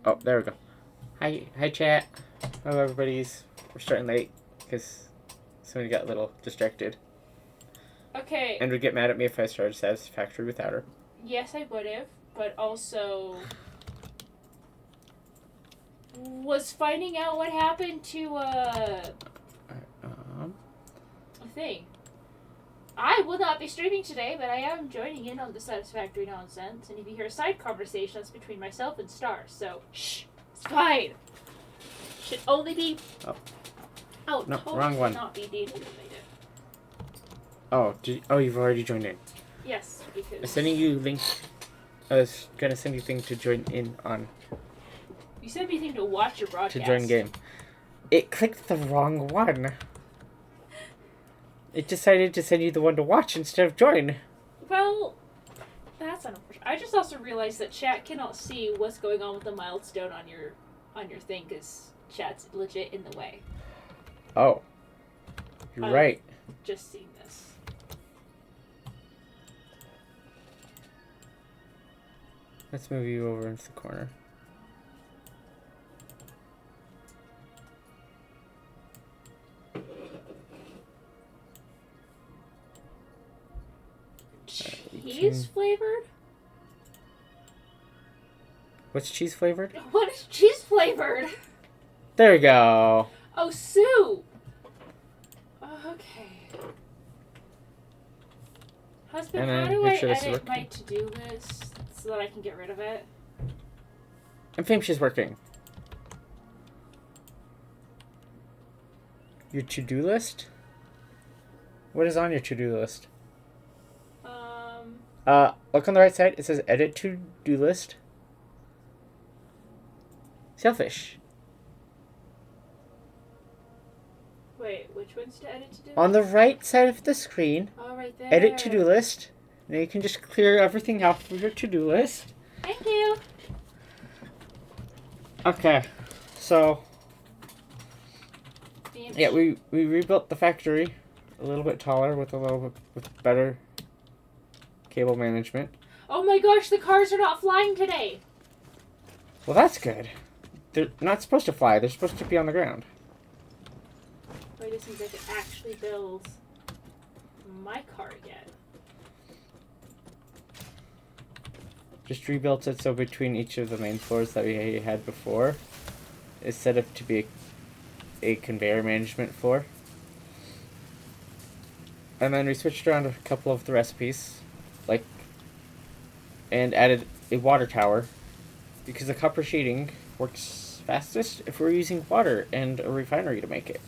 Oh, there we go. Hi, chat. Hello, everybody's. We're starting late because somebody got a little distracted. Okay. And would get mad at me if I started Satisfactory without her. Yes, I would have, but also was finding out what happened to Um, a thing. I will not be streaming today, but I am joining in on the Satisfactory nonsense. And if you hear a side conversation, that's between myself and Star. So shh, it's fine. Should only be. No, totally wrong one. Not be D&D related. Oh, you've already joined in. Yes, because I'm sending you link. I was gonna send you thing to join in on. You sent me a thing to watch your broadcast. To join game. It clicked the wrong one. It decided to send you the one to watch instead of join. Well, that's unfortunate. I just also realized that chat cannot see what's going on with the milestone on your thing because chat's legit in the way. Oh, you're right. Just seeing this. Let's move you over into the corner. Cheese flavored? What's cheese flavored? What is cheese flavored? There we go. Oh, soup. Okay. Husband, how do I edit my to-do list so that I can get rid of it? I think she's working. Your to-do list? What is on your to-do list? Look on the right side. It says edit to-do list. Selfish. Wait, which one's to edit to-do list? On the right side of the screen. Oh, right there. Edit to-do list. Now you can just clear everything out from your to-do list. Thank you. Okay. So yeah, we rebuilt the factory a little bit taller with with better cable management. Oh my gosh, the cars are not flying today. Well, that's good. They're not supposed to fly. They're supposed to be on the ground. Wait, it seems like it actually builds my car again. Just rebuilt it so between each of the main floors that we had before is set up to be a conveyor management floor. And then we switched around a couple of the recipes, and added a water tower, because the copper sheeting works fastest if we're using water and a refinery to make it.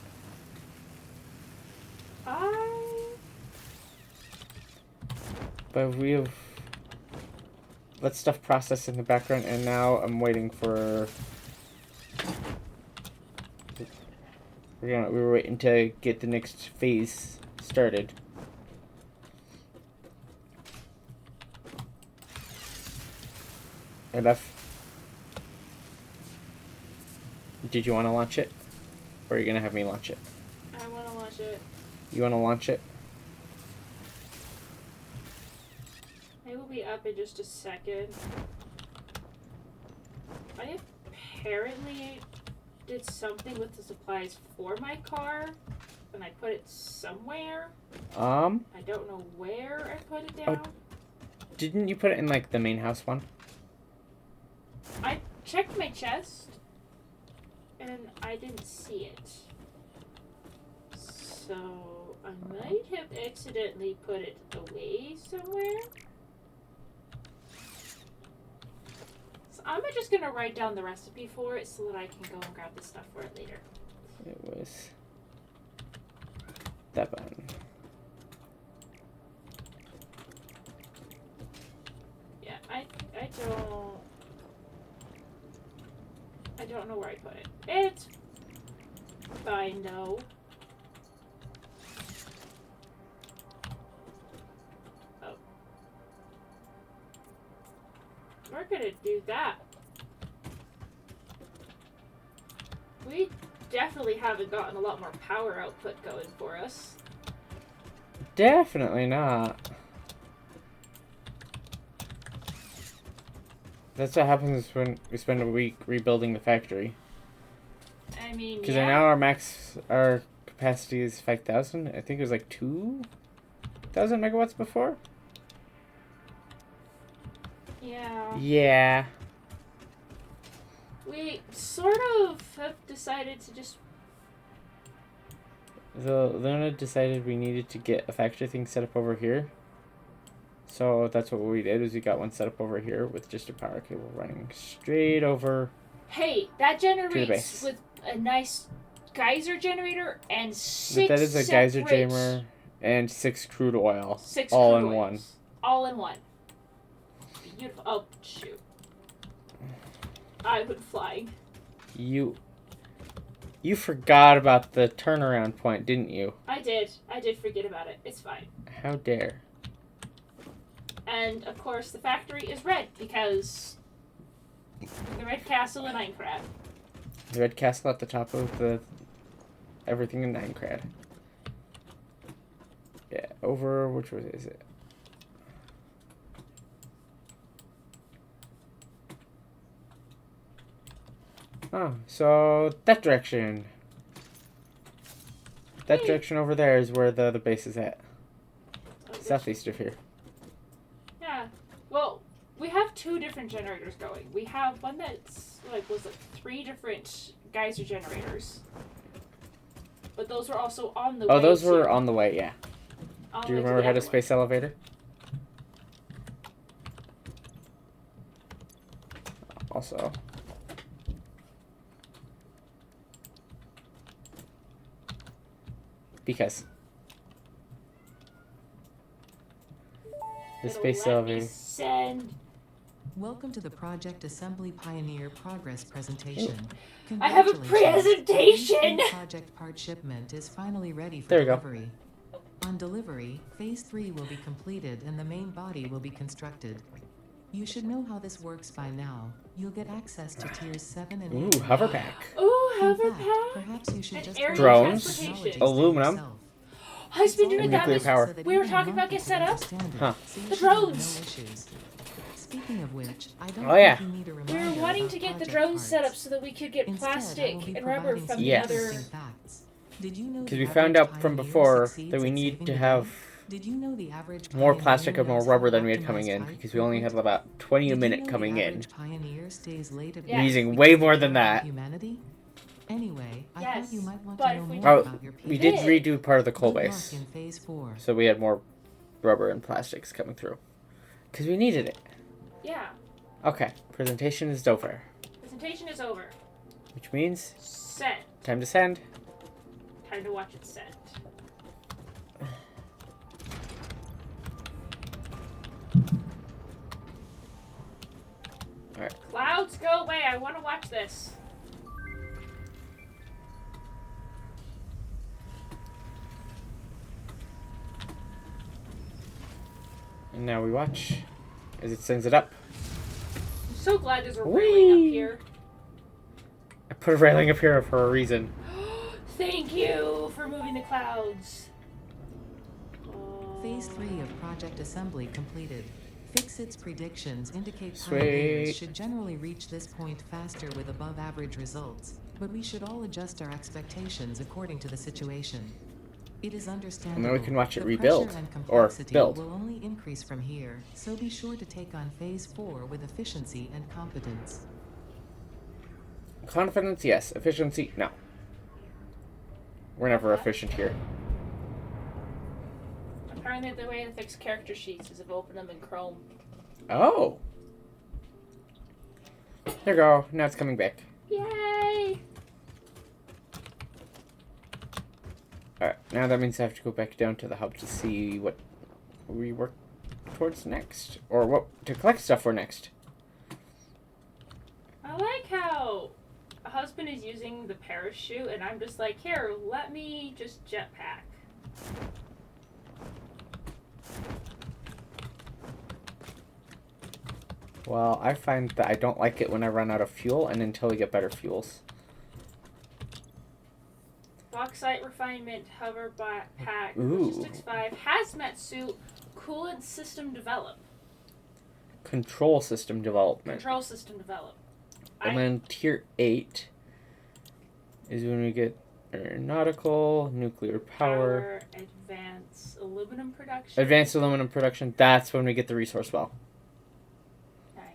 But we have let stuff process in the background, and now I'm waiting for. We were waiting to get the next phase started. Enough. Did you want to launch it? Or are you going to have me launch it? I want to launch it. You want to launch it? I will be up in just a second. I apparently did something with the supplies for my car, and I put it somewhere. I don't know where I put it down. Oh, didn't you put it in, the main house one? I checked my chest, and I didn't see it. So, I might have accidentally put it away somewhere. So, I'm just gonna write down the recipe for it so that I can go and grab the stuff for it later. It was that button. Yeah, I don't know where I put it. It's fine though. Oh. We're gonna do that. We definitely haven't gotten a lot more power output going for us. Definitely not. That's what happens when we spend a week rebuilding the factory. I mean, Because yeah. now our capacity is 5,000. I think it was like 2,000 megawatts before. Yeah. Yeah. We sort of have decided to just... So Luna decided we needed to get a factory thing set up over here. So that's what we did, is we got one set up over here with just a power cable running straight over. Hey, that base. generates with a nice geyser generator and 6 But that is a geyser separate- jamer and 6 crude oil. 6 all crude in one. oils. All in one. Beautiful. Oh, shoot. I went flying. You forgot about the turnaround point, didn't you? I did. I did forget about it. It's fine. How dare. And, of course, the factory is red because the Red Castle in Aincrad. The red castle at the top of the everything in Aincrad. Yeah, over, which way is it? Oh, so that direction. That Hey. direction over there is where the base is at. Oh, good. Southeast of here. Yeah. Well, we have 2 different generators going. We have one that's, was 3 different geyser generators. But those were also on the way. Oh, those were to- on the way, yeah. on Do the you way to remember the how to other one. space elevator? Also. Because. The It'll space let me elevator. send. Welcome to the Project Assembly Pioneer Progress Presentation. I have a Congratulations. presentation! Phase 3 project part shipment is finally ready for There you go. delivery. On delivery, Phase 3 will be completed and the main body will be constructed. You should know how this works by now. You'll get access to Tiers 7 and 8. Ooh, hover pack. Ooh, In hover fact, pack! perhaps you should An just aerial Drones, transportation. aluminum. yourself. I've been It's doing all that Nuclear with... power. so that We were even talking about monkey get set can up. understand it, Huh. so you The should have drones. No issues. Speaking of which, I don't Oh, yeah. think you need a We reminder were wanting about to get the project drones set up parts. so that we could get Instead, I plastic will be and rubber providing from some the Yes. other... interesting facts. Did you know Because the we found average out from pioneer before succeeds that we at need saving to the have day? Did you know the average more pioneer plastic and more knows rubber how to than we had coming optimize in, pipe because we only had movement? about 20 a Did you minute know the coming in. average pioneer stays late at Yeah. We're night using because way they more care than about that. Humanity? Anyway, I Yes, thought you might want but to know if we more Oh, about your people. we did did. redo part of the coal Good luck base, in Phase 4. so we had more rubber and plastics coming through. Because we needed it. Yeah. Okay, presentation is over. Presentation is over. Which means, Send. time to send. Time to watch it send. Alright. Clouds, go away. I want to watch this. And now we watch as it sends it up. I'm so glad there's a railing up Whee! here. I put a railing up here for a reason. Thank you for moving the clouds. Phase 3 of Project Assembly completed. Fixit's predictions indicate Sweet. pioneers should generally reach this point faster with above average results, but we should all adjust our expectations according to the situation. It is understandable. And then we can watch it the rebuild, pressure and or complexity build. will only increase from here, so be sure to take on Phase 4 with efficiency and competence. Confidence, yes. Efficiency, no. We're never efficient here. Apparently the way to fix character sheets is if you open them in Chrome. Oh! There you go. Now it's coming back. Yay! Alright, now that means I have to go back down to the hub to see what we work towards next. Or what to collect stuff for next. I like how a husband is using the parachute and I'm just like, here, let me just jetpack. Well, I find that I don't like it when I run out of fuel and until we get better fuels. Bauxite refinement, hover pack, Ooh. logistics 5, hazmat suit, coolant system develop. control system development. Control system develop. And then tier 8 is when we get aeronautical, nuclear power, advanced aluminum production. advanced aluminum production. That's when we get the resource well. Nice.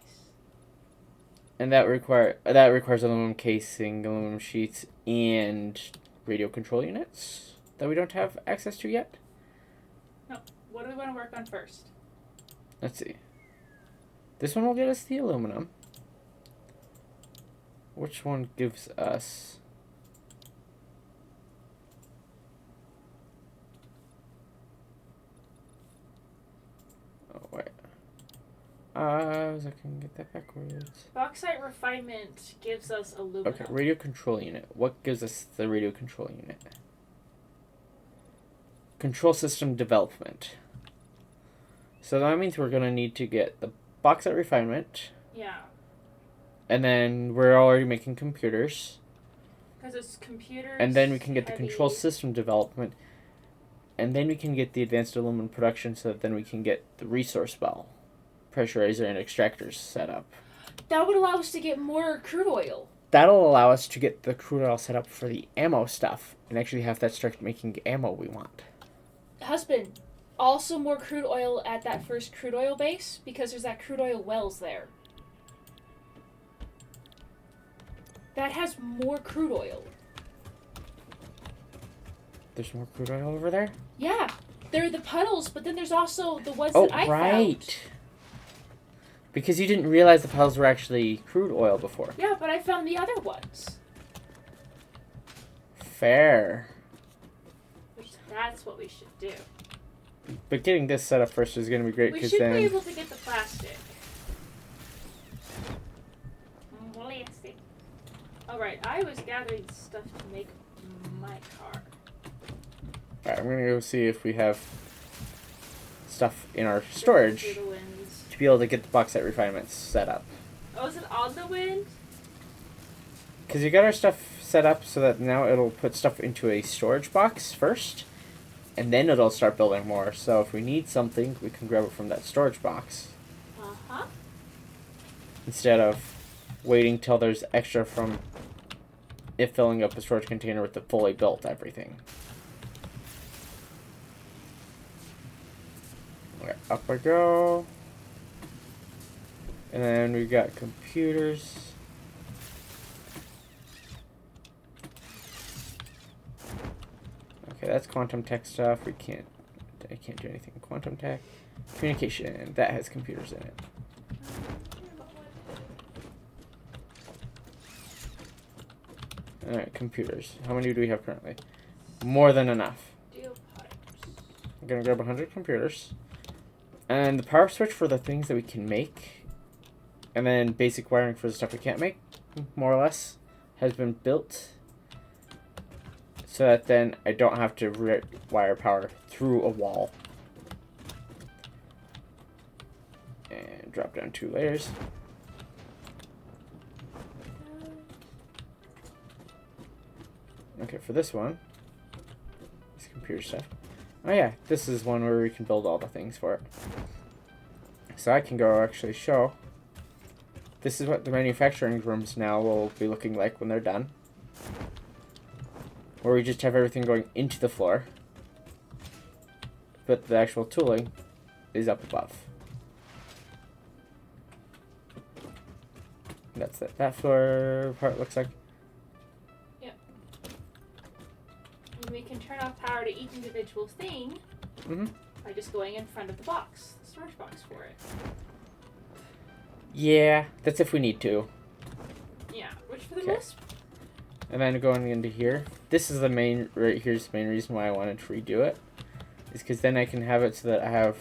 And that requires aluminum casing, aluminum sheets, and radio control units that we don't have access to yet. No. What do we want to work on first? Let's see. This one will get us the aluminum. Which one gives us... Oh, wait. I can get that backwards. Bauxite refinement gives us aluminum. Okay, radio control unit. What gives us the radio control unit? Control system development. So that means we're going to need to get the bauxite refinement. Yeah. And then we're already making computers. Because it's computers. And then we can get the heavy. control system development. And then we can get the advanced aluminum production so that then we can get the resource well, pressurizer, and extractors set up. That would allow us to get more crude oil. That'll allow us to get the crude oil set up for the ammo stuff and actually have that start making ammo we want. Husband, also more crude oil at that first crude oil base because there's that crude oil wells there. That has more crude oil. There's more crude oil over there? Yeah, there are the puddles, but then there's also the ones Oh, that I right. found. Because you didn't realize the puddles were actually crude oil before. Yeah, but I found the other ones. Fair. Which that's what we should do. But getting this set up first is going to be great We because should then... be able to get the plastic. Plastic. Alright, I was gathering stuff to make my car. Alright, I'm going to go see if we have stuff in our storage Through the winds. to be able to get the bauxite refinements set up. Oh, is it on the wind? Because you got our stuff set up so that now it'll put stuff into a storage box first, and then it'll start building more. So if we need something, we can grab it from that storage box Uh-huh. instead of waiting till there's extra from it filling up the storage container with the fully built everything. Okay, up I go. And then we got computers. Okay, that's quantum tech stuff. I can't do anything. Quantum tech. Communication. That has computers in it. Alright, computers. How many do we have currently? More than enough. Steel pipes. I'm gonna grab 100 computers. And the power switch for the things that we can make, and then basic wiring for the stuff we can't make, more or less, has been built. So that then I don't have to wire power through a wall. And drop down 2 layers. Okay, for this one, this computer stuff. Oh yeah, this is one where we can build all the things for it. So I can go actually show. This is what the manufacturing rooms now will be looking like when they're done. Where we just have everything going into the floor. But the actual tooling is up above. That's it. That floor part looks like. And we can turn off power to each individual thing by just going in front of the box, the storage box for it. Yeah, that's if we need to. Yeah, which for the most... And then going into here, this is the main, right here's the main reason why I wanted to redo it. Is because then I can have it so that I have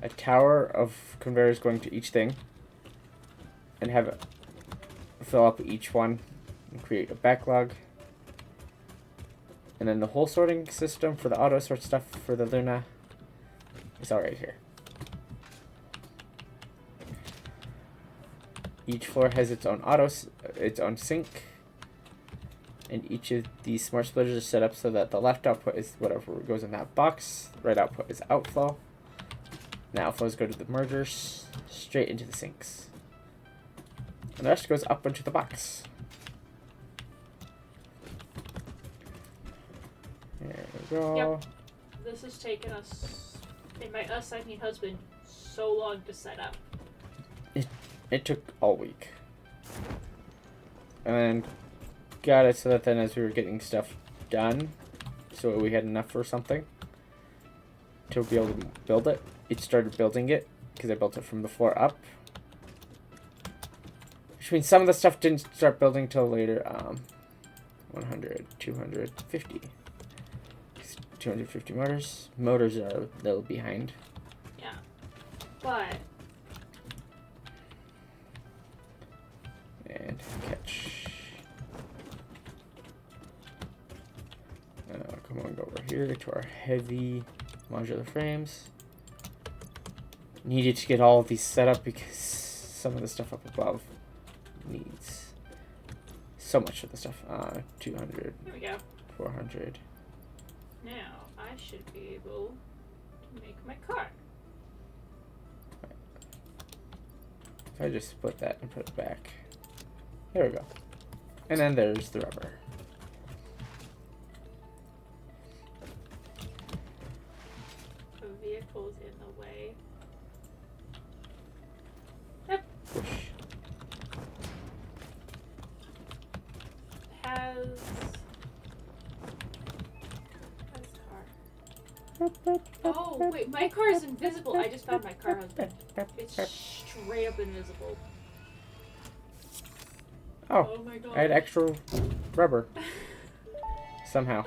a tower of conveyors going to each thing. And have it fill up each one and create a backlog. And then the whole sorting system for the auto sort stuff for the Luna is all right here. Each floor has its own its own sink, and each of these smart splitters are set up so that the left output is whatever goes in that box, right output is outflow. Now flows go to the mergers, straight into the sinks. And the rest goes up into the box. There we go. Yep. This has taken us, and by us I mean husband, so long to set up. It took all week. And then got it so that then as we were getting stuff done, so we had enough for something to be able to build it, it started building it because I built it from the floor up. Which means some of the stuff didn't start building till later. 100, 250. 250 motors. Motors are a little behind. Yeah. But And catch. Come on, go over here to our heavy modular frames. Needed to get all of these set up because some of the stuff up above needs so much of the stuff. 200, there we go. 400. Now I should be able to make my car. If I just split that and put it back. There we go. And then there's the rubber. The vehicle's in the way. Yep. Whoosh. Has car. Oh wait, my car is invisible. I just found my car husband. It's straight up invisible. Oh, Oh my god. I had extra rubber. Somehow.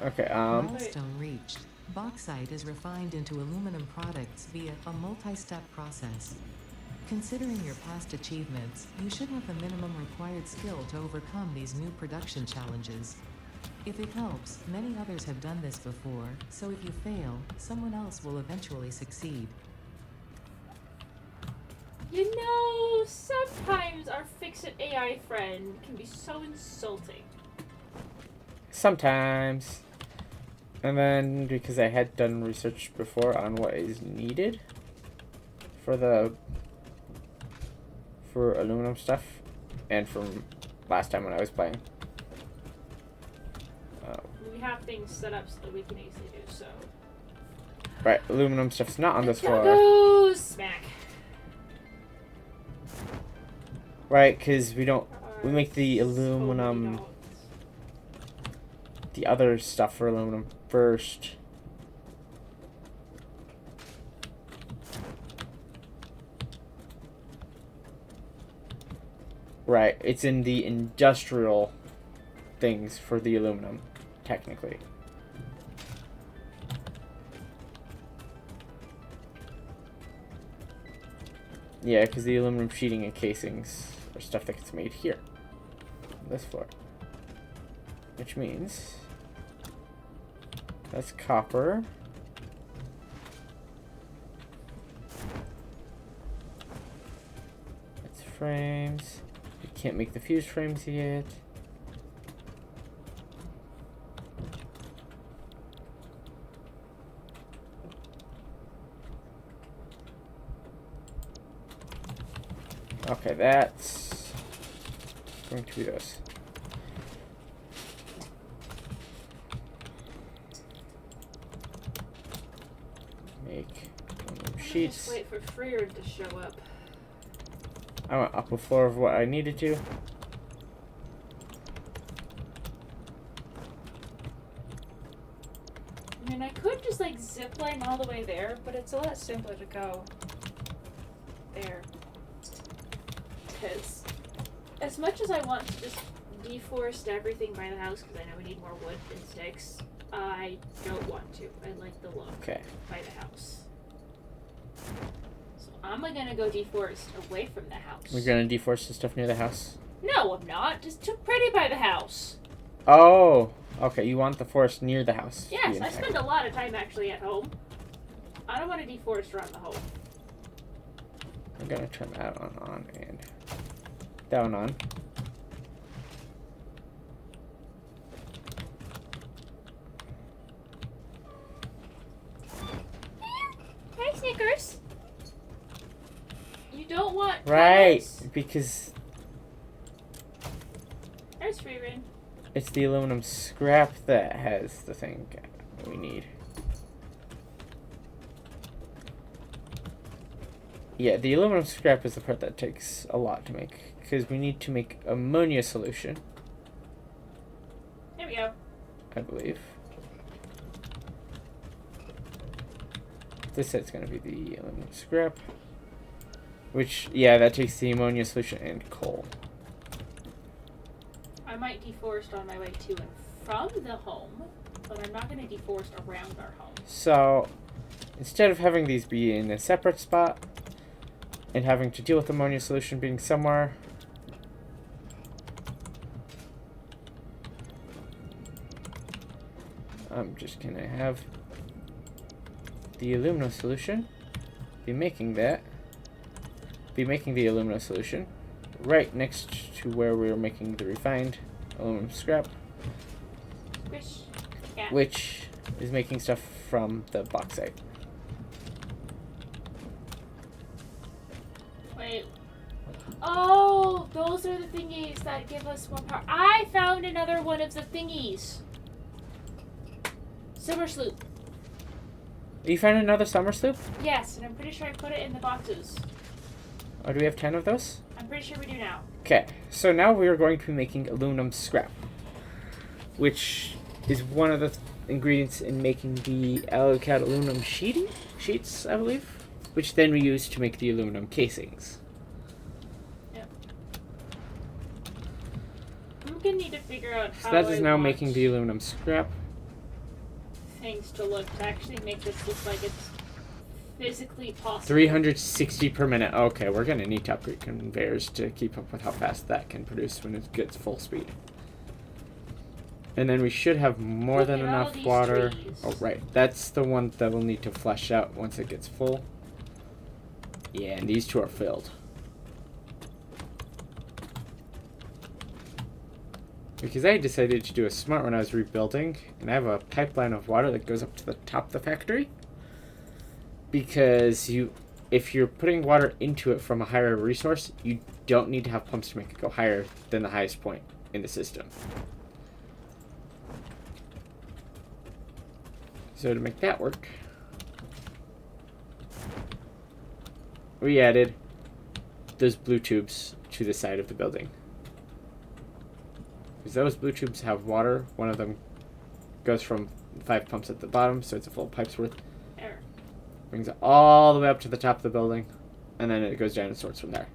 Okay, Milestone reached. Bauxite is refined into aluminum products via a multi-step process. Considering your past achievements, you should have the minimum required skill to overcome these new production challenges. If it helps, many others have done this before, so if you fail, someone else will eventually succeed. You know, sometimes our fix-it AI friend can be so insulting. sometimes. And then, because I had done research before on what is needed for aluminum stuff, and from last time when I was playing. We have things set up so that we can easily do so. Right, aluminum stuff's not on this floor. Goes smack. Right, because we make the aluminum, So the other stuff for aluminum first. Right, it's in the industrial things for the aluminum, technically. Yeah, because the aluminum sheeting and casings are stuff that gets made here, on this floor. Which means that's copper. That's frames. You can't make the fused frames yet. Okay, that's going to be this. Make aluminum sheets. Just wait for Freer to show up. I went up a floor of what I needed to. I mean, I could just like zip line all the way there, but it's a lot simpler to go there. Because as much as I want to just deforest everything by the house, because I know we need more wood and sticks, I don't want to. I like the look Okay. by the house. So I'm gonna go deforest away from the house. We're gonna deforest the stuff near the house. No, I'm not. Just too pretty by the house. Oh, okay. You want the forest near the house. to Yes, be I intact. spend a lot of time actually at home. I don't want to deforest around the home. I'm gonna turn that on and that one on. Right, Nice. because There's free reign. it's the aluminum scrap that has the thing we need. Yeah, the aluminum scrap is the part that takes a lot to make, because we need to make ammonia solution, There we go. I believe. This set's going to be the aluminum scrap, which, yeah, that takes the ammonia solution and coal. I might deforest on my way to and from the home, but I'm not going to deforest around our home. So, instead of having these be in a separate spot, and having to deal with ammonia solution being somewhere, I'm just gonna have the aluminum solution be making the aluminum solution right next to where we were making the refined aluminum scrap, Squish. Yeah. which is making stuff from the bauxite. Wait. Oh, those are the thingies that give us more power. I found another one of the thingies. Silver sloop. You found another summer sloop? Yes, and I'm pretty sure I put it in the boxes. Or do we have 10 of those? I'm pretty sure we do now. Okay, so now we are going to be making aluminum scrap, which is one of the ingredients in making the Alucat aluminum sheets, I believe, which then we use to make the aluminum casings. Yep. I'm gonna need to figure out So how that is I now want making the aluminum scrap. things to look to actually make this look like it's physically possible. 360 per minute. Okay, we're going to need to upgrade conveyors to keep up with how fast that can produce when it gets full speed. And then we should have more Look than at all enough these water. trees. Oh, right. That's the one that we'll need to flesh out once it gets full. Yeah, and these two are filled. Because I decided to do a smart when I was rebuilding, and I have a pipeline of water that goes up to the top of the factory. Because if you're putting water into it from a higher resource, you don't need to have pumps to make it go higher than the highest point in the system. So to make that work, we added those blue tubes to the side of the building. Because those blue tubes have water. One of them goes from 5 pumps at the bottom, so it's a full pipe's worth. There. Brings it all the way up to the top of the building, and then it goes down and sorts from there.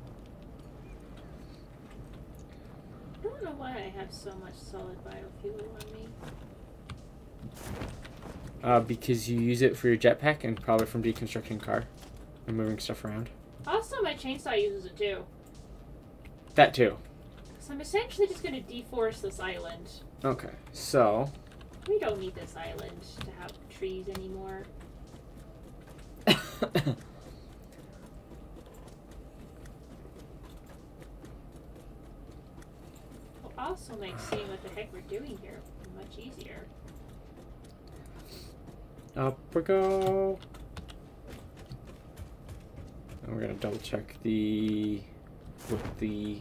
I don't know why I have so much solid biofuel on me. Because you use it for your jetpack and probably from deconstructing car and moving stuff around. Also, my chainsaw uses it too. That too. So I'm essentially just going to deforest this island. Okay, so We don't need this island to have trees anymore. Will also make seeing what the heck we're doing here much easier. up we go. And we're gonna double check what the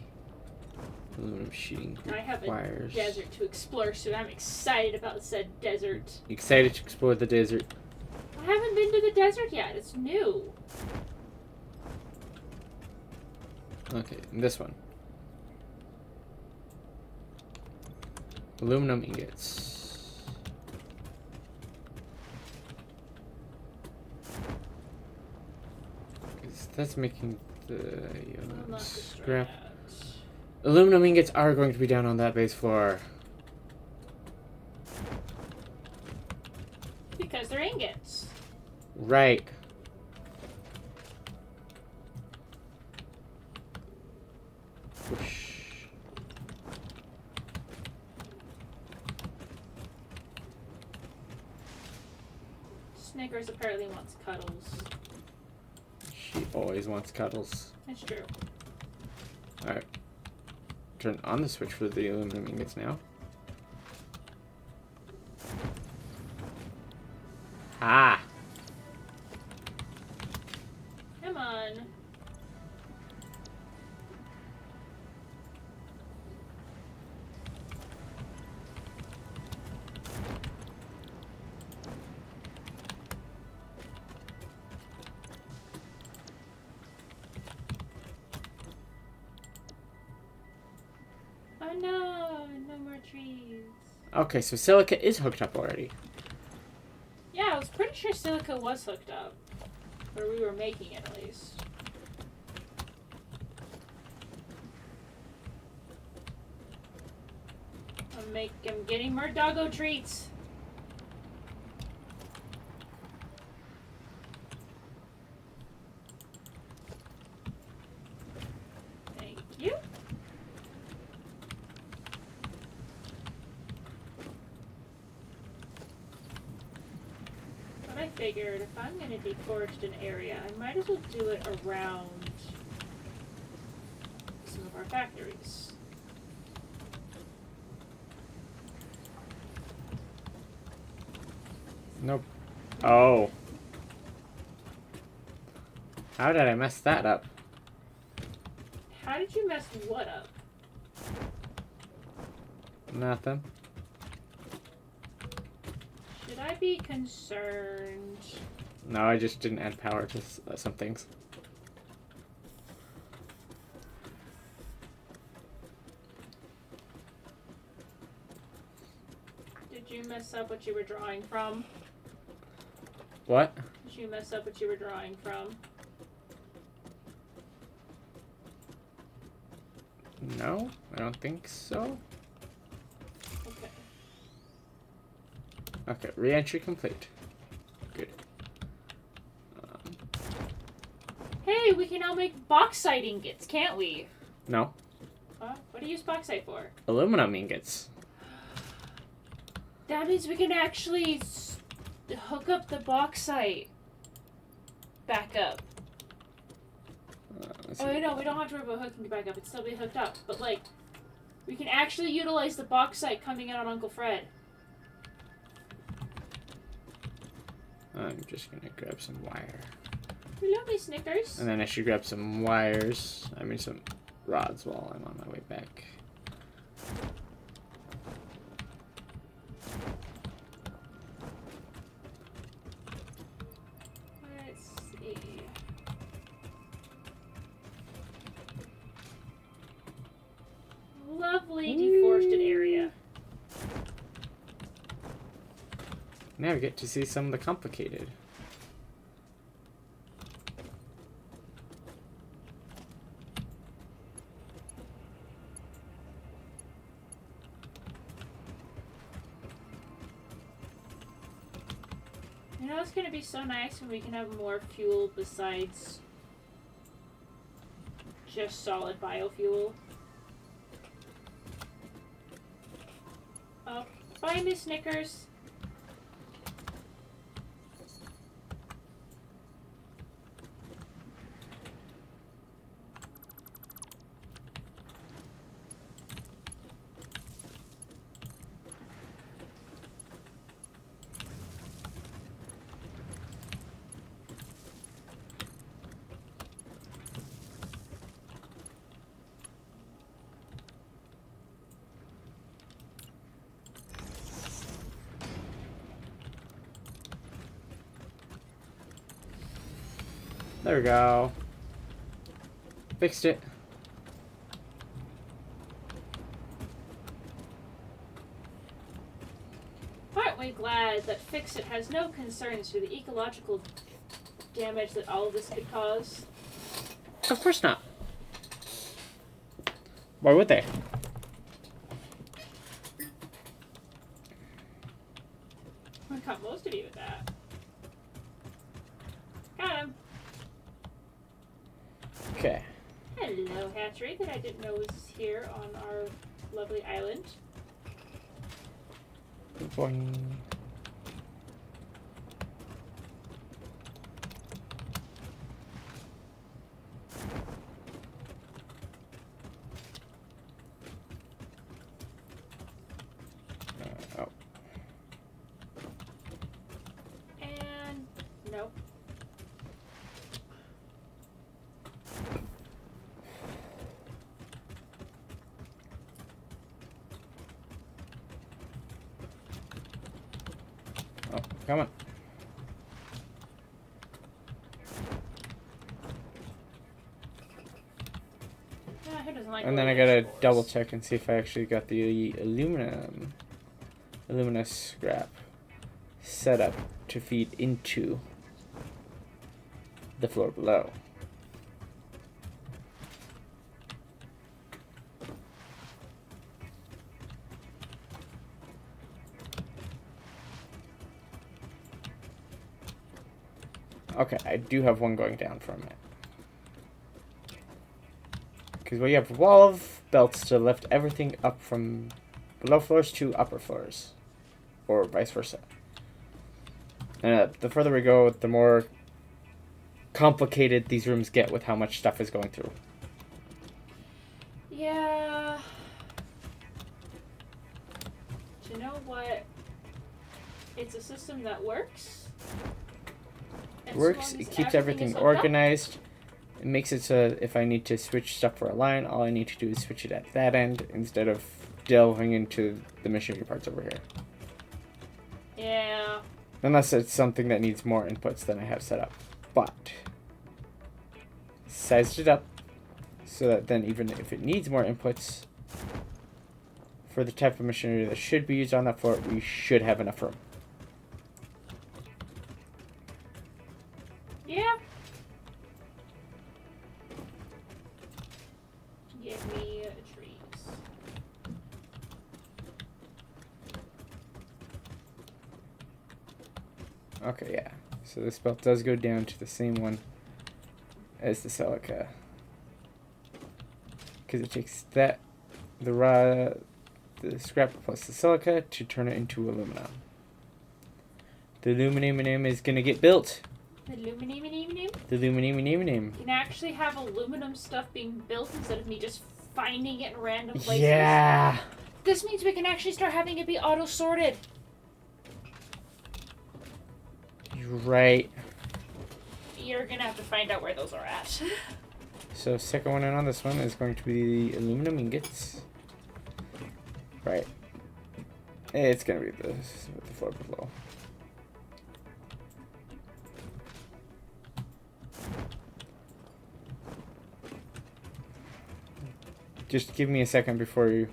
aluminum sheeting I have a requires. desert to explore soon. I'm excited about said desert. Excited to explore the desert. I haven't been to the desert yet. It's new. Okay, and this one. Aluminum ingots. That's making the I'll not scrap. destroy that. Aluminum ingots are going to be down on that base floor. Because they're ingots. Right. Whoosh. Snickers apparently wants cuddles. She always wants cuddles. That's true. Alright. Turn on the switch for the aluminum ingots now. Ah! Come on. no, no more trees. Okay, so silica is hooked up already. Yeah, I was pretty sure silica was hooked up. Or we were making it, at least. I'm getting more doggo treats. Thank you. But I figured if I'm going to deforest an area, I might as well do it around some of our factories. Nope. Oh. How did I mess that up? How did you mess what up? Nothing. Should I be concerned? No, I just didn't add power to some things. Did you mess up what you were drawing from? What? Did you mess up what you were drawing from? No, I don't think so. Okay. Okay, re-entry complete. Good. Hey, we can now make bauxite ingots, can't we? No, What do you use bauxite for? aluminum ingots. That means we can actually hook up the bauxite back up. Let's Oh, see. no, we don't have to worry about hooking it back up. It's still be hooked up. But, like, we can actually utilize the bauxite coming out on Uncle Fred. I'm just gonna grab some wire. Hello, me Snickers. And then I should grab some wires. I mean some rods while I'm on my way back. Let's see. Lovely deforested area. Now we get to see some of the complicated. You know, it's gonna be so nice when we can have more fuel besides just solid biofuel. Oh, bye, Miss Snickers. There we go. Fixed it. Aren't we glad that Fix-It has no concerns for the ecological damage that all of this could cause? Of course not. Why would they? I caught most of you with that. Got him. Okay. Hello, hatchery that I didn't know was here on our lovely island. Boing. Oh. And nope. Oh, come on. Who doesn't doesn't like. And then I gotta double check and see if I actually got the alumina scrap set up to feed into the floor below. Okay, I do have one going down from it. Because we have a wall of belts to lift everything up from below floors to upper floors. Or vice versa. And the further we go, the more complicated these rooms get with how much stuff is going through. Yeah. Do you know what? It's a system that works. It works, it keeps everything organized. It makes it so if I need to switch stuff for a line, all I need to do is switch it at that end instead of delving into the machinery parts over here. Yeah. Unless it's something that needs more inputs than I have set up. But sized it up so that then even if it needs more inputs for the type of machinery that should be used on that floor, we should have enough room. Yeah. Give me trees. Okay, yeah. So this belt does go down to the same one as the silica. Because it takes that, the scrap plus the silica to turn it into aluminum. The aluminum is gonna get built. Aluminum. The aluminum. Can actually have aluminum stuff being built instead of me just finding it in random places. Yeah. This means we can actually start having it be auto sorted. You're right. You're gonna have to find out where those are at. So second one in on this one is going to be the aluminum ingots. Right. It's gonna be the floor below. Just give me a second before you.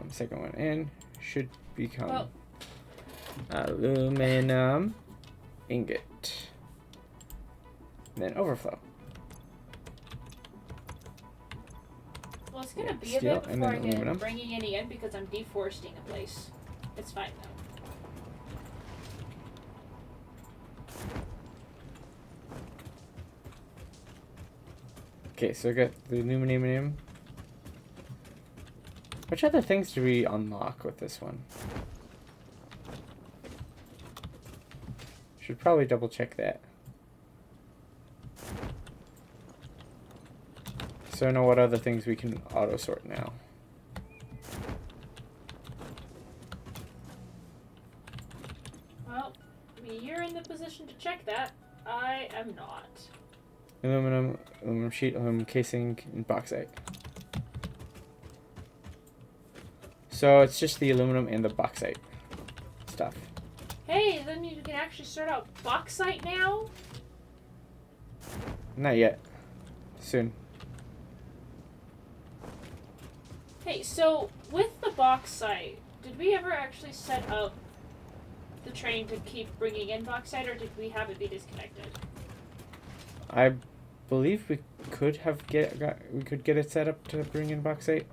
Second one in should become aluminum ingot. And then overflow. Well, it's gonna be steel, a bit and before then I get aluminum. bringing any in because I'm deforesting a place. It's fine though. Okay, so I got the aluminum. Which other things do we unlock with this one? Should probably double check that. So I know what other things we can auto sort now. Well, you're in the position to check that. I am not. Aluminum sheet, aluminum casing, and bauxite. So it's just the aluminum and the bauxite stuff. Hey, that means we can actually sort out bauxite now? Not yet. Soon. Hey, so with the bauxite, did we ever actually set up the train to keep bringing in bauxite, or did we have it be disconnected? I believe we could have get it set up to bring in bauxite.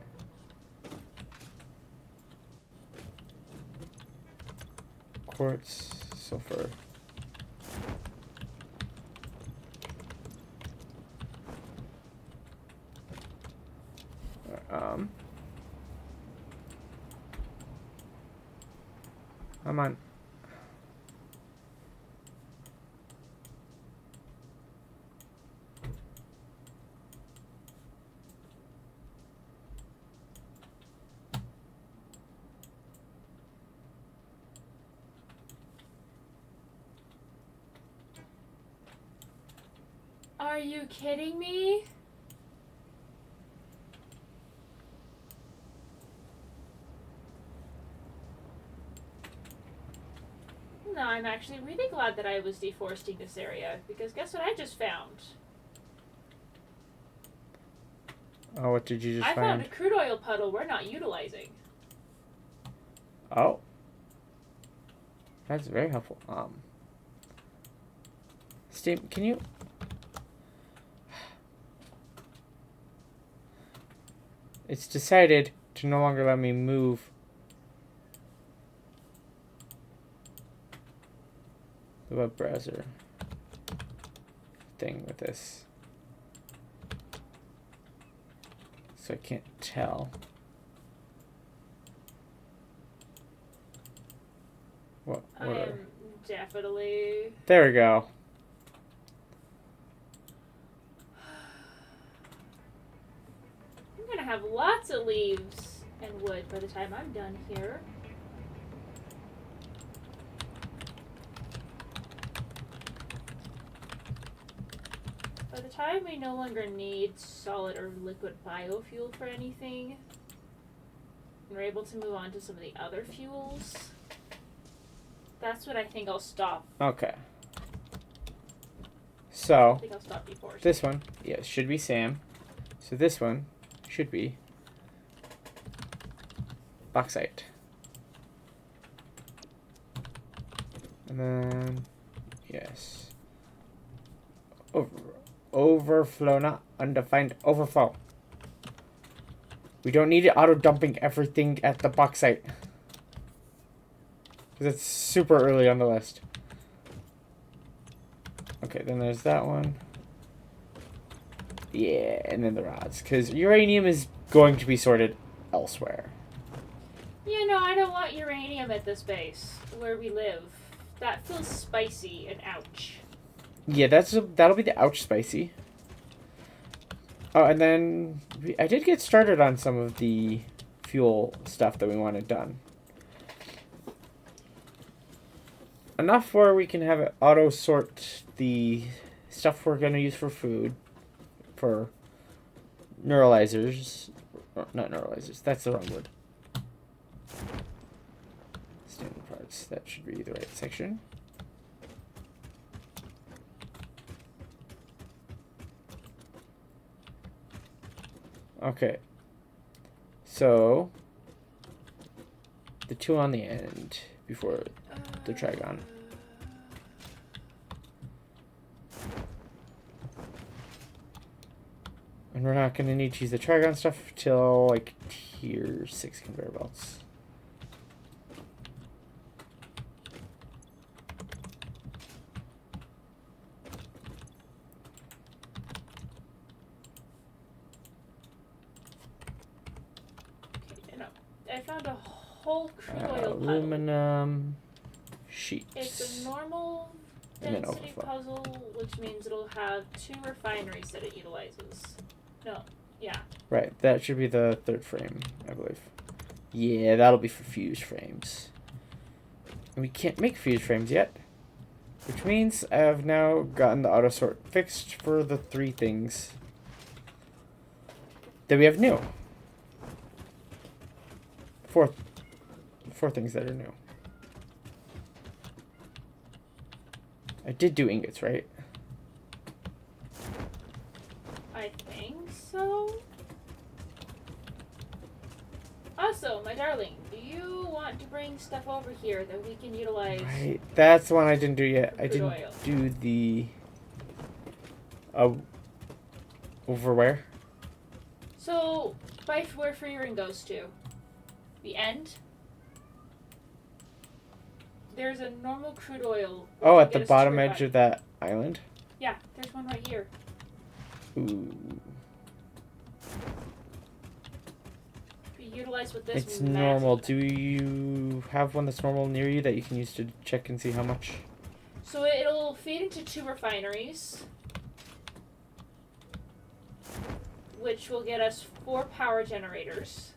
Quartz, sulfur. Come on. Are you kidding me? No, I'm actually really glad that I was deforesting this area, because guess what I just found? Oh, what did you just I find? found a crude oil puddle we're not utilizing. Oh. That's very helpful. Steve, can you... It's decided to no longer let me move the web browser thing with this. So I can't tell. What I are... am definitely... There we go. I'm gonna have lots of leaves and wood by the time I'm done here. By the time we no longer need solid or liquid biofuel for anything, and we're able to move on to some of the other fuels, that's when I think I'll stop. Okay. I So, think I'll stop deforesting. this one, yeah, should be Sam. So this one should be bauxite. And then, yes. Overflow, not undefined overflow. We don't need it auto-dumping everything at the bauxite. Because it's super early on the list. Okay, then there's that one. Yeah, and then the rods. Because uranium is going to be sorted elsewhere. Yeah, no, I don't want uranium at this base where we live. That feels spicy and ouch. Yeah, that'll be the ouch spicy. Oh, and then I did get started on some of the fuel stuff that we wanted done. Enough where we can have it auto sort the stuff we're gonna use for food, for neuralizers, not neuralizers. That's the wrong word. Standard parts. That should be the right section. Okay, so the two on the end before the trigon. And we're not going to need to use the trigon stuff till like tier 6 conveyor belts. I found a whole crude oil puddle. Aluminum sheets. It's a normal And then density overflow. puzzle, which means it'll have 2 refineries that it utilizes. No, yeah. Right, that should be the third frame, I believe. Yeah, that'll be for fuse frames. And we can't make fuse frames yet. Which means I have now gotten the auto sort fixed for the 3 things that we have new. 4 things that are new. I did do ingots, right? I think so. Also, my darling, do you want to bring stuff over here that we can utilize? Right, that's the one I didn't do yet. I Crude didn't oil. do the... over where? So, by where Freering goes to? The end? There's a normal crude oil. Oh, to at the get us to bottom refine. edge of that island? Yeah, there's one right here. Ooh. We utilize with this. It's massive- normal. Do you have one that's normal near you that you can use to check and see how much? So it'll feed into 2 refineries, which will get us 4 power generators.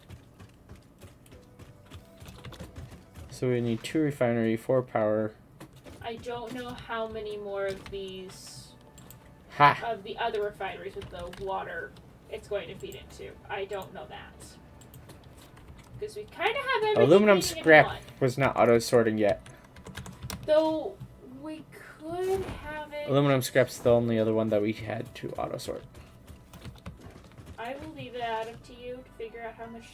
So we need 2 refinery, 4 power. I don't know how many more of these, Ha! of the other refineries with the water it's going to feed into. I don't know that. Because we kind of have everything Aluminum feeding into scrap one. was not auto sorting yet. Though we could have it. Aluminum scrap's the only other one that we had to auto sort. I will leave it out up to you to figure out how much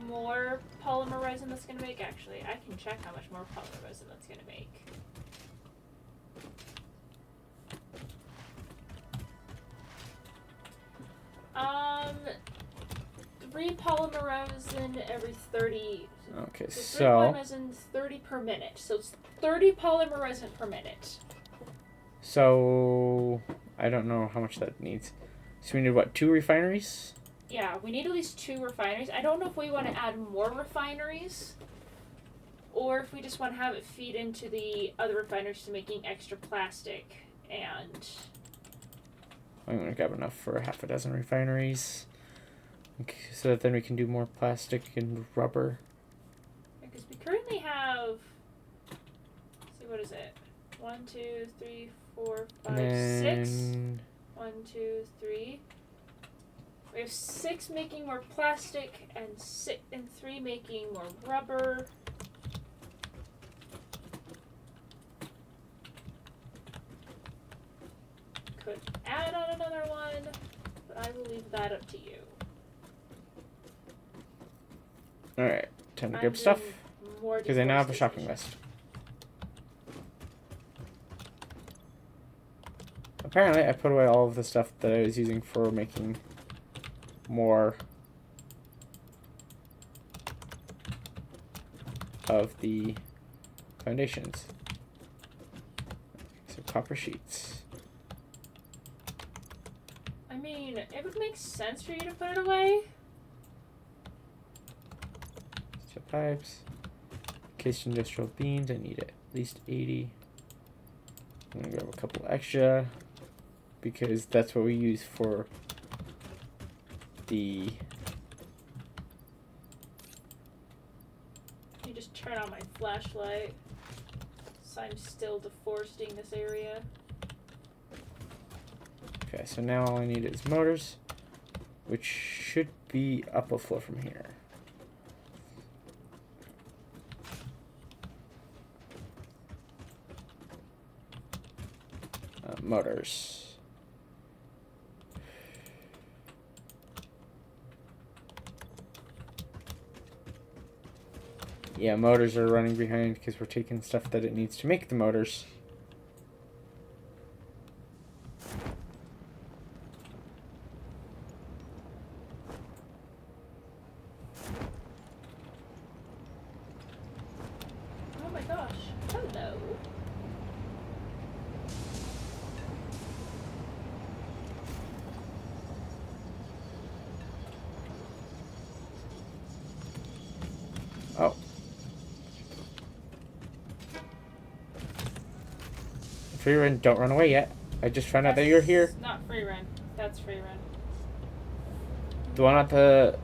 more polymer resin that's gonna make. Actually, I can check how much more polymer resin that's gonna make. Um, 3 polymer resin every 30. Okay, So 3 so polymer resin 30 per minute. So it's 30 polymer resin per minute. so I don't know how much that needs. So we need what, 2 refineries? Yeah, we need at least 2 refineries. I don't know if we want to add more refineries, or if we just want to have it feed into the other refineries to making extra plastic. And I'm gonna grab enough for half a dozen refineries, okay, so that then we can do more plastic and rubber. because we currently have, let's see, what is it? 1, 2, 3, 4, 5, 6. 1, 2, 3. We have 6 making more plastic and 3 making more rubber. Could add on another one, but I will leave that up to you. Alright, time to I'm grab stuff, doing more because I now have a shopping deforestation. list. Apparently, I put away all of the stuff that I was using for making more of the foundations. So copper sheets. I mean, it would make sense for you to put it away. Steel pipes. Cased industrial beans, I need at least 80. I'm gonna grab a couple extra, because that's what we use for the... You just turn on my flashlight, so I'm still deforesting this area. Okay, so now all I need is motors, which should be up a floor from here. Motors. Yeah, motors are running behind because we're taking stuff that it needs to make the motors. Oh my gosh. Hello. Oh. Free run, don't run away yet. I just found out that you're here. That's not free run. That's free run. The one at the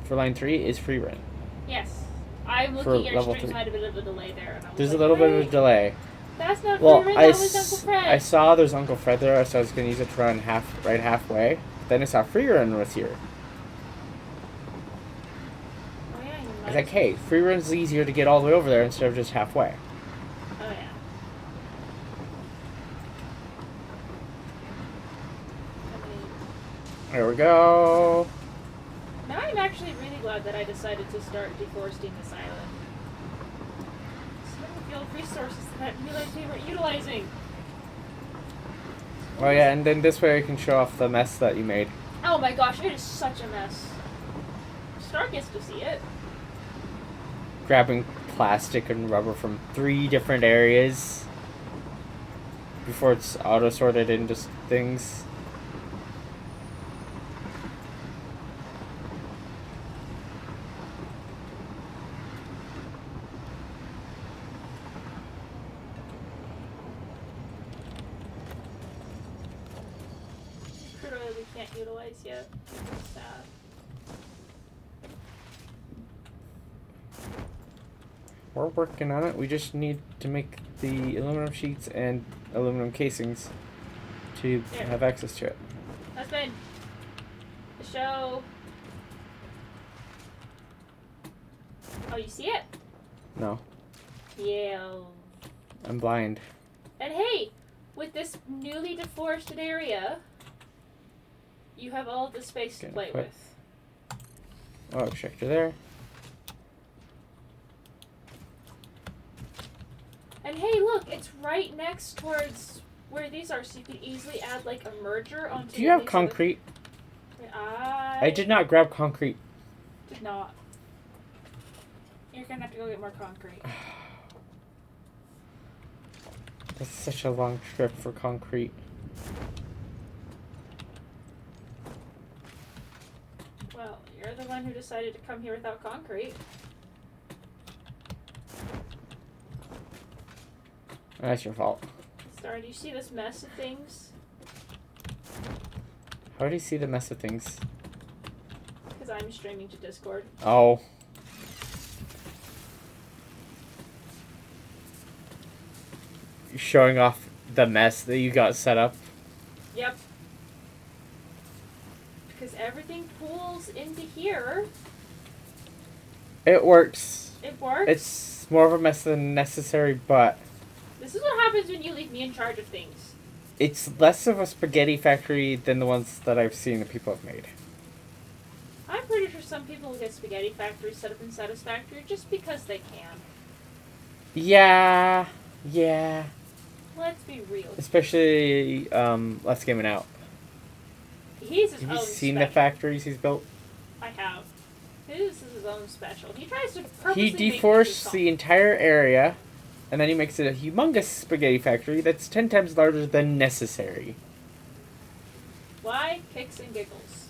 for line 3 is free run. Yes. I'm For looking at level your streams. 3. I had a bit of a delay there. And I was There's like, a little bit of a "Wait, delay. That's not Well, free run. That was Uncle Fred." I saw there's Uncle Fred there, so I was gonna use it to run right halfway. Then I saw free run was here. Oh yeah, you I was like, hey, free run's easier to get all the way over there instead of just halfway. Oh yeah. There we go. Now I'm actually really glad that I decided to start deforesting this island. Some of the field resources that I realized we weren't utilizing. Oh yeah, and then this way I can show off the mess that you made. Oh my gosh, it is such a mess. Star gets to see it. Grabbing plastic and rubber from 3 different areas before it's auto sorted into things. Crude oil we can't utilize yet. Sad. We're working on it. We just need to make the aluminum sheets and aluminum casings to There. have access to it. Husband, the show. Oh, you see it? No. Yeah. I'm blind. And hey, with this newly deforested area, you have all the space to play with. Oh, extractor there. And hey, look, it's right next towards where these are, so you could easily add like a merger onto. Do you have concrete? I did not grab concrete. Did not. You're gonna have to go get more concrete. That's such a long trip for concrete. Well, you're the one who decided to come here without concrete. That's your fault. Star, do you see this mess of things? How do you see the mess of things? Because I'm streaming to Discord. Oh. You're showing off the mess that you got set up. Yep. Because everything pools into here. It works. It works. It's more of a mess than necessary, but... This is what happens when you leave me in charge of things. It's less of a spaghetti factory than the ones that I've seen that people have made. I'm pretty sure some people will get spaghetti factories set up in Satisfactory just because they can. Yeah. Let's be real. Especially, Last Gaming Out. He's his Have own you seen special. the factories he's built? I have. His is his own special. He tries to purposely He make deforests me the entire area, and then he makes it a humongous spaghetti factory that's 10 times larger than necessary. Why? Kicks and giggles.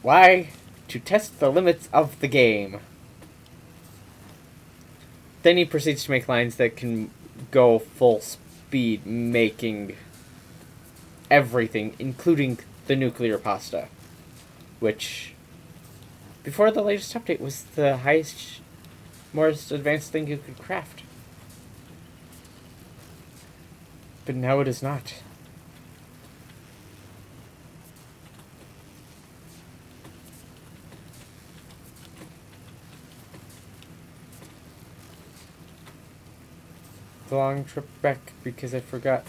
Why? To test the limits of the game. Then he proceeds to make lines that can go full speed, making everything, including the nuclear pasta, which, before the latest update, was the highest, most advanced thing you could craft. But now it is not. The long trip back because I forgot.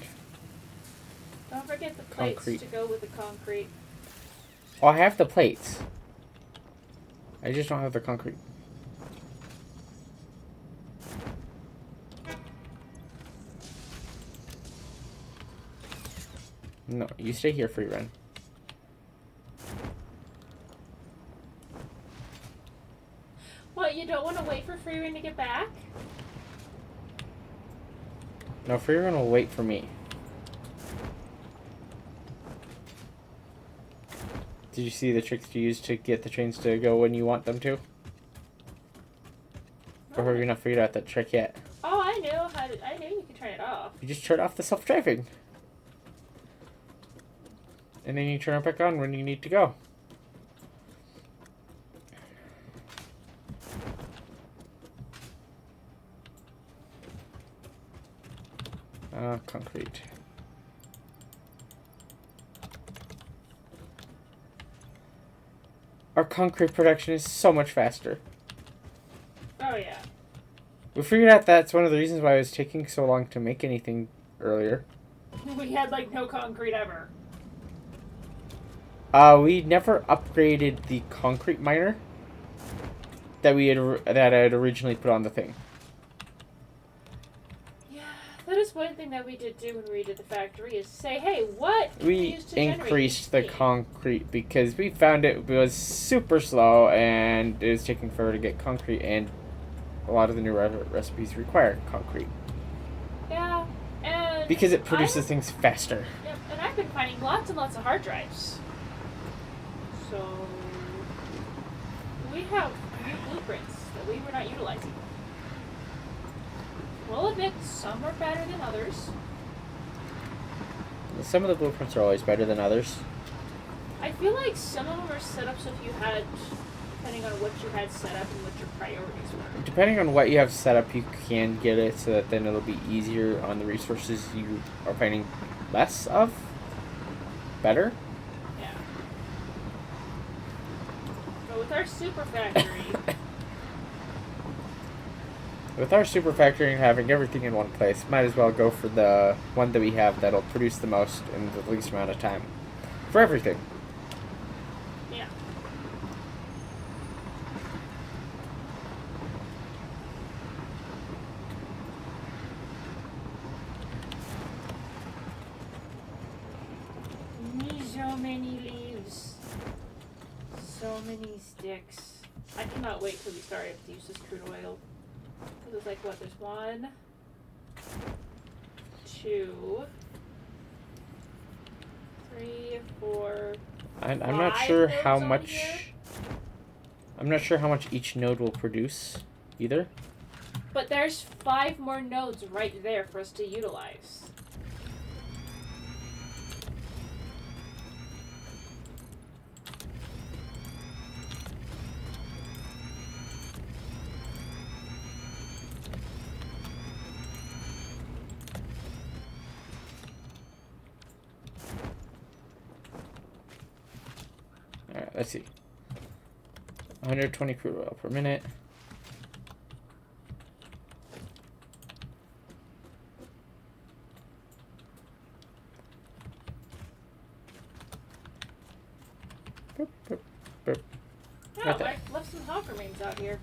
Don't forget the plates Concrete. to go with the concrete. Oh, I have the plates. I just don't have the concrete. No, you stay here, free run. What, you don't want to wait for Freeran to get back? No, free run will wait for me. Did you see the tricks you use to get the trains to go when you want them to? Or have you not figured out that trick yet? Oh, I knew you could turn it off. You just turn off the self-driving. And then you turn it back on when you need to go. Concrete. Our concrete production is so much faster. Oh, yeah. We figured out that's one of the reasons why it was taking so long to make anything earlier. We had, like, no concrete ever. We never upgraded the concrete miner that I had originally put on the thing. Yeah, that is one thing that we did do when we redid the factory is say, hey, what can We use to generate increased the heat? concrete because we found it was super slow and it was taking forever to get concrete, and a lot of the new recipes require concrete Yeah, and because it produces things faster. Yep, and I've been finding lots and lots of hard drives. So we have new blueprints that we were not utilizing. We'll admit some are better than others. Some of the blueprints are always better than others. I feel like some of them are set up so if you had, depending on what you had set up and what your priorities were. Depending on what you have set up, you can get it so that then it'll be easier on the resources you are finding less of. Better. Yeah. But with our super factory, With our super factory and having everything in one place, might as well go for the one that we have that'll produce the most in the least amount of time. For everything. Yeah. So many leaves. So many sticks. I cannot wait till we start to use this crude oil. Because it's like, what, there's 1, 2, 3, 4. I'm not sure nodes how on much. here. I'm not sure how much each node will produce either. But there's 5 more nodes right there for us to utilize. Alright, let's see. 120 crude oil per minute. Boop, boop, boop. Oh, Right there. I left some hog remains out here.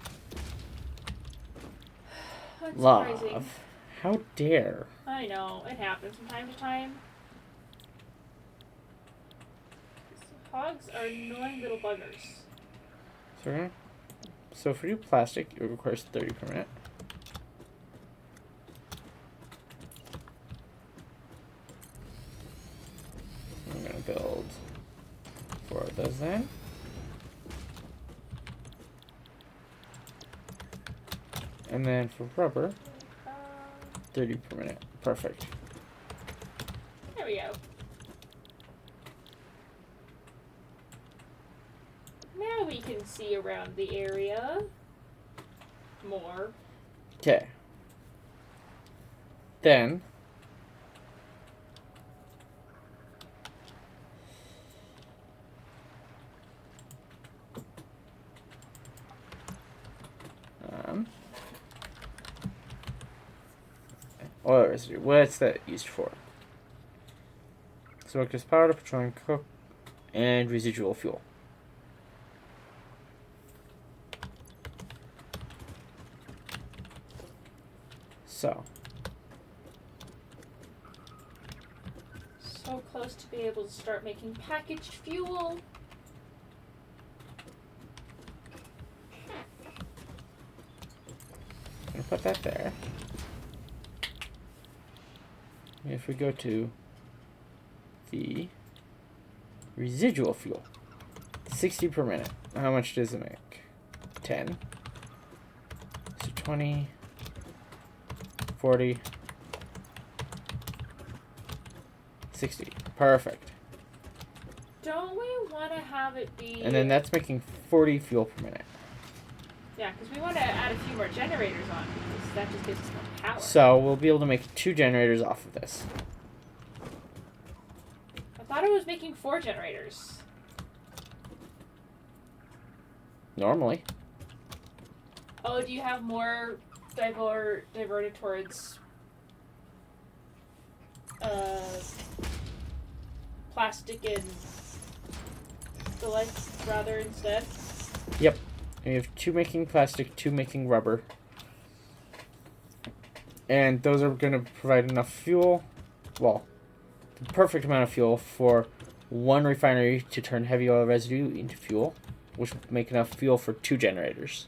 That's surprising. Love. How dare. I know, it happens from time to time. Hogs are annoying little buggers. So if we do plastic, it requires 30 per minute. I'm gonna build 4 of those then. And then for rubber, 30 per minute. Perfect. There we go. Now we can see around the area more. Okay. Then oil residue. What's that used for? Smoke is power to petroleum coke and residual fuel. So Close to be able to start making packaged fuel. I'm gonna put that there. If we go to the residual fuel, 60 per minute. How much does it make? 10. So 20, 40, 60. Perfect. Don't we want to have it be... And then that's making 40 fuel per minute. Yeah, because we want to add a few more generators on, because that just gives us more power. So we'll be able to make 2 generators off of this. I thought it was making 4 generators. Normally. Oh, do you have more diverted towards plastic and the like rather instead? Yep. We have 2 making plastic, 2 making rubber. And those are going to provide enough fuel, well, the perfect amount of fuel for 1 refinery to turn heavy oil residue into fuel, which will make enough fuel for 2 generators.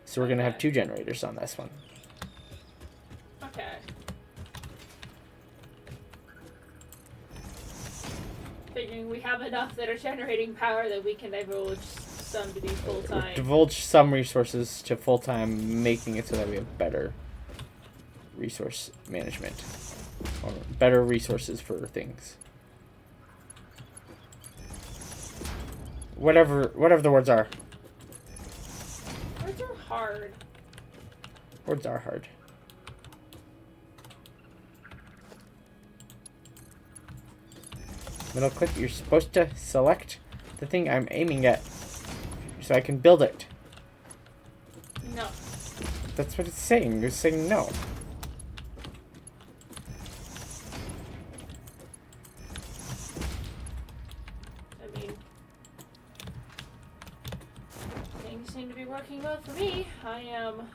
So we're going to have 2 generators on this one. Okay. Figuring we have enough that are generating power that we can divulge some to be full-time. Divulge some resources to full-time, making it so that we have better resource management. Or better resources for things. Whatever the words are. Words are hard. Words are hard. Middle click, you're supposed to select the thing I'm aiming at so I can build it. No. That's what it's saying. It's saying no. I mean, things seem to be working well for me. I am...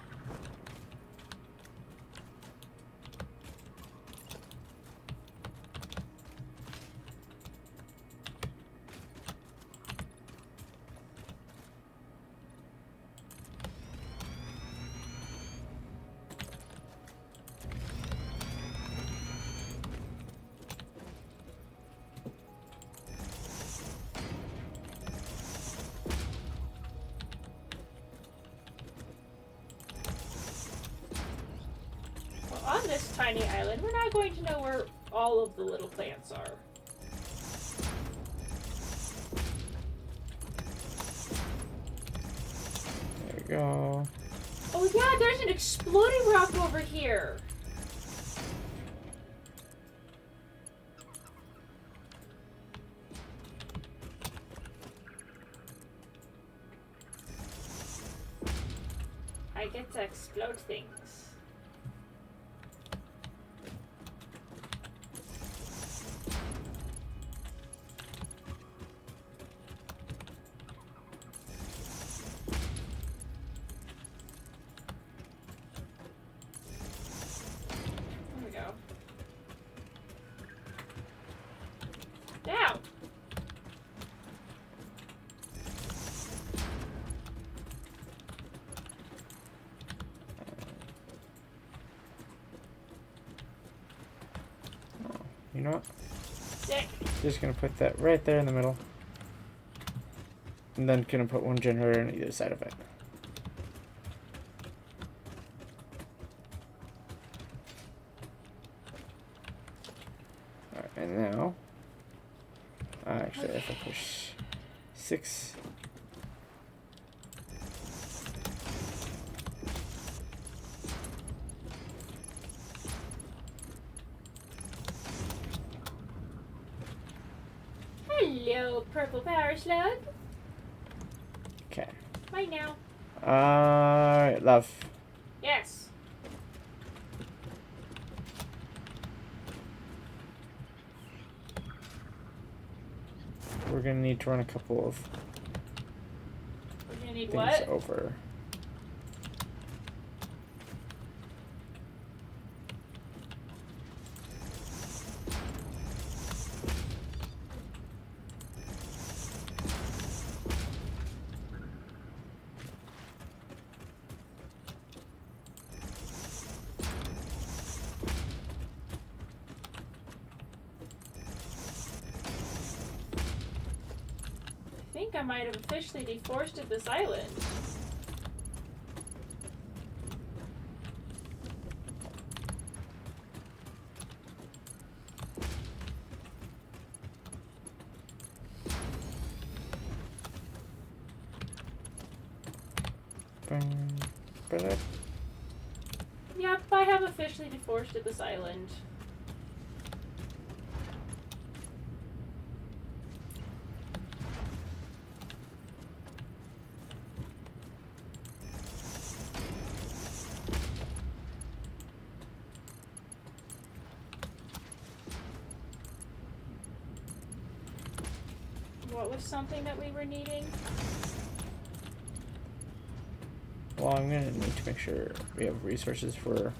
on this tiny island, we're not going to know where all of the little plants are. There we go. Oh yeah, there's an exploding rock over here. I get to explode things. There we go. Down! You know what? Sick. Just gonna put that right there in the middle. And then gonna put one generator on either side of it. Alright, and now... actually, if I push 6... Hello, purple power slug. Okay. Bye now. Alright, love. Yes. We're gonna need to run a couple of We're gonna need things what? over. I think I might have officially deforested this island. But Yep, I have officially deforested this island. What was something that we were needing? well, I'm gonna need to make sure we have resources for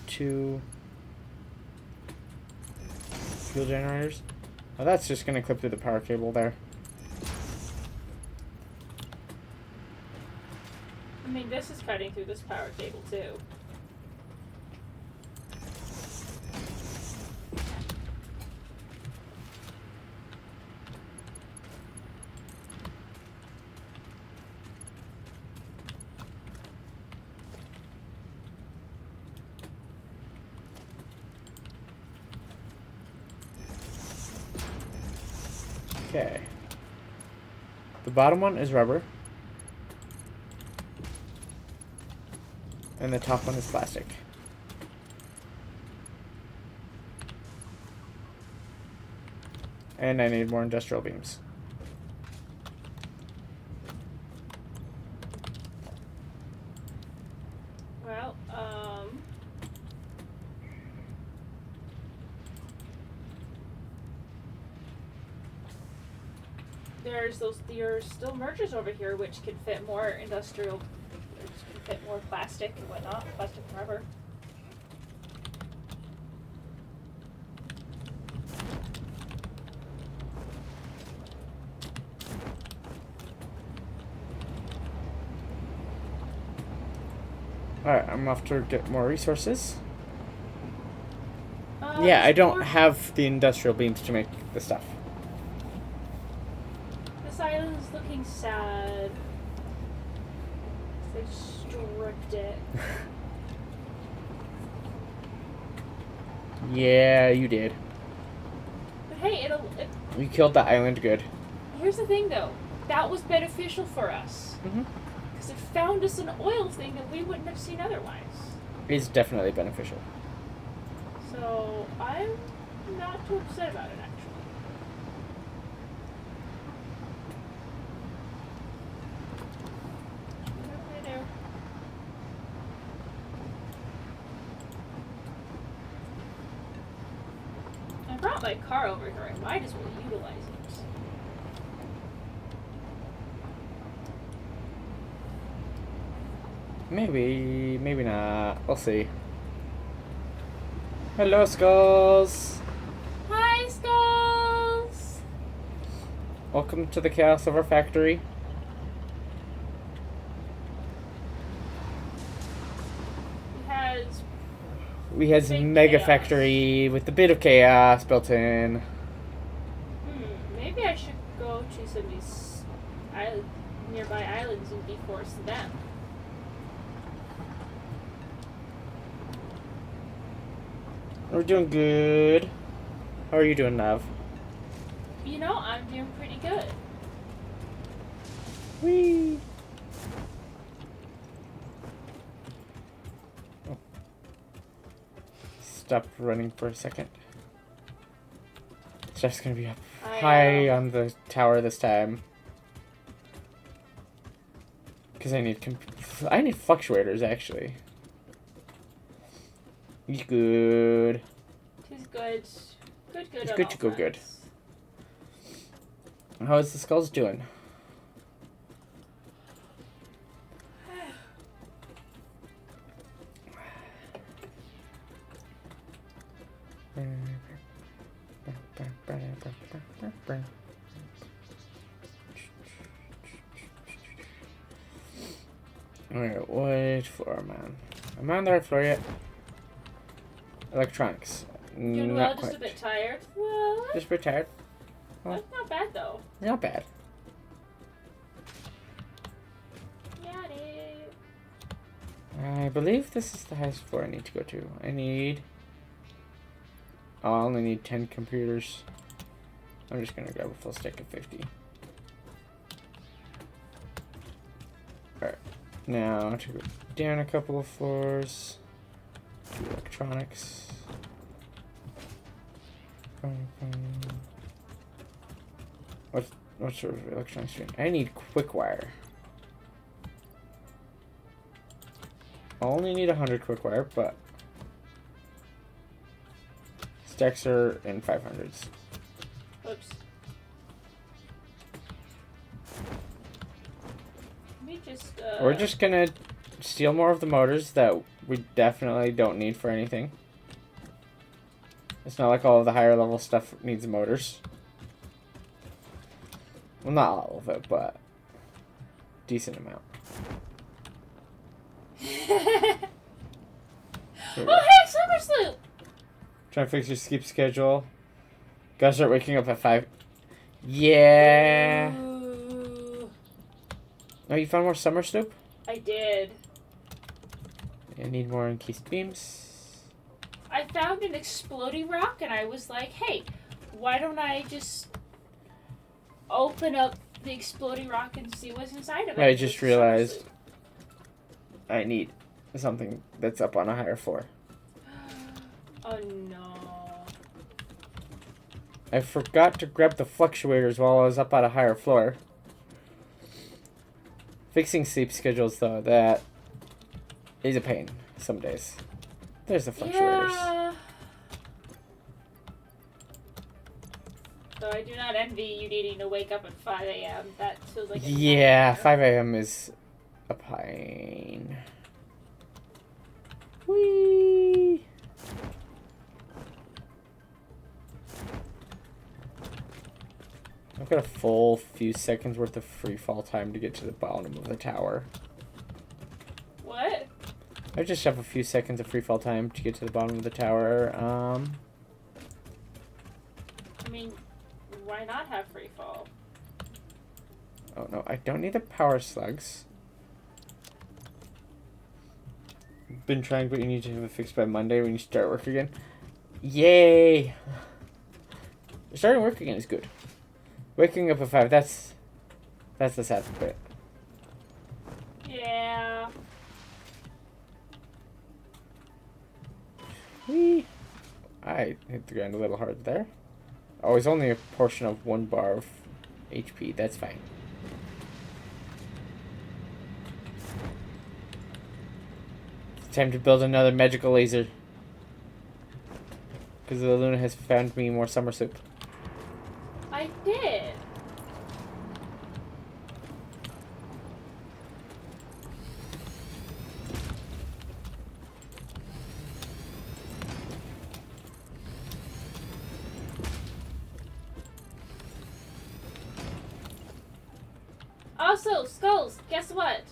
2 fuel generators. Oh, that's just gonna clip through the power cable there. I mean, this is cutting through this power cable too. Okay. The bottom one is rubber. And the top one is plastic. And I need more industrial beams. Well, there's still mergers over here which can fit more industrial, which can fit more plastic and whatnot, plastic and rubber. Alright, I'm off to get more resources. Yeah, I don't have the industrial beams to make the stuff. This island's looking sad. They stripped it. Yeah, you did. But hey, You killed the island good. here's the thing though. That was beneficial for us. Because it found us an oil thing that we wouldn't have seen otherwise. It's definitely beneficial. So, I'm not too upset about it, actually. What do I do? I brought my car over here. I might as well utilize it. Maybe, maybe not. We'll see. Hello, Skulls! Hi, Skulls! Welcome to the chaos of our factory. We has Big mega chaos. factory with a bit of chaos built in. Maybe I should go to some of these nearby islands and deforest them. We're doing good. How are you doing, Nav? You know, I'm doing pretty good. Whee! Oh. Stop running for a second. Jeff's gonna be up high on the tower this time. Because I need fluctuators, actually. You good. He's good. Good. He's on good all to go good. fronts. How is the Skulls doing? Alright, what floor am I on? Am I on the right floor yet? Electronics. Doing Not well, quite. just a bit tired. Well, Just a bit tired. that's not bad though. Not bad. Got it. I believe this is the highest floor I need to go to. I only need 10 computers. I'm just gonna grab a full stack of 50. Alright. Now to go down a couple of floors. To electronics. What sort of electronics do I need? Quick wire. I only need 100 quick wire, but stacks are in 500s. Oops. Let me just. We're just gonna steal more of the motors that we definitely don't need for anything. It's not like all of the higher level stuff needs motors. Well, not all of it, but decent amount. Oh, hey, Summer Sloop! Trying to fix your sleep schedule. Gotta start waking up at 5. Yeah. Ooh, Oh, you found more summer sloop? I did. I need more encased beams. I found an exploding rock and I was like, hey, why don't I just open up the exploding rock and see what's inside of it? I just It's a summer realized sloop. I need something that's up on a higher floor. Oh no. I forgot to grab the fluctuators while I was up on a higher floor. Fixing sleep schedules, though, that is a pain. some days. There's the fluctuators. Yeah. So I do not envy you needing to wake up at 5 a.m. That feels like a Yeah, nightmare. 5 a.m. is a pain. Whee! I've got a full few seconds worth of free fall time to get to the bottom of the tower. What? I just have a few seconds of free fall time to get to the bottom of the tower. I mean, why not have free fall? Oh no, I don't need the power slugs. Been trying, but you need to have it fixed by Monday when you start work again. Yay! Starting work again is good. Waking up at 5, that's the sad bit. Yeah. Whee! I hit the ground a little hard there. Oh, it's only a portion of 1 bar of HP. That's fine. It's time to build another magical laser. Because the Luna has found me more summer soup. I did. Also, Skulls, guess what?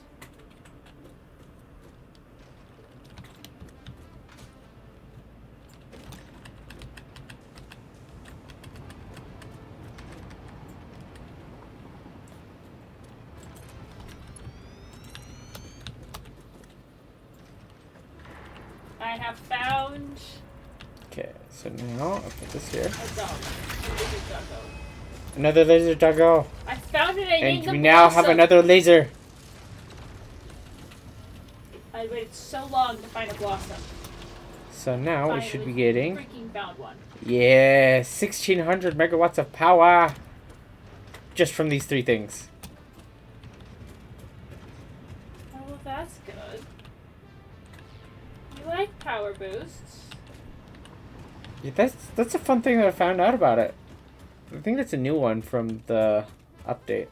I have found Okay, so now I'll put this here. a dog. A lizard doggo. Another laser doggo. I found it. I named And them we now have Blossom. another laser. I waited so long to find a blossom. So now we should be Finally getting, freaking found one. yeah, 1600 megawatts of power. Just from these 3 things. Oh, well, that's good. You like power boosts. Yeah, that's a fun thing that I found out about it. I think that's a new one from the update.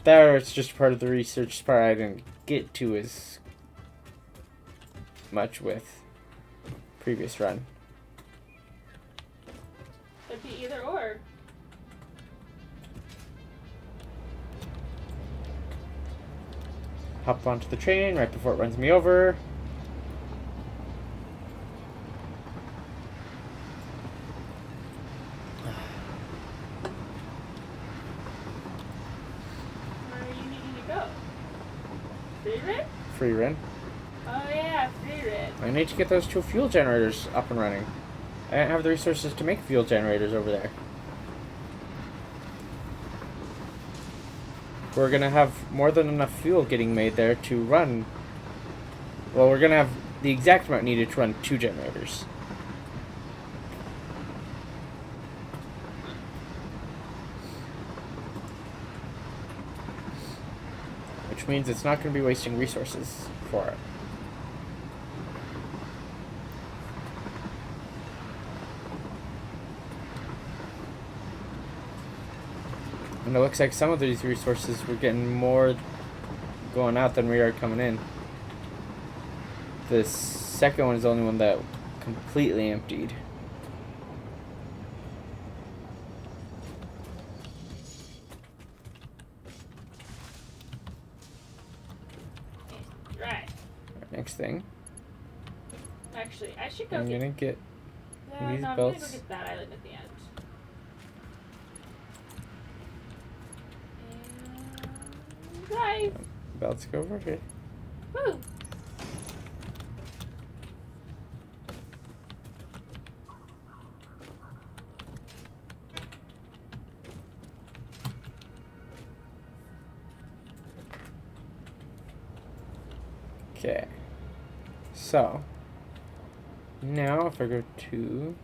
There, it's just part of the research part I didn't get to as much with previous run. Could be either or. Hop onto the train right before it runs me over. Where are you needing to go? Free run? Free run. Oh yeah, free run. I need to get those 2 fuel generators up and running. I don't have the resources to make fuel generators over there. We're gonna have more than enough fuel getting made there to run. Well, we're gonna have the exact amount needed to run 2 generators. Which means it's not gonna be wasting resources for it. And it looks like some of these resources we're getting more going out than we are coming in. The second one is the only one that completely emptied. Right. Next thing, Actually, I should go I'm get... gonna get Yeah, these no, I'm gonna go belts. get that island at the end. And... Drive! belts go over here. Woo! Okay. So now if I go to,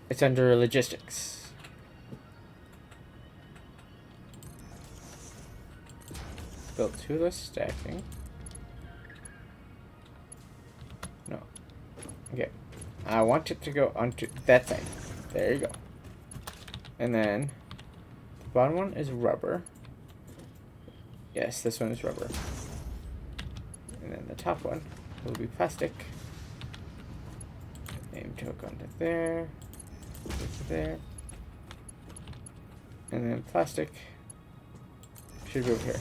it's under logistics. build 2 less stacking. No. Okay. I want it to go onto that side. There you go. And then the bottom one is rubber. Yes, this one is rubber. And then the top one will be plastic. Name took onto there. To there. And then plastic should be over here.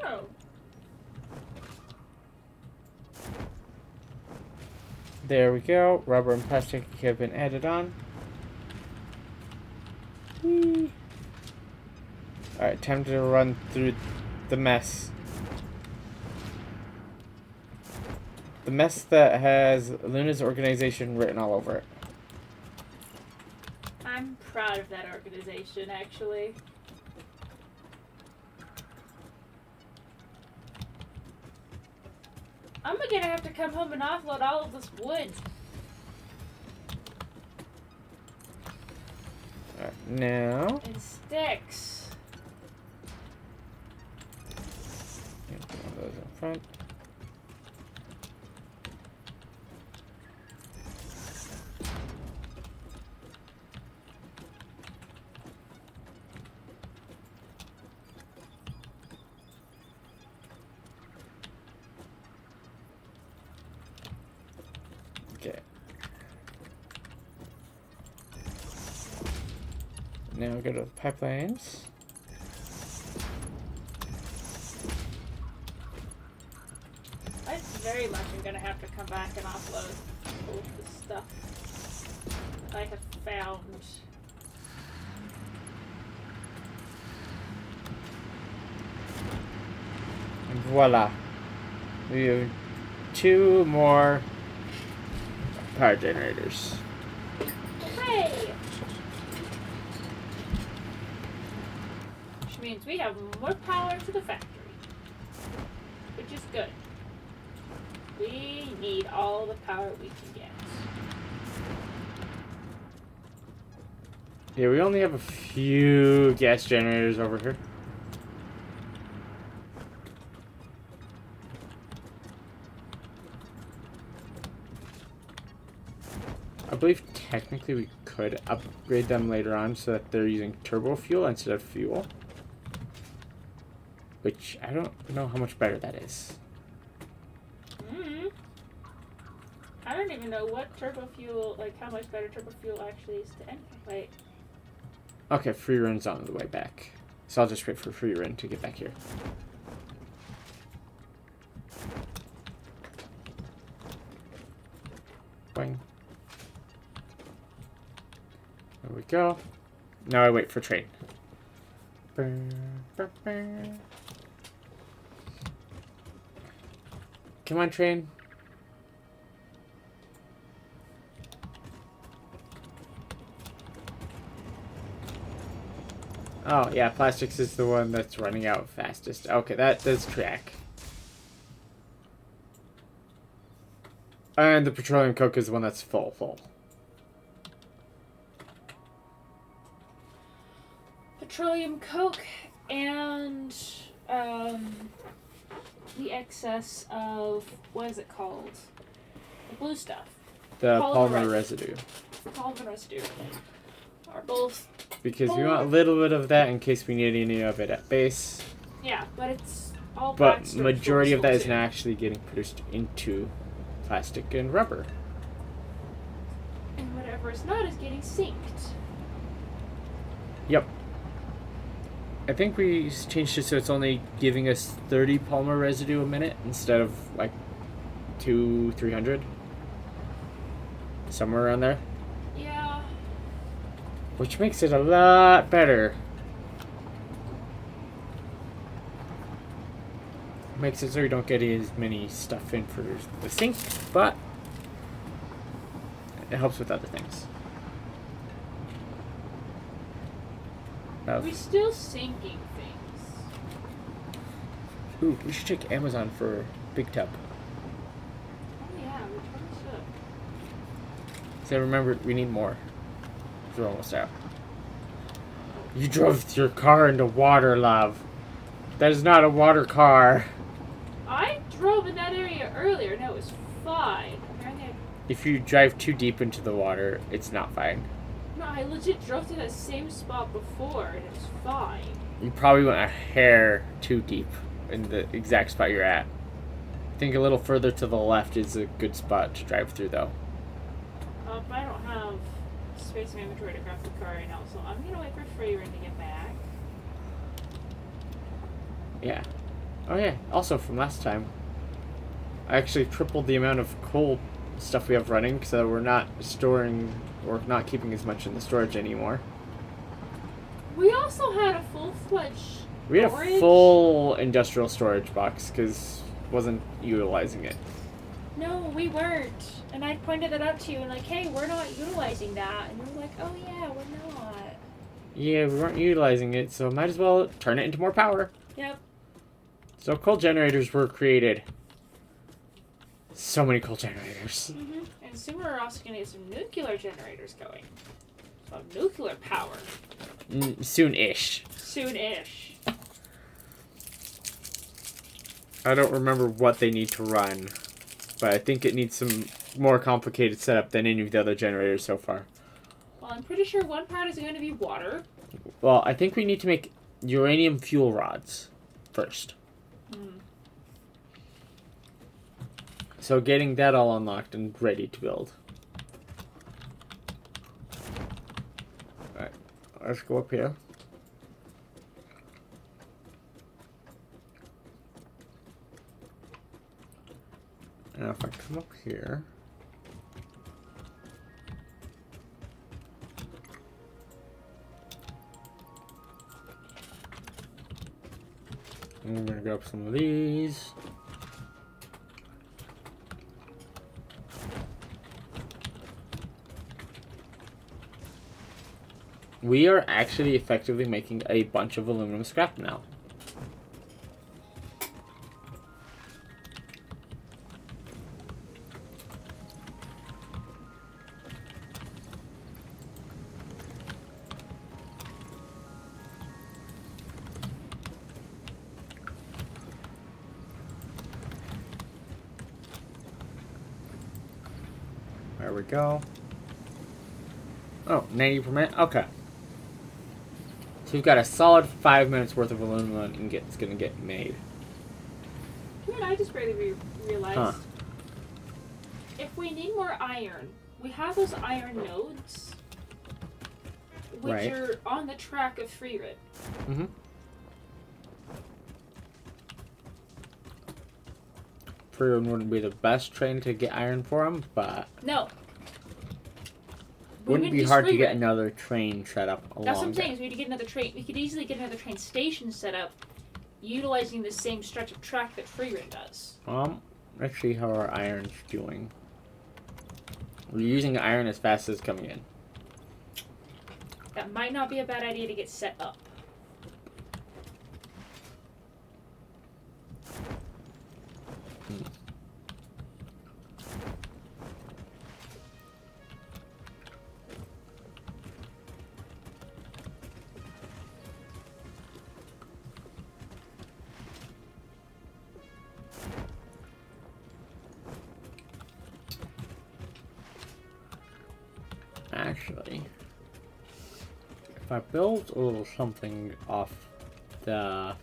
Oh. There we go. Rubber and plastic have been added on. Whee. Alright, time to run through the mess. The mess that has Luna's organization written all over it. I'm proud of that organization, actually. I'm gonna have to come home and offload all of this wood. Alright, now. And sticks. Put one of those in front. Okay. Now go to the pipelines. I very much am gonna have to come back and offload all of the stuff I have found. And voila. We have 2 more power generators. Hooray! Which means we have more power to the factory. Which is good. We need all the power we can get. Yeah, we only have a few gas generators over here. I believe technically we could upgrade them later on so that they're using turbo fuel instead of fuel. Which I don't know how much better that is. I don't even know what turbo fuel, like how much better turbo fuel actually is to anything. Wait. Okay, free run's on the way back. So I'll just wait for free run to get back here. Boing. There we go. Now I wait for train. Come on, train. Oh, yeah, plastics is the one that's running out fastest. Okay, that does track. And the petroleum coke is the one that's full. Petroleum coke and the excess of, what is it called? The blue stuff. The polymer residue. Polymer residue are both. Because we want a little bit of that in case we need any of it at base. Yeah, but it's all. But majority of that is not actually getting produced into plastic and rubber. And whatever is not is getting synced. Yep. I think we changed it so it's only giving us 30 polymer residue a minute instead of like 200-300. Somewhere around there. Yeah. Which makes it a lot better. Makes it so you don't get as many stuff in for the sink, but it helps with other things. We're still sinking things. Ooh, we should check Amazon for big tub. Oh yeah, we totally should. So remember, we need more. We're almost out. You drove your car into water, love. That is not a water car. I drove in that area earlier and it was fine. Apparently If you drive too deep into the water, it's not fine. no, I legit drove to that same spot before and it was fine. You probably went a hair too deep in the exact spot you're at. I think a little further to the left is a good spot to drive through, though. I don't have space in my inventory to craft the car right now, so I'm gonna wait for Freerin to get back. Yeah. Oh, yeah. Also, from last time, I actually tripled the amount of coal stuff we have running, so we're not storing or not keeping as much in the storage anymore. We also had a full-fledged We had storage. a full industrial storage box because wasn't utilizing it. No, we weren't. And I pointed that out to you and like, hey, we're not utilizing that. And you're like, oh yeah, we're not. Yeah, we weren't utilizing it, so might as well turn it into more power. Yep. So coal generators were created. So many coal generators. Mm-hmm. And soon we're also gonna get some nuclear generators going. So nuclear power. Soon-ish. Soon-ish. I don't remember what they need to run, but I think it needs some more complicated setup than any of the other generators so far. Well, I'm pretty sure one part is going to be water. Well, I think we need to make uranium fuel rods first. Hmm. So getting that all unlocked and ready to build. Alright, let's go up here. Now if I come up here... I'm gonna grab some of these. We are actually effectively making a bunch of aluminum scrap now. There we go. Oh, 90 per minute? Okay. So we've got a solid 5 minutes worth of aluminum ingots gonna get made. You know what I just barely realized? Huh. If we need more iron, we have those iron nodes, which Right. are on the track of Freerit. Mm-hmm. Freeman wouldn't be the best train to get iron for him, but No. wouldn't be hard to get another train set up along That's what I'm there. saying, is we need to get another train. We could easily get another train station set up utilizing the same stretch of track that Freerit does. Let's see how our iron's doing. We're using iron as fast as it's coming in. That might not be a bad idea to get set up. Actually, if I build a little something off the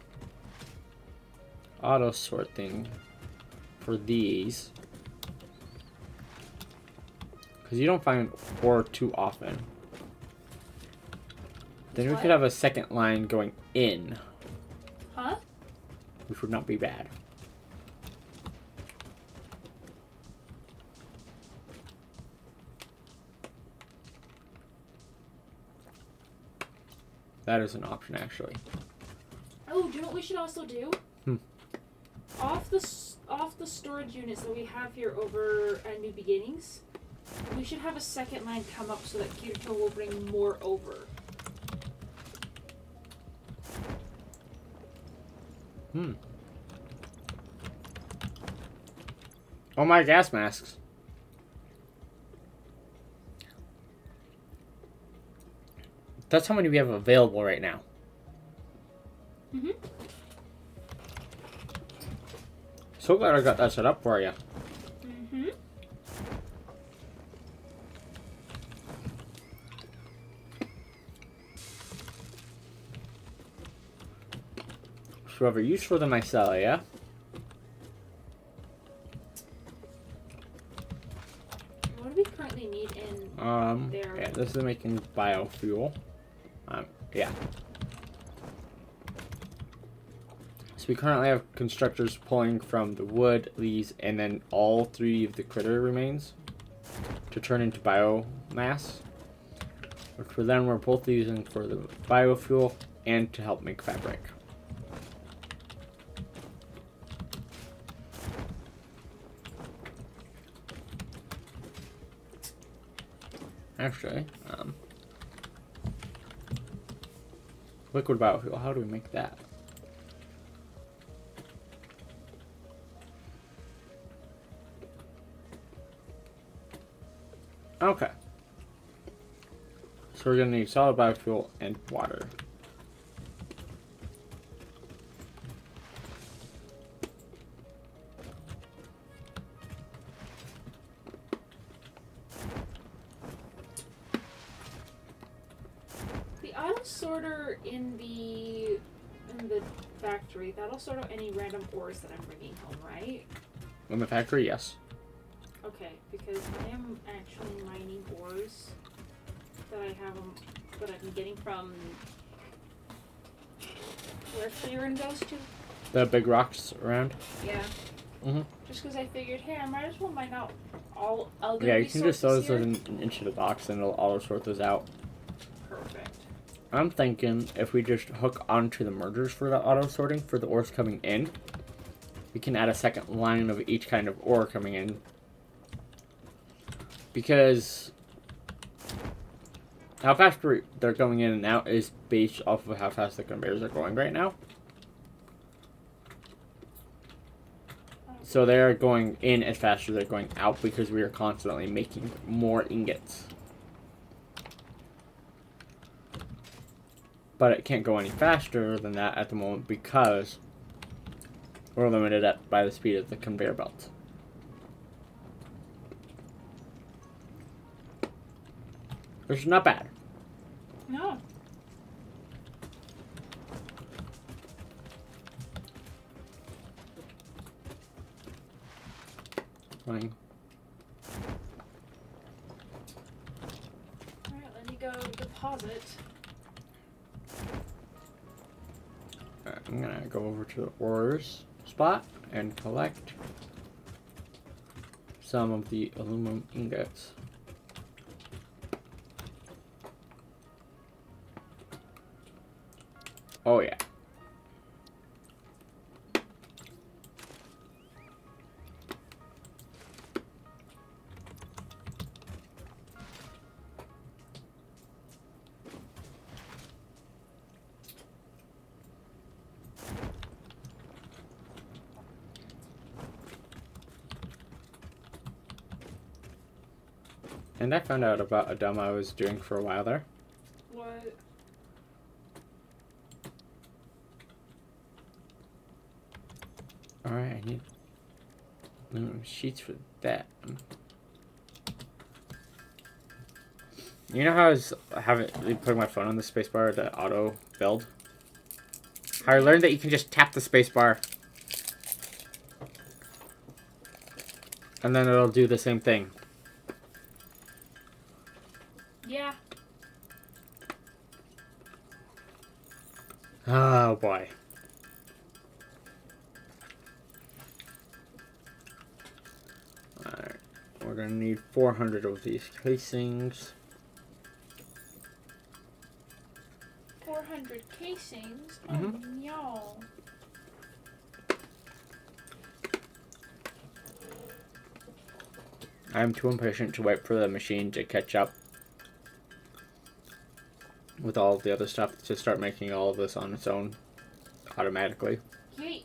auto sort thing for these, because you don't find ore too often, then we What? could have a second line going in, Huh? which would not be bad. That is an option, actually. Oh, do you know what we should also do? Off the storage units that we have here over at New Beginnings, we should have a second line come up so that Kirito will bring more over. Oh, my gas masks. That's how many we have available right now. Mm-hmm. So glad I got that set up for you. Mm-hmm. So whatever use for them I sell, yeah? What do we currently need in there? Yeah, this is making biofuel. Yeah. So we currently have constructors pulling from the wood, leaves, and then all 3 of the critter remains to turn into biomass. Which for then we're both using for the biofuel and to help make fabric. Actually, liquid biofuel, how do we make that? Okay. So we're going to need solid biofuel and water. The auto sorter in the factory, that'll sort out any random ores that I'm bringing home, right? In the factory, yes. Okay, because I am actually mining ores that I've been getting from where Clearin goes to. The big rocks around? Yeah. Mm-hmm. Just because I figured, hey, I might as well mine out all other Yeah, you can just throw resources those into the box and it'll auto sort those out. Perfect. I'm thinking if we just hook onto the mergers for the auto sorting for the ores coming in, we can add a second line of each kind of ore coming in. Because how fast they're going in and out is based off of how fast the conveyors are going right now. So they're going in as fast as they're going out because we are constantly making more ingots. But it can't go any faster than that at the moment because we're limited by the speed of the conveyor belt. Which is not bad. No. Fine. Alright, let me go deposit. I'm gonna go over to the ores spot and collect some of the aluminum ingots. Oh yeah. And I found out about a demo I was doing for a while there. What? Alright, I need sheets for that. You know how I was putting my phone on the spacebar to auto build? How I learned that you can just tap the spacebar and then it'll do the same thing. Yeah. Oh boy. Alright, we're gonna need 400 of these casings. 400 casings? Mhm. Oh, no. I'm too impatient to wait for the machine to catch up with all of the other stuff to start making all of this on its own automatically. Yeet.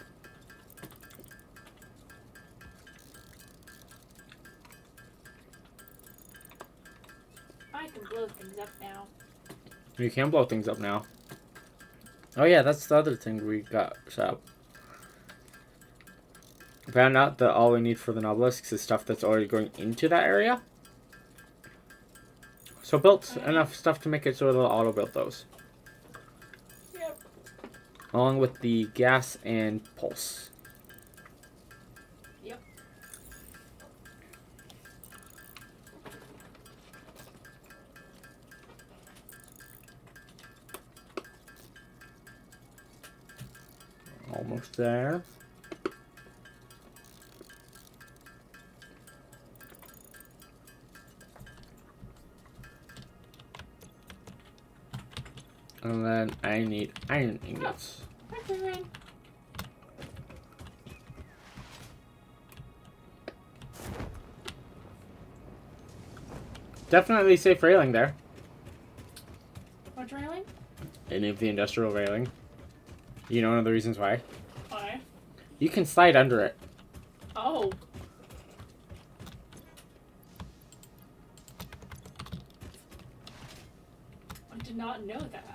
blow things up now. You can blow things up now. Oh yeah, that's the other thing we got set up. Found out that all we need for the obelisks is stuff that's already going into that area. So built enough stuff to make it so it'll auto build those. Yep. Along with the gas and pulse. Yep. Almost there. And then I need iron ingots. Okay. Definitely safe railing there. What's railing? Any of the industrial railing. You know one of the reasons why? Why? You can slide under it. Oh. I did not know that.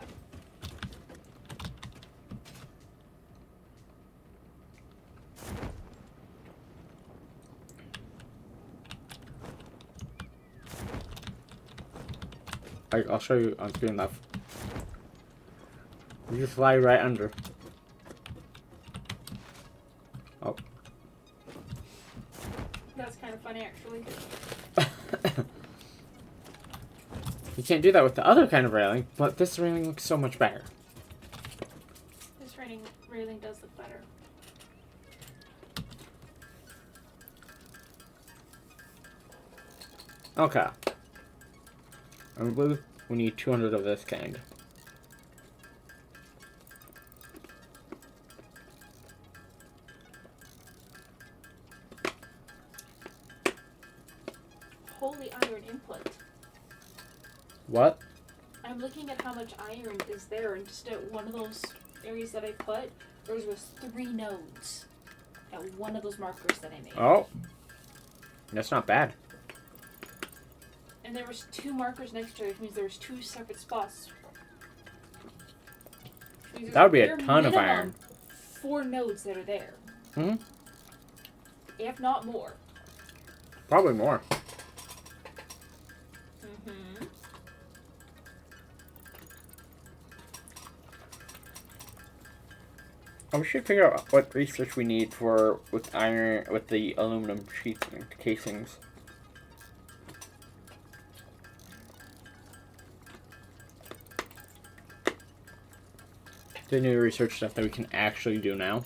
I'll show you on screen left. You just fly right under. Oh. That's kind of funny, actually. You can't do that with the other kind of railing, but this railing looks so much better. This railing does look better. Okay. And blue, we need 200 of this kind. Holy iron input. What? I'm looking at how much iron is there, and just at one of those areas that I put, there was 3 nodes at one of those markers that I made. Oh. That's not bad. And there was 2 markers next to it, which means there was 2 separate spots. That would be a Bare ton of minimum iron. 4 nodes that are there. Hmm? If not more. Probably more. Mm-hmm. Oh, we should figure out what research we need for with iron with the aluminum sheets and casings. The new research stuff that we can actually do now.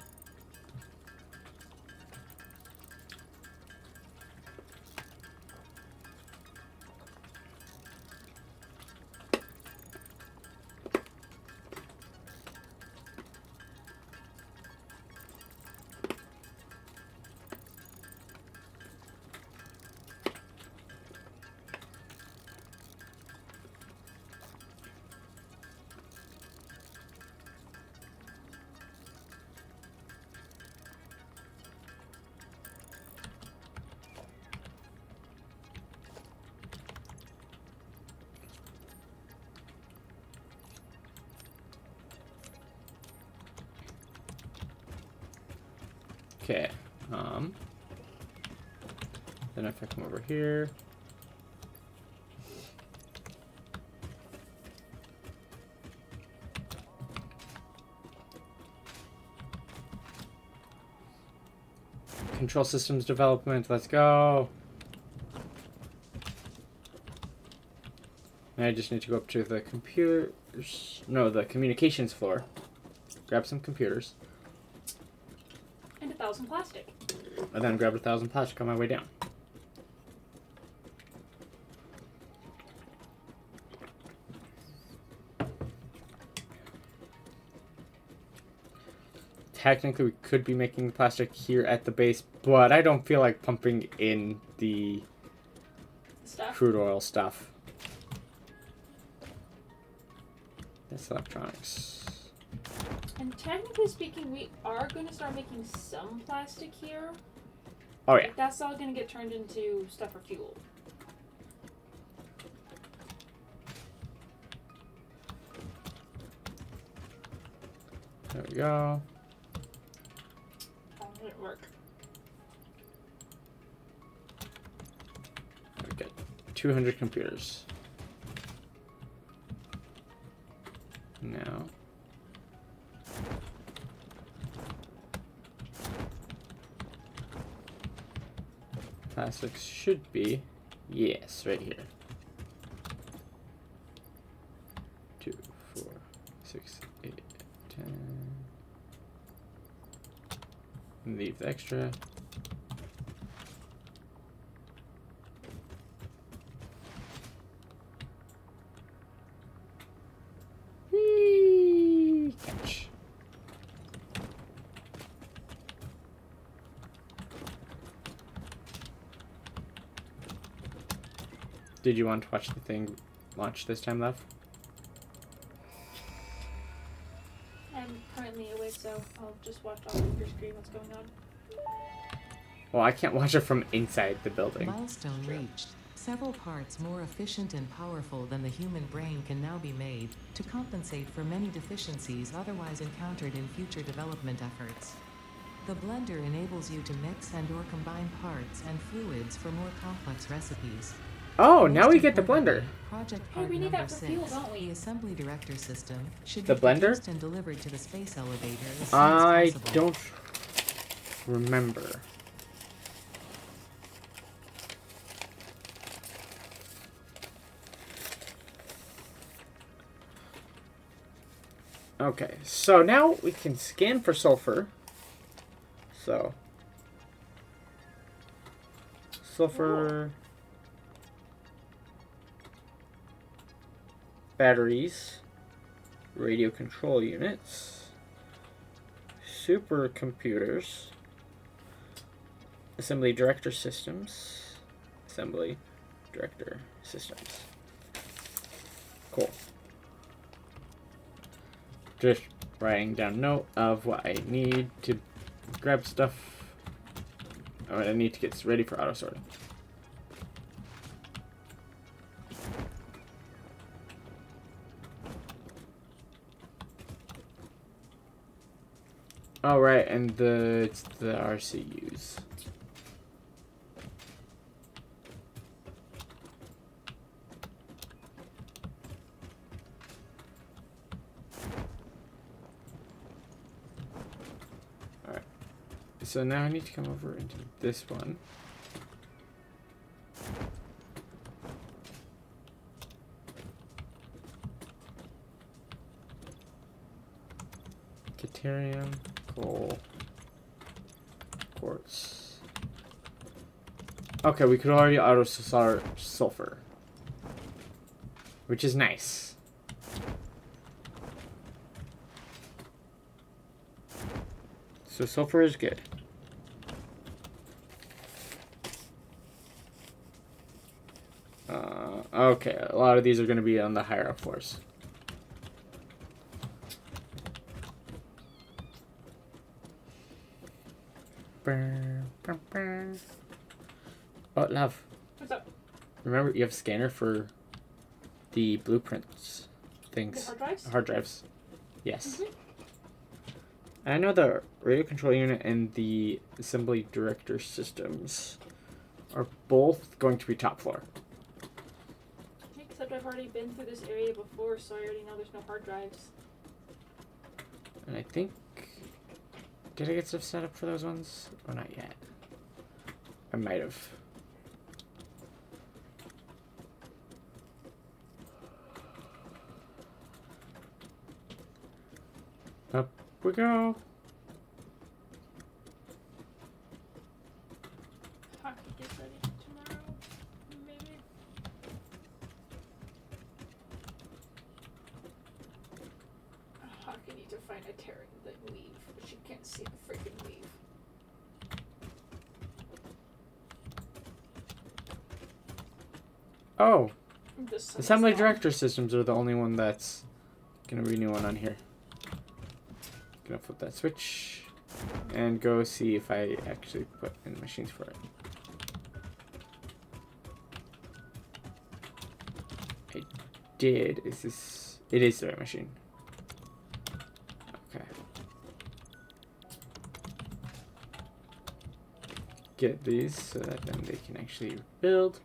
Okay. Then if I come over here. Control systems development, let's go. And I just need to go up to the computers, no, the communications floor. Grab some computers. And 1,000 plastic. And then grab 1,000 plastic on my way down. Technically, we could be making the plastic here at the base, but I don't feel like pumping in the crude oil stuff. That's electronics. And technically speaking, we are going to start making some plastic here. Oh, yeah. But that's all going to get turned into stuff for fuel. There we go. Oh, it didn't work. We got 200 computers. Now. Plastics should be, yes, right here. 2, 4, 6, 8, 10. Leave the extra. Whee! Catch. Did you want to watch the thing launch this time, love? I'm currently awake, so I'll just watch off of your screen what's going on. Well, I can't watch it from inside the building. Milestone reached. Several parts more efficient and powerful than the human brain can now be made to compensate for many deficiencies otherwise encountered in future development efforts. The blender enables you to mix and or combine parts and fluids for more complex recipes. Oh, now Most we get the blender. importantly, Project Hey, part we need number that for fuel, 6, don't we? the assembly director system, should The be blender? produced and delivered to the space elevator as soon I as possible. don't remember. Okay, so now we can scan for sulfur. So, sulfur, batteries, radio control units, supercomputers, assembly director systems, assembly director systems. Cool. Just writing down a note of what I need to grab stuff. Oh, I need to get ready for auto sorting. Oh right, and it's the RCUs. Alright. So now I need to come over into this one. Deuterium, coal, quartz. Okay, we could already auto sort sulfur, which is nice. So sulfur is good. Okay, a lot of these are going to be on the higher up floors. Oh, love. What's up? Remember, you have a scanner for the blueprints things. The hard drives? Hard drives. Yes. Mhm. I know the radio control unit and the assembly director systems are both going to be top floor. Except I've already been through this area before, so I already know there's no hard drives. And I think... Did I get stuff set up for those ones? Or not yet? I might have. Up we go. Hockey gets ready tomorrow, maybe. Hockey needs to find a tearing the weave, but she can't see the freaking weave. Oh, Just assembly gone. director systems are the only one that's gonna be a new one on here. Gonna flip that switch and go see if I actually put in machines for it. I did. Is this? It is the right machine. Okay. get these so that then they can actually build.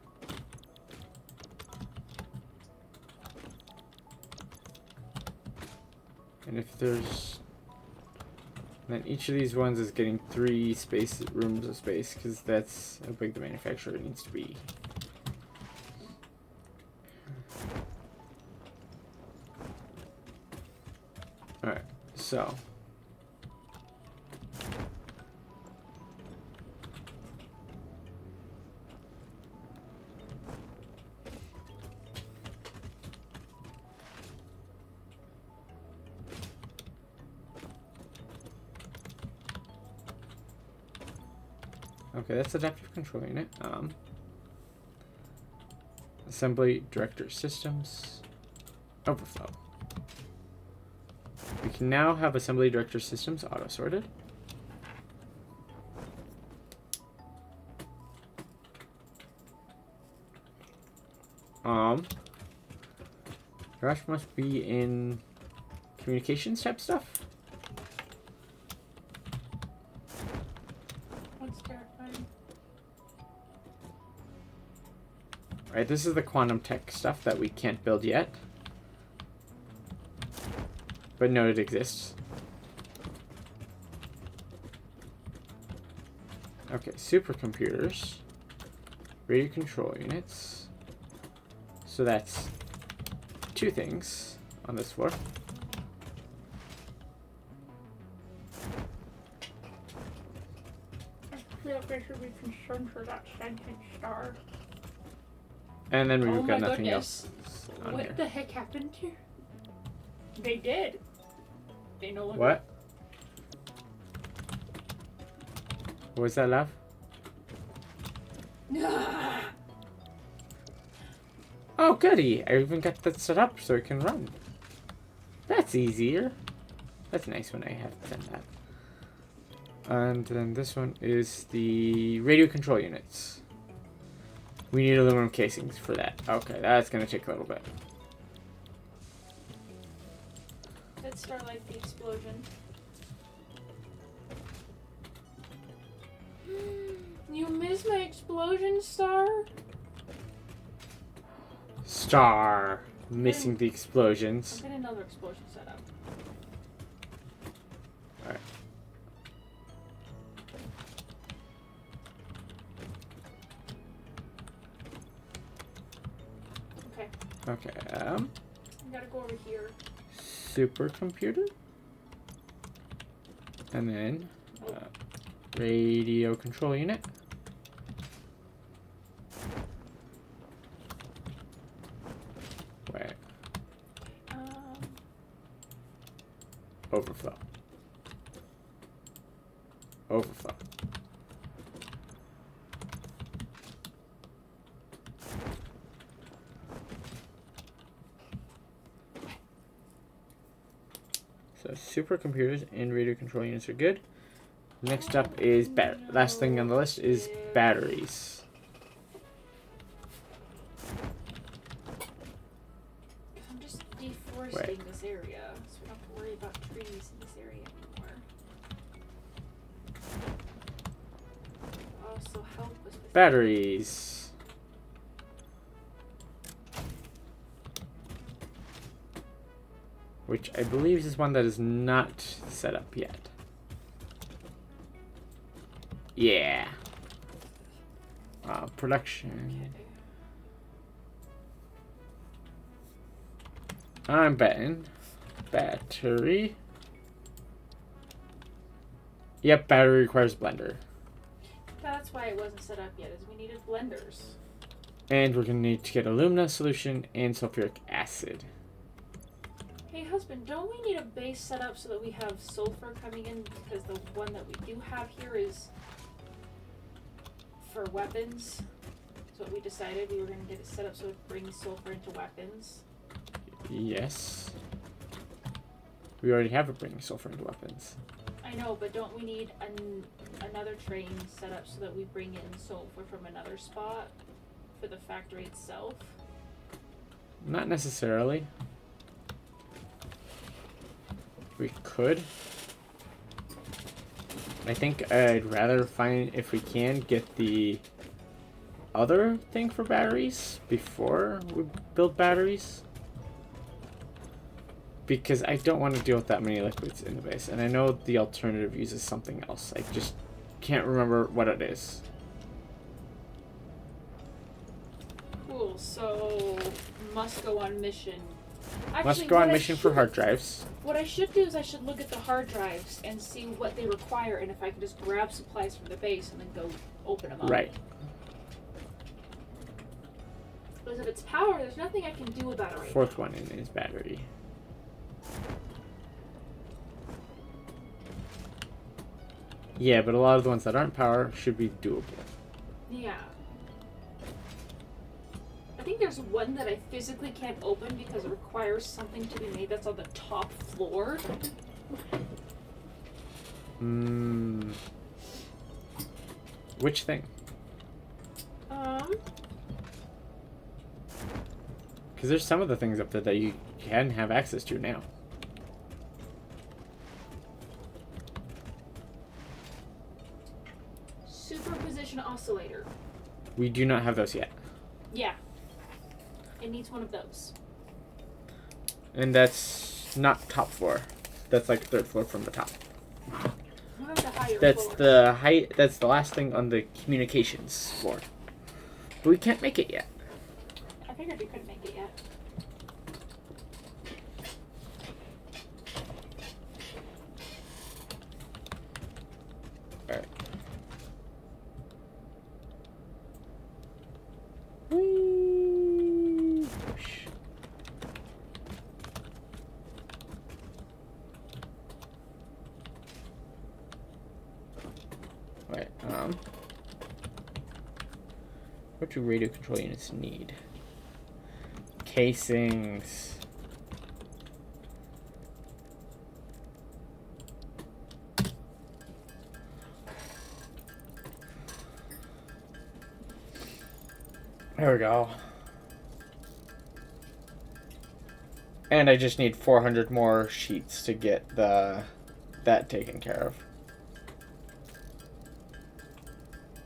And if there's... Then each of these ones is getting 3 rooms of space, because that's how big the manufacturer needs to be. Alright, so... Okay, that's adaptive control unit. Assembly director systems. Overflow. We can now have assembly director systems auto sorted. Garage must be in communications type stuff. Right, this is the quantum tech stuff that we can't build yet. But know it exists. Okay, supercomputers. Radio control units. So that's 2 things on this floor. I feel like I should be concerned for that sentient star. And then we've Oh got my nothing goodness. else on What here. the heck happened here? They did. They no longer. What? What was that, love? Oh, goody! I even got that set up so it can run. That's easier. That's nice when I have done that. And then this one is the radio control units. We need aluminum casings for that. Okay, that's gonna take a little bit. Let's start like the explosion. You missed my explosion star? Star. Missing the explosions. I'll get another explosion set up. Alright. Okay. Okay, I gotta go over here. supercomputer. And then radio control unit. Wait. Overflow. Overflow. So supercomputers and radio control units are good. Next up is last thing on the list is batteries. I'm just deforesting this area, so we don't have to worry about trees in this area anymore. Also help us with Batteries. Which I believe is one that is not set up yet. Yeah. Production. Okay. I'm betting. Battery. Yep, battery requires blender. That's why it wasn't set up yet, is we needed blenders. And we're going to need to get alumina solution and sulfuric acid. Hey husband, don't we need a base set up so that we have sulfur coming in? Because the one that we do have here is for weapons. So we decided we were going to get it set up so it brings sulfur into weapons. Yes. We already have it bringing sulfur into weapons. I know, but don't we need another train set up so that we bring in sulfur from another spot for the factory itself? Not necessarily. We could. I think I'd rather find, if we can, get the other thing for batteries before we build batteries. Because I don't want to deal with that many liquids in the base. And I know the alternative uses something else. I just can't remember what it is. Cool, so must go on mission. Actually, Must go on what I mission for should- hard drives. What I should do is I should look at the hard drives and see what they require, and if I can just grab supplies from the base and then go open them up. Right. Because if it's power, there's nothing I can do about it right Fourth one in is battery. Yeah, but a lot of the ones that aren't power should be doable. Yeah. I think there's one that I physically can't open because it requires something to be made that's on the top floor. Which thing? Because there's some of the things up there that you can have access to now. Superposition oscillator. We do not have those yet. Yeah. It needs one of those. And that's not top floor. That's like third floor from the top. One of the higher That's floors. the height. That's the last thing on the communications floor. But we can't make it yet. I figured we couldn't make it yet. Alright. Whee! Push. Right, what do radio control units need? Casings. There we go. And I just need 400 more sheets to get that taken care of.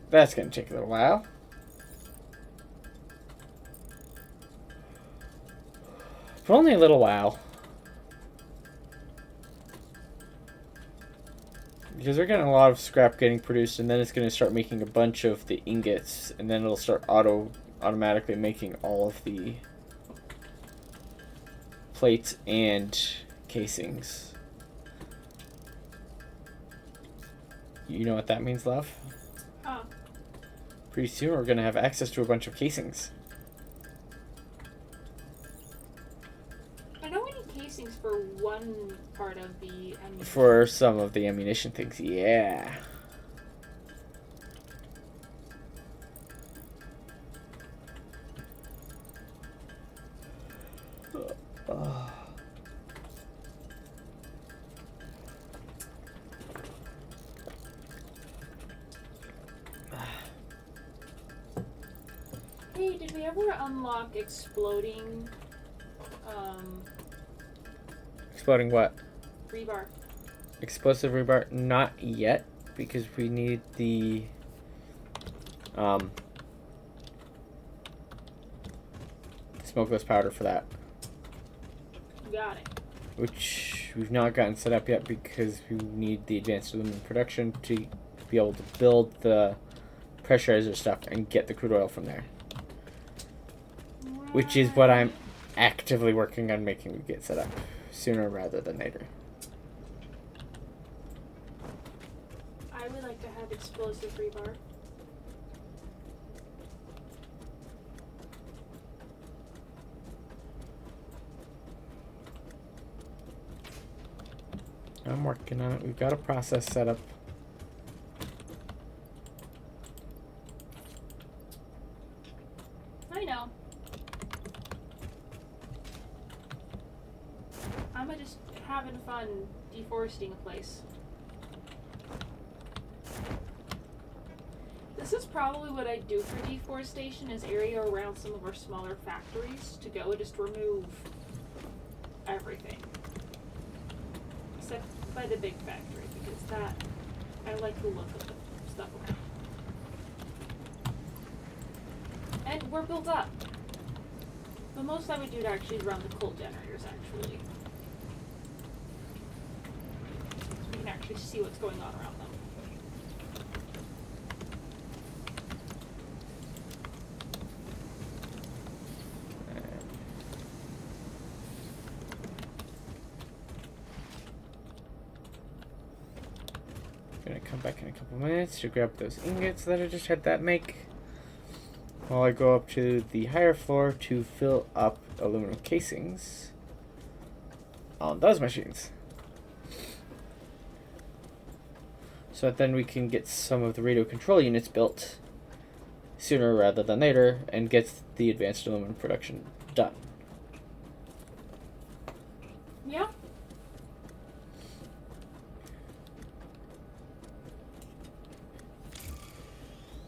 That's gonna take a little while. But only a little while. Because we're getting a lot of scrap getting produced, and then it's gonna start making a bunch of the ingots, and then it'll start automatically making all of the plates and casings. You know what that means, love? Huh. Pretty soon we're gonna have access to a bunch of casings. I know we need casings for one part of the ammunition. For some of the ammunition things, yeah. Hey, did we ever unlock exploding Exploding what? rebar? Explosive rebar? Not yet, because we need the smokeless powder for that. Got it. Which we've not gotten set up yet because we need the advanced aluminum production to be able to build the pressurizer stuff and get the crude oil from there. Which is what I'm actively working on making we get set up sooner rather than later. I would like to have explosive rebar. I'm working on it. We've got a process set up. I know. I'm just having fun deforesting a place. This is probably what I do for deforestation, is area around some of our smaller factories to go and just remove everything. Except by the big factory, because I like the look of the stuff around. And we're built up. The most I would do to actually run the coal generators, actually. So we can actually see what's going on around them. Gonna come back in a couple minutes to grab those ingots that I just had that make. While I go up to the higher floor to fill up aluminum casings on those machines. So that then we can get some of the radio control units built sooner rather than later and get the advanced aluminum production done. Yeah.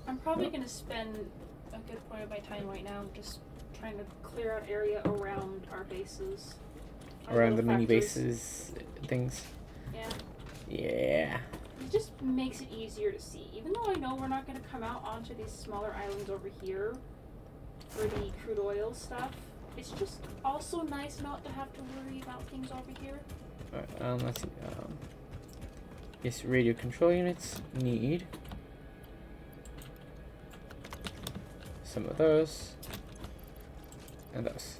I'm probably going to spend a good point of my time right now just trying to clear out area around our bases. Around the mini factories. bases things. Yeah. Yeah. It just makes it easier to see. Even though I know we're not going to come out onto these smaller islands over here for the crude oil stuff, it's just also nice not to have to worry about things over here. Alright, let's see. Yes, radio control units need some of those and those.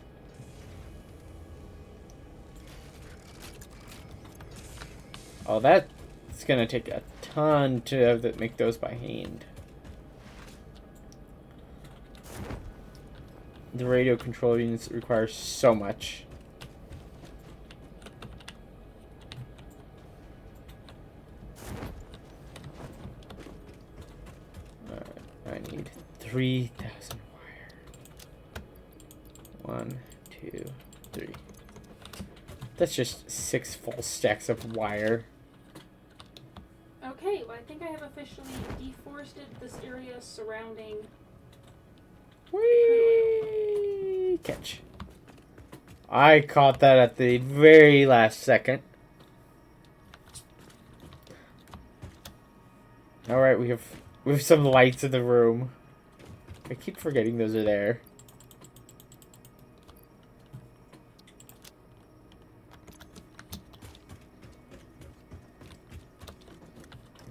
Oh, that's gonna take a ton to have that make those by hand. The radio control units require so much. Alright, I need 3,000 wire. 1, 2, 3. That's just 6 full stacks of wire. Okay, well I think I have officially deforested this area surrounding. Whee! Catch. I caught that at the very last second. Alright, we have some lights in the room. I keep forgetting those are there.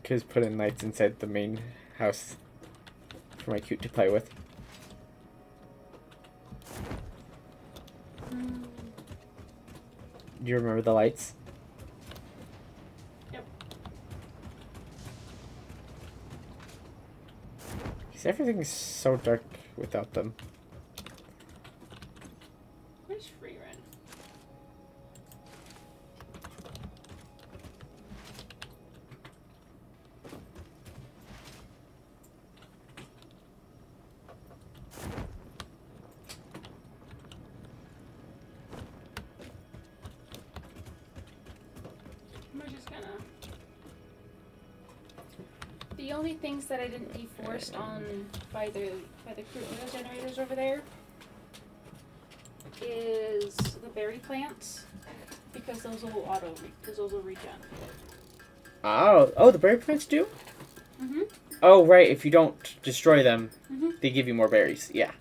Kids put in lights inside the main house for my cute to play with. Do you remember the lights? Yep. Because everything is so dark without them. Where's free run? I'm just gonna. The only things that I didn't deforest on by the crude oil generators over there is the berry plants, because those will regen. Oh, the berry plants do? Mhm. Oh, right. If you don't destroy them, Mhm. they give you more berries. Yeah.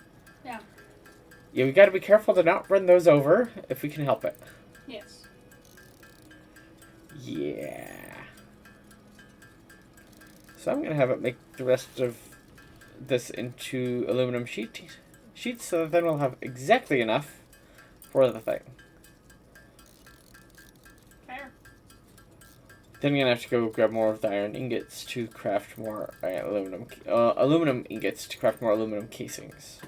Yeah. Yeah, we gotta be careful to not run those over if we can help it. Yes. Yeah. So I'm gonna have it make the rest of this into aluminum sheets, so that then we'll have exactly enough for the thing. Fair. Then I'm gonna have to go grab more of the iron ingots to craft more aluminum ingots to craft more aluminum casings.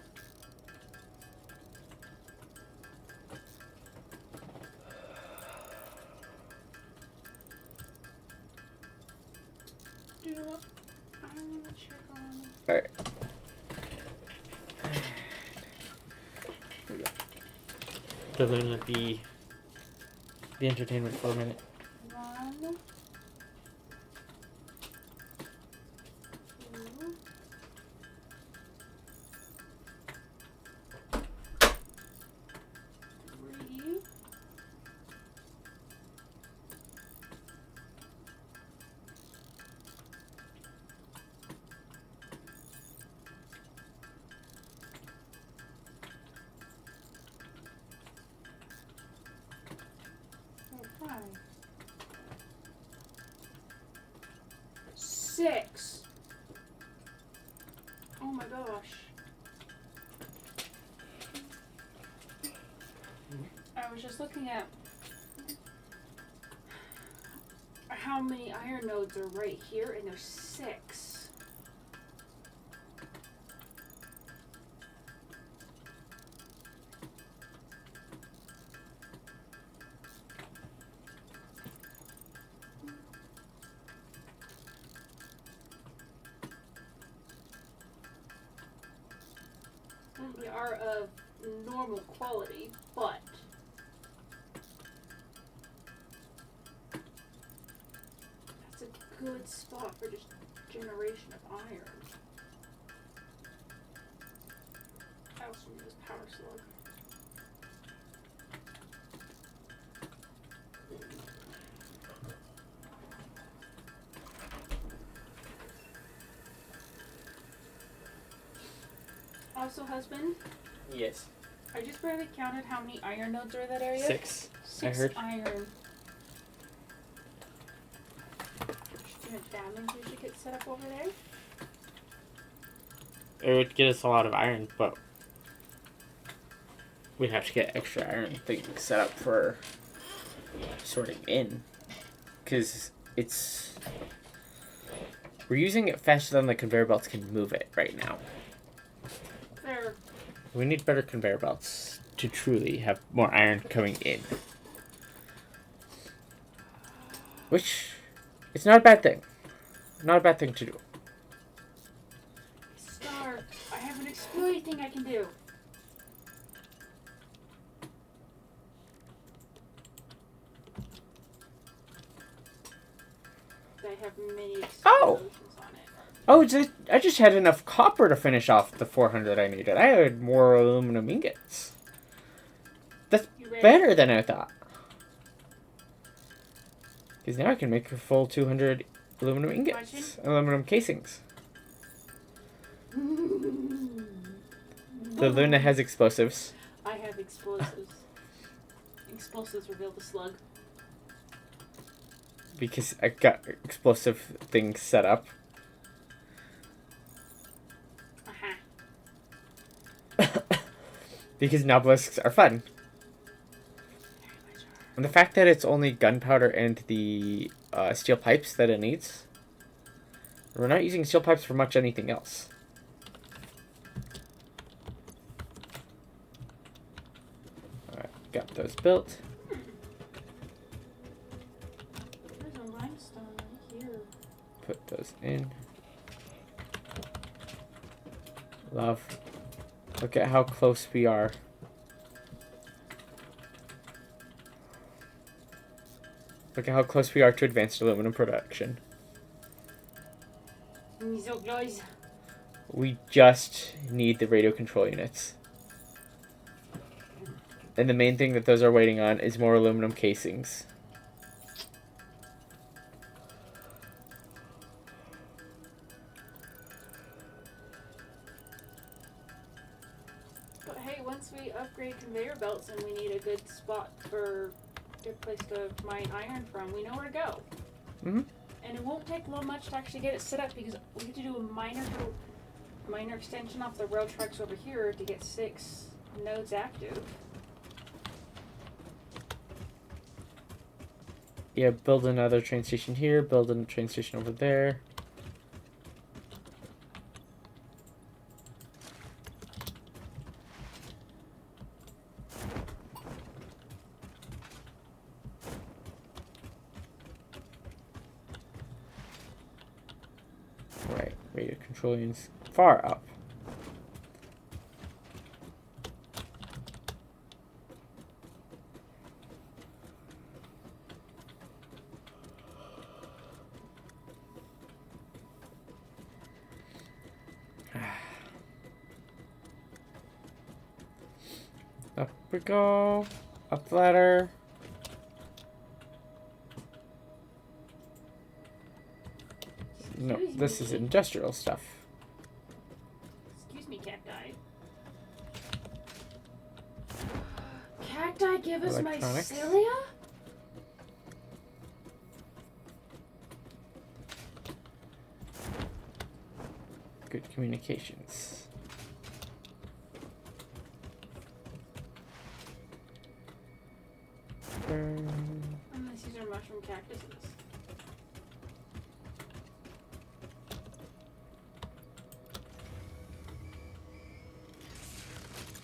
You know what? I'm gonna check on. Alright. To learn the entertainment for a minute. 1, 2, 3, 4, 6. Oh my gosh. I was just looking at how many iron nodes are right here, and there's 6. They are of normal quality, but that's a good spot for just generation of iron. I also need this power slug. Also, husband, Yes. I just barely counted how many iron nodes are in that area. 6. 6 heard. iron. How much damage we should get set up over there? It would get us a lot of iron, but we'd have to get extra iron things set up for sorting in. Because we're using it faster than the conveyor belts can move it right now. There. We need better conveyor belts to truly have more iron coming in. Which, it's not a bad thing. Not a bad thing to do. Star, I have an exploit thing I can do. I have many explosions on it. Oh, I just had enough copper to finish off the 400 I needed. I had more aluminum ingots. That's You ready? better than I thought. Because now I can make a full 200 aluminum ingots. Imagine. Aluminum casings. The Luna has explosives. I have explosives. Explosives reveal the slug. Because I got explosive things set up. Because nobelisks are fun. And the fact that it's only gunpowder and the steel pipes that it needs. We're not using steel pipes for much anything else. Alright, got those built. There's a limestone right here. Put those in. Love. Look at how close we are. Look at how close we are to advanced aluminum production. So close. We just need the radio control units. And the main thing that those are waiting on is more aluminum casings. But hey, once we upgrade conveyor belts and we need a good spot for a good place to mine iron from, we know where to go. Mm-hmm. And it won't take much to actually get it set up because we have to do a minor extension off the rail tracks over here to get 6 nodes active. Yeah, build another train station here, build a train station over there. Right, radio control units far up. Up we go. Up the ladder. No, this is industrial stuff. Excuse me, cacti. Cacti give us Electronics. mycelia? Good communications. Unless these are mushroom cactuses.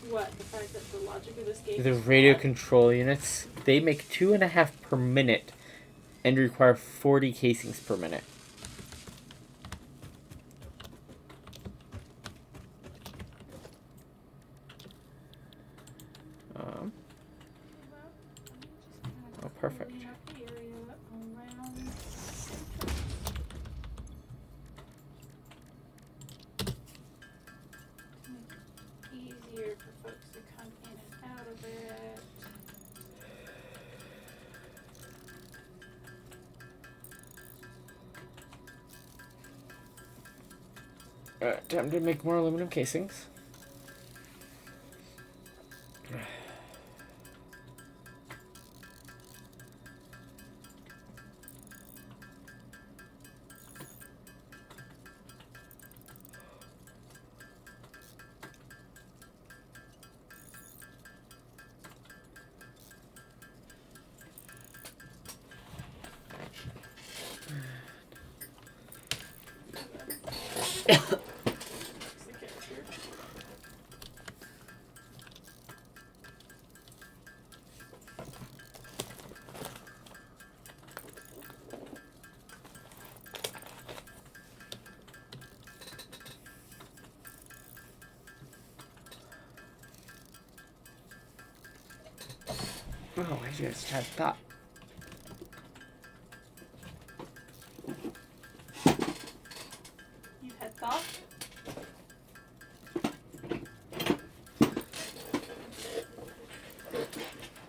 What? The fact that the logic of this game The is radio flawed? control units, they make 2.5 per minute and require 40 casings per minute. Oh, perfect. Easier for folks to come in and out of it. Time to make more aluminum casings. Oh, I just had thought. You had thought?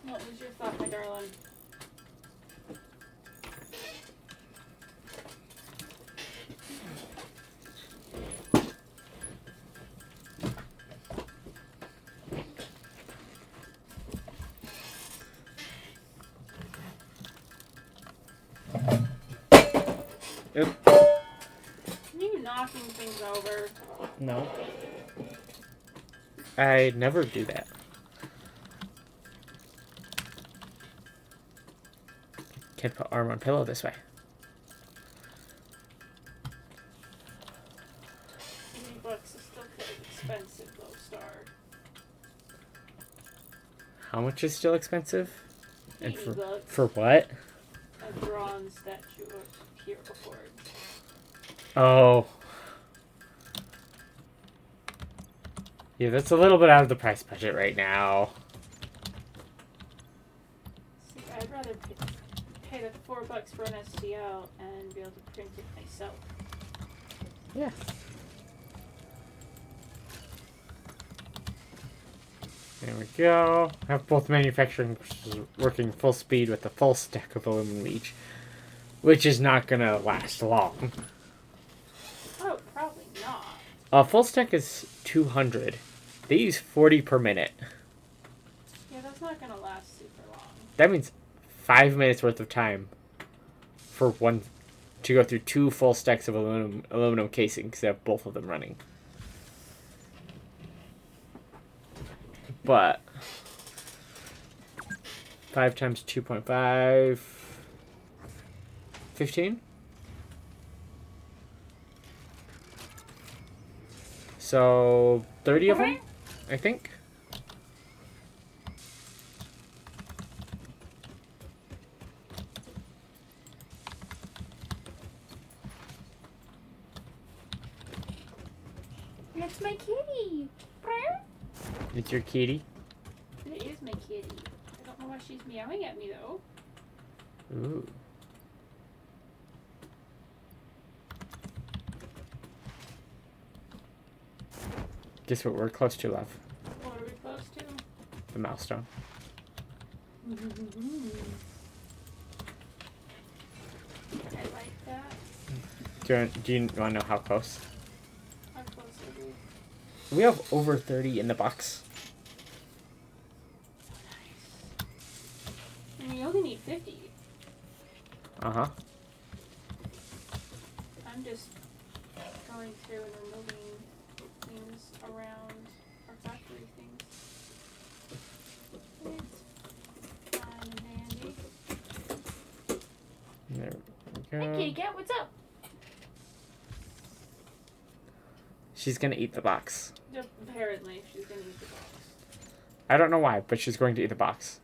What was your thought, my darling? Oop. You knocking things over. No. I never do that. Can't put arm on pillow this way. 80 bucks is still pretty expensive, though, Star. How much is still expensive? 80 bucks. For what? A bronze statue of Hero Ford. Oh. Yeah, that's a little bit out of the price budget right now. See, I'd rather pay the $4 for an STL and be able to print it myself. Yeah. There we go. Have both manufacturing working full speed with a full stack of aluminum each, which is not gonna last long. Oh, probably not. A full stack is 200. They use 40 per minute. Yeah, that's not gonna last super long. That means 5 minutes worth of time for one to go through 2 full stacks of aluminum casing because they have both of them running. But 5 times 2.5, 15. So 30 of them, I think. It's my kitty! It's your kitty. It is my kitty. I don't know why she's meowing at me, though. Ooh. Guess what we're close to, love? What are we close to? The milestone. I like that. Do you want to know how close? How close are we? We have over 30 in the box. And we only need 50. Uh-huh. I'm just going through and removing things around our factory things. It's fine and dandy. There we Hey, go. kitty cat, what's up? She's gonna eat the box. Apparently, she's gonna eat the box. I don't know why, but she's going to eat the box.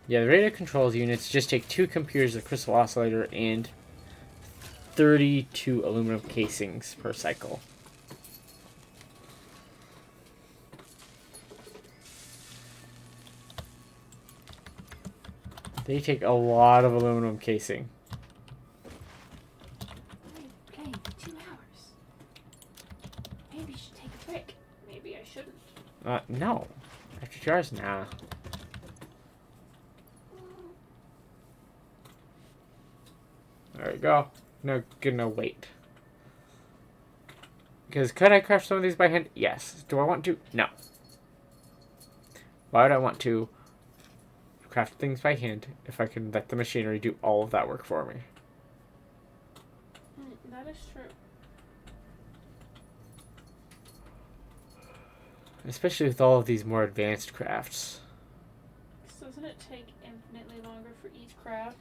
Yeah, the radio controls units just take 2 computers, a crystal oscillator, and 32 aluminum casings per cycle. They take a lot of aluminum casing. Playing for 2 hours. Maybe you should take a break. Maybe I shouldn't. No. After 2 hours? Nah. There we go. No, gonna wait. Because could I craft some of these by hand? Yes. Do I want to? No. Why would I want to craft things by hand if I can let the machinery do all of that work for me? That is true. Especially with all of these more advanced crafts. Doesn't it take infinitely longer for each craft?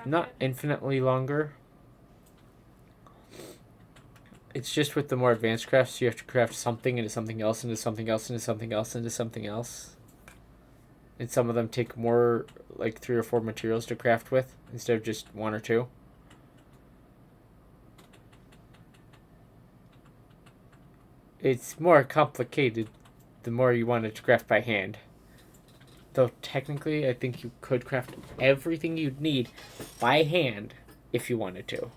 Not infinitely longer. It's just with the more advanced crafts, you have to craft something into something else, into something else, into something else, into something else. And some of them take more, like 3 or 4 materials to craft with, instead of just 1 or 2. It's more complicated the more you want it to craft by hand. Though technically, I think you could craft everything you'd need by hand if you wanted to.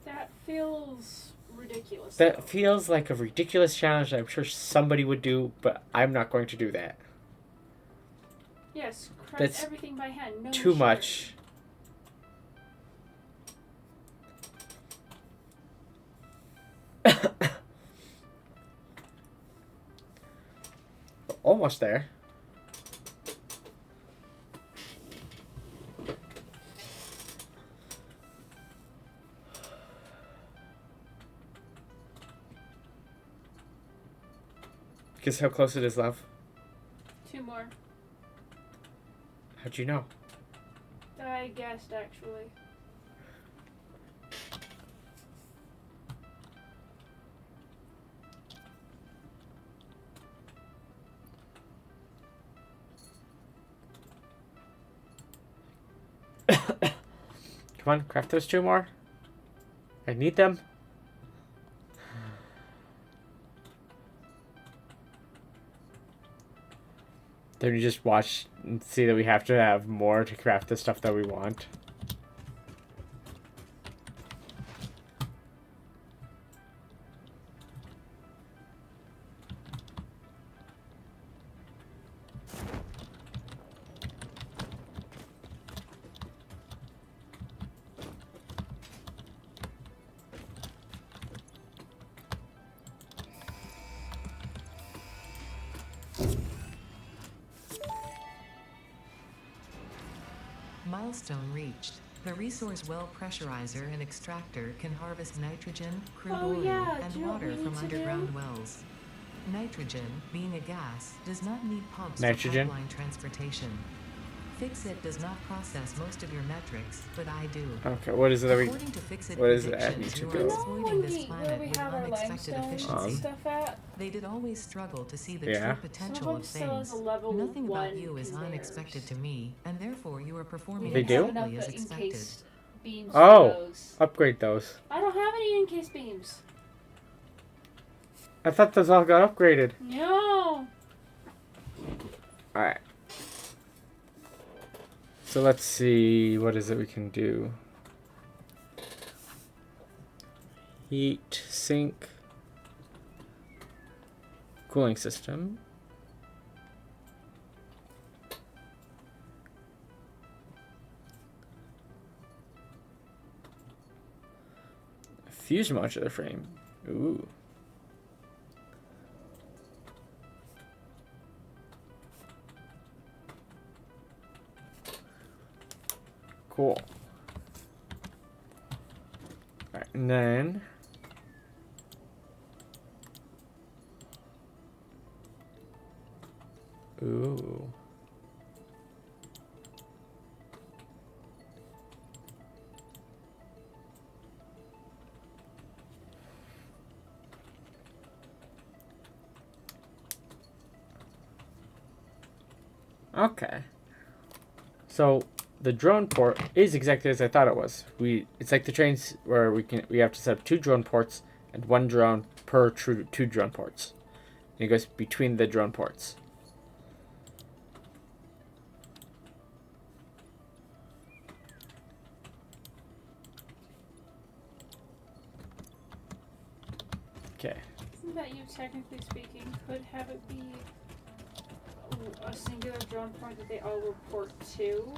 That feels ridiculous. That though. feels like a ridiculous challenge that I'm sure somebody would do, but I'm not going to do that. Yes, craft That's everything by hand. No Too machinery. much. Almost there. Guess how close it is, love? 2 more. How'd you know? I guessed, actually. Come on, craft those 2 more. I need them. Then you just watch and see that we have to have more to craft the stuff that we want. Milestone reached. The resource well pressurizer and extractor can harvest nitrogen, crude Oh, oil, yeah. Do and you know what water we from need to do? underground wells. Nitrogen, being a gas, does not need pumps Nitrogen? for pipeline transportation. Fixit does not process most of your metrics, but I do. Okay, what is it that we... According to Fixit what is it I need predictions, to you do? are You know exploiting this where planet we with have our unexpected limestone efficiency. stuff at? They did always struggle to see the Yeah. true potential Some of of them still has things. a level Nothing about 1 you is conveyors. unexpected to me, and therefore you are performing They do? exactly as expected. Encased beams Oh. for those. Upgrade those. I don't have any encased beams. I thought those all got upgraded. No. Alright. So let's see, what is it we can do? Heat, sink, cooling system. Fuse modular frame. Ooh. Cool. Alright, and then... Ooh. Okay. So the drone port is exactly as I thought it was. It's like the trains where we have to set up 2 drone ports and 1 drone per 2 drone ports. And it goes between the drone ports. Okay. Isn't that you, technically speaking, could have it be a singular drone point that they all report to?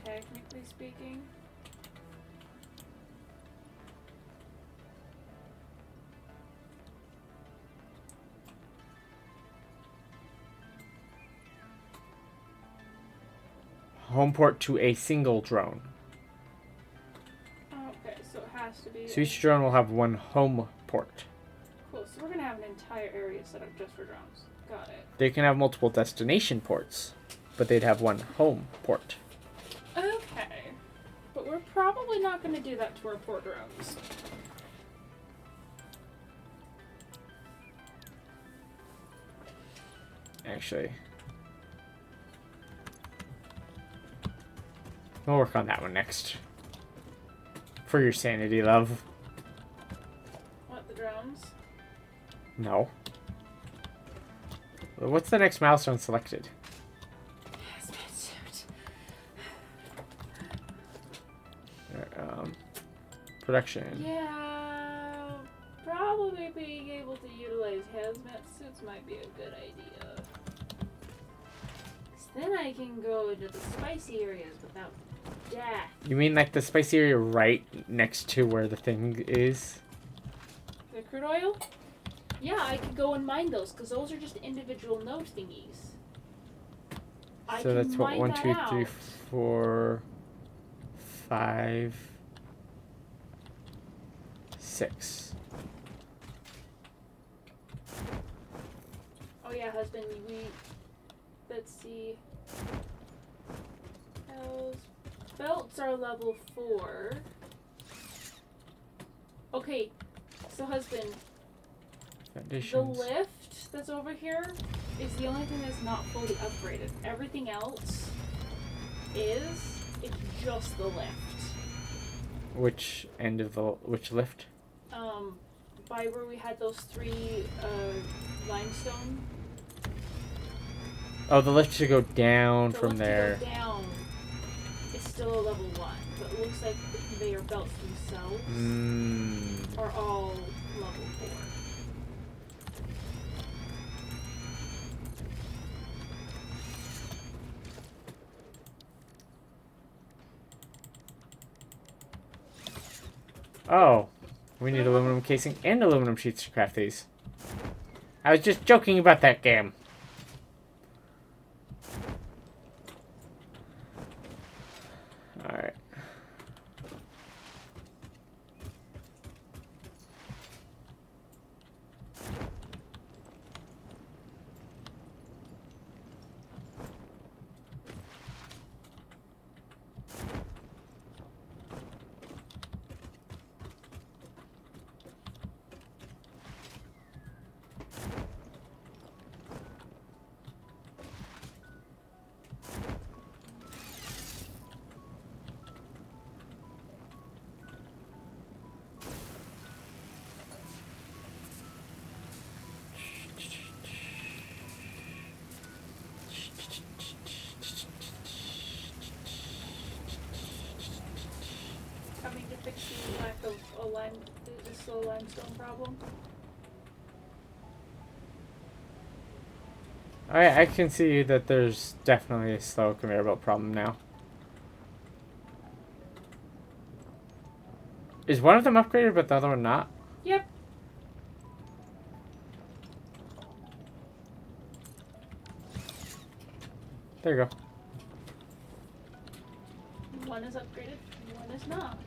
Technically speaking. Home port to a single drone. Okay, so it has to be. So each drone will have 1 home port. Cool, so we're gonna have an entire area set up just for drones. Got it. They can have multiple destination ports, but they'd have 1 home port. Okay. But we're probably not gonna do that to our port drones. Actually. We'll work on that one next. For your sanity, love. What, the drones? No. What's the next milestone selected? Hazmat suit. Production. Yeah, probably being able to utilize hazmat suits might be a good idea. 'Cause then I can go into the spicy areas without death. You mean like the spicy area right next to where the thing is? The crude oil? Yeah, I could go and mine those, because those are just individual node thingies. I So can that's what, mine 1, that 2, out. 3, 4, 5, 6. Oh yeah, husband, let's see. Those belts are level 4. Okay, so husband, the Foundations. lift that's over here is the only thing that's not fully upgraded. Everything else it's just the lift. Which end of which lift? By where we had those 3 limestone. Oh, the lift should go down The from lift to there. go down is still a level 1, but it looks like the conveyor belts themselves are all level 4. Oh, we need aluminum casing and aluminum sheets to craft these. I was just joking about that game. Alright. Coming to fix the lack of the slow limestone problem. I can see that there's definitely a slow conveyor belt problem now. Is one of them upgraded but the other one not? Yep. There you go. One is upgraded, one is not.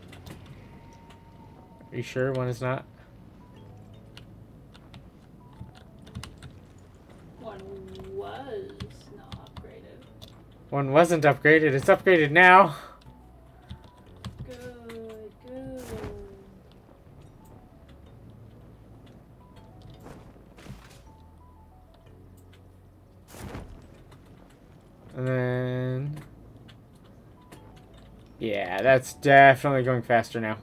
Are you sure one is not? One was not upgraded. One wasn't upgraded. It's upgraded now. Good, good. And then... Yeah, that's definitely going faster now.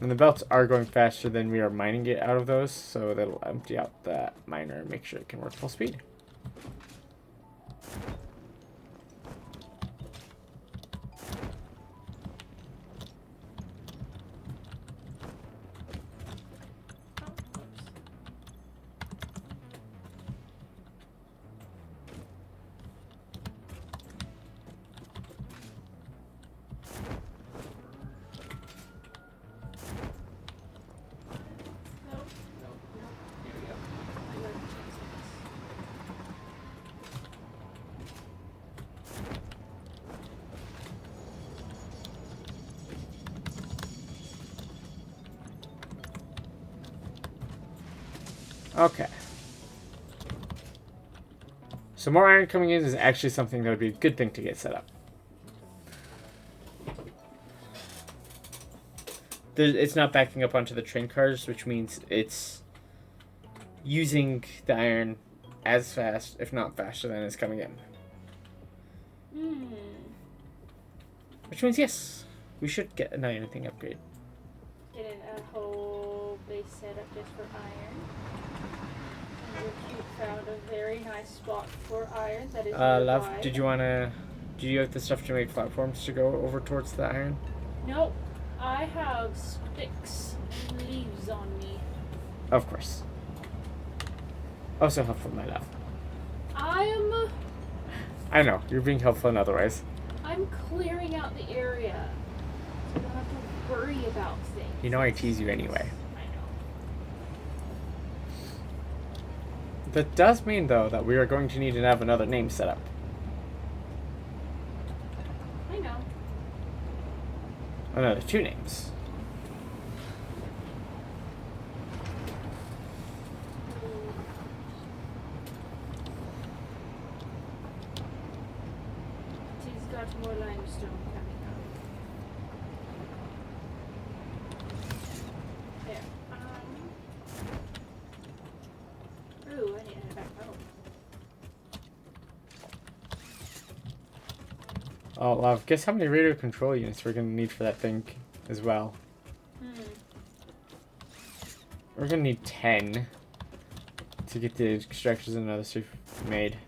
And the belts are going faster than we are mining it out of those, so that'll empty out that miner and make sure it can work full speed. Oh, whoops. Nope, nope, nope. There we go. I learned to change this. Okay. So more iron coming in is actually something that would be a good thing to get set up. It's not backing up onto the train cars, which means it's using the iron as fast, if not faster, than it's coming in. Hmm. Which means, yes, we should get an iron thing upgrade. Get a whole base setup just for iron. And you found a very nice spot for iron that is Love, nearby. do you have the stuff to make platforms to go over towards the iron? Nope. I have sticks and leaves on me. Of course. Also helpful, my love. I know, you're being helpful in other ways. I'm clearing out the area. So I don't have to worry about things. You know I tease you anyway. I know. That does mean, though, that we are going to need to have another name set up. I know. Another 2 names. He's got more limestone coming out. There. Ooh, I need to head back home. Oh, love, guess how many radio control units we're going to need for that thing as well. We're going to need 10 to get the extractors and other stuff made.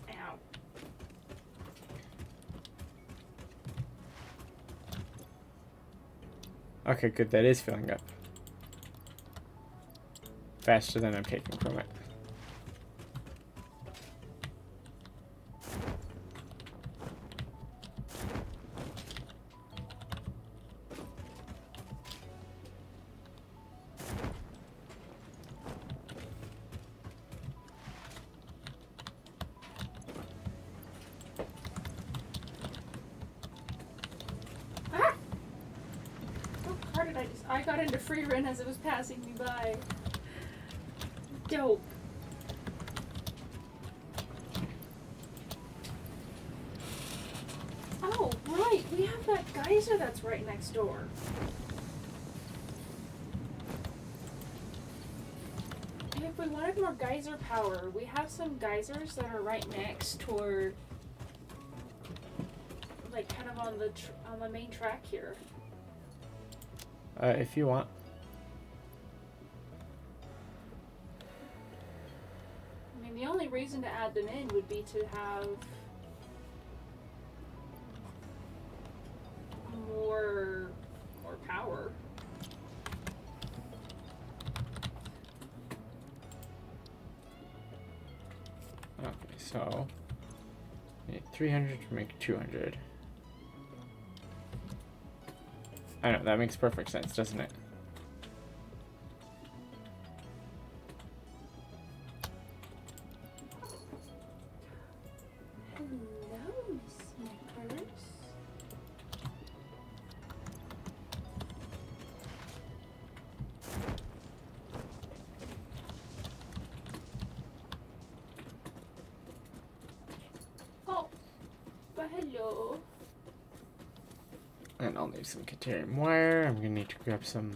Ow. Okay, good. That is filling up. Faster than I'm taking from it. Ah! What car did I got into free run as it was passing me by. Dope. Oh, right. We have that geyser that's right next door. If we wanted more geyser power, we have some geysers that are right next toward, like, kind of on the main track here. If you want. I mean, the only reason to add them in would be to have So, I need 300 to make 200. I know, that makes perfect sense, doesn't it? Hello, snippers. Oh, but hello. And I'll need some Caterium wire. I'm gonna need to grab some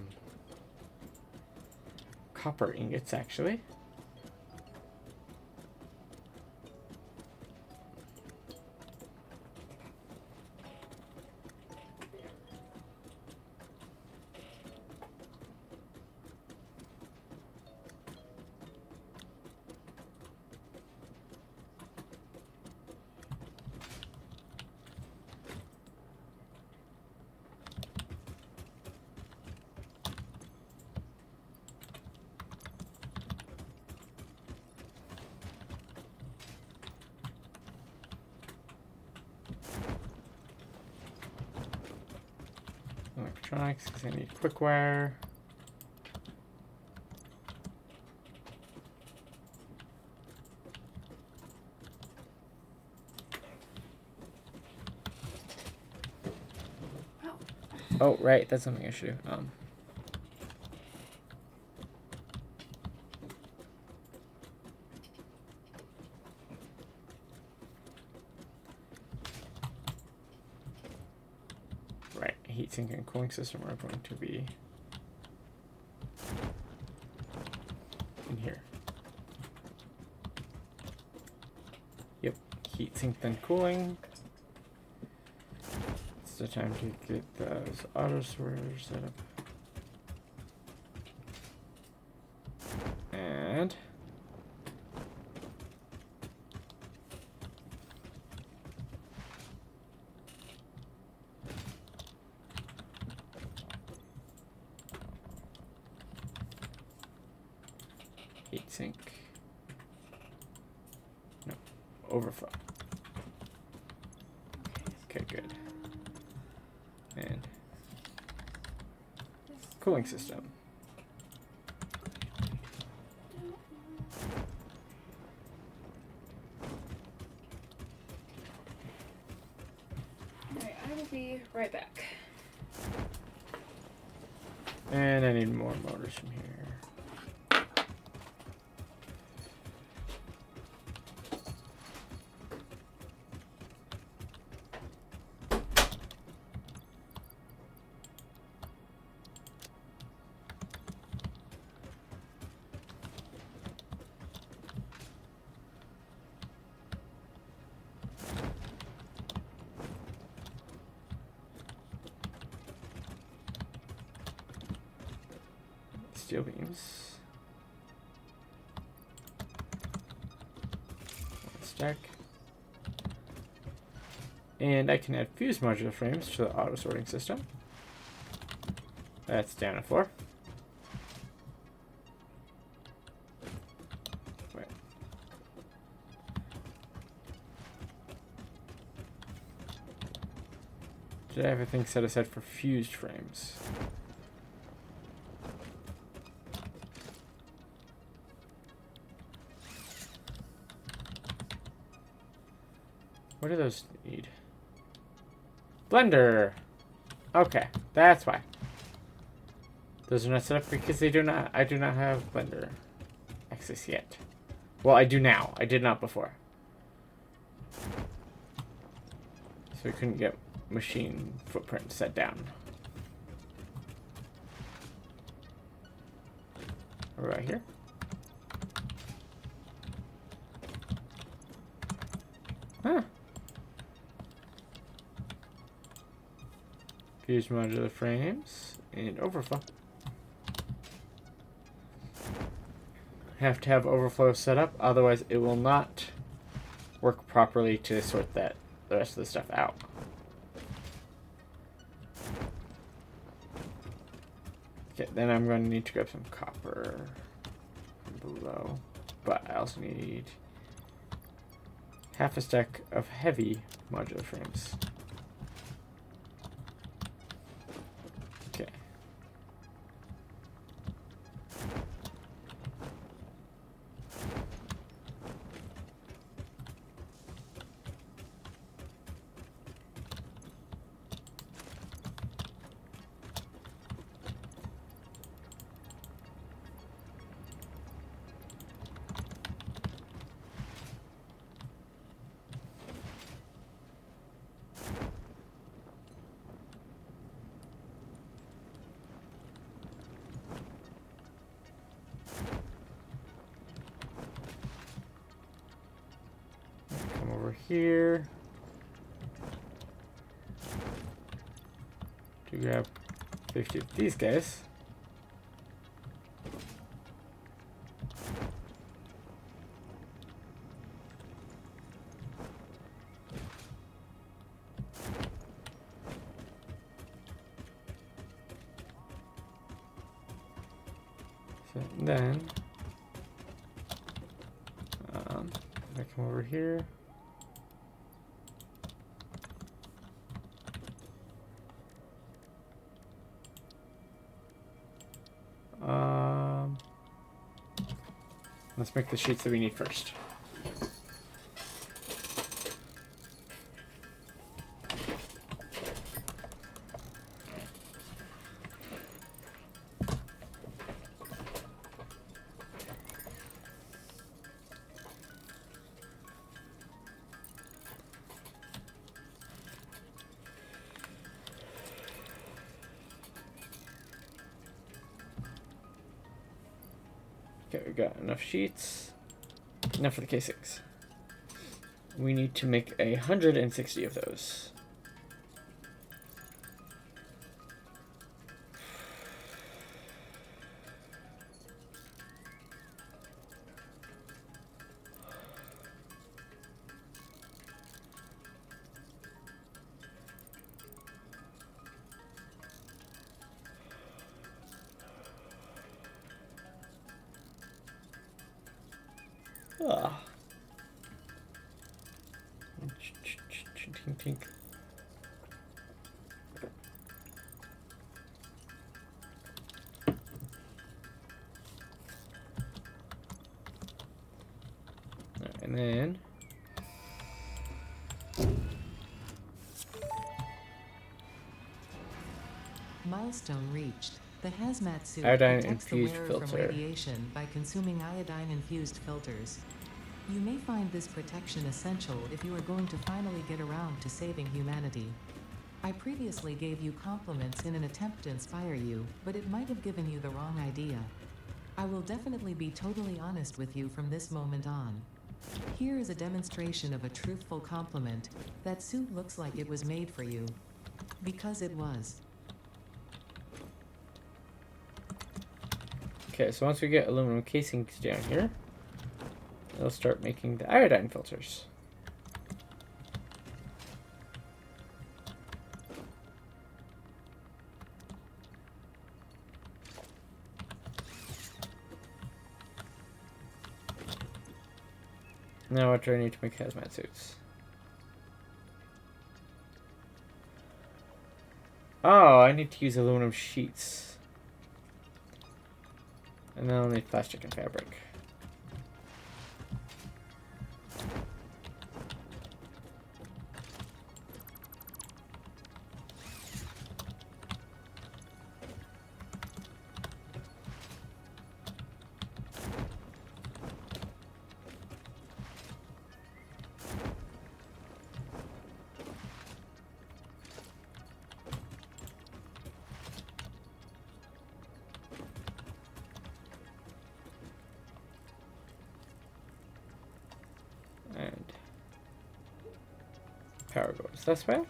copper ingots, actually. Electronics, because I need quick wire. Oh, right, that's something I should do. Right, heatsink and cooling system are going to be in here. Yep, heatsink then cooling. It's the time to get those auto sorters set up. And heatsink. No, overflow. Okay, good. And cooling system. Alright, I will be right back. And I need more motors from here. Steel beams. One stack. And I can add fuse modular frames to the auto sorting system. That's down to 4. Wait. Did I have everything set aside for fused frames? What do those need? Blender! Okay, that's why. Those are not set up because I do not have Blender access yet. Well, I do now. I did not before. So we couldn't get machine footprint set down. Right here. Huh. Fuse modular frames and overflow. Have to have overflow set up, otherwise it will not work properly to sort the rest of the stuff out. Okay, then I'm going to need to grab some copper from below, but I also need half a stack of heavy modular frames. Okay. Come over here to grab 50 of these guys. So then, I come over here. Let's make the sheets that we need first. Okay, we got enough sheets. Enough for the casings. We need to make 160 of those. Ah. Tink, tink. Alright, and then Milestone reached. The hazmat suit Iodine protects the infused wearer filter. from radiation by consuming iodine-infused filters. You may find this protection essential if you are going to finally get around to saving humanity. I previously gave you compliments in an attempt to inspire you, but it might have given you the wrong idea. I will definitely be totally honest with you from this moment on. Here is a demonstration of a truthful compliment. That suit looks like it was made for you. Because it was. okay, so once we get aluminum casings down here, it'll start making the iodine filters. Now what do I need to make hazmat suits? Oh, I need to use aluminum sheets. And then I'll need plastic and fabric. And power goes this way.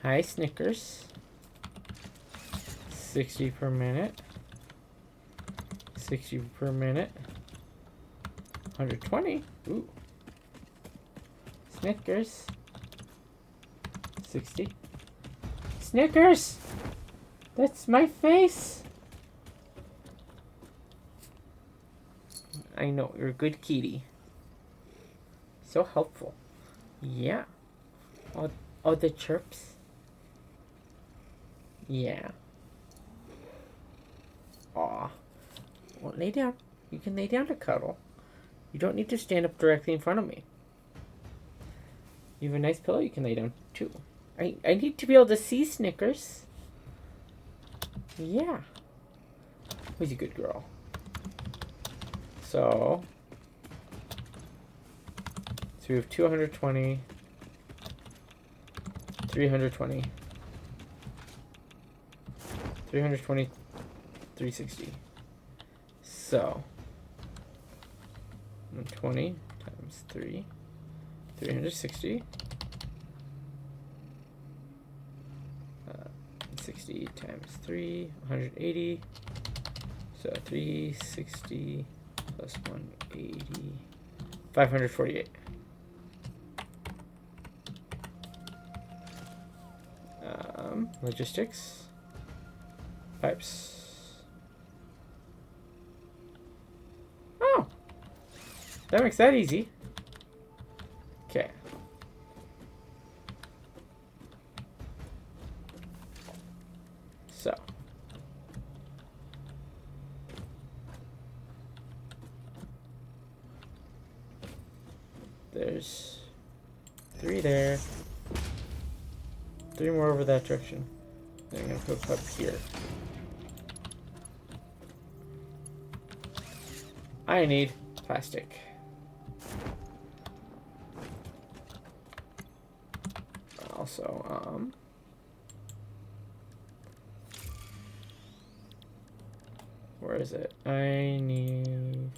Hi, Snickers. 60 per minute. 60 per minute. 120. Ooh. Snickers. 60. Snickers! That's my face! I know, you're a good kitty. So helpful. Yeah. All the chirps. Yeah. Aw. Well, lay down. You can lay down to cuddle. You don't need to stand up directly in front of me. You have a nice pillow you can lay down, too. I need to be able to see Snickers. Yeah. Who's a good girl? So we have 220, 320, 320, 360. So 120 times 3, 360. 60 times 3, 180. So 360 plus 180, 548. Logistics. Pipes. Oh! That makes that easy. Okay. So. There's 3 there. 3 more over that direction. Then I'm gonna hook up here. I need plastic. Also, where is it? I need...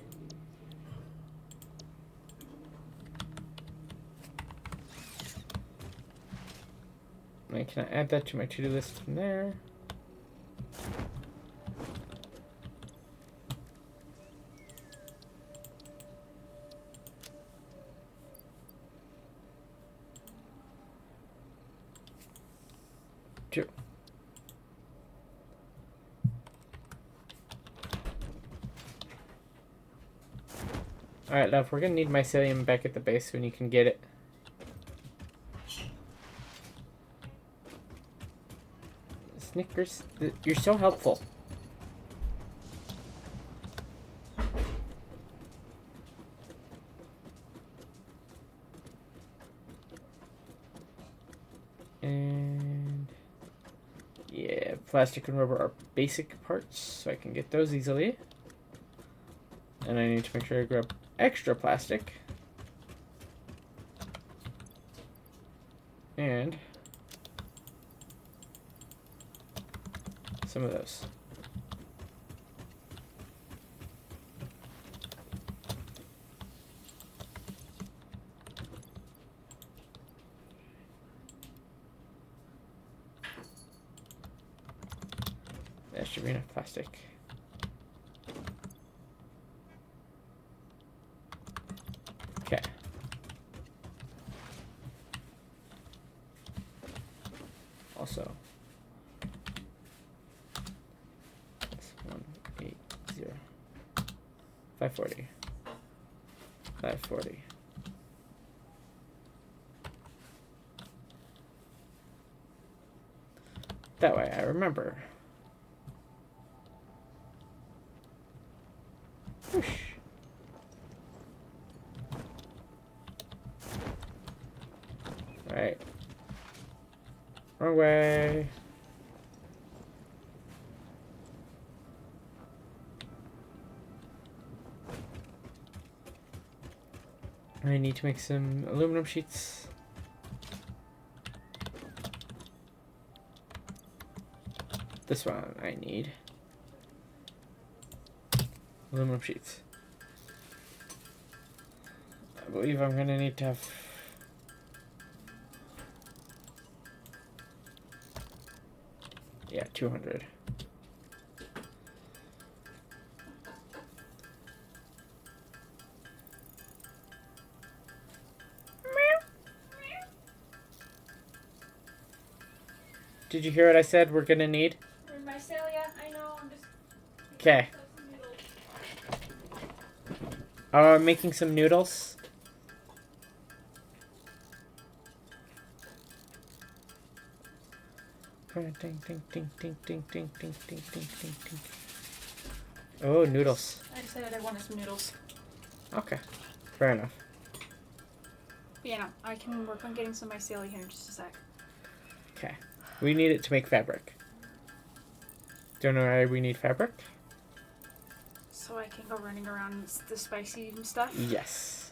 Can I add that to my to-do list from there? Two. Alright, love, we're gonna need mycelium back at the base when you can get it. Snickers, you're so helpful. And yeah, plastic and rubber are basic parts, so I can get those easily. And I need to make sure I grab extra plastic. And some of those. That should be enough plastic. Okay. Also, that's 180, 540, 540. That way I remember. Whoosh. Right. Wrong way. I need to make some aluminum sheets. This one I need. Aluminum sheets. I believe I'm gonna need to have Yeah, 200. Did you hear what I said we're gonna need? Mycelia, I know, I'm just... Okay. Making some noodles. Ding, ding, ding, ding, ding, ding, ding, ding, ding, ding, ding. Oh, noodles. I decided I wanted some noodles. Okay, fair enough. But yeah, no, I can work on getting some mycelia here in just a sec. Okay, we need it to make fabric. Don't know why we need fabric? So I can go running around the spicy stuff? Yes.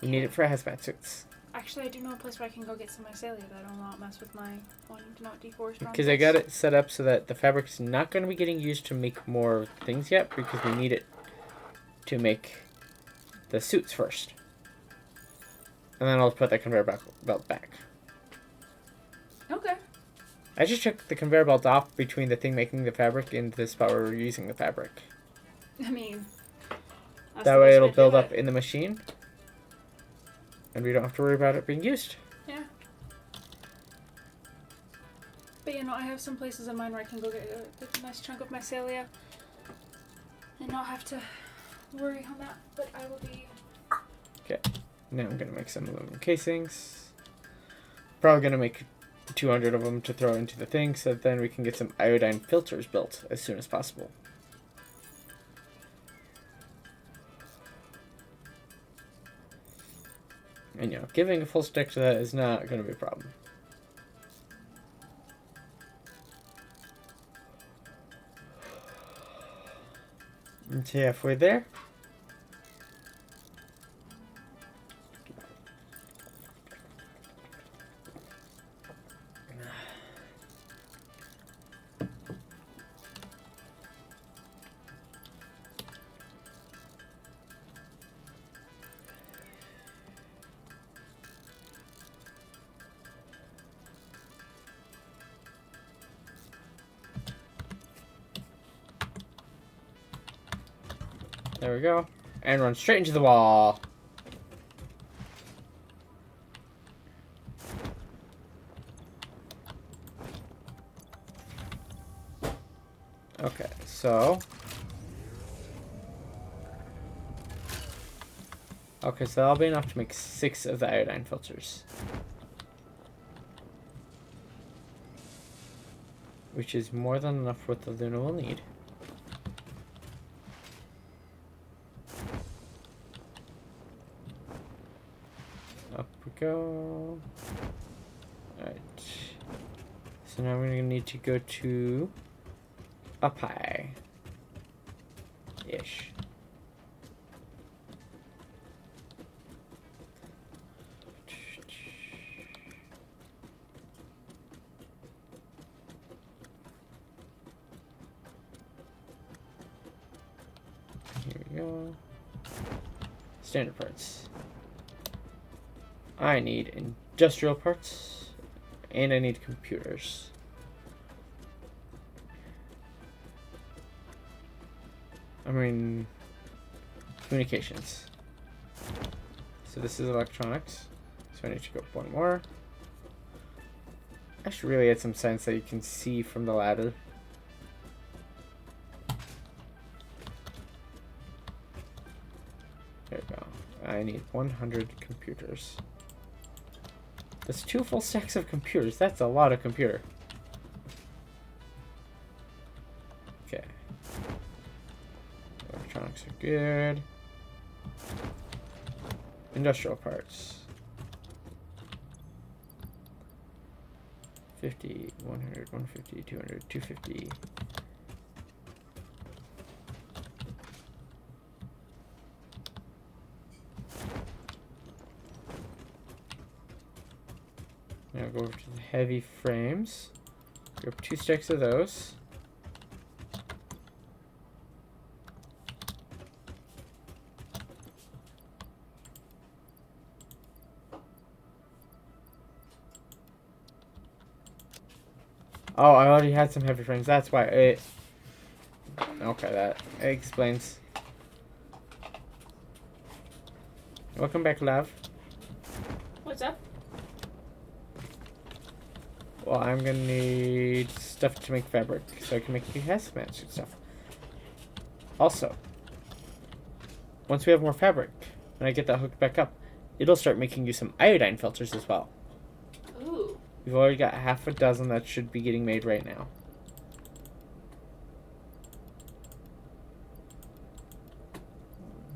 We need it for hazmat suits. Actually, I do know a place where I can go get some mycelia that will not mess with my wanting to not deforest. Because I got it set up so that the fabric is not going to be getting used to make more things yet, because we need it to make the suits first. And then I'll put the conveyor belt back. Okay. I just took the conveyor belt off between the thing making the fabric and the spot where we're using the fabric. I mean... That way it'll build up in the machine. And we don't have to worry about it being used. Yeah. But you know, I have some places in mind where I can go get a nice chunk of mycelia and not have to worry on that. But I will be... Okay. Now I'm going to make some aluminum casings. Probably going to make 200 of them to throw into the thing, so that then we can get some iodine filters built as soon as possible. And, giving a full stick to that is not going to be a problem. It's halfway there. There we go. And run straight into the wall. Okay, so... Okay, so that'll be enough to make 6 of the iodine filters. Which is more than enough for what the Luna will need. Up we go. Alright. So now we're going to need to go to up high. Ish. Here we go. Standard parts. I need industrial parts, and I need computers. I mean, communications. So this is electronics. So I need to go up one more. I should really add some signs that you can see from the ladder. There we go. I need 100 computers. That's 2 full stacks of computers. That's a lot of computer. Okay. Electronics are good. Industrial parts. 50, 100, 150, 200, 250. Now go over to the heavy frames. Grab 2 stacks of those. Oh, I already had some heavy frames. That's why it... Okay, that explains. Welcome back, love. What's up? Well, I'm gonna need stuff to make fabric, so I can make hazmat suit stuff. Also, once we have more fabric, when I get that hooked back up, it'll start making you some iodine filters as well. Ooh. We've already got half a dozen that should be getting made right now.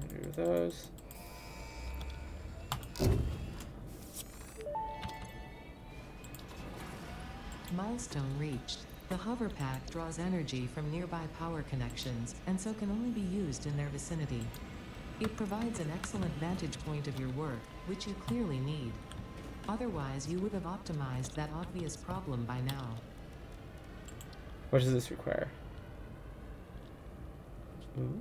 Do those. Milestone reached. The hover pack draws energy from nearby power connections, and so can only be used in their vicinity. It provides an excellent vantage point of your work, which you clearly need. Otherwise, you would have optimized that obvious problem by now. What does this require? Ooh.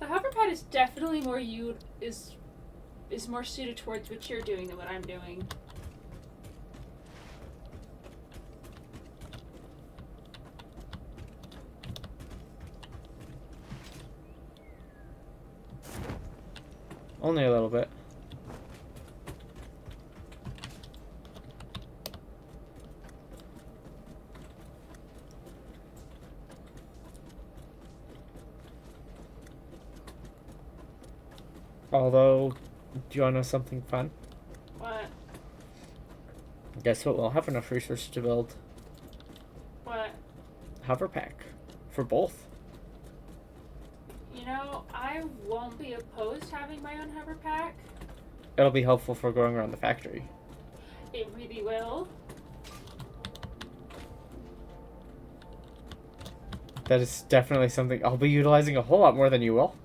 The hoverpad is definitely more is more suited towards what you're doing than what I'm doing. Only a little bit. Although, do you want to know something fun? What? Guess what? We'll have enough resources to build What? hover pack for both. You know, I won't be opposed to having my own hover pack. It'll be helpful for going around the factory. It really will. That is definitely something I'll be utilizing a whole lot more than you will.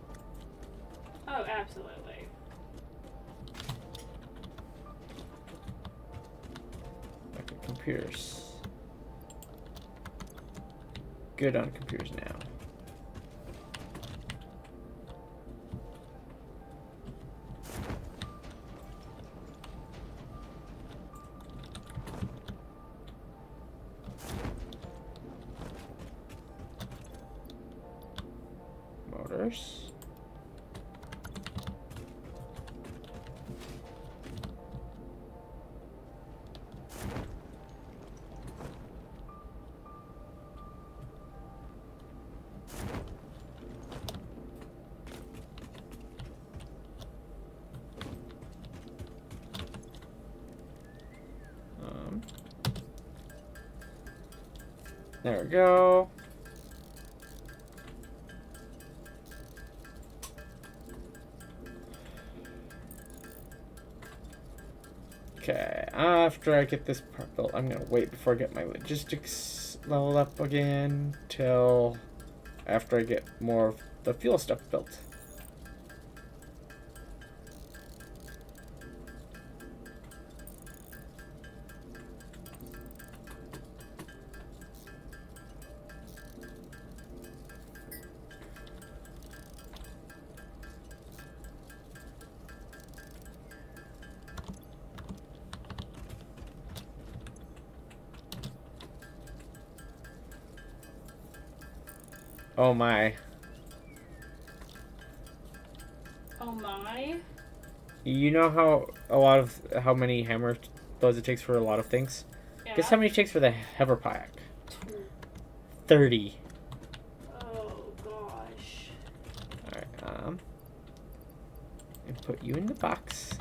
Oh, absolutely. Okay, computers. Good on computers now. Motors. There we go. Okay, after I get this part built, I'm gonna wait before I get my logistics leveled up again till after I get more of the fuel stuff built. Oh my. Oh my. You know how many hammer blows it takes for a lot of things? Yeah. Guess how many it takes for the hover pack? 30. Oh gosh. Alright, and put you in the box.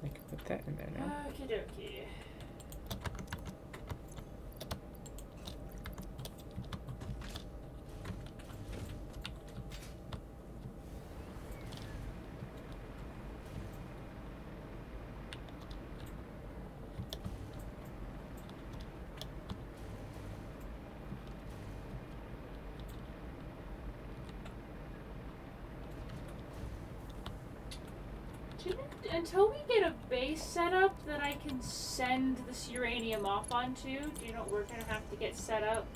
I can put that in there now. Okie dokie. until we get a base set up that I can send this uranium off onto, do you know what we're gonna have to get set up?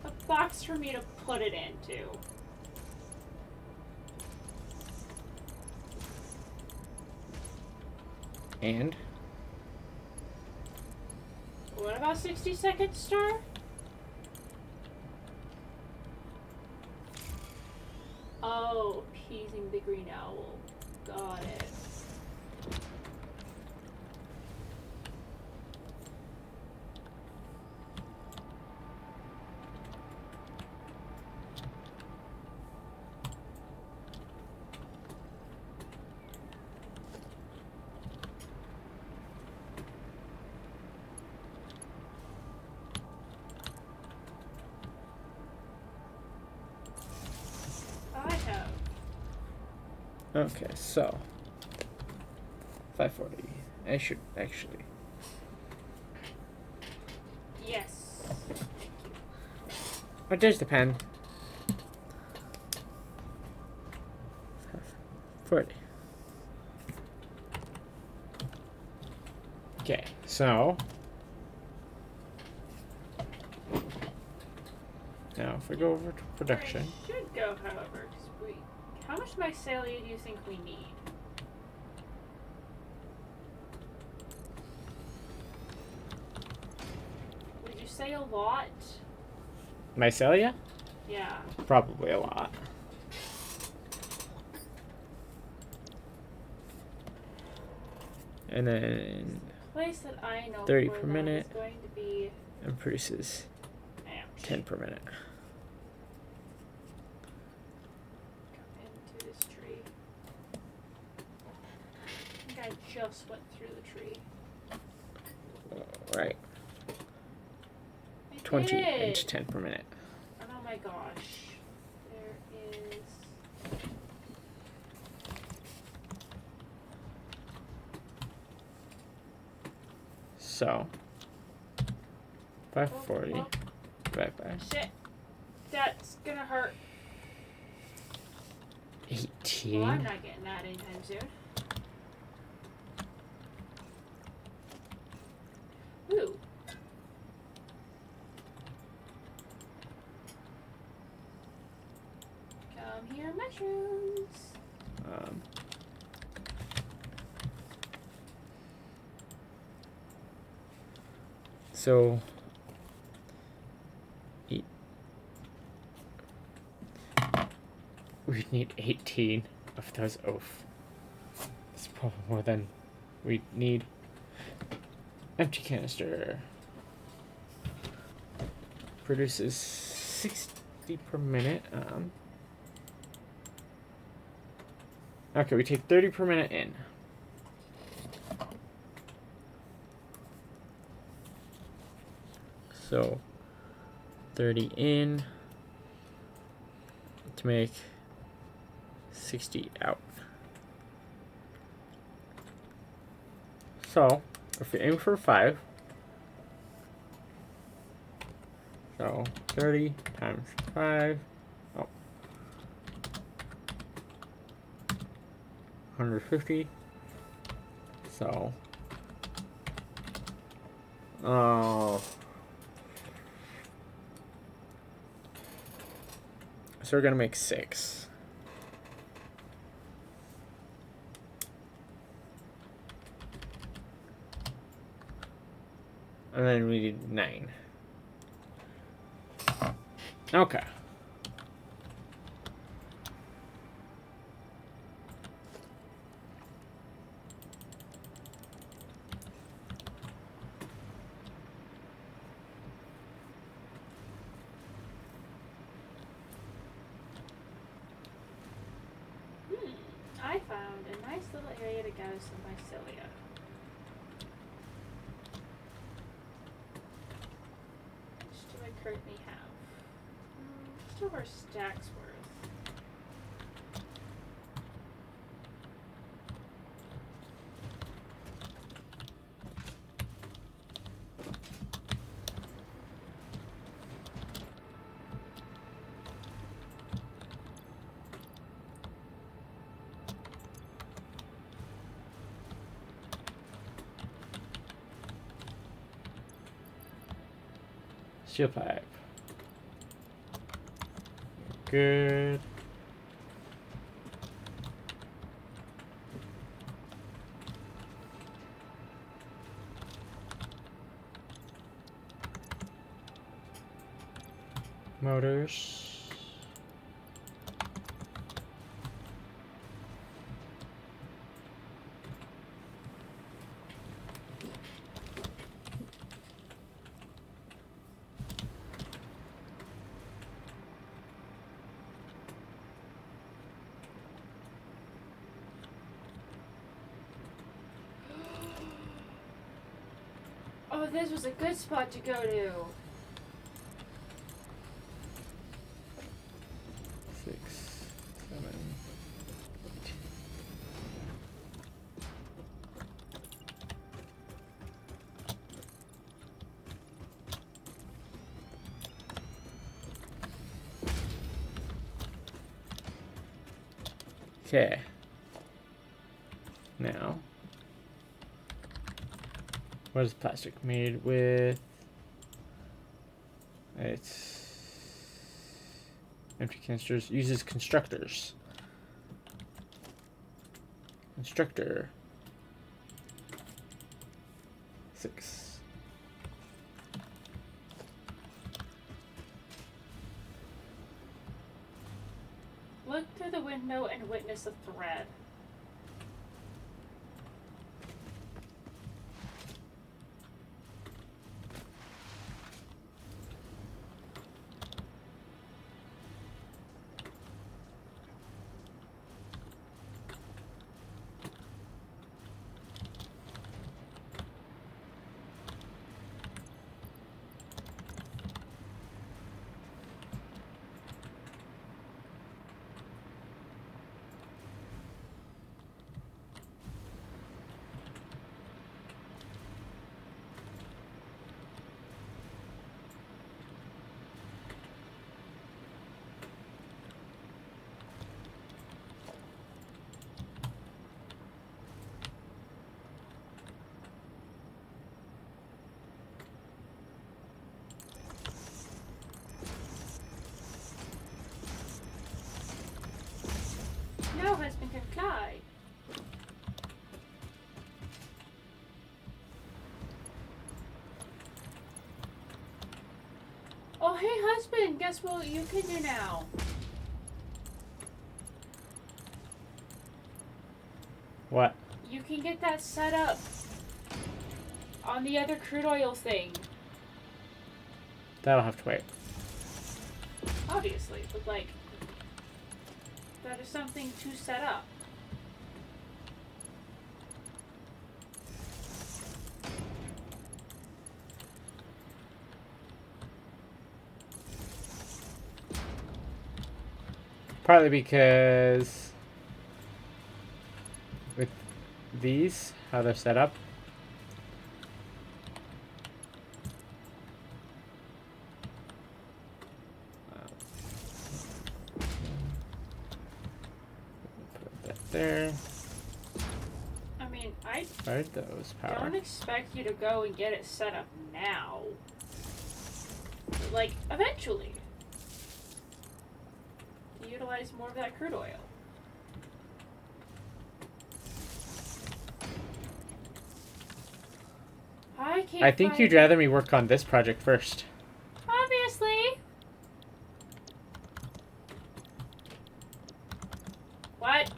A box for me to put it into. And? What about 60-second star? Oh, appeasing the green owl. Got it. I have. Okay, so 540. I should actually. Yes. It does depend. 40. Okay, so now if we go over to production. We should go, however, because how much mycelia do you think we need? Would you say a lot? Mycelia? Yeah. Probably a lot. And then Place that I know 30 for per that minute. is going to be and produces ouch. 10 per minute. Come into this tree. I think I just went through the tree. Right. I 20 did. into 10 per minute. Oh my gosh. There is. So 540 Oh, divided by shit. That's gonna hurt. 18. Well, I'm not getting that anytime soon. Ooh. Come here, mushrooms. So we need 18 of those oaf. It's probably more than we need. Empty canister produces 60 per minute. Okay, we take 30 per minute in. So 30 in to make 60 out. So if we aim for 5, so 30 times 5, 150. So so we're gonna make 6. And then we need 9. Okay. I found a nice little area to gather some mycelia. Which do I currently have? Just over stacks worth. Steel pipe. Good. Motors. Oh, this was a good spot to go to. 6, 7, 8. Okay. Now, what is plastic made with? It's empty canisters. Uses constructors. Constructor. 6. Look through the window and witness a thread. No husband can fly. Oh, hey husband, guess what you can do now? What? You can get that set up on the other crude oil thing. That'll have to wait. Obviously, but like, that is something to set up. Partly because with these, how they're set up, put that there. I mean, I Fired those power. don't expect you to go and get it set up now. But, like, eventually. To utilize more of that crude oil. I think you'd rather me work on this project first. Obviously. What?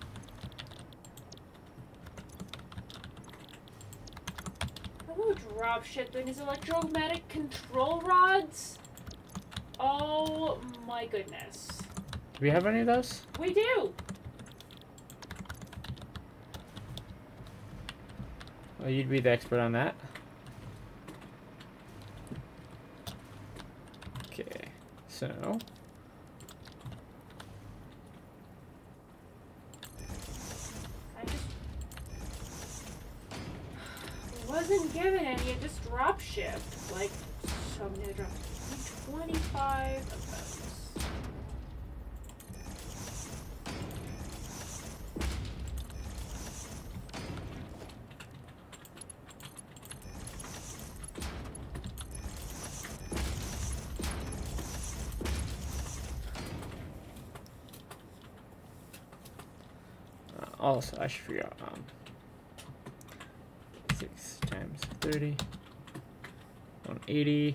Hello, dropship thing is electromagnetic control rods? Oh my goodness. Do we have any of those? We do! Well, you'd be the expert on that. Okay, so I just wasn't given any, it just drop shipped. Like, so many drop 25 of those. Also, I should figure out 6 times 30. 180.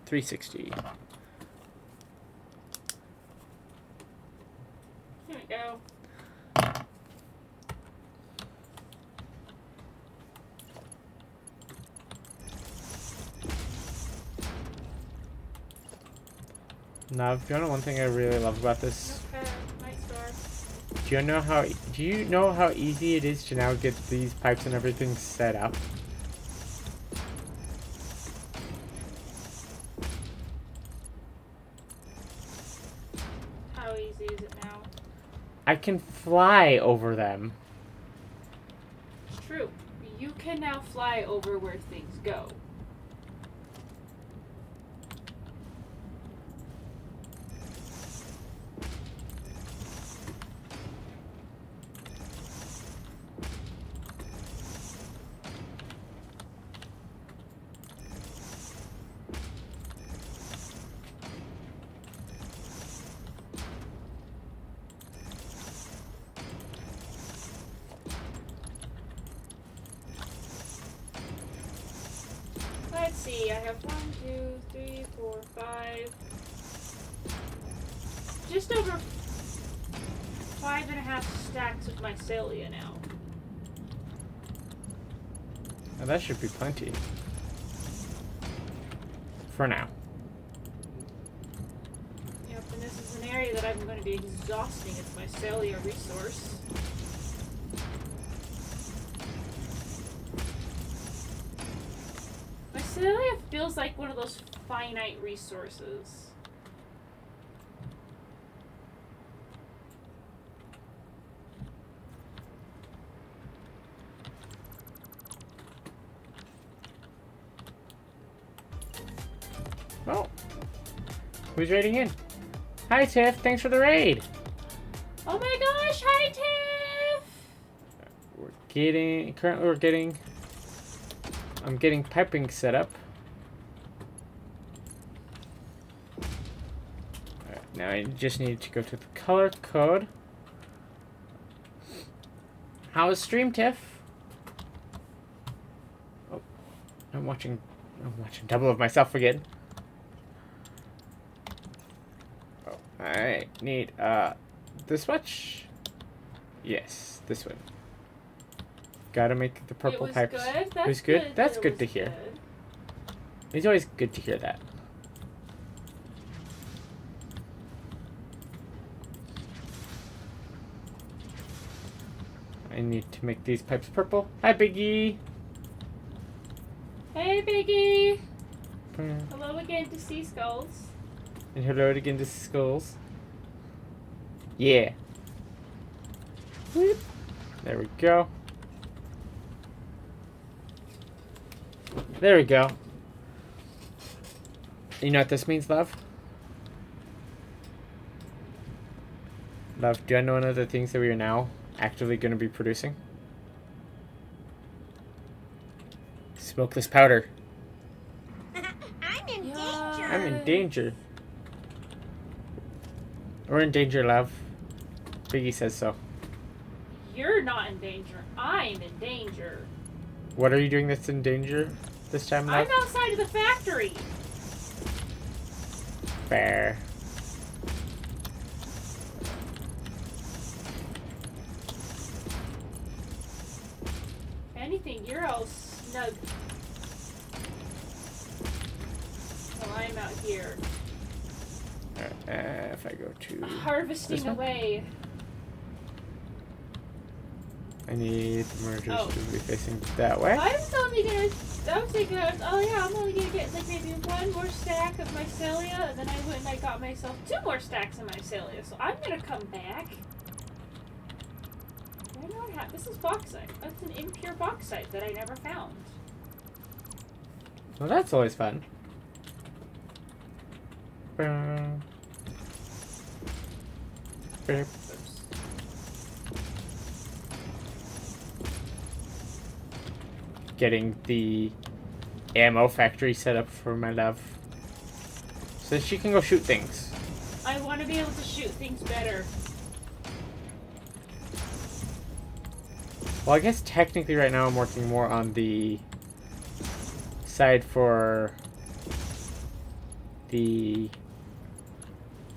360. Here we go. Now, if you know one thing I really love about this, Okay, night star. do you know how easy it is to now get these pipes and everything set up? How easy is it now? I can fly over them. It's true. You can now fly over where things go. Let's see, I have 1, 2, 3, 4, 5. Just over 5.5 stacks of mycelia now. Now, that should be plenty. For now. Yep, and this is an area that I'm going to be exhausting its mycelia resource. Mycelia feels like one of those finite resources. Oh. Who's raiding in? Hi, Tiff. Thanks for the raid. Oh my gosh, hi Tiff! I'm getting piping set up. Alright, now I just need to go to the color code. How is stream, Tiff? Oh, I'm watching double of myself again. Oh, I need this much? Yes, this one. Gotta make the purple it was pipes. Good. That's It was good. That's It good was to hear. good. It's always good to hear that. I need to make these pipes purple. Hi, Biggie. Hey Biggie! Hello again to Sea Skulls. And hello again to Skulls. Yeah. Whoop. There we go. There we go. You know what this means, love? Love, do I know one of the things that we are now actively going to be producing? Smokeless powder. I'm in danger. I'm in danger. We're in danger, love. Biggie says so. You're not in danger. I'm in danger. What are you doing that's in danger this time, love? I'm outside of the factory. Fair. If anything, you're all snug. Well, I'm out here If I go to... harvesting This one? away. I need the mergers Oh. to be facing that way. I was thinking, oh yeah, I'm only gonna get like maybe 1 more stack of mycelia, and then I went and I got myself 2 more stacks of mycelia. So I'm gonna come back. I don't have. This is bauxite. That's an impure bauxite that I never found. Well, that's always fun. Oops. Getting the ammo factory set up for my love. So she can go shoot things. I want to be able to shoot things better. Well, I guess technically right now I'm working more on the side for the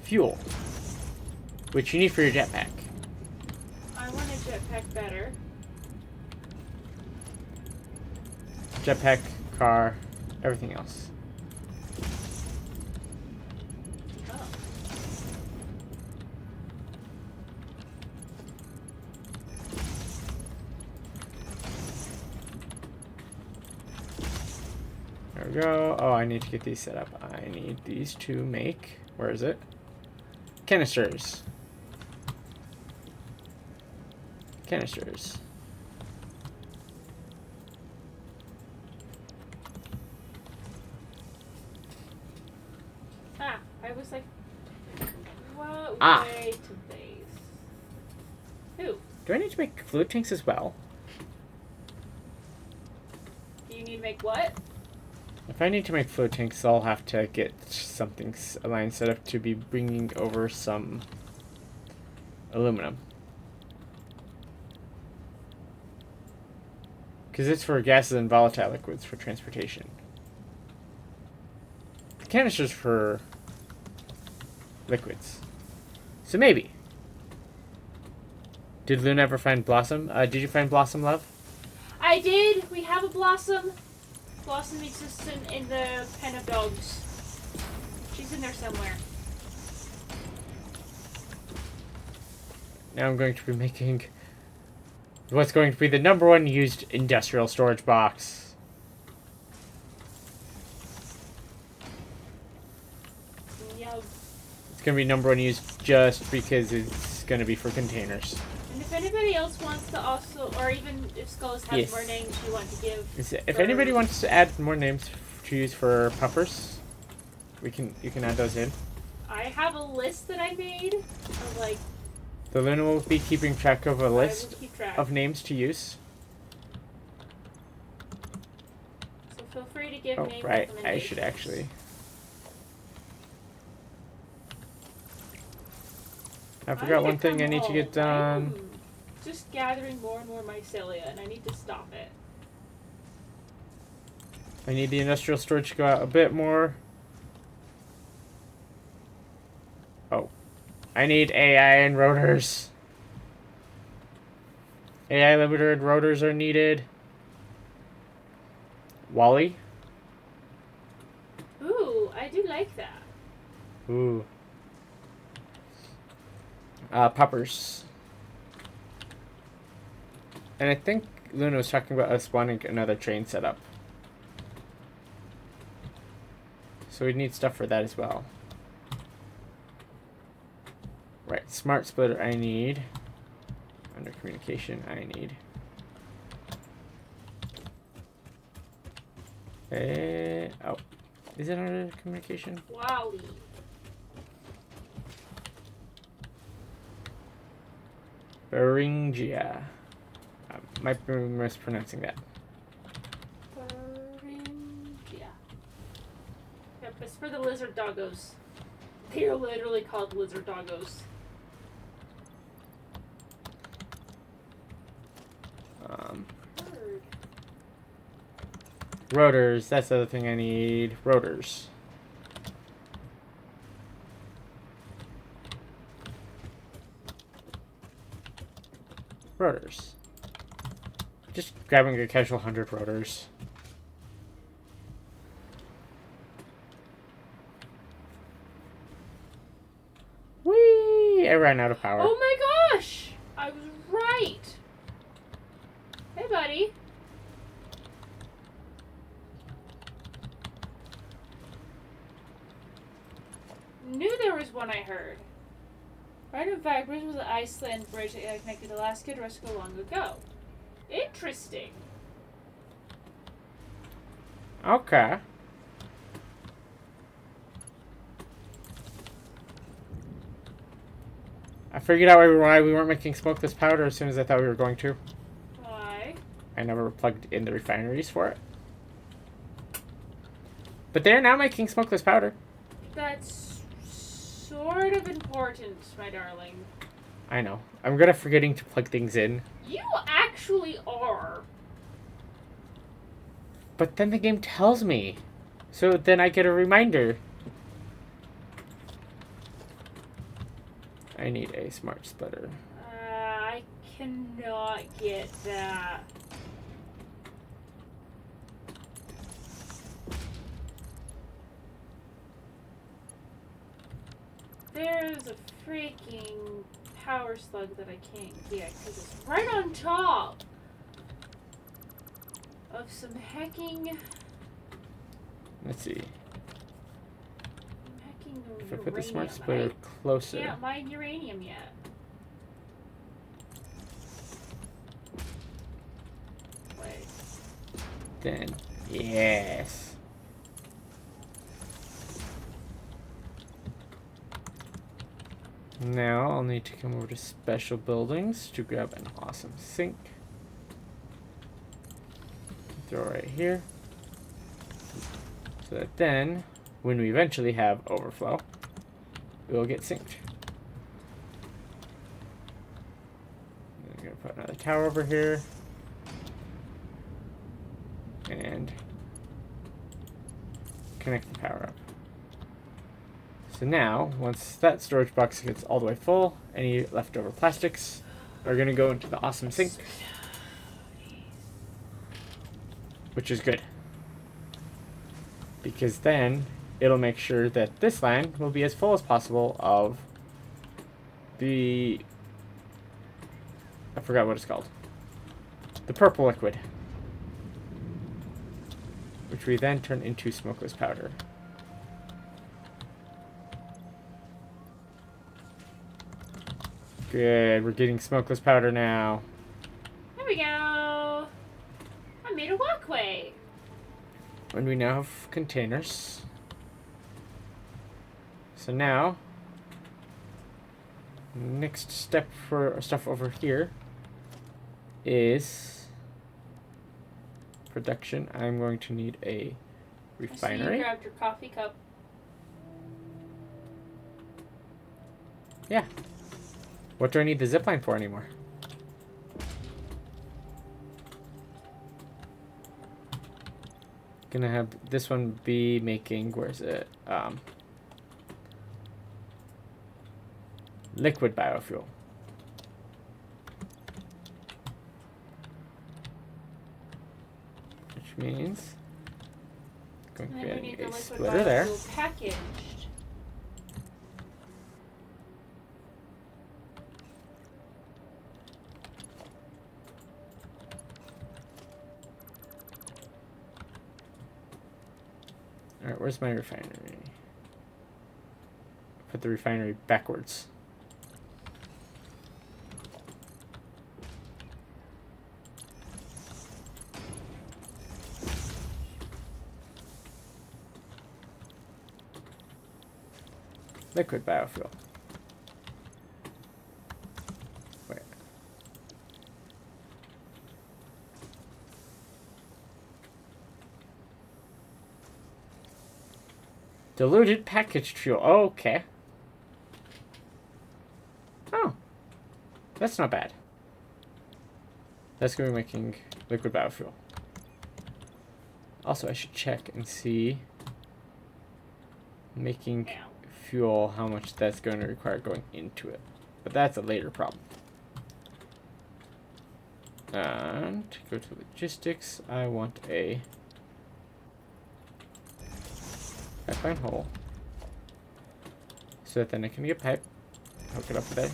fuel, which you need for your jetpack. I want a jetpack better. Jetpack, car, everything else. Oh. There we go. Oh, I need to get these set up. I need these to make... Where is it? Canisters. Canisters. Ah, I was like, what Ah. way to base? Who? Do I need to make fluid tanks as well? Do you need to make what? If I need to make fluid tanks, I'll have to get something a line set up to be bringing over some aluminum. Because it's for gases and volatile liquids for transportation. The canister's for liquids. So maybe. Did Luna ever find Blossom? Did you find Blossom, love? I did. We have a Blossom. Blossom exists in the pen of dogs. She's in there somewhere. Now I'm going to be making what's going to be the #1 used industrial storage box. Yeah. It's going to be #1 used just because it's going to be for containers. And if anybody else wants to also, or even if Skulls has Yes. more names you want to give. If for- anybody wants to add more names to use for puffers, you can add those in. I have a list that I made of like. The Luna will be keeping track of a I will list keep track. of names to use. So feel free to give Oh, name right. I recommendations. should actually. I forgot one thing I need to get done. I'm just gathering more and more mycelia, and I need to stop it. I need the industrial storage to go out a bit more. Oh. I need AI and rotors. AI limiter and rotors are needed. Wally? Ooh, I do like that. Ooh. Puppers. And I think Luna was talking about us wanting another train set up. So we need stuff for that as well. Right, smart splitter I need. Under communication I need. Oh. Is it under communication? Wally. Beringia. Might be mispronouncing that. Beringia. Yep, it's for the lizard doggos. They are literally called lizard doggos. Bird. Rotors. That's the other thing I need. Rotors. Rotors. Just grabbing a casual 100 rotors. Whee! I ran out of power. Oh my gosh! I was right! Hey, buddy. Knew there was one I heard. Random fact, bridge was the Iceland bridge that connected Alaska to Russia long ago. Interesting. Okay. I figured out why we weren't making smokeless powder as soon as I thought we were going to. Why? I never plugged in the refineries for it. But they're now making smokeless powder. That's so sort of important, my darling. I know. I'm good at forgetting to plug things in. You actually are. But then the game tells me. So then I get a reminder. I need a smart splitter. I cannot get that. There's a freaking power slug that I can't get because it's right on top of some hecking. Let's see. If I put the Uranium. smart splitter closer. I can't mine uranium yet. Wait. Then, yes. Now I'll need to come over to special buildings to grab an awesome sink. Throw it right here. So that then, when we eventually have overflow, we'll get synced. I'm gonna put another tower over here. And connect the power up. So now, once that storage box gets all the way full, any leftover plastics are going to go into the awesome sink. Which is good. Because then, it'll make sure that this land will be as full as possible of the... I forgot what it's called. The purple liquid. Which we then turn into smokeless powder. Good, we're getting smokeless powder now. There we go. I made a walkway. And we now have containers. So now, next step for stuff over here is production. I'm going to need a I see you refinery. grabbed your coffee cup. Yeah. What do I need the zipline for anymore? Gonna have this one be making, where is it? Liquid biofuel. Which means going to And be then we adding need the a liquid splitter there. biofuel packaged. Alright, where's my refinery? Put the refinery backwards. Liquid biofuel. Wait. Diluted packaged fuel. Okay. Oh. That's not bad. That's going to be making liquid biofuel. Also, I should check and see making fuel, how much that's going to require going into it. But that's a later problem. And to go to logistics, I want a pipeline hole. So that then I can get pipe, hook it up there.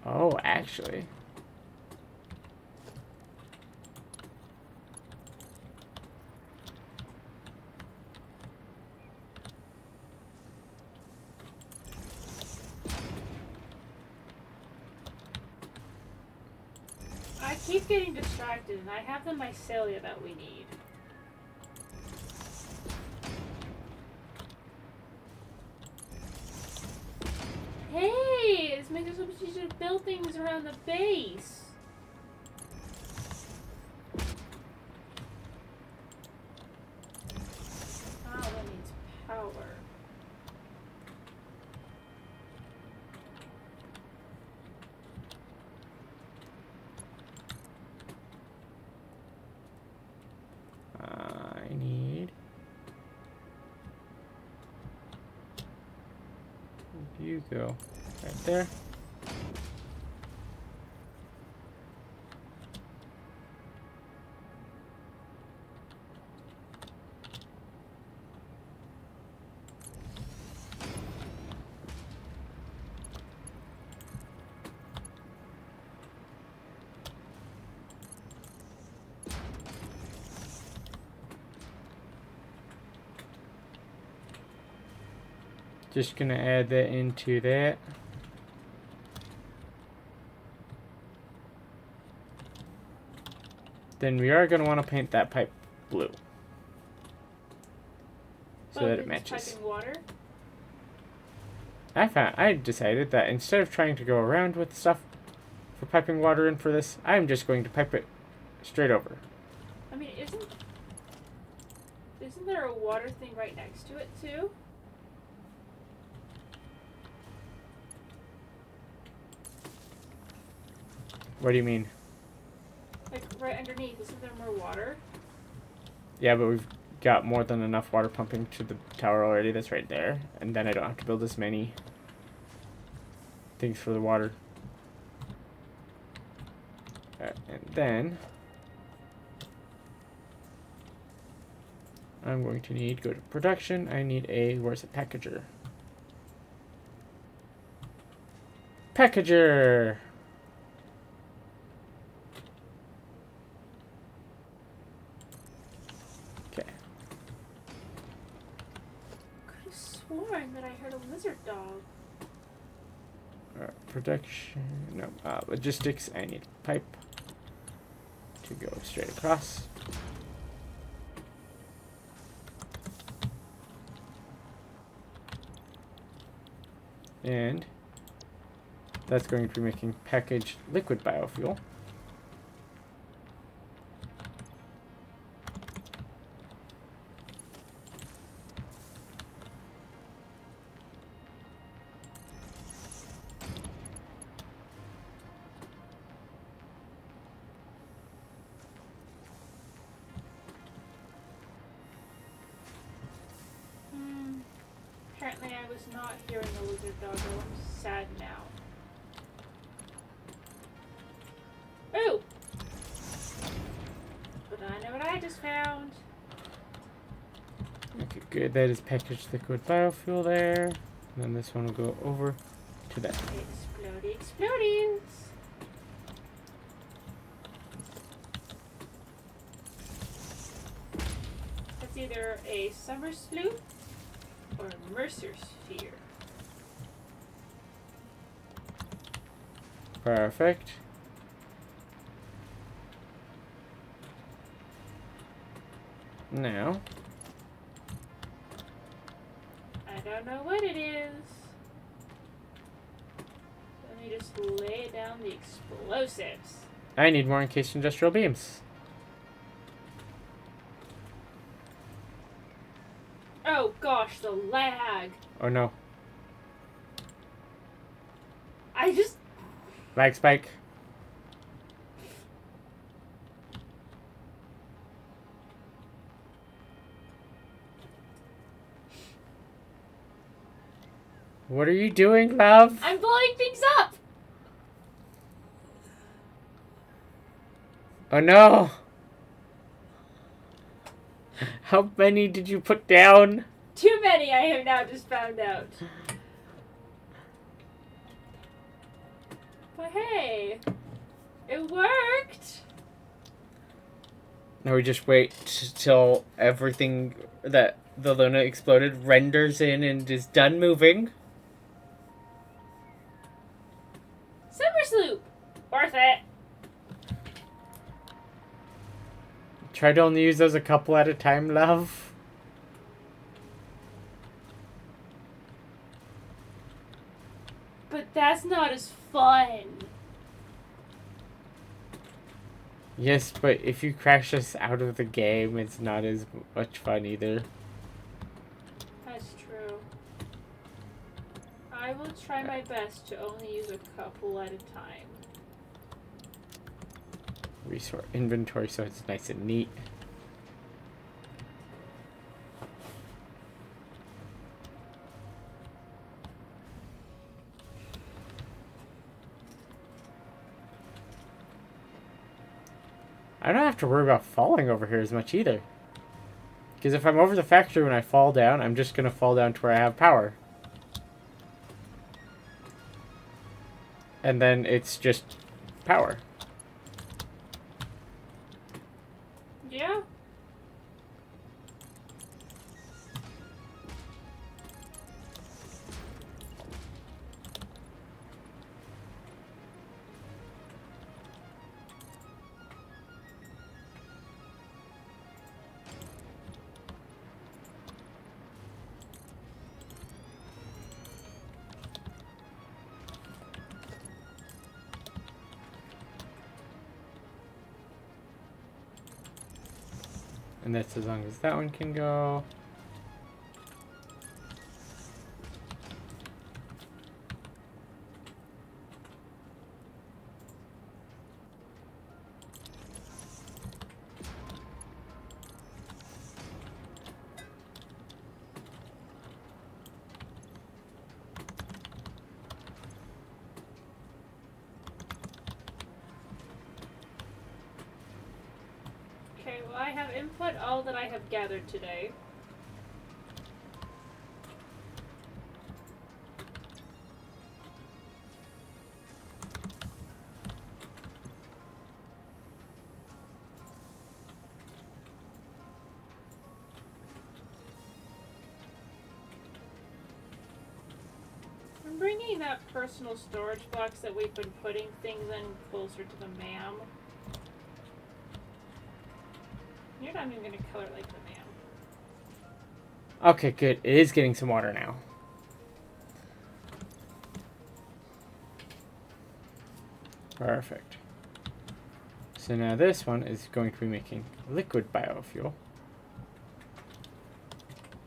Oh, actually. I keep getting distracted, and I have the mycelia that we need. Hey, this makes it so much easier to build things around the base. You go right there. Just gonna add that into that. Then we are gonna want to paint that pipe blue. So that it matches. Piping water? I decided that instead of trying to go around with stuff for piping water in for this, I'm just going to pipe it straight over. I mean, isn't there a water thing right next to it too? What do you mean? Like right underneath, isn't there more water? Yeah, but we've got more than enough water pumping to the tower already. That's right there. And then I don't have to build as many things for the water. And then I'm going to need, go to production. I need a, where's it, packager? Packager! Okay. Could have sworn that I heard a lizard dog. Production, no, logistics, I need pipe to go straight across. And that's going to be making packaged liquid biofuel. Apparently I was not hearing the lizard dog. I'm sad now. Ooh! But I know what I just found. Okay, good. That is packaged liquid biofuel there. And then this one will go over to that. Explodey, explodies! That's either a summer sloop or a Mercer sphere. Perfect. Now, I don't know what it is. Let me just lay down the explosives. I need more encased industrial beams. Oh gosh, the lag. Oh no. I just... Lag spike. What are you doing, love? I'm blowing things up! Oh no! How many did you put down? Too many, I have now just found out. But hey, it worked! Now we just wait till everything that the Luna exploded renders in and is done moving. Summer sloop! Worth it! Try to only use those a couple at a time, love. But that's not as fun. Yes, but if you crash us out of the game, it's not as much fun either. That's true. I will try my best to only use a couple at a time. Resource inventory so it's nice and neat. I don't have to worry about falling over here as much either. Because if I'm over the factory when I fall down, I'm just going to fall down to where I have power. And then it's just power. Yeah. And that's as long as that one can go. Okay, well, I have input all that I have gathered today. I'm bringing that personal storage box that we've been putting things in closer to the ma'am. You're not even going to color like the ma'am. Okay, good. It is getting some water now. Perfect. So now this one is going to be making liquid biofuel.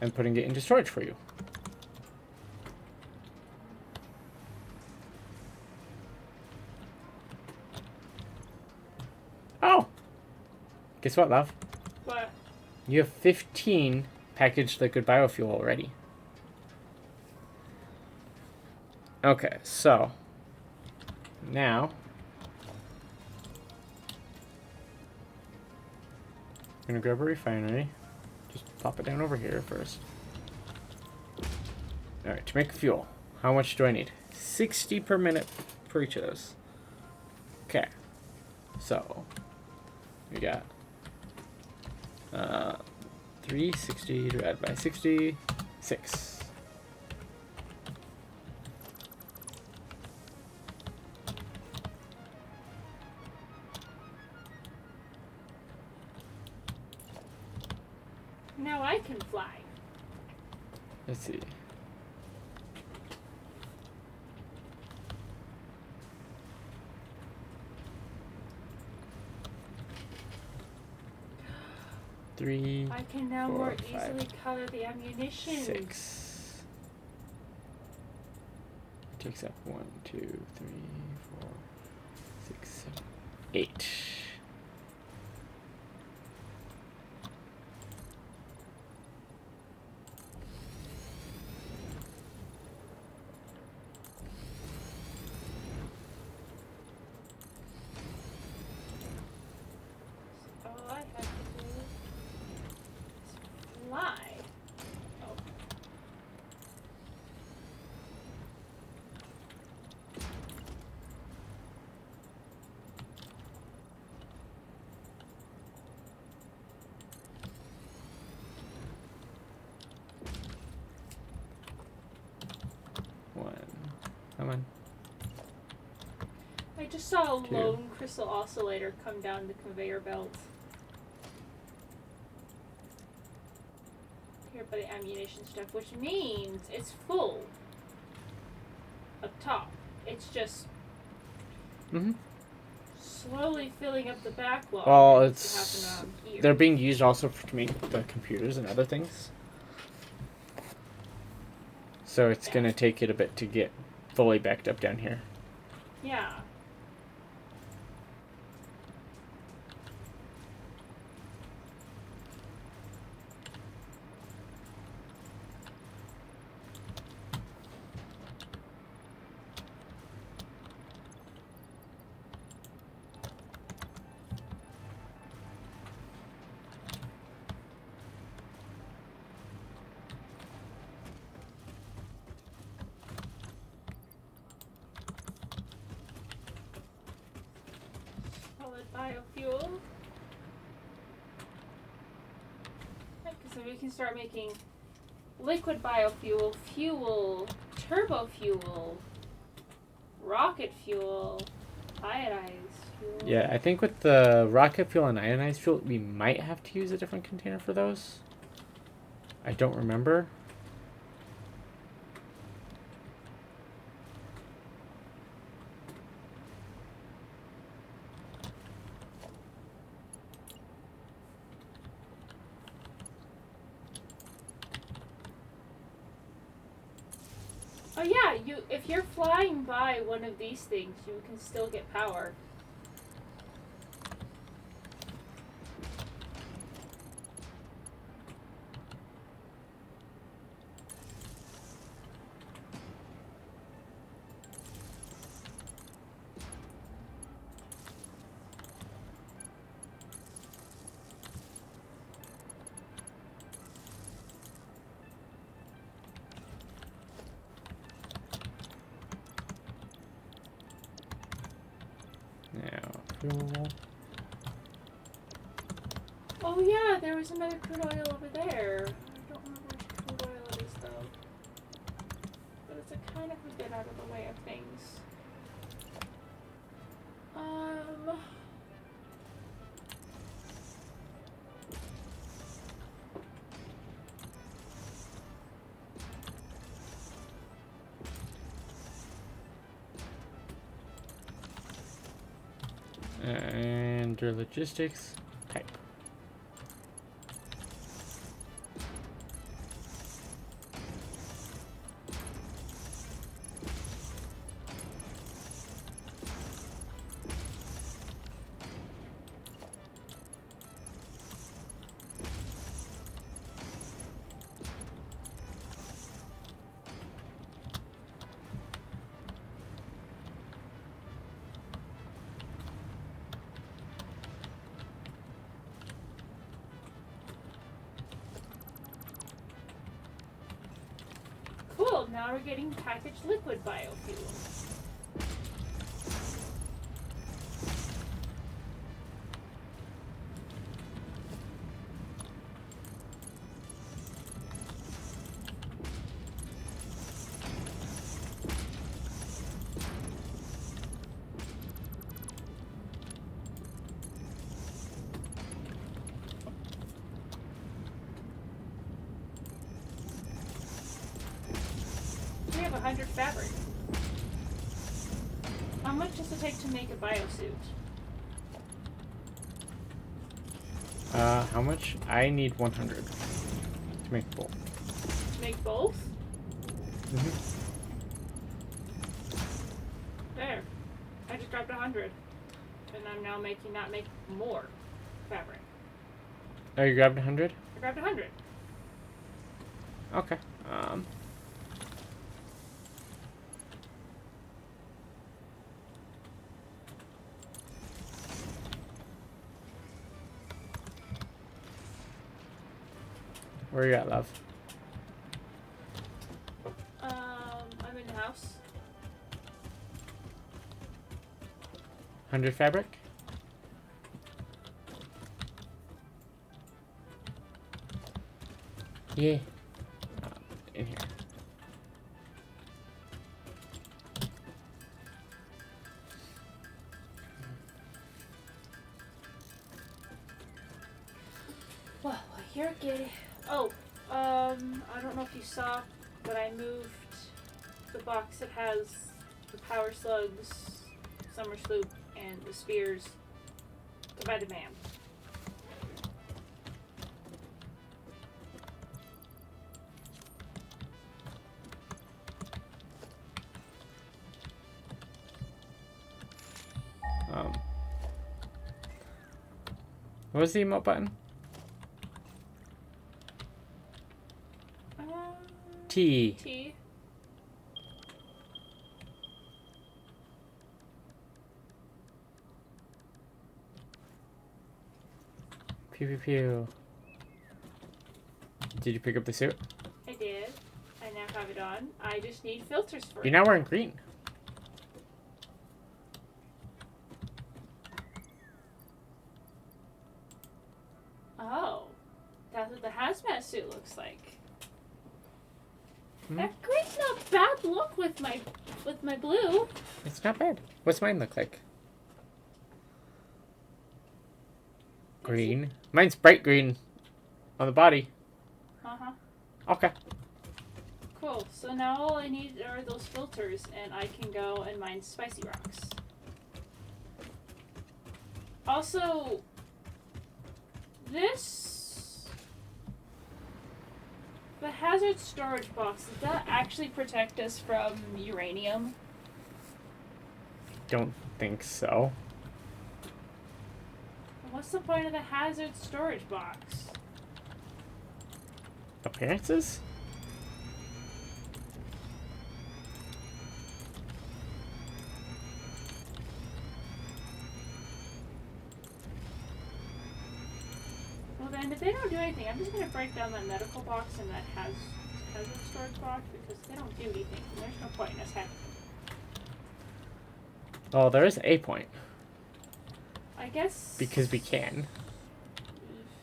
And putting it into storage for you. Oh! Guess what, love? What? You have 15 packaged liquid biofuel already. Okay, so now I'm gonna grab a refinery. Just pop it down over here first. Alright, to make fuel, how much do I need? 60 per minute for each of those. Okay. So we got 360 divided by 66. Now I can fly. Let's see. Three, I can now 4, more 5, easily color the ammunition. 6. It takes up 1, 2, 3, 4, 6, 7, 8. All I have to do is fly. Oh. One. Come on. I just saw a 2. lone crystal oscillator come down the conveyor belt. Here by the ammunition stuff, which means it's full up top. It's just Mm-hmm. slowly filling up the backlog. Well, that it's needs to happen around here. they're being used also to make the computers and other things. So it's gonna take it a bit to get fully backed up down here. Yeah. we can start making liquid biofuel, fuel, turbo fuel, rocket fuel, ionized fuel. Yeah, I think with the rocket fuel and ionized fuel, we might have to use a different container for those. I don't remember. Oh yeah, if you're flying by one of these things, you can still get power. Now, fuel. Oh yeah, there was another crude oil over there. I don't remember which crude oil it is though. But it's a kind of a bit out of the way of things. And your logistics type. Cool, now we're getting packaged liquid biofuel. We have 100 fabric. How much does it take to make a biosuit? How much? I need 100 to make both. To make both? There. I just grabbed 100. And I'm now making that make more fabric. Oh, you grabbed 100? I grabbed 100. Okay. Where you at, love? I'm in the house. 100 fabric? Yeah. In here. Well, you're getting. Oh, I don't know if you saw, but I moved the box that has the power slugs, summer sloop, and the spears to by demand. What was the emote button? T. T. Pew pew pew. Did you pick up the suit? I did. I now have it on. I just need filters for You're it. now wearing green. Oh. That's what the hazmat suit looks like. Hmm? That green's not bad look with my blue. It's not bad. What's mine look like? Green. Mine's bright green on the body. Uh-huh. Okay. Cool. So now all I need are those filters, and I can go and mine spicy rocks. Also, the hazard storage box, does that actually protect us from uranium? Don't think so. What's the point of the hazard storage box? Appearances? Well then, if they don't do anything, I'm just gonna break down that medical box and that hazard storage box because they don't do anything. And there's no point in us having them. Oh, there is a point. I guess. Because we can.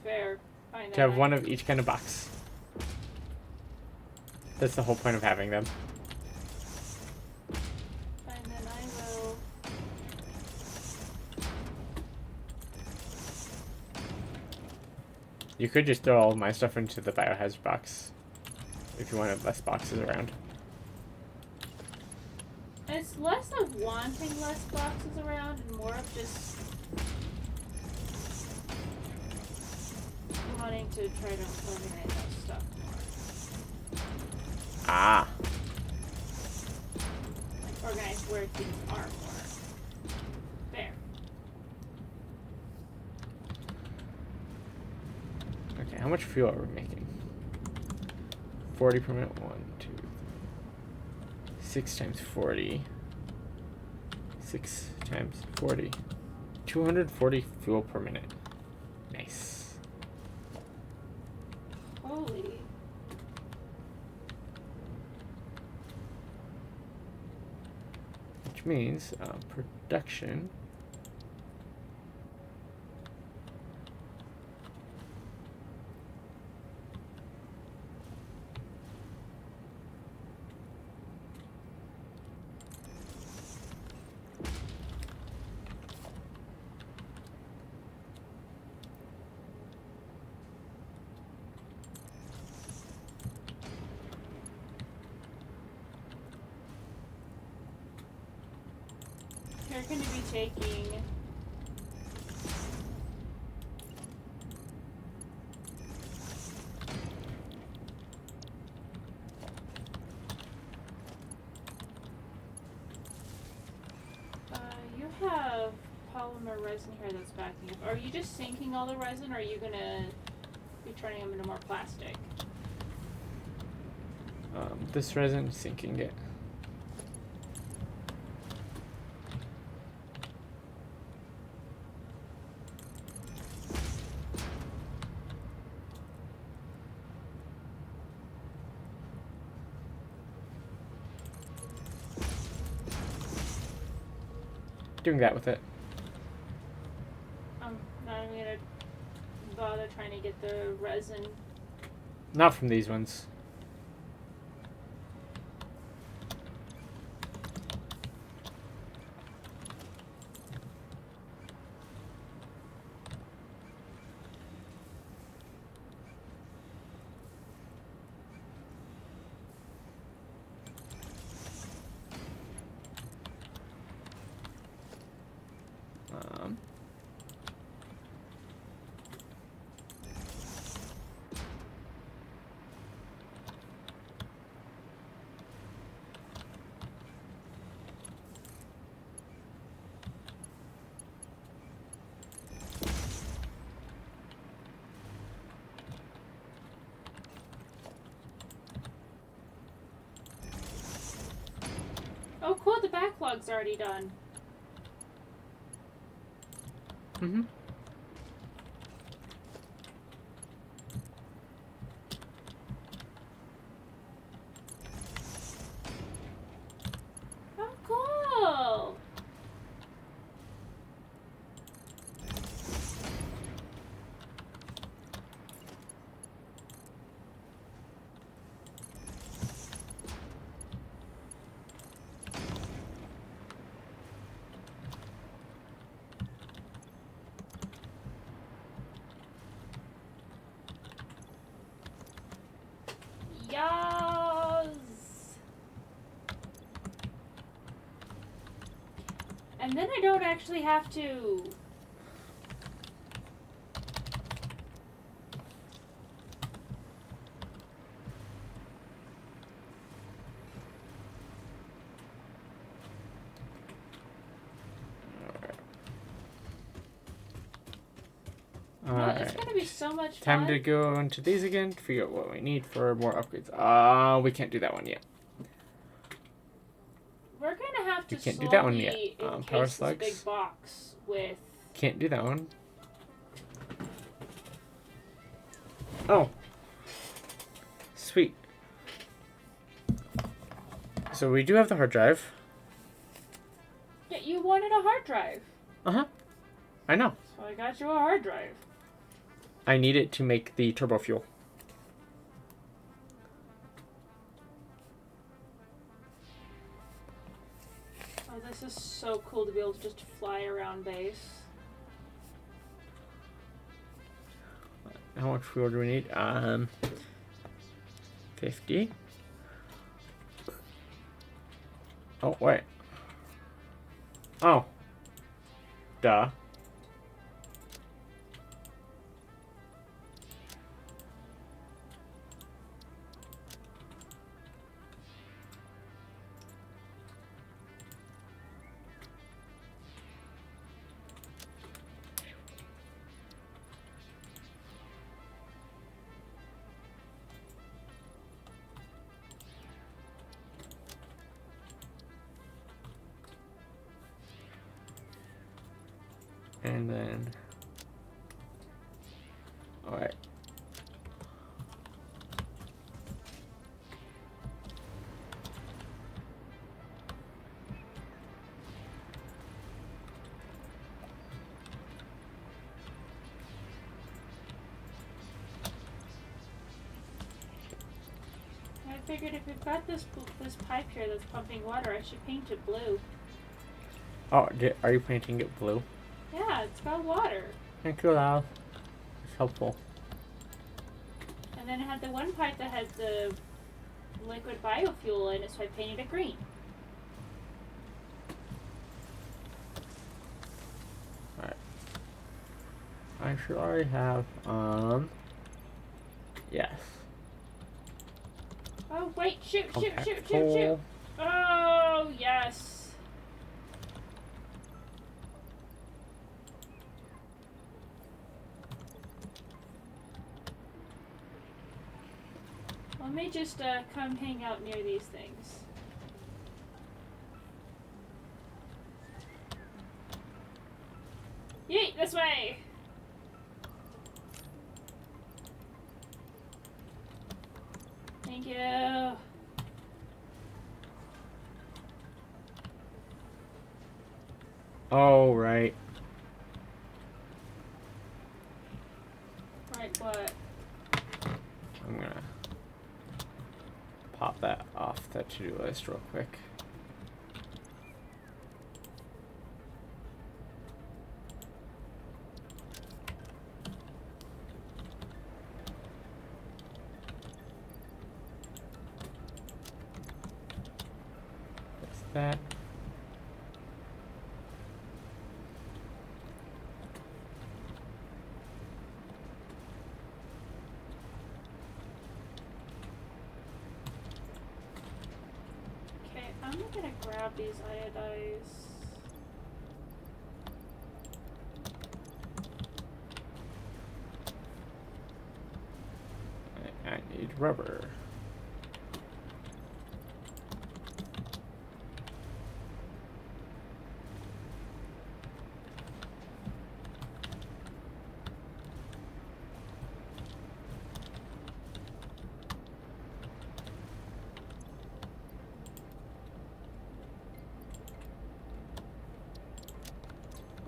Fair. Fine. To have one of each kind of box. That's the whole point of having them. And then I will. You could just throw all of my stuff into the biohazard box. If you wanted less boxes around. It's less of wanting less boxes around and more of just wanting to try to organize that stuff more. Ah. Like organize where things are more. There. Okay, how much fuel are we making? 40 per minute. 1, 2, 6 times 40. 6 times 40. 240 fuel per minute. Nice. Holy. Which means production. You're going to be taking you have polymer resin here that's backing up. Are you just sinking all the resin or are you going to be turning them into more plastic? This resin is sinking it. Doing that with it. I'm not even going to bother trying to get the resin. Not from these ones. Oh, cool, the backlog's already done. Mm-hmm. Oh, cool. Yes! And then I don't actually have to... It's gonna be so much fun. Time to go into these again to figure out what we need for more upgrades. We can't do that one yet. We're gonna have to We can't do that one yet. encase Power this slugs. big box with... Can't do that one. Oh. Sweet. So we do have the hard drive. Yeah, you wanted a hard drive. Uh-huh. I know. So I got you a hard drive. I need it to make the turbo fuel. Oh, this is so cool to be able to just fly around base. How much fuel do we need? 50. Oh, wait. Oh. Duh. And then, all right. I figured if we've got this pipe here that's pumping water, I should paint it blue. Oh, are you painting it blue? Yeah, it's got water. Thank you, Lau. It's helpful. And then it had the one pipe that had the liquid biofuel in it, so I painted it green. Alright. I should already have, yes. Oh, wait, shoot. Coal. Oh, yes. Let me just come hang out near these things. Yeet, this way! Thank you. Oh, right. Right, what? I'm gonna pop that off that to-do list real quick. That's that. Okay, I'm gonna grab these iodize. I need rubber.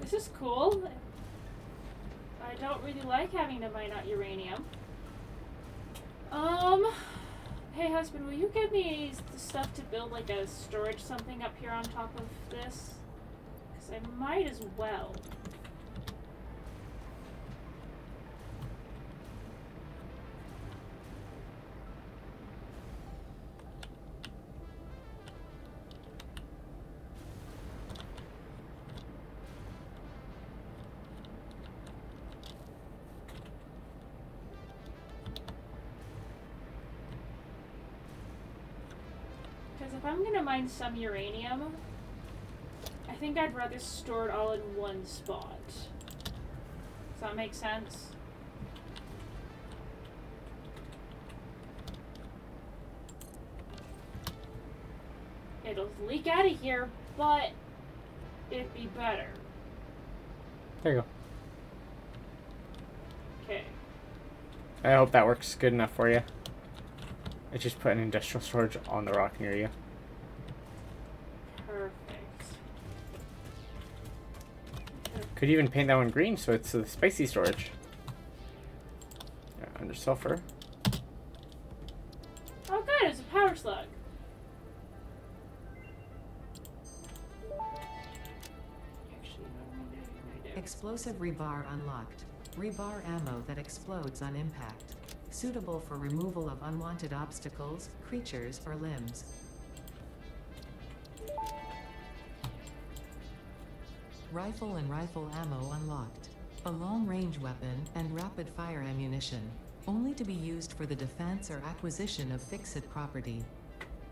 This is cool. I don't really like having to mine out uranium. Hey husband, will you give me the stuff to build like a storage something up here on top of this? Because I might as well. Because if I'm gonna mine some uranium, I think I'd rather store it all in one spot. Does that make sense? It'll leak out of here, but it'd be better. There you go. Okay. I hope that works good enough for you. I just put an industrial storage on the rock near you. Perfect. Could even paint that one green so it's the spicy storage. Under sulfur. Oh good, it's a power slug. Actually, no. Explosive rebar unlocked. Rebar ammo that explodes on impact. Suitable for removal of unwanted obstacles, creatures, or limbs. Rifle and rifle ammo unlocked. A long-range weapon and rapid-fire ammunition. Only to be used for the defense or acquisition of fixed property.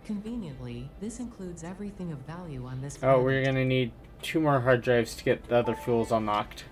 Conveniently, this includes everything of value on this planet. Oh, we're gonna need 2 more hard drives to get the other fuels unlocked.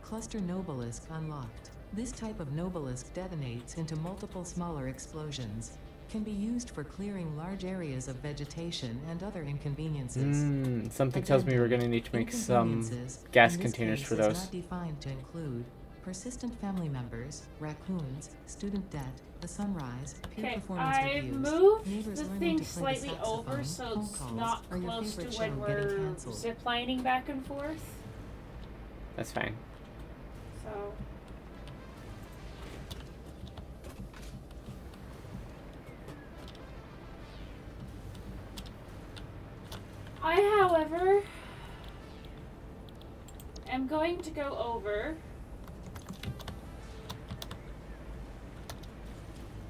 Cluster Nobelisk unlocked. This type of Nobelisk detonates into multiple smaller explosions. Can be used for clearing large areas of vegetation and other inconveniences. Something tells me we're gonna need to make some gas containers for those. Is not defined to include persistent family members, raccoons, student debt, the sunrise, peer Okay, performance I've reviews, moved neighbors the learning thing to play the slightly over saxophone, so phone it's calls, not or your close to favorite when show getting we're cancelled. ziplining back and forth. That's fine. So I, however, am going to go over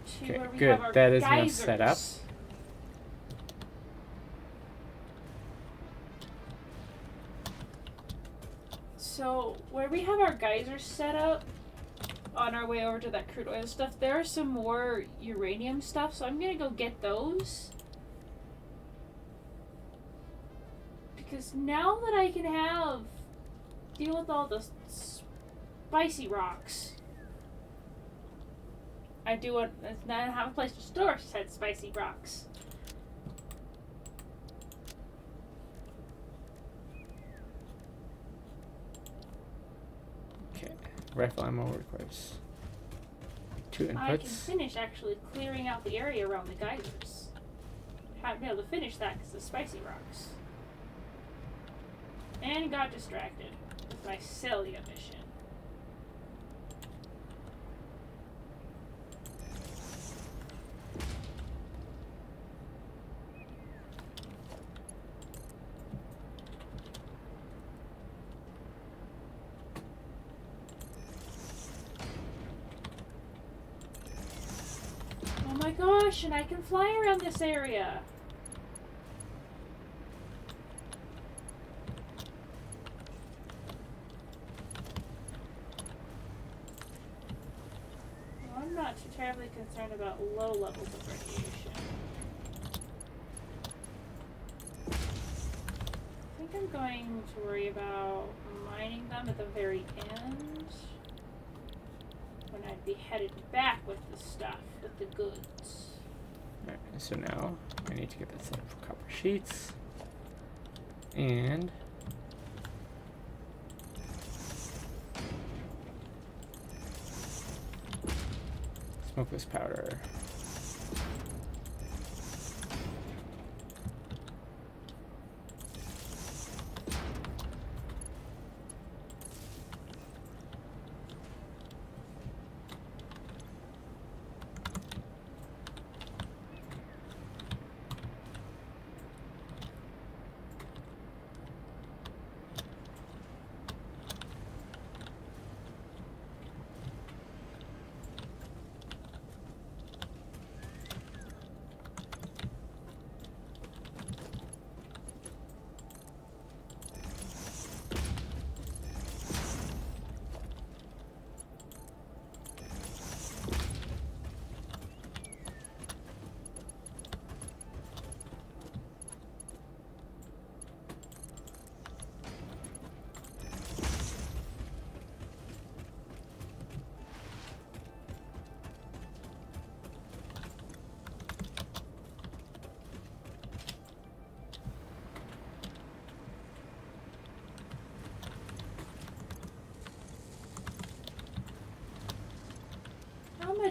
to Okay, where we good. have our That is now geysers. set up. So where we have our geysers set up on our way over to that crude oil stuff, there are some more uranium stuff, so I'm gonna go get those. Because now that I can deal with all the spicy rocks, I do want to have a place to store said spicy rocks. Okay. Rifle ammo requires 2 I can inputs. finish actually clearing out the area around the geysers. Haven't been able to finish that because of the spicy rocks. And got distracted with my Celia mission. Oh my gosh, and I can fly around this area. Well, I'm not too terribly concerned about low levels of radiation. I think I'm going to worry about mining them at the very end. When I'd be headed back with the stuff, with the goods. Alright, so now I need to get that set up for copper sheets. And smokeless powder.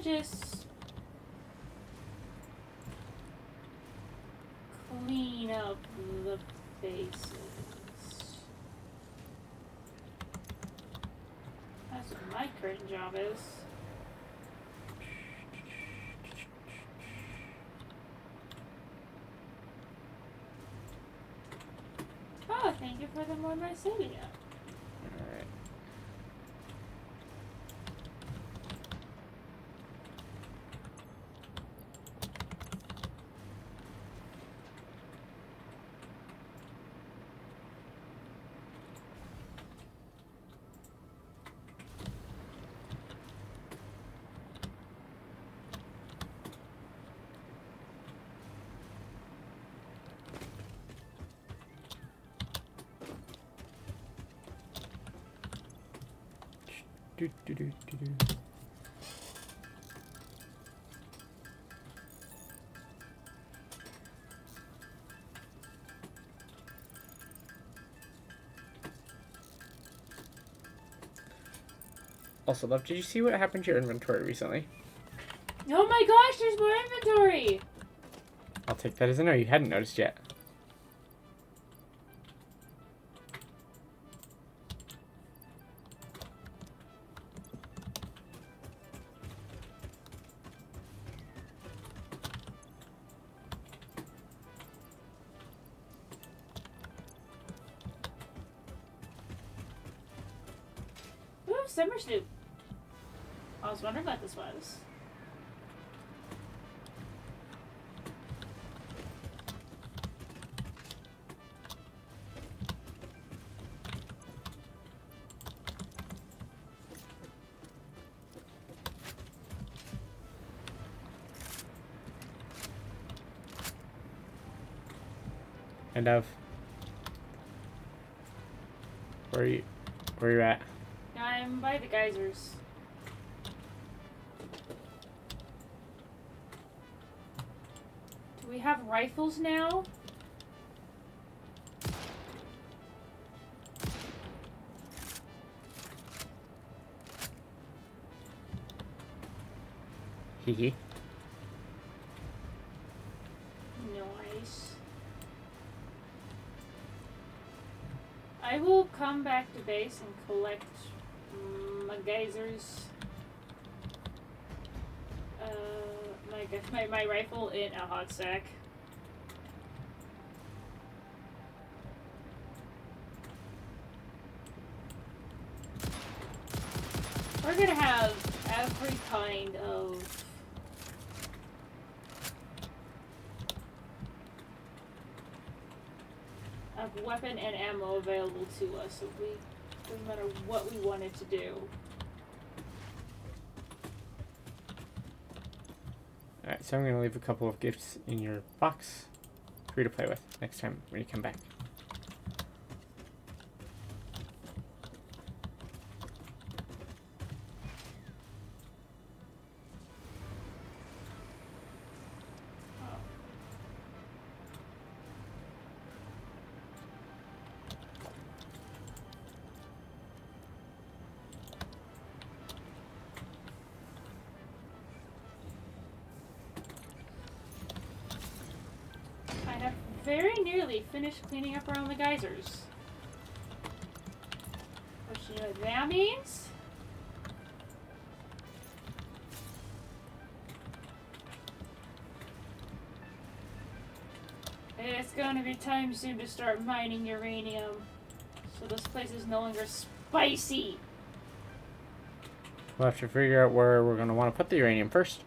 just clean up the faces. That's what my current job is. Oh, thank you for the more my saving up. Alright. Do, do, do, do, do. Also, love, did you see what happened to your inventory recently? Oh my gosh, there's more inventory! I'll take that as a no. You hadn't noticed yet. Ooh, summer soup. I was wondering what this was. And where are you at? I'm by the geysers. Do we have rifles now? Hee. Nice. I will come back to base and collect my geysers. My rifle in a hot sack. We're gonna have every kind of weapon and ammo available to us, so doesn't matter what we wanted to do. Alright, so I'm going to leave a couple of gifts in your box for you to play with next time when you come back. I have very nearly finished cleaning up around the geysers. Which, you know what that means? It's going to be time soon to start mining uranium. So this place is no longer spicy. We'll have to figure out where we're going to want to put the uranium first.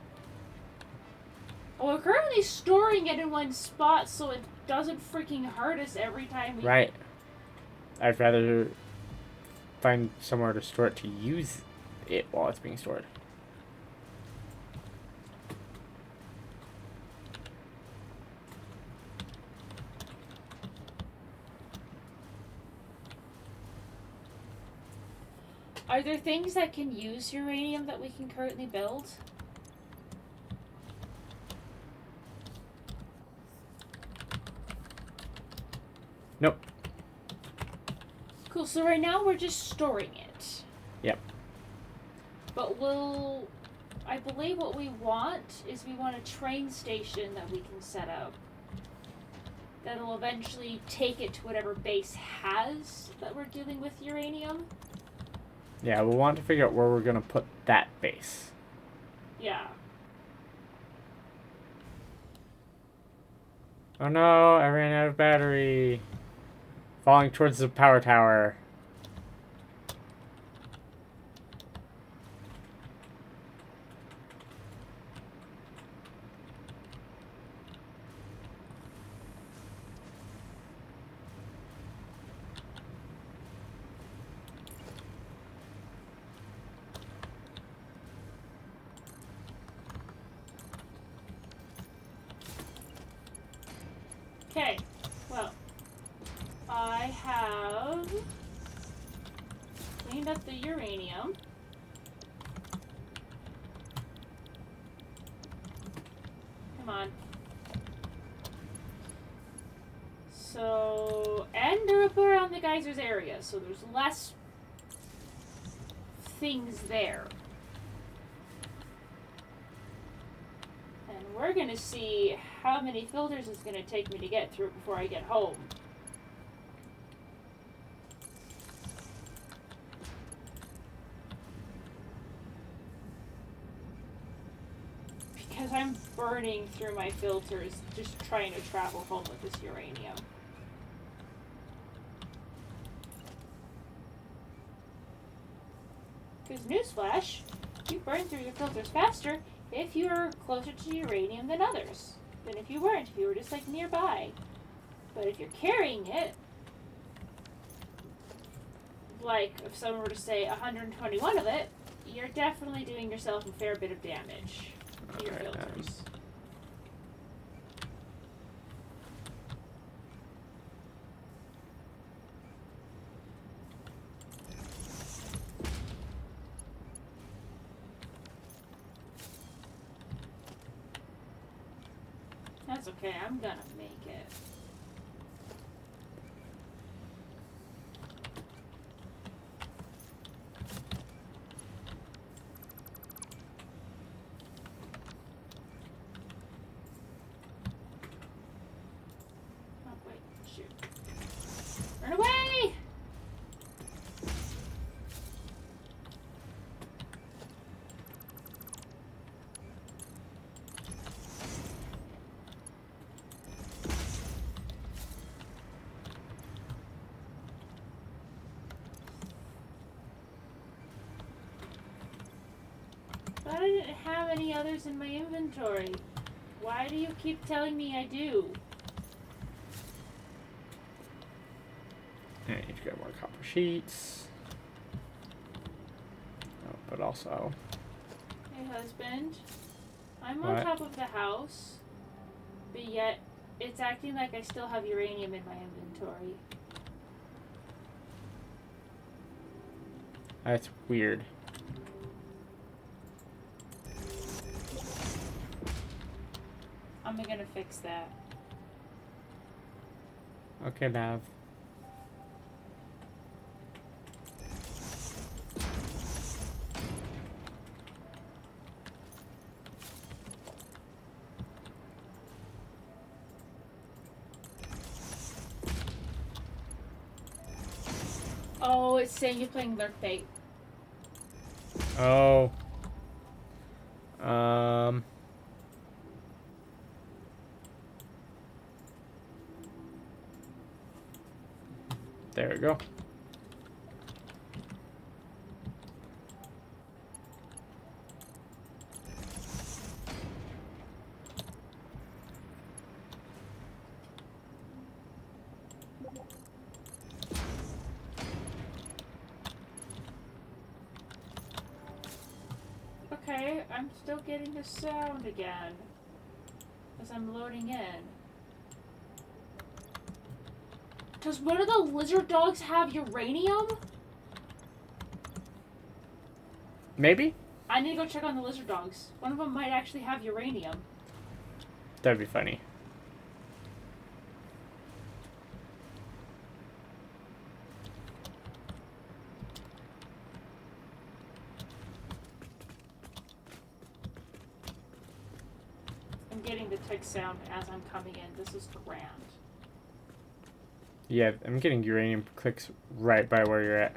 Well, we're currently storing it in one spot so it doesn't freaking hurt us every time we... Right. I'd rather find somewhere to store it to use it while it's being stored. Are there things that can use uranium that we can currently build? Nope. Cool, so right now we're just storing it. Yep. But will I believe what we want is we want a train station that we can set up. That'll eventually take it to whatever base has that we're dealing with uranium. Yeah, we'll want to figure out where we're going to put that base. Yeah. Oh no, I ran out of battery. Falling towards the power tower. Okay, well, I have cleaned up the uranium. Come on. So, and they're up around the geysers area, so there's less things there. And we're gonna see how many filters it's gonna take me to get through before I get home. Because I'm burning through my filters just trying to travel home with this uranium. Because newsflash, you burn through your filters faster if you're closer to uranium than others. Than if you weren't, if you were just like nearby. But if you're carrying it, like if someone were to say 121 of it, you're definitely doing yourself a fair bit of damage to your filters. That's okay, I'm gonna make it. Oh, wait, shoot. Run away! But I didn't have any others in my inventory. Why do you keep telling me I do? I need to get more copper sheets. Oh, but also... Hey, husband. I'm What? on top of the house, but yet it's acting like I still have uranium in my inventory. That's weird. I'm gonna fix that. Okay, Nav. Oh, it's saying you're playing Lurk Bait. Oh. There we go. Okay, I'm still getting the sound again. As I'm loading in. Does one of the lizard dogs have uranium? Maybe? I need to go check on the lizard dogs. One of them might actually have uranium. That'd be funny. sound as I'm coming in. This is grand. Yeah, I'm getting uranium clicks right by where you're at.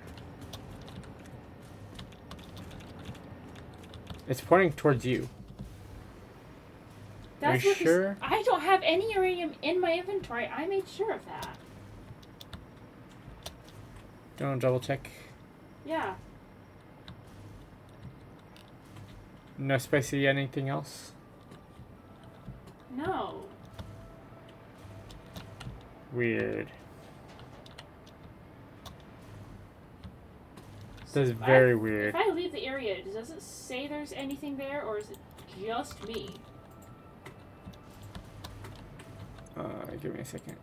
It's pointing towards you. That's Are you what sure? I don't have any uranium in my inventory. I made sure of that. Don't double check. Yeah. No spicy anything else? No. Weird. That's If very I- weird. If I leave the area, does it say there's anything there, or is it just me? Give me a second.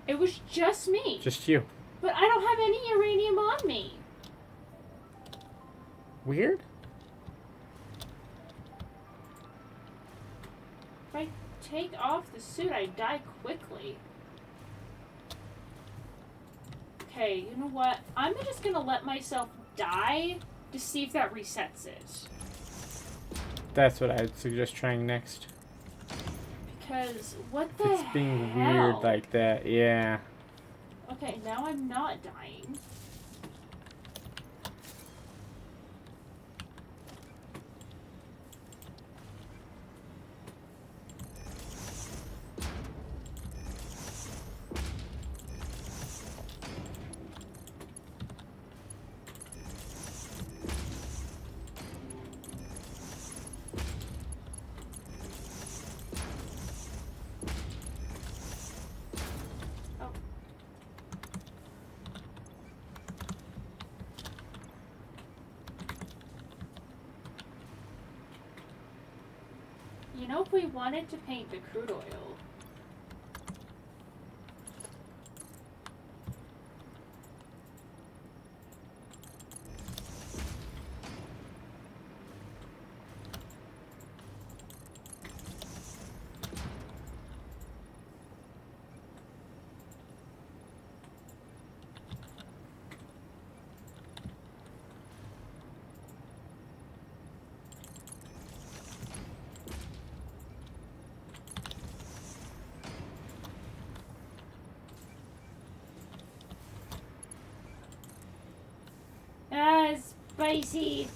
It was just me. Just you. But I don't have any uranium on me. Weird? If I take off the suit, I die quickly. Okay, you know what? I'm just gonna let myself die to see if that resets it. That's what I'd suggest trying next. Because what If the it's being hell? weird like that, yeah. Okay, now I'm not dying. You know, if we wanted to paint the crude oil, spicy.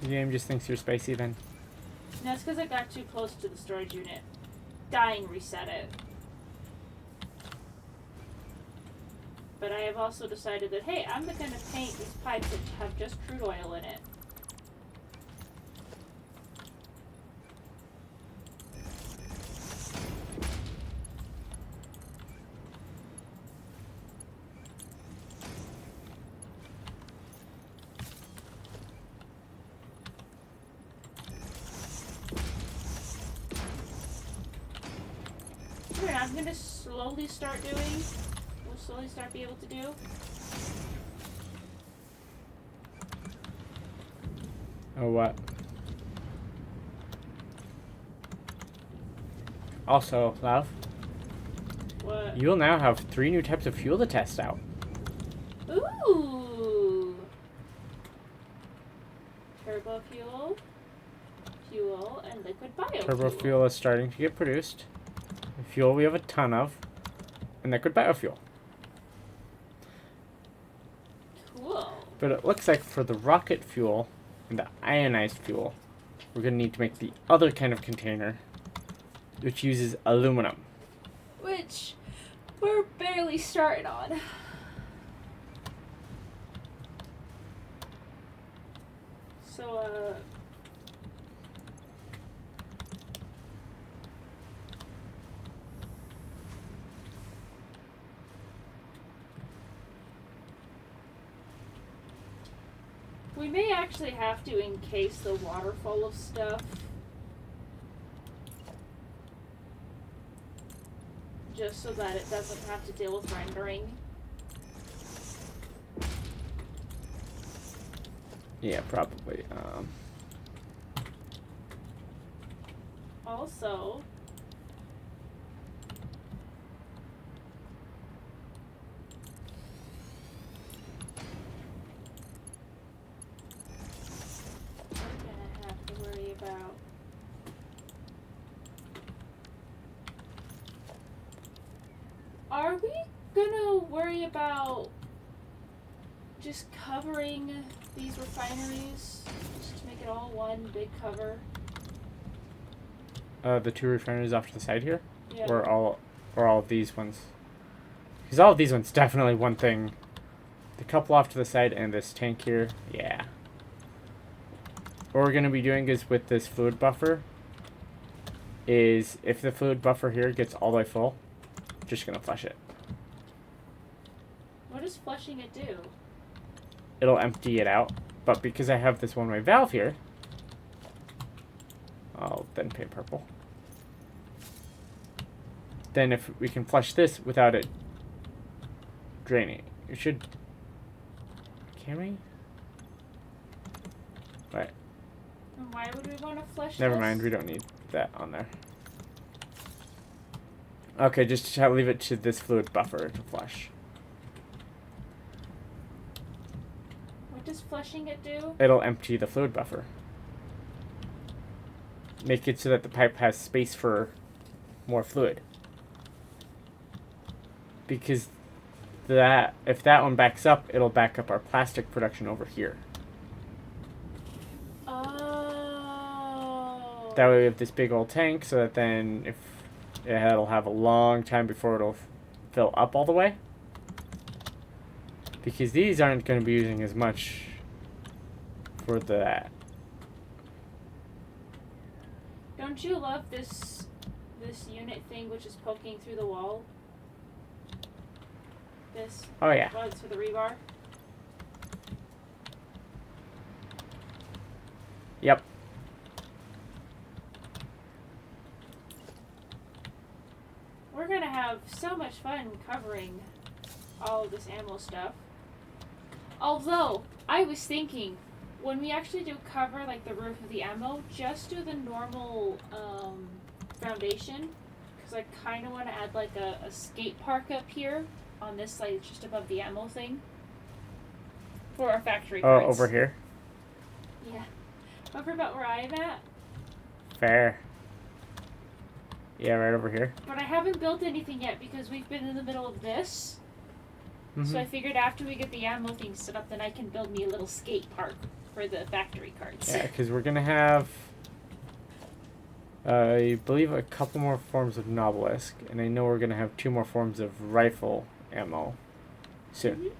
The game just thinks you're spicy then. That's because I got too close to the storage unit. Dying reset it. But I have also decided that, hey, I'm going to paint these pipes that have just crude oil in it. Here, I'm going to slowly start doing. We'll slowly start be able to do. Oh, what? Also, love, What? you'll now have 3 new types of fuel to test out. Ooh! Turbo fuel, fuel, and liquid biofuel. Turbo fuel is starting to get produced. Fuel we have a ton of. And liquid biofuel. Cool. But it looks like for the rocket fuel and the ionized fuel, we're going to need to make the other kind of container, which uses aluminum. Which we're barely starting on. So, we may actually have to encase the water full of stuff. Just so that it doesn't have to deal with rendering. Yeah, probably. Also, we're gonna have to worry about. Are we gonna worry about just covering these refineries? Just to make it all one big cover? The 2 refineries off to the side here? Yeah. Or all of these ones? Because all of these ones definitely one thing. The couple off to the side and this tank here, yeah. What we're going to be doing is with this fluid buffer is if the fluid buffer here gets all the way full, just going to flush it. What does flushing it do? It'll empty it out, but because I have this one-way valve here, I'll then paint purple. Then if we can flush this without it draining, it should... Can we? Right. And why would we want to flush Never this? mind, we don't need that on there. Okay, just leave it to this fluid buffer to flush. What does flushing it do? It'll empty the fluid buffer. Make it so that the pipe has space for more fluid. Because that, if that one backs up, it'll back up our plastic production over here. Oh. That way we have this big old tank, so that then if it'll have a long time before it'll fill up all the way. Because these aren't going to be using as much for that. Don't you love this unit thing which is poking through the wall? This. Oh yeah. Well, it's for the rebar. Yep. We're gonna have so much fun covering all of this ammo stuff. Although, I was thinking, when we actually do cover like the roof of the ammo, just do the normal foundation. Because I kind of want to add like a skate park up here on this side, just above the ammo thing. For our factory Oh, cards. over here? Yeah. Over about where I'm at. Fair. Yeah, right over here. But I haven't built anything yet because we've been in the middle of this. Mm-hmm. So I figured after we get the ammo thing set up, then I can build me a little skate park for the factory cards. Yeah, because we're going to have, I believe, a couple more forms of Nobelisk, and I know we're going to have 2 more forms of rifle ammo soon. Mhm.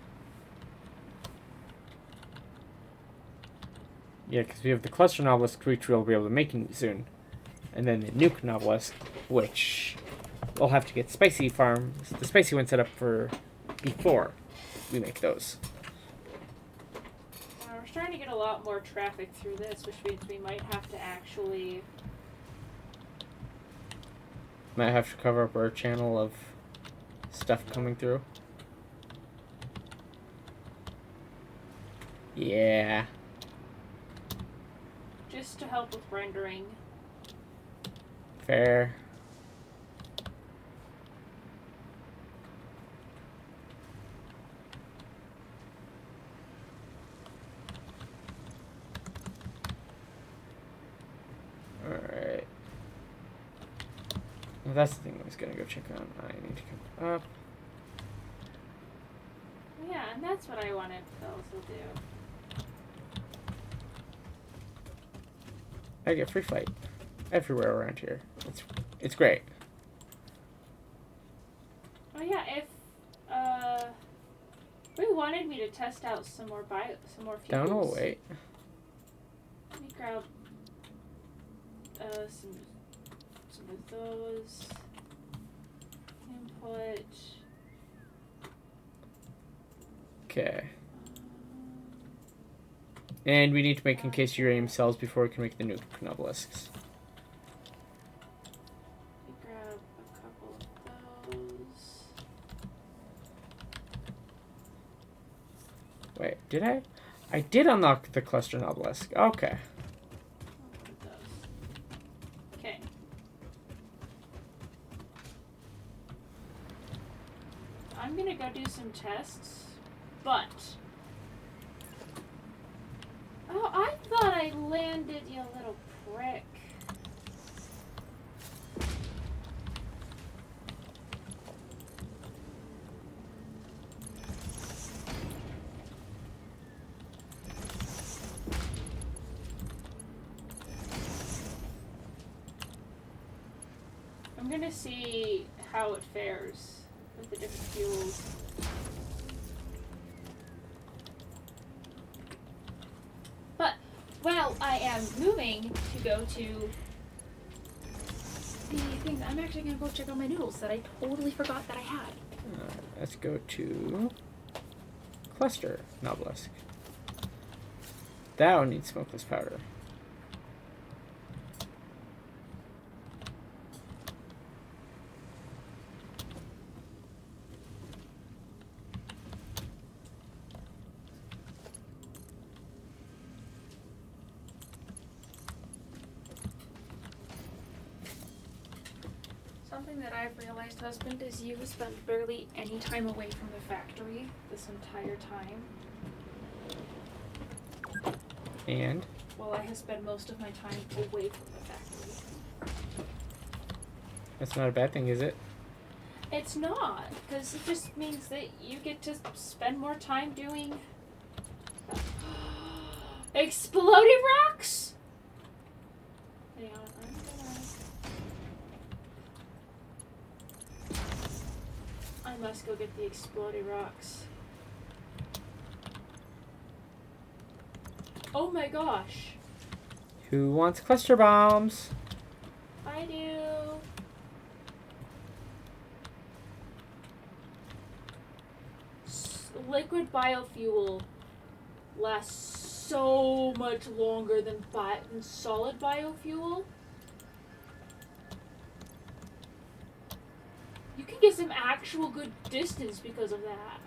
Yeah, because we have the cluster Nobelisk, which we'll be able to make soon, and then the nuke Nobelisk, which we'll have to get the spicy one set up for before we make those. We're starting to get a lot more traffic through this, which means we might have to actually... Might have to cover up our channel of stuff coming through. Yeah. just to help with rendering. Fair. Alright. Well, that's the thing I was gonna go check on. I need to come up. Yeah, and that's what I wanted to also do. I get free fight everywhere around here. It's great. Oh yeah, if we wanted me to test out some more fuels. Down, oh wait. Let me grab some of those. Input. Okay. And we need to make encased uranium cells before we can make the nuke obelisks. Let me grab a couple of those. Wait, did I? I did unlock the cluster obelisk. Okay. Okay. I'm gonna go do some tests, but... Oh, I thought I landed, you little prick. I'm gonna see how it fares with the different fuels. But while I am moving to go to the things, I'm actually gonna go check on my noodles that I totally forgot that I had. Let's go to cluster obelisk. That one needs smokeless powder. Something that I've realized, husband, is you have spent barely any time away from the factory this entire time. And While I have spent most of my time away from the factory. that's not a bad thing, is it? It's not, because it just means that you get to spend more time doing exploding rocks. Hang on, I'm gonna. I must go get the exploding rocks. Oh my gosh! Who wants cluster bombs? I do. Liquid biofuel lasts so much longer than solid biofuel. You can get some actual good distance because of that.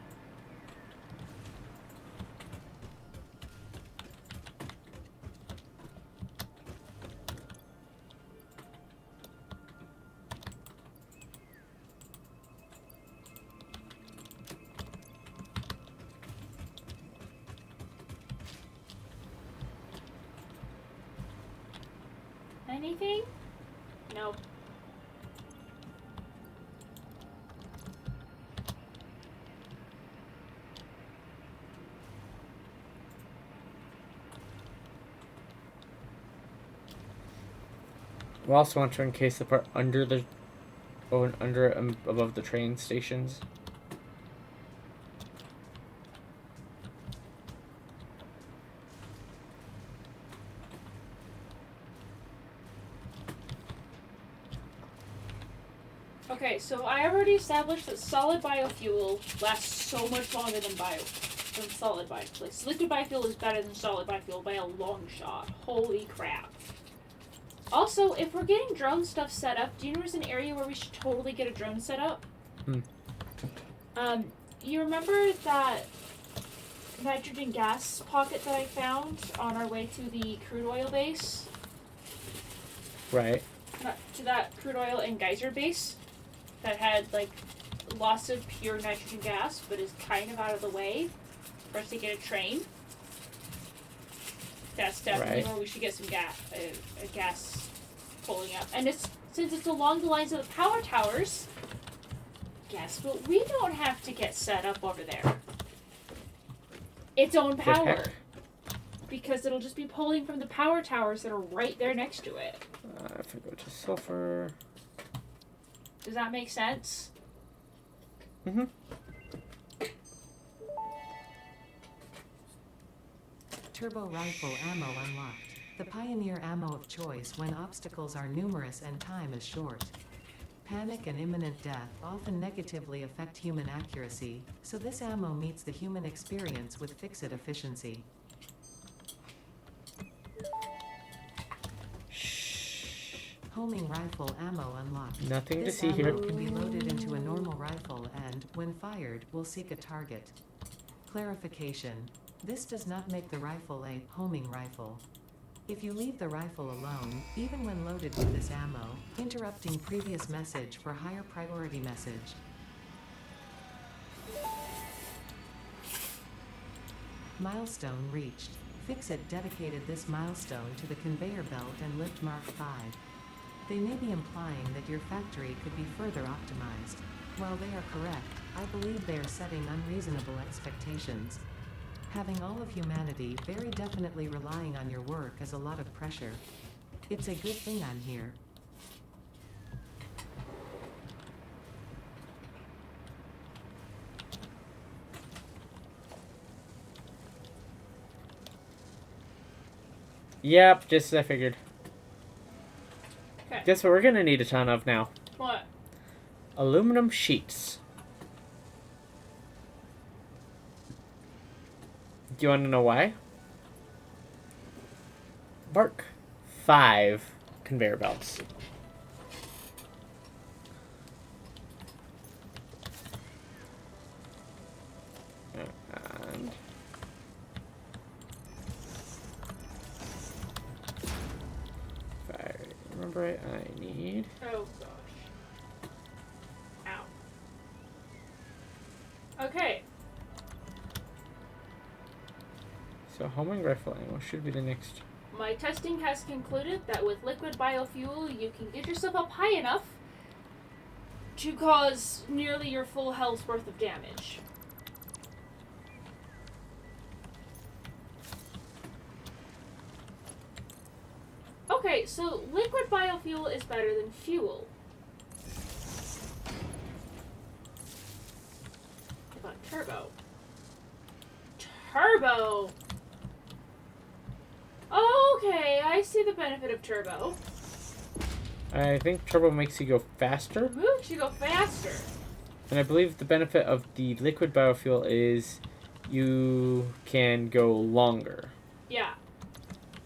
Anything? Nope. We also want to encase the part under the above the train stations. Okay, so I already established that solid biofuel lasts so much longer than solid biofuel. Like, liquid biofuel is better than solid biofuel by a long shot. Holy crap. Also, if we're getting drone stuff set up, do you know there's an area where we should totally get a drone set up? You remember that nitrogen gas pocket that I found on our way to the crude oil base? Right. To that crude oil and geyser base that had, like, lots of pure nitrogen gas, but is kind of out of the way for us to get a train. That's definitely Right. where we should get some gas pulling up. And since it's along the lines of the power towers, guess what? We don't have to get set up over there. Its own power. Heck? Because it'll just be pulling from the power towers that are right there next to it. If I go to sulfur. Does that make sense? Mm-hmm. Turbo rifle ammo unlocked. The pioneer ammo of choice when obstacles are numerous and time is short. Panic and imminent death often negatively affect human accuracy, so this ammo meets the human experience with fixed efficiency. Homing rifle ammo unlocked. Nothing to This see here. ammo can be loaded into a normal rifle and, when fired, will seek a target. Clarification. This does not make the rifle a homing rifle. If you leave the rifle alone, even when loaded with this ammo, interrupting previous message for higher priority message. Milestone reached. Fixit dedicated this milestone to the conveyor belt and lift Mark 5. They may be implying that your factory could be further optimized. While they are correct, I believe they are setting unreasonable expectations. Having all of humanity very definitely relying on your work is a lot of pressure. It's a good thing I'm here. Yep, just as I figured. Okay. Guess what we're gonna need a ton of now? What? Aluminum sheets. Do you want to know why? Mark 5 conveyor belts. And if I remember it, I need... Oh gosh. Ow. Okay. So homing rifle ammo should be the next. My testing has concluded that with liquid biofuel, you can get yourself up high enough to cause nearly your full health's worth of damage. Okay, so liquid biofuel is better than fuel. What about turbo? Turbo! Okay, I see the benefit of turbo. I think turbo makes you go faster. Makes you go faster. And I believe the benefit of the liquid biofuel is you can go longer. Yeah.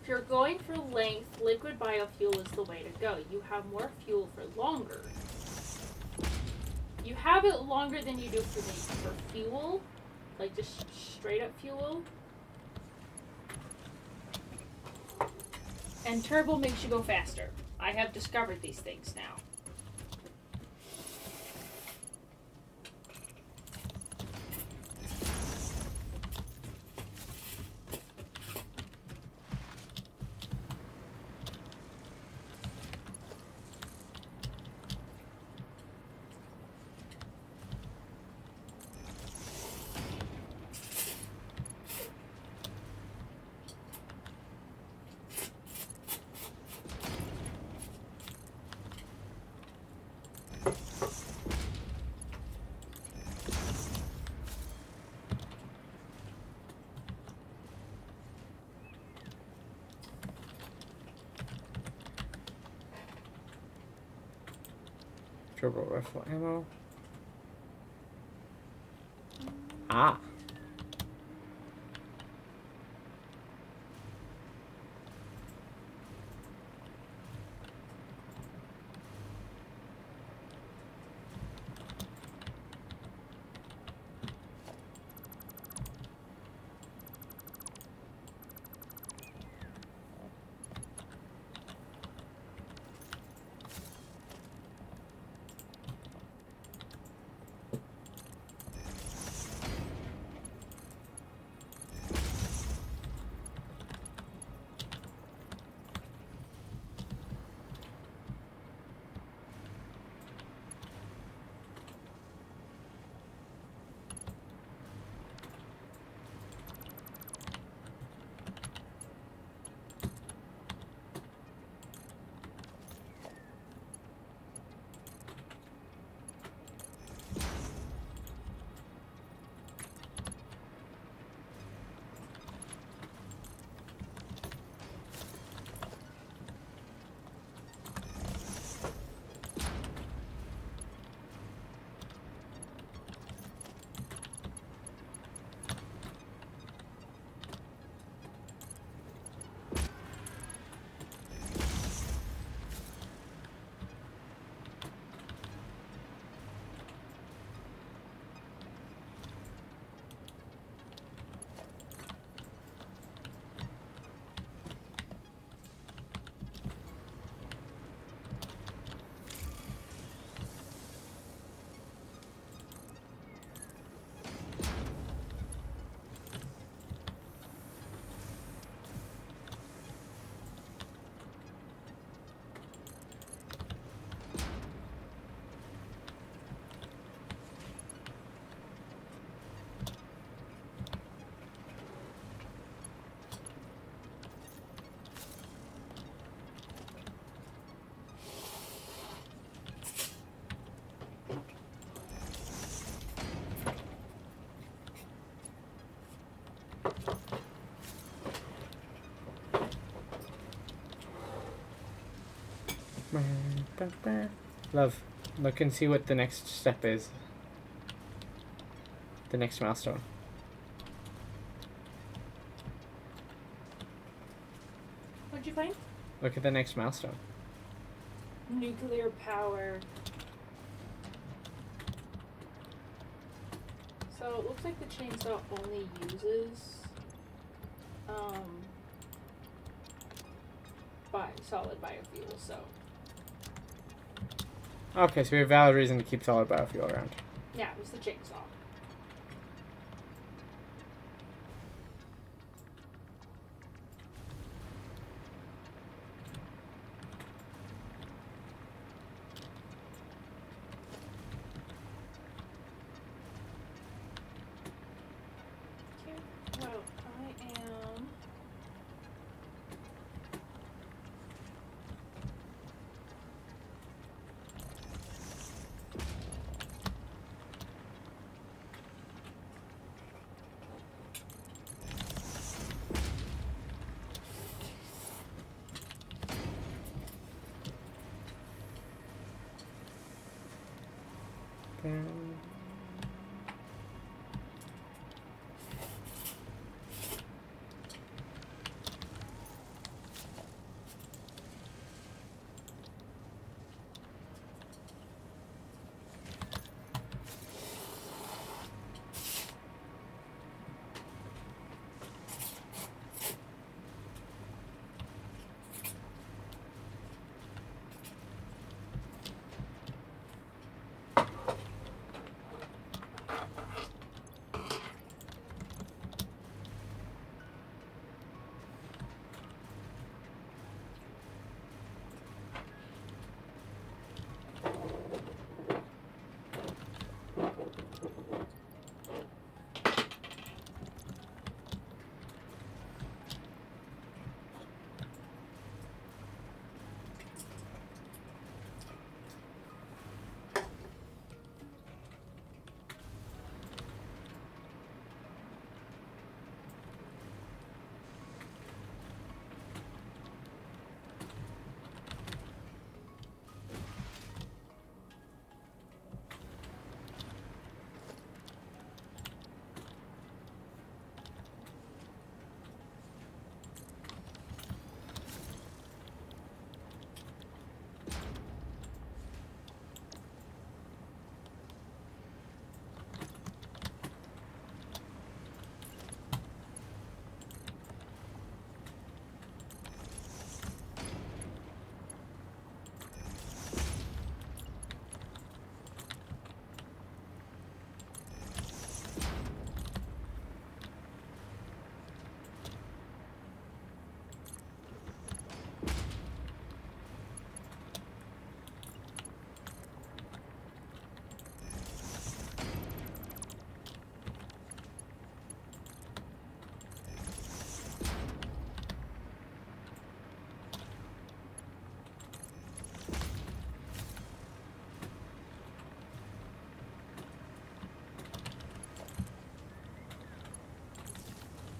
If you're going for length, liquid biofuel is the way to go. You have more fuel for longer. You have it longer than you do for fuel, like just straight up fuel. And turbo makes you go faster. I have discovered these things now. Turbo rifle ammo. Ah. Love, look and see what the next step is. The next milestone. What'd you find? Look at the next milestone. Nuclear power. So it looks like the chainsaw only uses solid biofuel, so Okay, so we have valid reason to keep solid biofuel around. yeah, it was the chainsaw. Okay, well, I am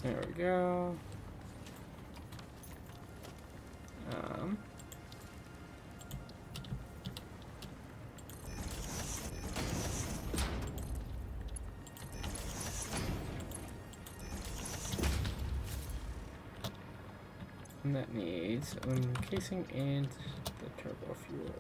There we go. And that needs aluminum casing and the turbo fuel.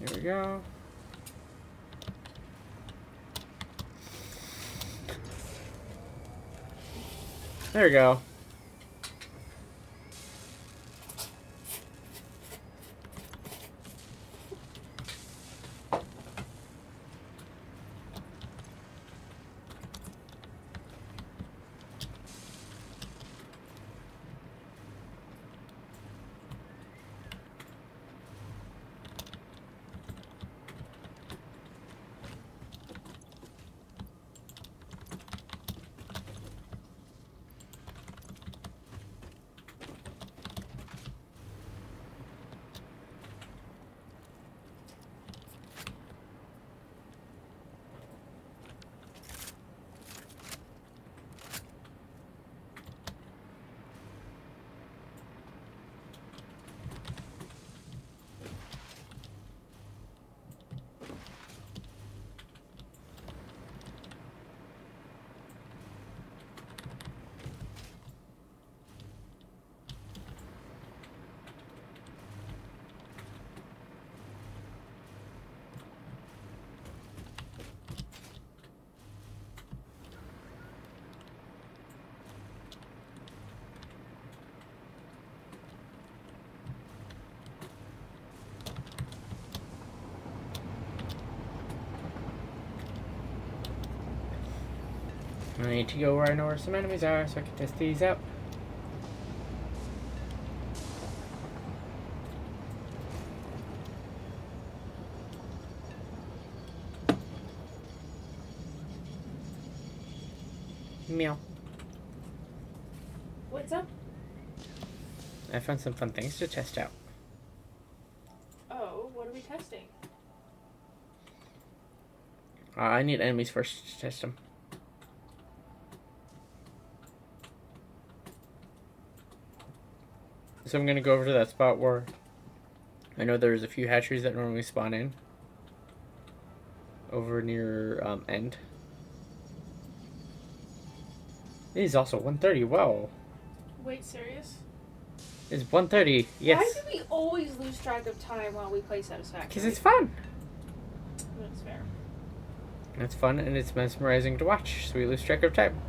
Here we go. There we go. I need to go where I know where some enemies are so I can test these out. Meow. What's up? I found some fun things to test out. Oh, what are we testing? I need enemies first to test them. So I'm gonna go over to that spot where I know there's a few hatcheries that normally spawn in. Over near end. It is also 1:30. Wow. Wait, serious? It's 1:30. Yes. Why do we always lose track of time while we play Satisfactory? Because it's fun. That's fair. It's fun and it's mesmerizing to watch, so we lose track of time.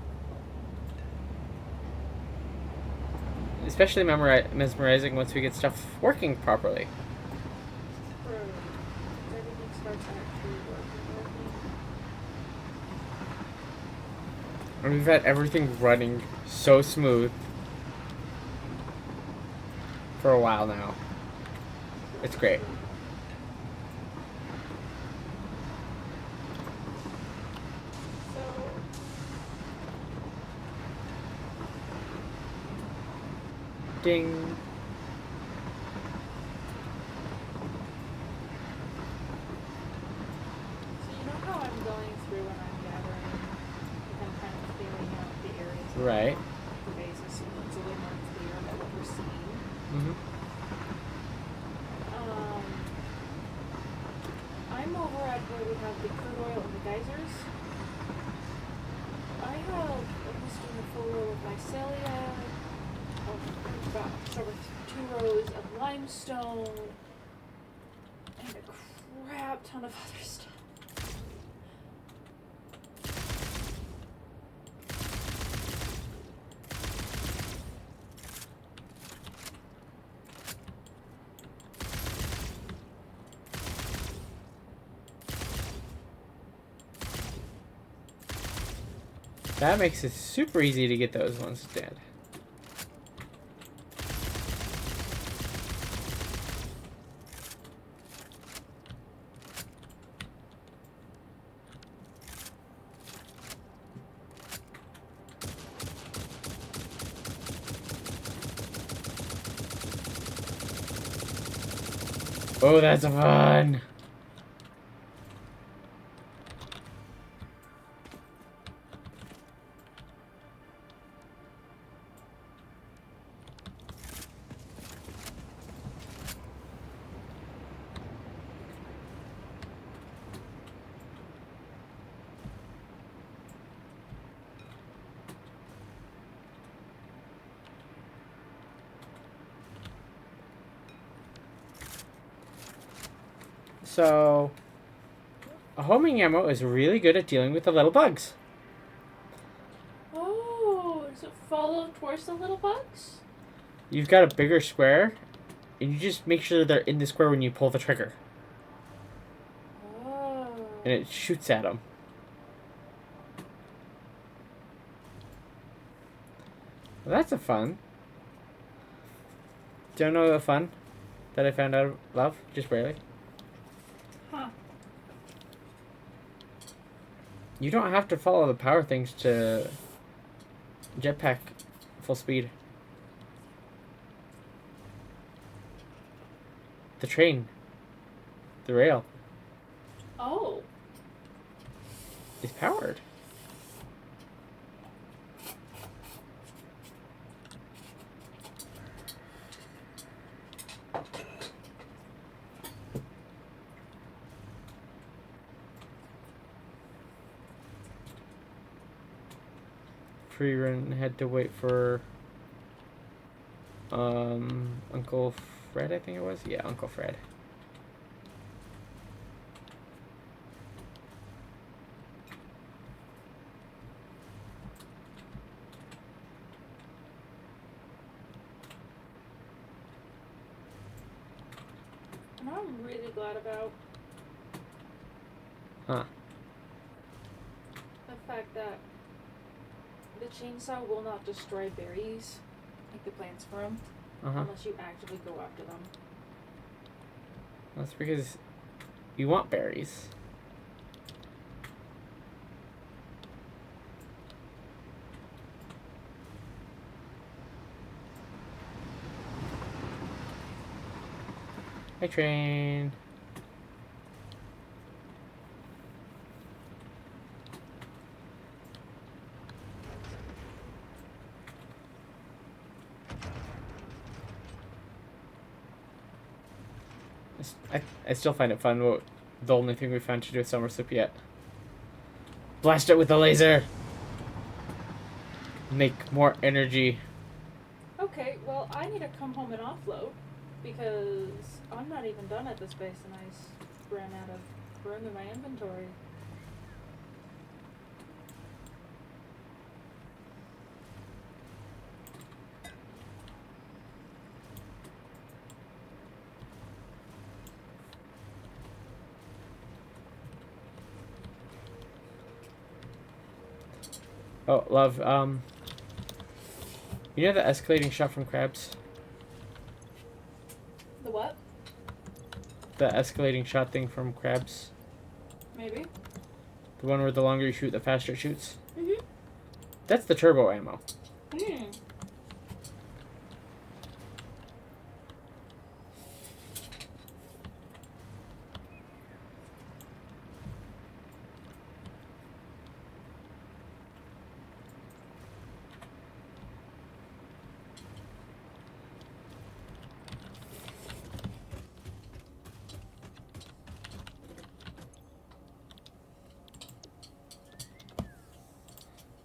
Especially mesmerizing once we get stuff working properly. Bro, everything starts actually working. And we've had everything running so smooth for a while now. It's great. So, Ding. so you know how I'm going through and I'm gathering, like I'm kind of feeling out the areas of Right. the basis so it's a little more clear about what we're seeing. Mm-hmm. I'm over at where we have the crude oil and the geysers. I have almost doing a full row of mycelia, about over 2 rows of limestone, and a crap ton of other stuff. That makes it super easy to get those ones dead. Oh, that's fun! So, a homing ammo is really good at dealing with the little bugs. Oh, does it follow towards the little bugs? You've got a bigger square, and you just make sure they're in the square when you pull the trigger. Oh. And it shoots at them. Well, that's a fun. Do you know the fun that I found out of? Just barely. Huh. You don't have to follow the power things to jetpack full speed. The train, the rail, Oh. is powered. Free run had to wait for Uncle Fred, I think it was. Yeah, Uncle Fred. And I'm really glad about Huh. the fact that the chainsaw will not destroy berries, like the plants for them, unless you actively go after them. That's because you want berries. Hi, train. I still find it fun, but the only thing we found to do with Summer Soup yet. Blast it with the laser! Make more energy. Okay, well, I need to come home and offload, because I'm not even done at this base and I ran out of room in my inventory. Oh, love, you know the escalating shot from crabs? The what? The escalating shot thing from crabs? Maybe. The one where the longer you shoot, the faster it shoots? Mm-hmm. That's the turbo ammo. Hmm.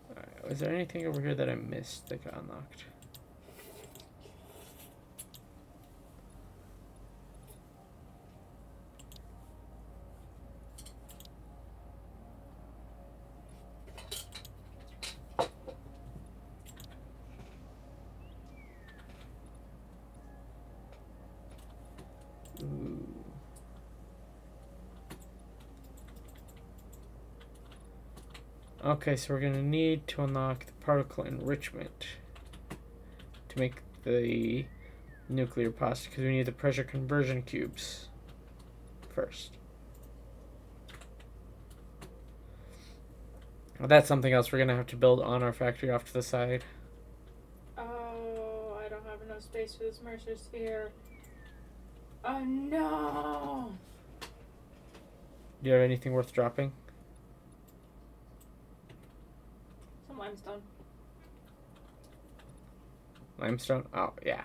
Alright, was there anything over here that I missed that got unlocked? Ooh. Okay, so we're gonna need to unlock the particle enrichment to make the nuclear pasta, because we need the pressure conversion cubes first. Well, that's something else we're gonna have to build on our factory off to the side. Oh, I don't have enough space for this Mercer sphere. Oh no! Do you have anything worth dropping? Some limestone. Limestone? Oh, yeah.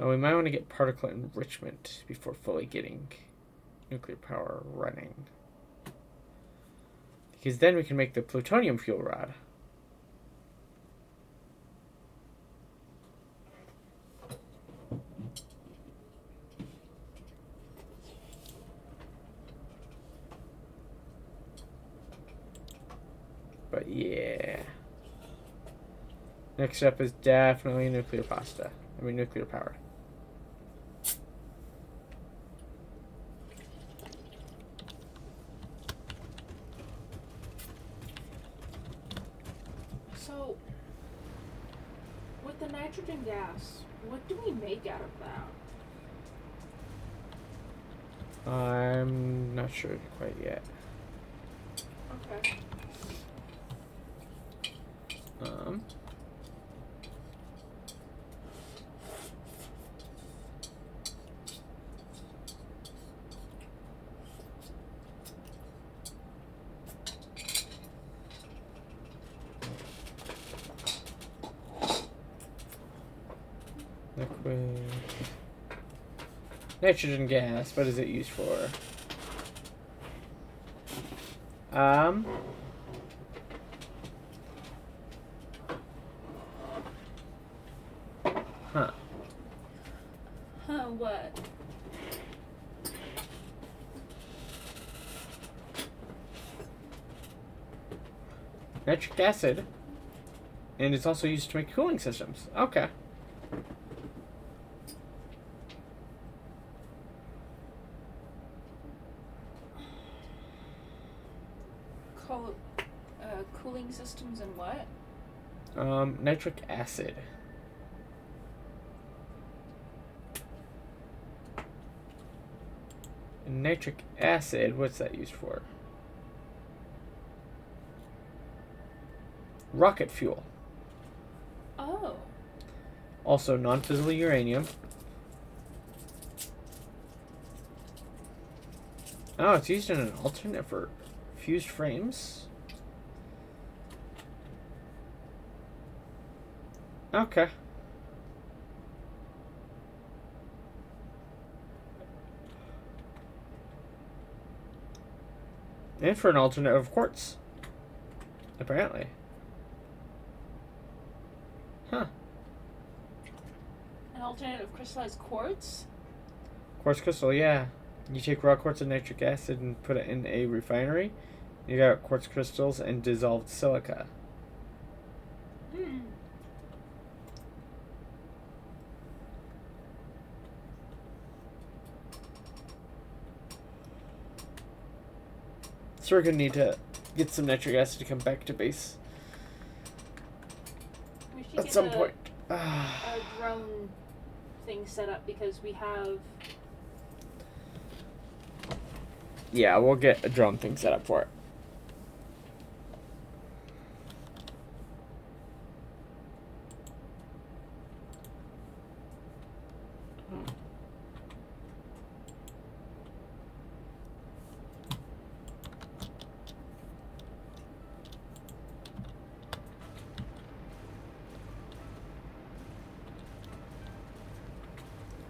Oh, we might want to get particle enrichment before fully getting nuclear power running. Because then we can make the plutonium fuel rod. But yeah. Next up is definitely nuclear pasta. I mean, nuclear power. So, with the nitrogen gas, what do we make out of that? I'm not sure quite yet. Okay. Liquid nitrogen gas. What is it used for? Huh. Huh, what? Nitric acid. And it's also used to make cooling systems. Okay. Cooling systems and what? Nitric acid. And nitric acid, what's that used for? Rocket fuel. Oh. Also non-fissile uranium. Oh, it's used in an alternate for fused frames. Okay. And for an alternate of quartz. Apparently. Huh. An alternative crystallized quartz? Quartz crystal, yeah. You take raw quartz and nitric acid and put it in a refinery. You got quartz crystals and dissolved silica. Hmm. So we're gonna need to get some nitric acid to come back to base We should at get some a point. drone thing set up because we have. Yeah, we'll get a drone thing set up for it.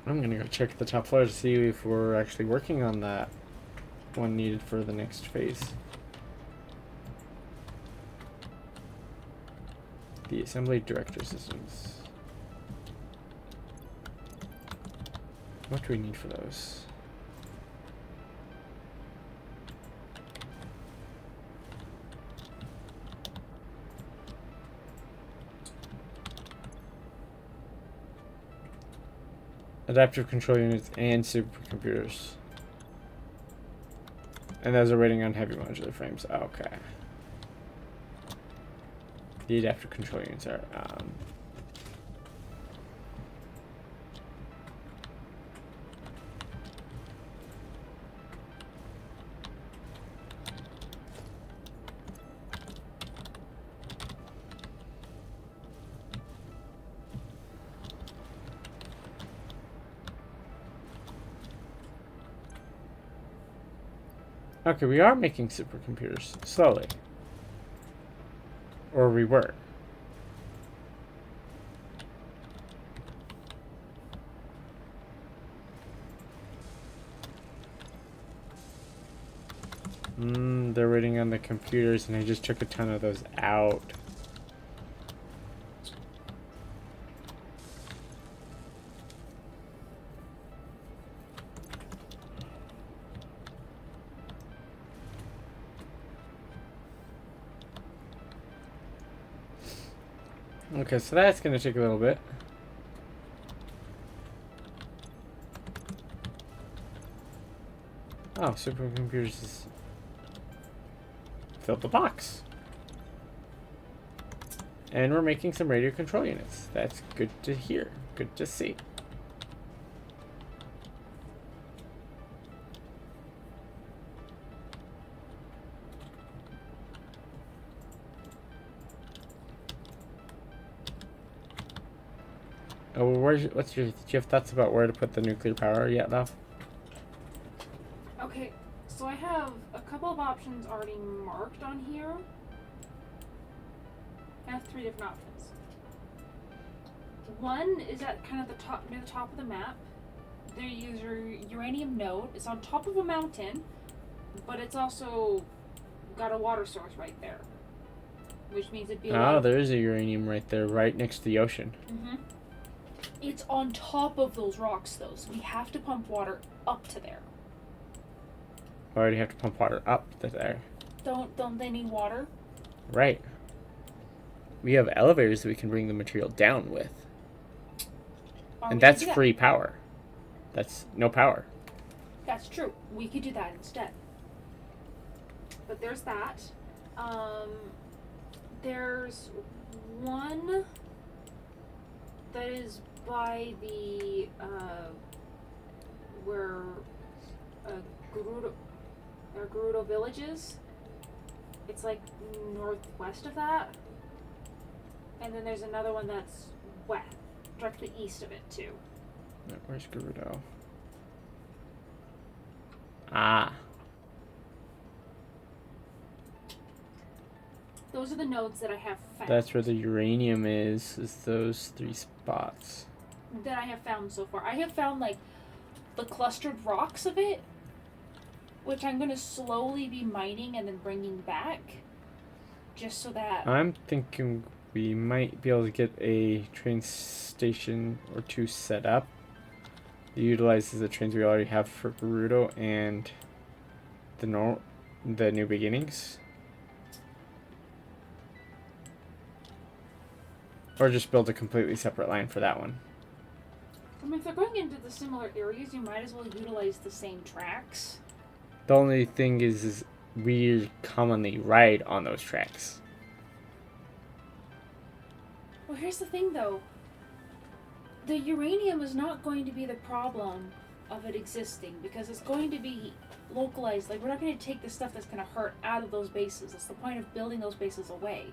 I'm gonna go check the top floor to see if we're actually working on that one needed for the next phase. The assembly director systems. What do we need for those? Adaptive control units and supercomputers. And those are waiting on heavy modular frames. Okay. The adaptive control units are okay, we are making supercomputers slowly. Or we were. They're waiting on the computers and I just took a ton of those out. Okay, so that's going to take a little bit. Oh, supercomputers is filled the box. And we're making some radio control units. That's good to hear. Good to see. Oh, well, do you have thoughts about where to put the nuclear power yet, though? Okay, so I have a couple of options already marked on here. I have 3 different options. One is at kind of the top, near the top of the map. Their uranium node. It's on top of a mountain, but it's also got a water source right there, which means it'd be a lot Oh, of- there is a uranium right there, right next to the ocean. Mhm. It's on top of those rocks, though, so we have to pump water up to there. Why do you have to pump water up to there? Don't they need water? Right. we have elevators that we can bring the material down with. Or And we that's could do that. free power. That's no power. That's true. We could do that instead. But there's that. There's one that is by the where Gerudo village is. It's like northwest of that. And then there's another one that's west, directly east of it too. Where's Gerudo? Ah. Those are the nodes that I have found. That's where the uranium is those 3 spots. That I have found so far. I have found like the clustered rocks of it, which I'm going to slowly be mining and then bringing back, just so that... I'm thinking we might be able to get a train station or 2 set up. It utilizes the trains we already have for Gerudo and the New Beginnings. Or just build a completely separate line for that one. I mean, if they're going into the similar areas, you might as well utilize the same tracks. The only thing is we commonly ride on those tracks. Well, here's the thing, though. The uranium is not going to be the problem of it existing, because it's going to be localized. Like, we're not going to take the stuff that's going to hurt out of those bases. That's the point of building those bases away.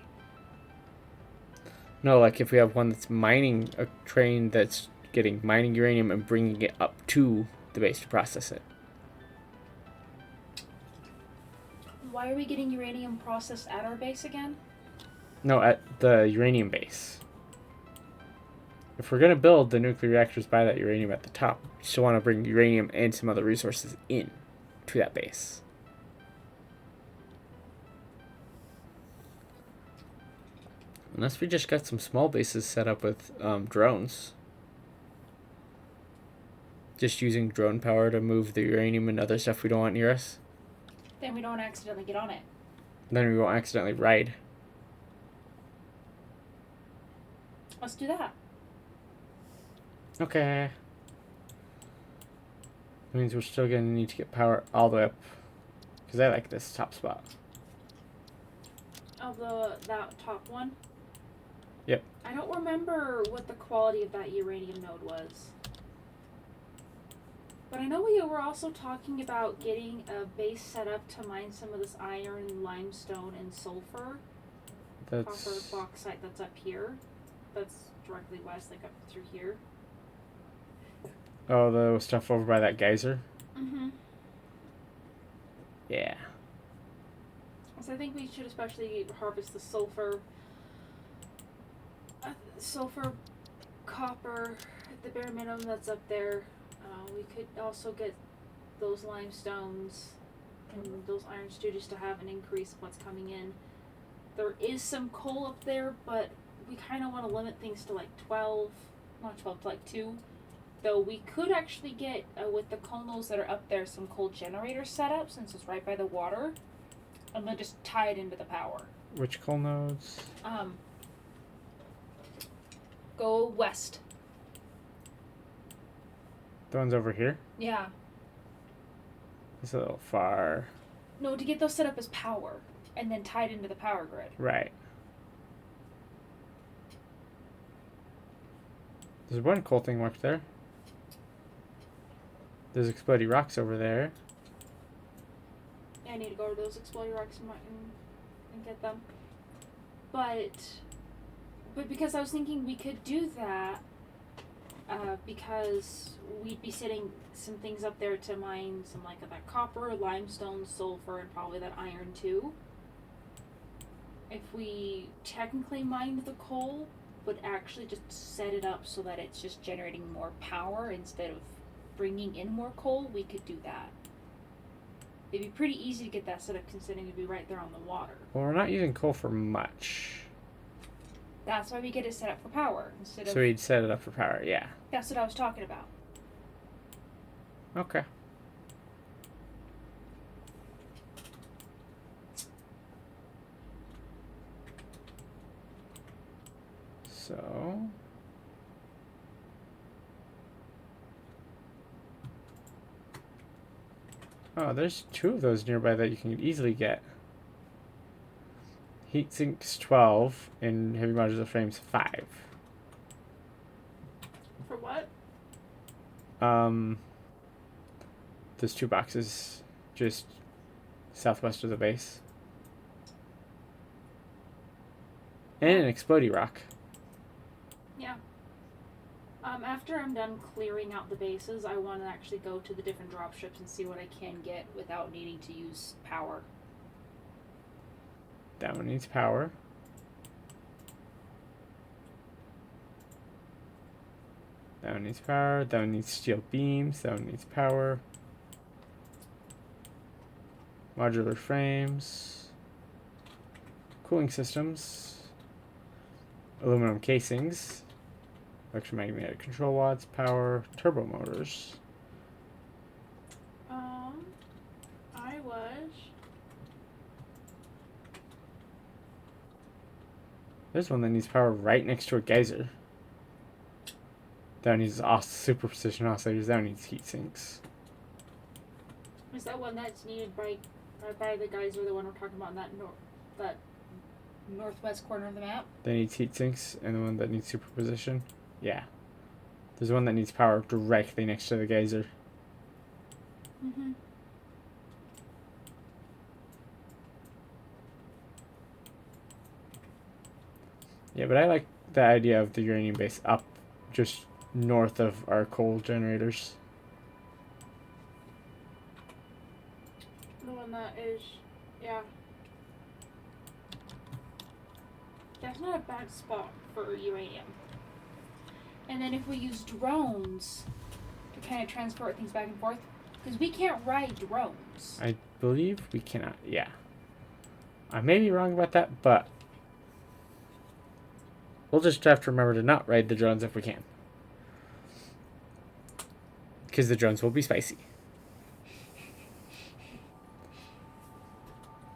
No, like if we have one that's mining a train that's getting mining uranium and bringing it up to the base to process it. Why are we getting uranium processed at our base again? No, at the uranium base. If we're going to build the nuclear reactors by that uranium at the top, we still want to bring uranium and some other resources in to that base. Unless we just got some small bases set up with drones. Just using drone power to move the uranium and other stuff we don't want near us. Then we don't accidentally get on it. Then we won't accidentally ride. Let's do that. Okay. That means we're still going to need to get power all the way up. Because I like this top spot. Of that top one? Yep. I don't remember what the quality of that uranium node was. But I know we were also talking about getting a base set up to mine some of this iron, limestone, and sulfur. Copper bauxite that's up here. That's directly west, like up through here. Oh, the stuff over by that geyser? Mm-hmm. Yeah. So I think we should especially harvest the sulfur, copper, at the bare minimum that's up there. We could also get those limestones and those iron studios to have an increase of what's coming in. There is some coal up there, but we kind of want to limit things to like 12, not 12, to like 2. Though we could actually get, with the coal nodes that are up there, some coal generators set up since it's right by the water. And then just tie it into the power. Which coal nodes? Go west. The ones over here? Yeah. It's a little far. No, to get those set up as power. And then tied into the power grid. Right. There's one coal thing marked there. There's exploding rocks over there. I need to go to those exploding rocks and get them. But because I was thinking we could do that, because we'd be setting some things up there to mine some like that copper, limestone, sulfur, and probably that iron too. If we technically mined the coal, but actually just set it up so that it's just generating more power instead of bringing in more coal, we could do that. It'd be pretty easy to get that set up considering it'd be right there on the water. Well, we're not using coal for much. That's why we get it set up for power instead of... So we'd set it up for power, yeah. That's what I was talking about. Okay. So... Oh, there's 2 of those nearby that you can easily get. Heat sinks 12 and heavy modular frames 5. For what? There's 2 boxes just southwest of the base. And an explodey rock. Yeah. After I'm done clearing out the bases, I want to actually go to the different dropships and see what I can get without needing to use power. That one needs power. That one needs power. That one needs steel beams. That one needs power. Modular frames. Cooling systems. Aluminum casings. Electromagnetic control watts. Power. Turbo motors. I was... There's one that needs power right next to a geyser. That one needs super precision oscillators. That one needs heat sinks. Is that one that's needed by the geyser, the one we're talking about in that northwest corner of the map? That needs heat sinks, and the one that needs superposition. Yeah. There's one that needs power directly next to the geyser. Mm-hmm. Yeah, but I like the idea of the uranium base up just north of our coal generators. The one that is, yeah. That's not a bad spot for uranium. And then if we use drones to kind of transport things back and forth, because we can't ride drones. I believe we cannot, yeah. I may be wrong about that, but we'll just have to remember to not ride the drones if we can. Because the drones will be spicy.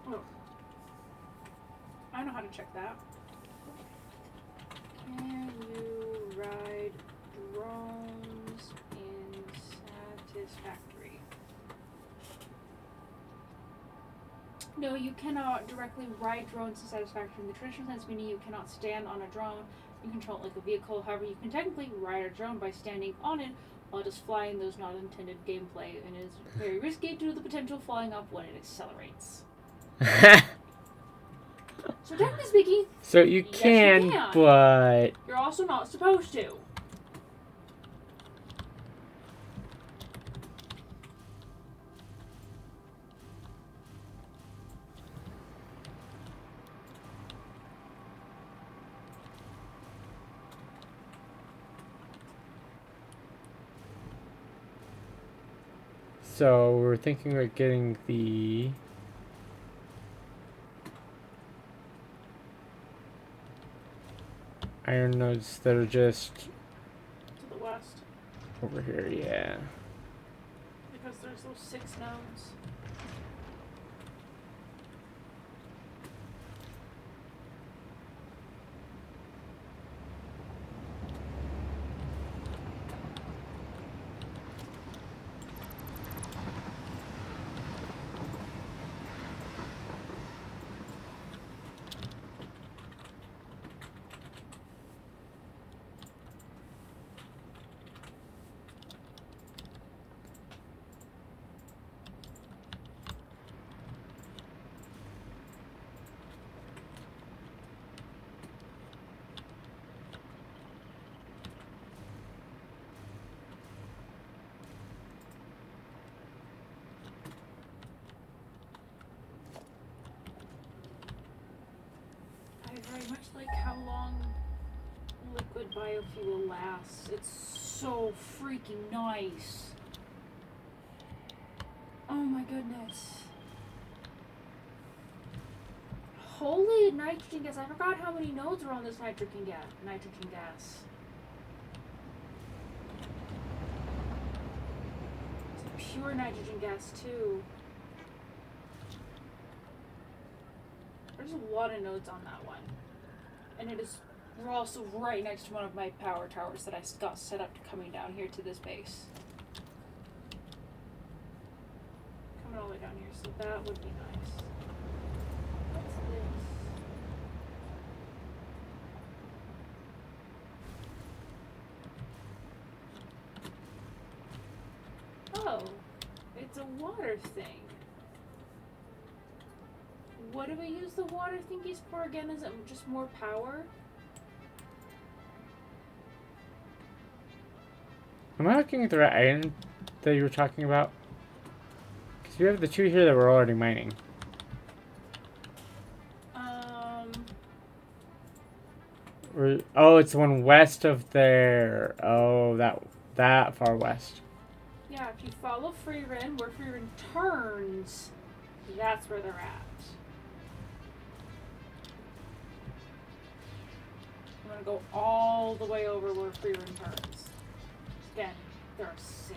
Oh. I know how to check that. Can you ride drones in Satisfactory? No, you cannot directly ride drones in Satisfactory in the traditional sense, meaning you cannot stand on a drone and control it like a vehicle. However, you can technically ride a drone by standing on it while just flying. Those not intended gameplay, and is very risky due to the potential flying up when it accelerates. So technically speaking, so you yes, can, you can, but you're also not supposed to. so we're thinking about getting the iron nodes that are just To the west. over here, yeah. Because there's those 6 nodes. I very much like how long liquid biofuel lasts. It's so freaking nice. Oh my goodness. Holy nitrogen gas. I forgot how many nodes are on this nitrogen gas. It's pure nitrogen gas too. There's a lot of nodes on that one. And it is We're also right next to one of my power towers that I got set up to coming down here to this base. Coming all the way down here, so that would be nice. What's this? Oh, it's a water thing. What do we use the water thingies for again? Is it just more power? Am I looking at the right item that you were talking about? Because we have the two here that we're already mining. Oh, it's the one west of there. Oh, that far west. Yeah, if you follow Freerun, where Freerun turns, that's where they're at. I'm gonna go all the way over where Freerun turns. Again, there are 6.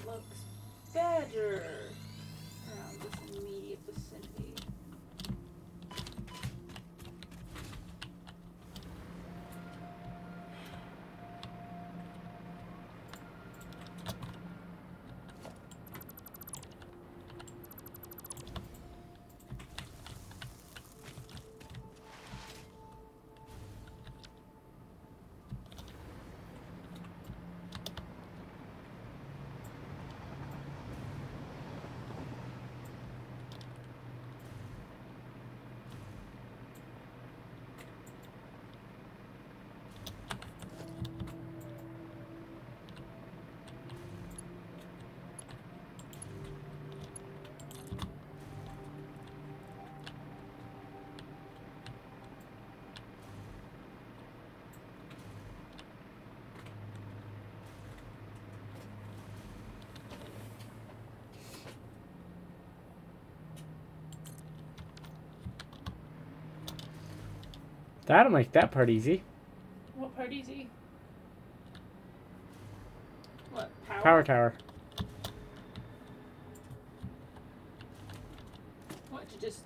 Looks better around this immediate vicinity. That'll make that part easy. What part easy? What, Power tower. What, to just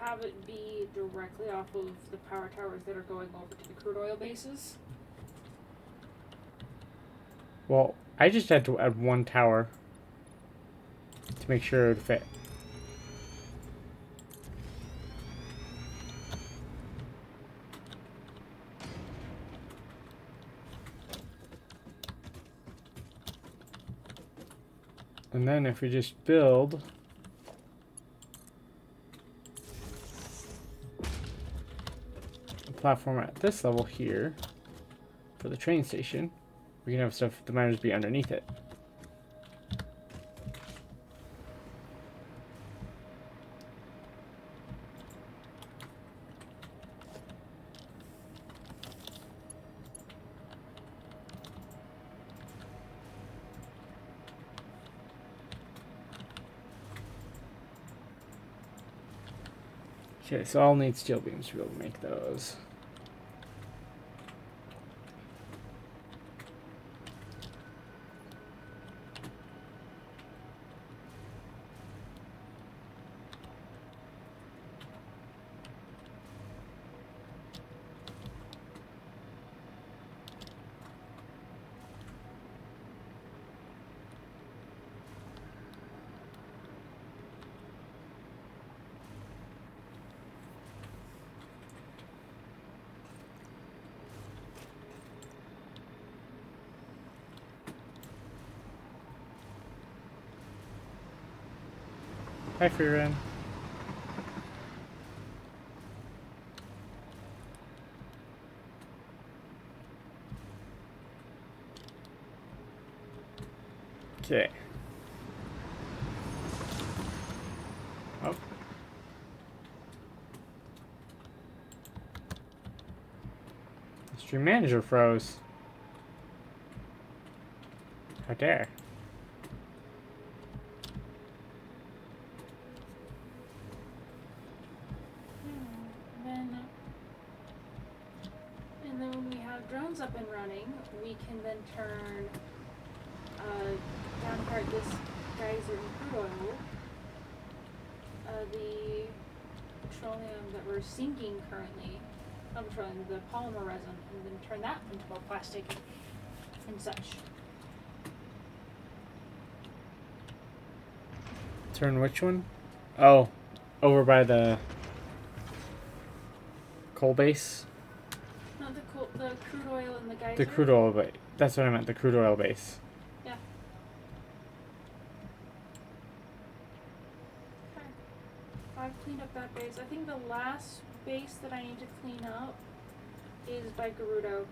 have it be directly off of the power towers that are going over to the crude oil bases? Well, I just had to add one tower to make sure it would fit. And then if we just build a platform at this level here for the train station, we can have stuff, the miners be underneath it. Okay, so I'll need steel beams to be able to make those. Hi, free run. Okay. Oh. The stream manager froze. How dare. And then when we have drones up and running, we can then turn down here at this geyser and crude oil, the petroleum that we're sinking currently, not petroleum, the polymer resin, and then turn that into more plastic and such. Turn which one? Oh, over by the coal base? Not the crude oil and the geyser. The crude oil base. That's what I meant, the crude oil base. Yeah. Okay. I've cleaned up that base. I think the last base that I need to clean up is by Gerudo.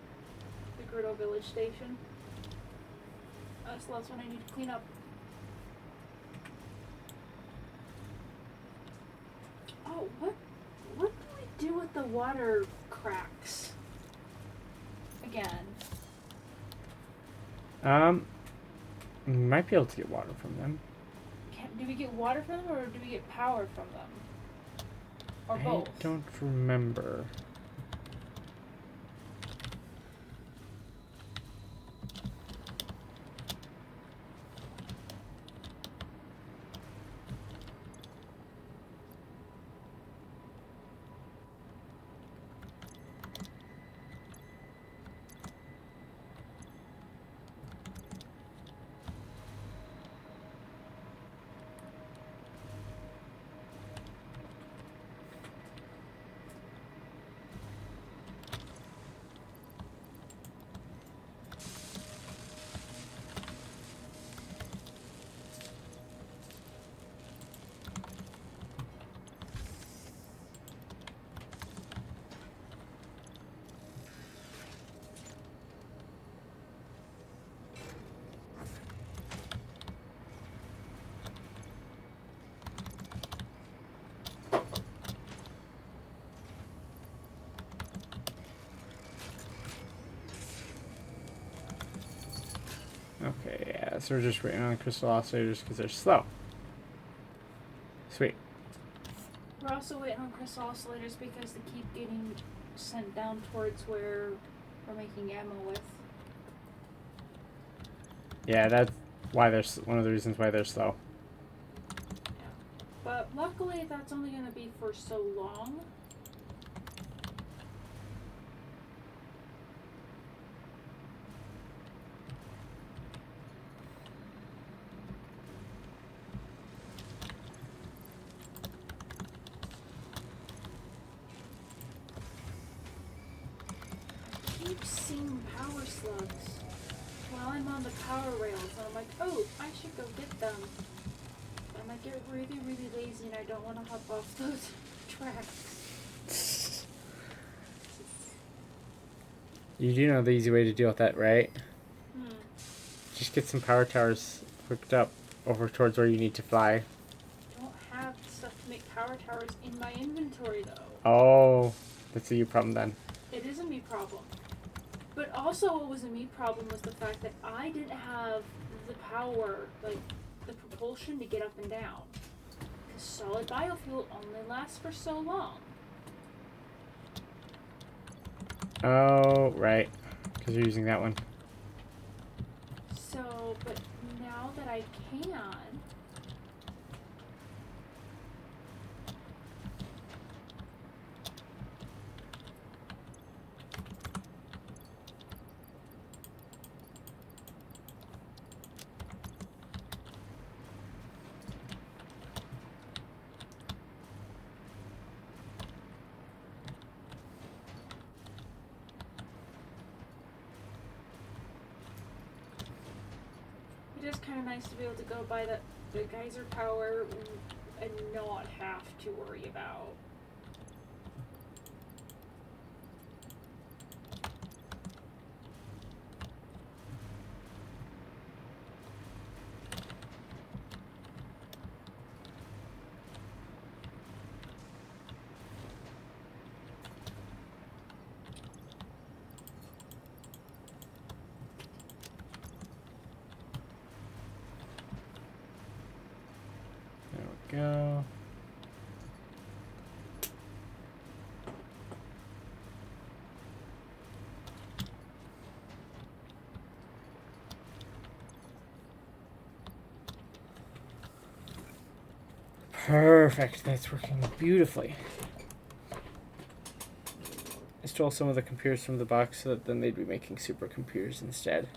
The Gerudo village station. That's the last one I need to clean up. Oh, what do we do with the water cracks? Again. We might be able to get water from them. Do we get water from them or do we get power from them? Or both? I don't remember. Okay, yeah, so we're just waiting on the crystal oscillators because they're slow. Sweet. We're also waiting on crystal oscillators because they keep getting sent down towards where we're making ammo with. Yeah, that's why they're one of the reasons why they're slow. Yeah. But luckily that's only going to be for so long. Keep seeing power slugs while I'm on the power rails, and I'm like, oh, I should go get them. And I get really, really lazy, and I don't want to hop off those tracks. You do know the easy way to deal with that, right? Hmm. Just get some power towers hooked up over towards where you need to fly. I don't have stuff to make power towers in my inventory, though. Oh, that's a you problem then. It is a me problem. But also what was a me problem was the fact that I didn't have the power, like, the propulsion to get up and down. Because solid biofuel only lasts for so long. Oh, right. Because you're using that one. So, but now that I can... It is kind of nice to be able to go by the geyser power and not have to worry about. Go. Perfect. That's working beautifully. I stole some of the computers from the box so that then they'd be making supercomputers instead.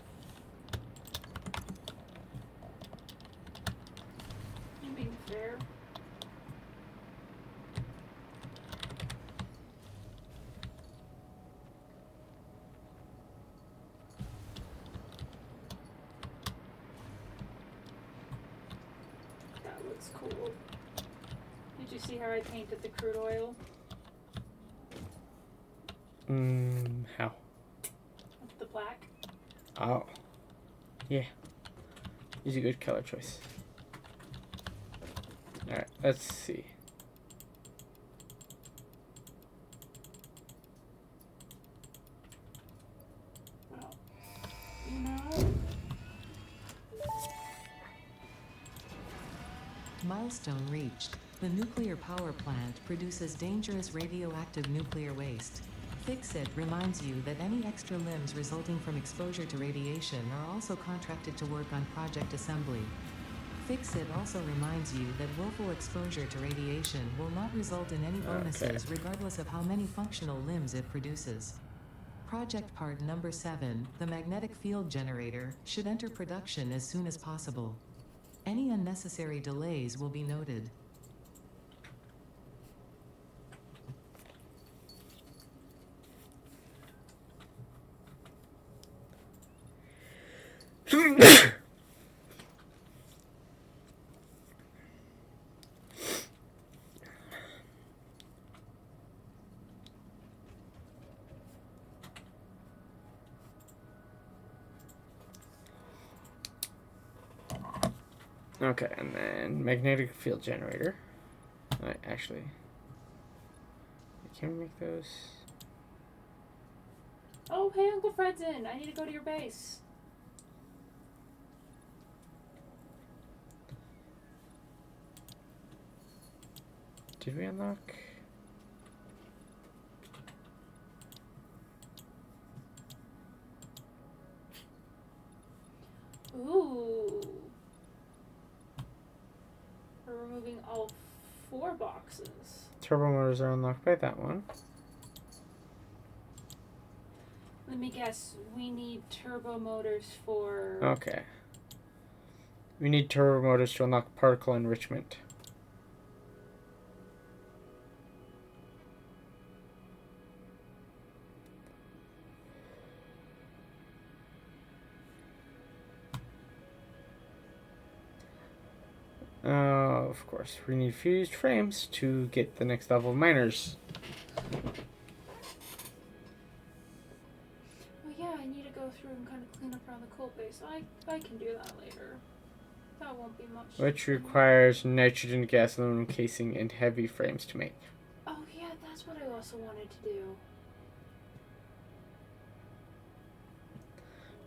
I'm being fair. That looks cool. Did you see how I painted the crude oil? How? With the black? Oh. Yeah. Is a good color choice. Alright, let's see. Well, you know. Milestone reached. The nuclear power plant produces dangerous radioactive nuclear waste. Fix-It reminds you that any extra limbs resulting from exposure to radiation are also contracted to work on project assembly. Fix-It also reminds you that willful exposure to radiation will not result in any bonuses regardless of how many functional limbs it produces. Project part number 7, the magnetic field generator, should enter production as soon as possible. Any unnecessary delays will be noted. Okay, and then magnetic field generator. Actually, can we make those? Oh, hey, Uncle Fred's in. I need to go to your base. Did we unlock? Ooh. We're removing all 4 boxes. Turbo motors are unlocked by that one. Let me guess. We need turbo motors for... Okay. We need turbo motors to unlock particle enrichment. Of course, we need fused frames to get the next level of miners. Well, yeah, I need to go through and kind of clean up around the coal base. I can do that later. That won't be much. Which requires nitrogen gas, aluminum casing, and heavy frames to make. Oh, yeah, that's what I also wanted to do.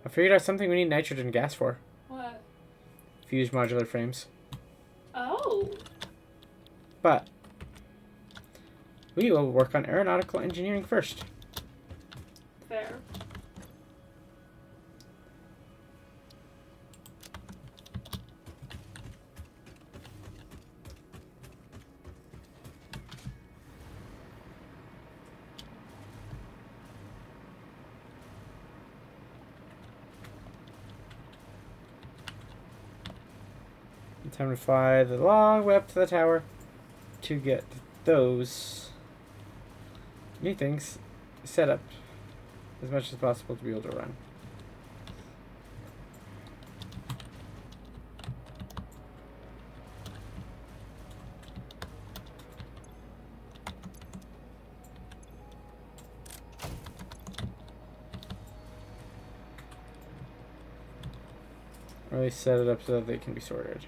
I figured out something we need nitrogen gas for. What? Fused modular frames. Oh. But we will work on aeronautical engineering first. Fair. Time to fly the long way up to the tower to get those new things set up as much as possible to be able to run. Really set it up so that they can be sorted.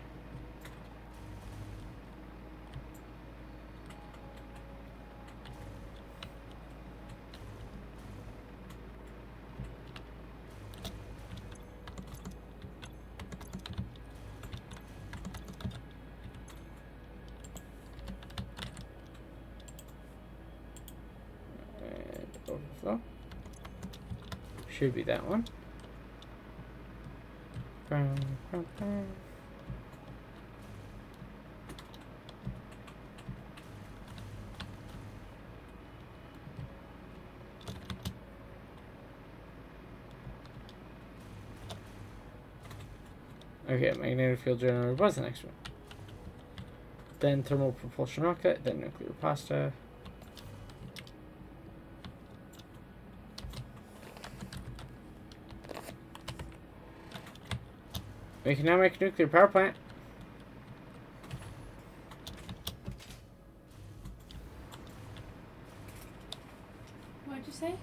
And overflow. Should be that one. Okay, magnetic field generator was the next one. Then thermal propulsion rocket, then nuclear pasta. We can now make a nuclear power plant. What'd you say?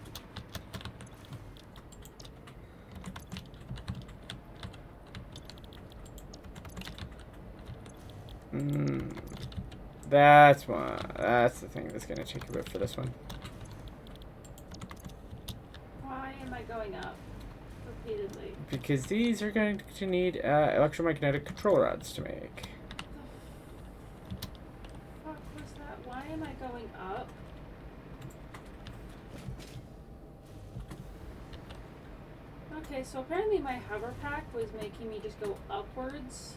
That's one. That's the thing that's gonna take a bit for this one. Why am I going up repeatedly? Because these are going to need electromagnetic control rods to make. Fuck was that? Why am I going up? Okay, so apparently my hover pack was making me just go upwards.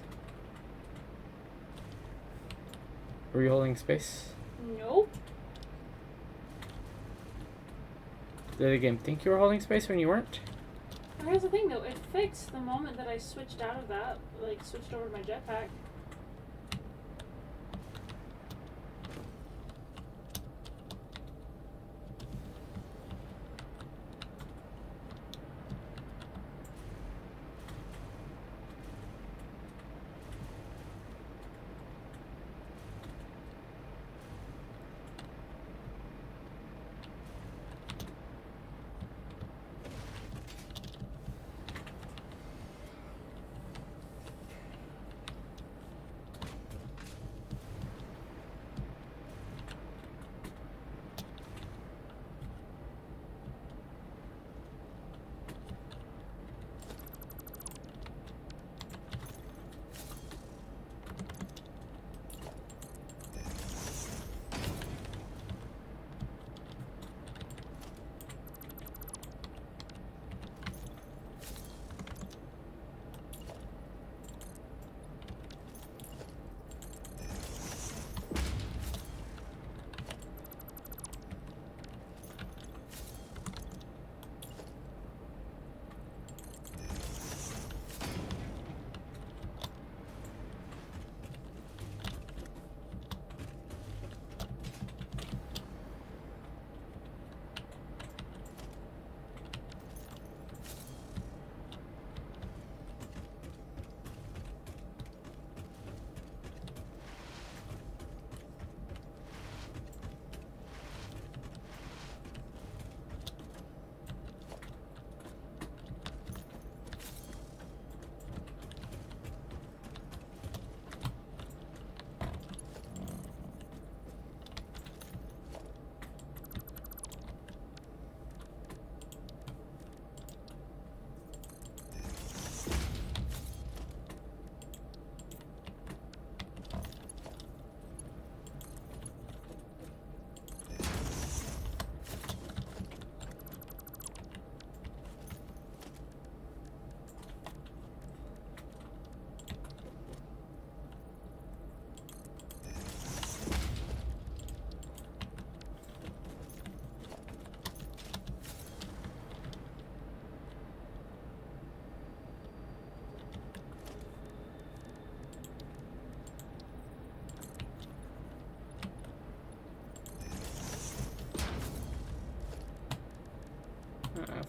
Were you holding space? Nope. Did the game think you were holding space when you weren't? Well, here's the thing though, it fixed the moment that I switched out of that, like switched over to my jetpack.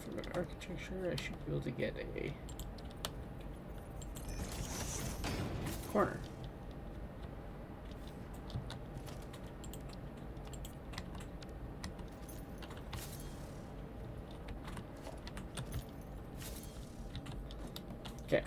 From an architecture, I should be able to get a corner. Okay.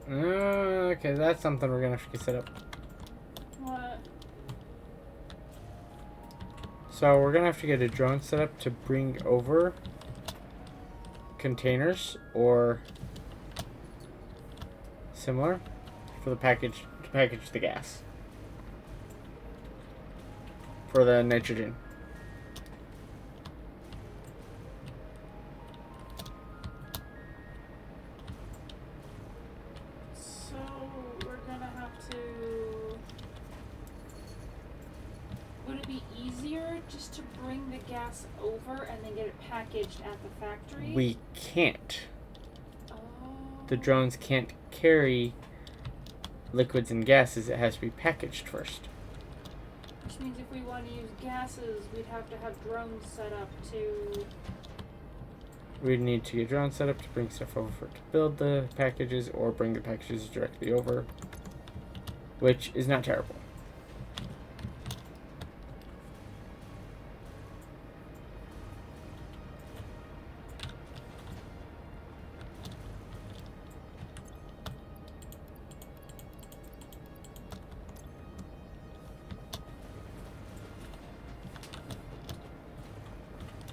Okay, that's something we're gonna have to set up. What? So we're gonna have to get a drone set up to bring over containers or similar for the package to package the gas for the nitrogen. So we're gonna have to. Would it be easier just to bring the gas over and then get it packaged at the factory? We can't. Oh. The drones can't carry liquids and gases. It has to be packaged first. Which means if we want to use gases, we'd have to have drones set up to. We'd need to get drones set up to bring stuff over to build the packages or bring the packages directly over, which is not terrible.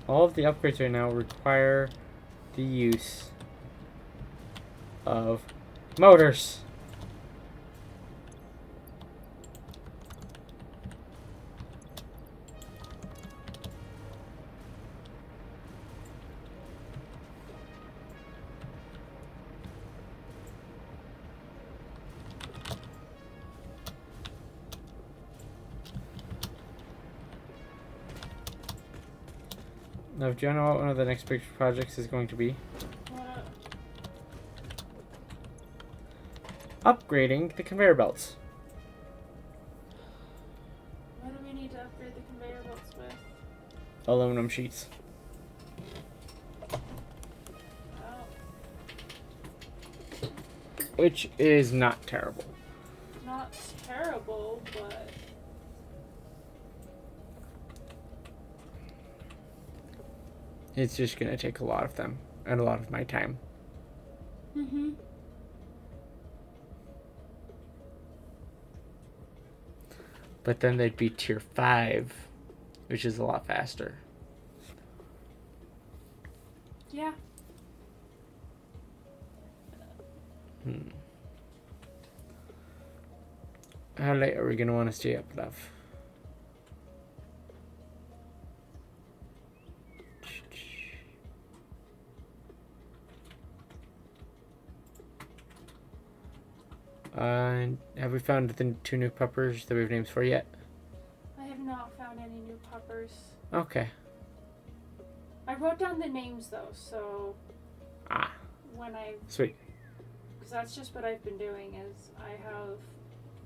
All of the upgrades right now require the use of motors. Now, do you know what one of the next big projects is going to be? What? Upgrading the conveyor belts. What do we need to upgrade the conveyor belts with? Aluminum sheets. Oh, Which is not terrible. not terrible, but. It's just going to take a lot of them and a lot of my time. Mm-hmm. But then they'd be tier 5, which is a lot faster. Yeah. How late are we going to want to stay up, love? Have we found the 2 new puppers that we have names for yet? I have not found any new puppers. Okay. I wrote down the names though, so Ah, when I, sweet. because that's just what I've been doing is I have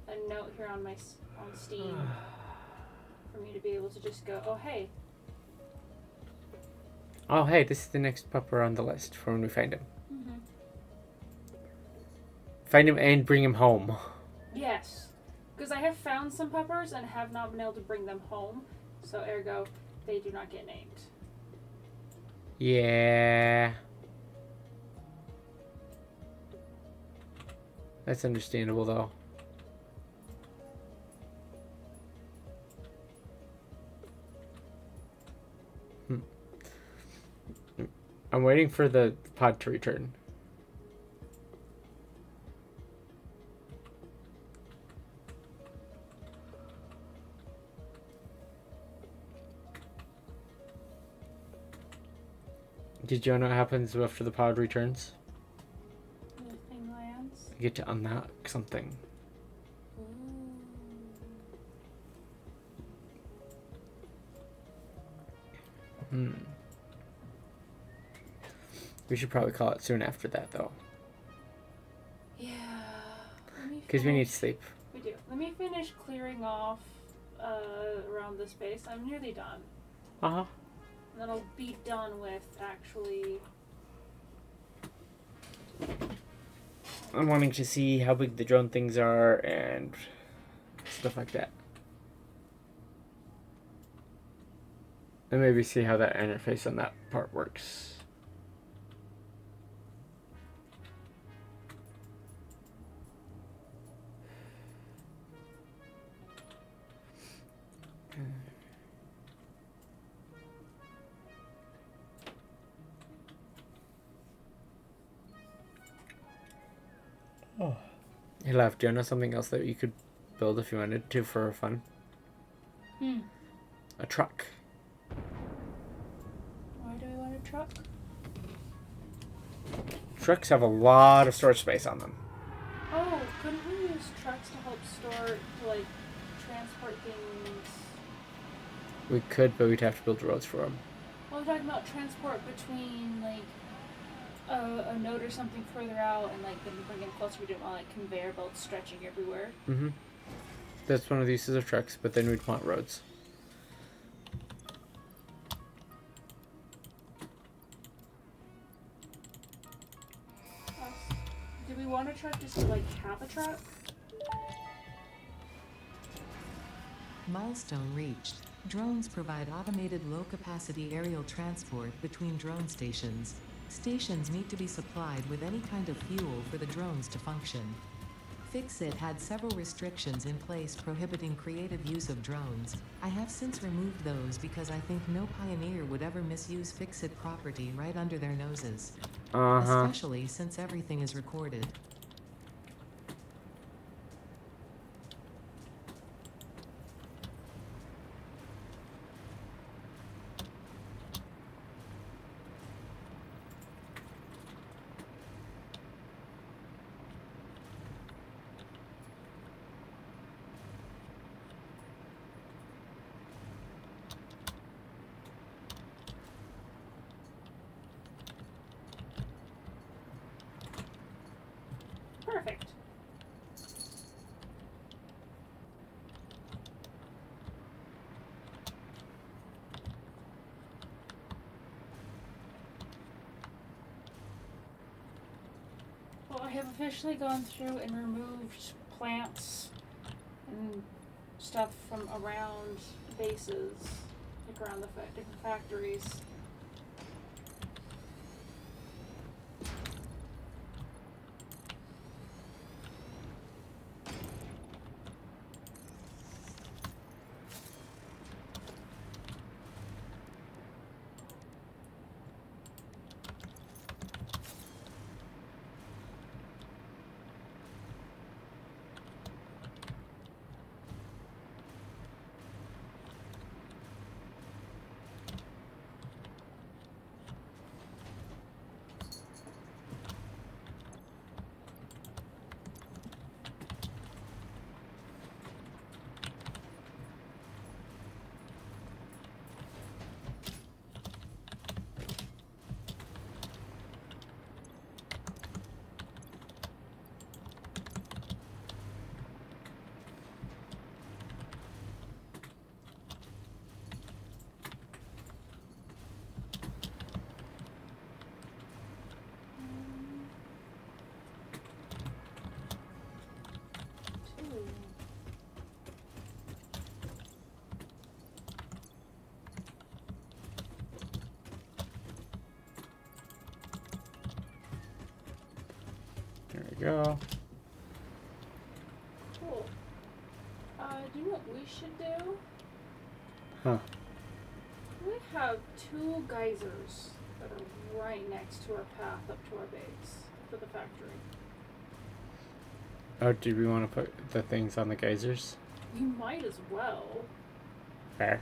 a note here on on Steam for me to be able to just go, oh hey, Oh, hey, this is the next pupper on the list for when we find him. mm-hmm. Find him and bring him home. Yes, because I have found some puppers and have not been able to bring them home, so ergo they do not get named. Yeah. That's understandable, though. I'm waiting for the pod to return. Did you know what happens after the pod returns? The thing lands. You get to unlock something. We should probably call it soon after that, though. Yeah. Because we need sleep. We do. Let me finish clearing off around this base. I'm nearly done. Uh-huh. And then I'll be done with actually. I'm wanting to see how big the drone things are and stuff like that. And maybe see how that interface on that part works. Hey, Love, do you know something else that you could build if you wanted to for fun? A truck. Why do we want a truck? Trucks have a lot of storage space on them. Oh, couldn't we use trucks to help like, transport things? We could, but we'd have to build roads for them. Well, I'm talking about transport between, like, a node or something further out, and, like, then we bring it closer. We don't want, like, conveyor belts stretching everywhere. Mm-hmm. That's one of the uses of trucks, but then we'd want roads. Do we want a truck just to, like, have a truck? Milestone reached. Drones provide automated low-capacity aerial transport between drone stations. Stations need to be supplied with any kind of fuel for the drones to function. Fixit had several restrictions in place prohibiting creative use of drones. I have since removed those because I think no pioneer would ever misuse Fixit property right under their noses. Especially since everything is recorded. Perfect. Well, I have officially gone through and removed plants and stuff from around bases, like around the different factories. There we go. Cool. Do you know what we should do? Huh. We have 2 geysers that are right next to our path up to our base for the factory. Oh, do we want to put the things on the geysers? We might as well. Fair.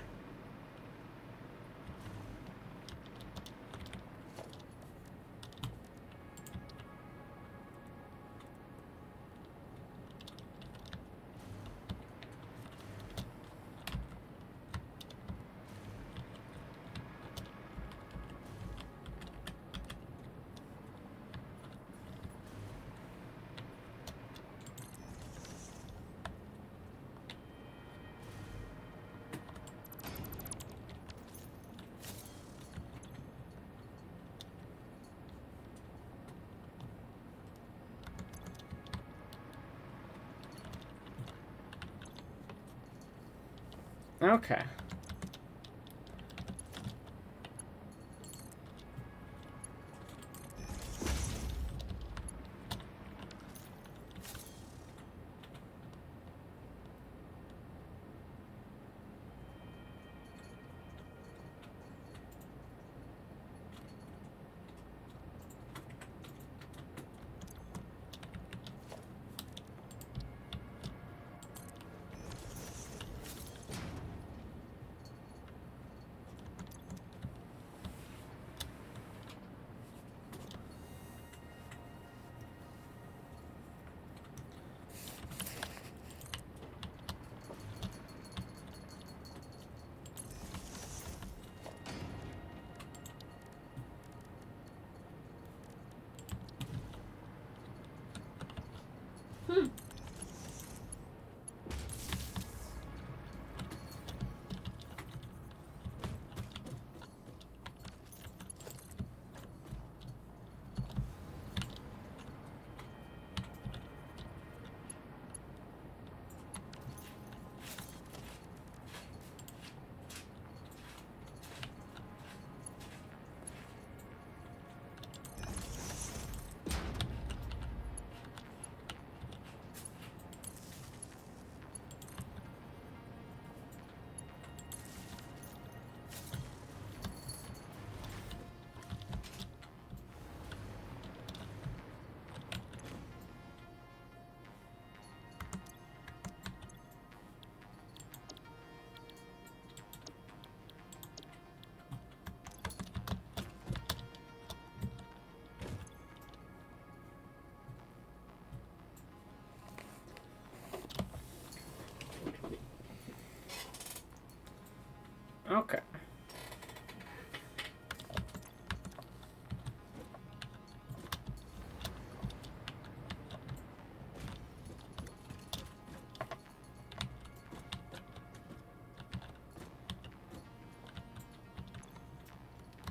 Okay. Hmm. Okay.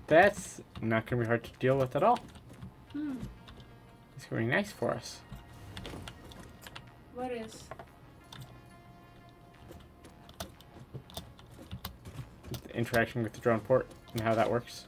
That's not going to be hard to deal with at all. Hmm. It's going to be nice for us. What is? The interaction with the drone port and how that works.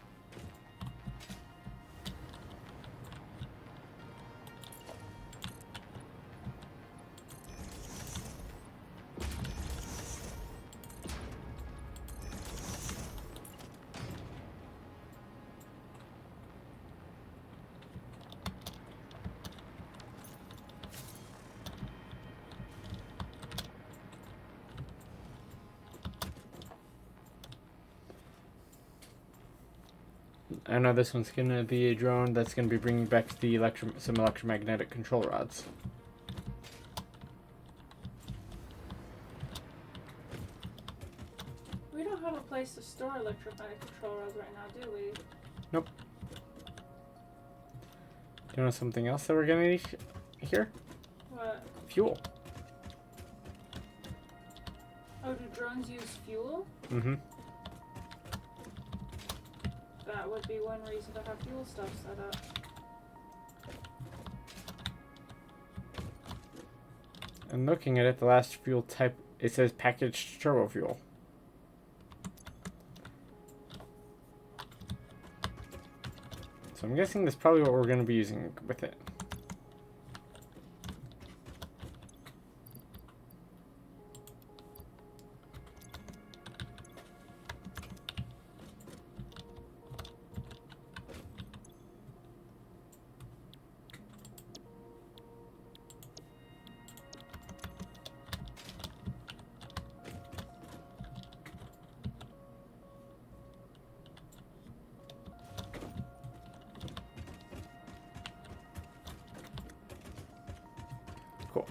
I know this one's going to be a drone that's going to be bringing back the some electromagnetic control rods. We don't have a place to store electromagnetic control rods right now, do we? Nope. Do you know something else that we're going to need here? What? Fuel. Oh, do drones use fuel? Mm-hmm. That would be one reason to have fuel stuff set up. And looking at it, the last fuel type, it says packaged turbo fuel. So I'm guessing that's probably what we're going to be using with it. Cool.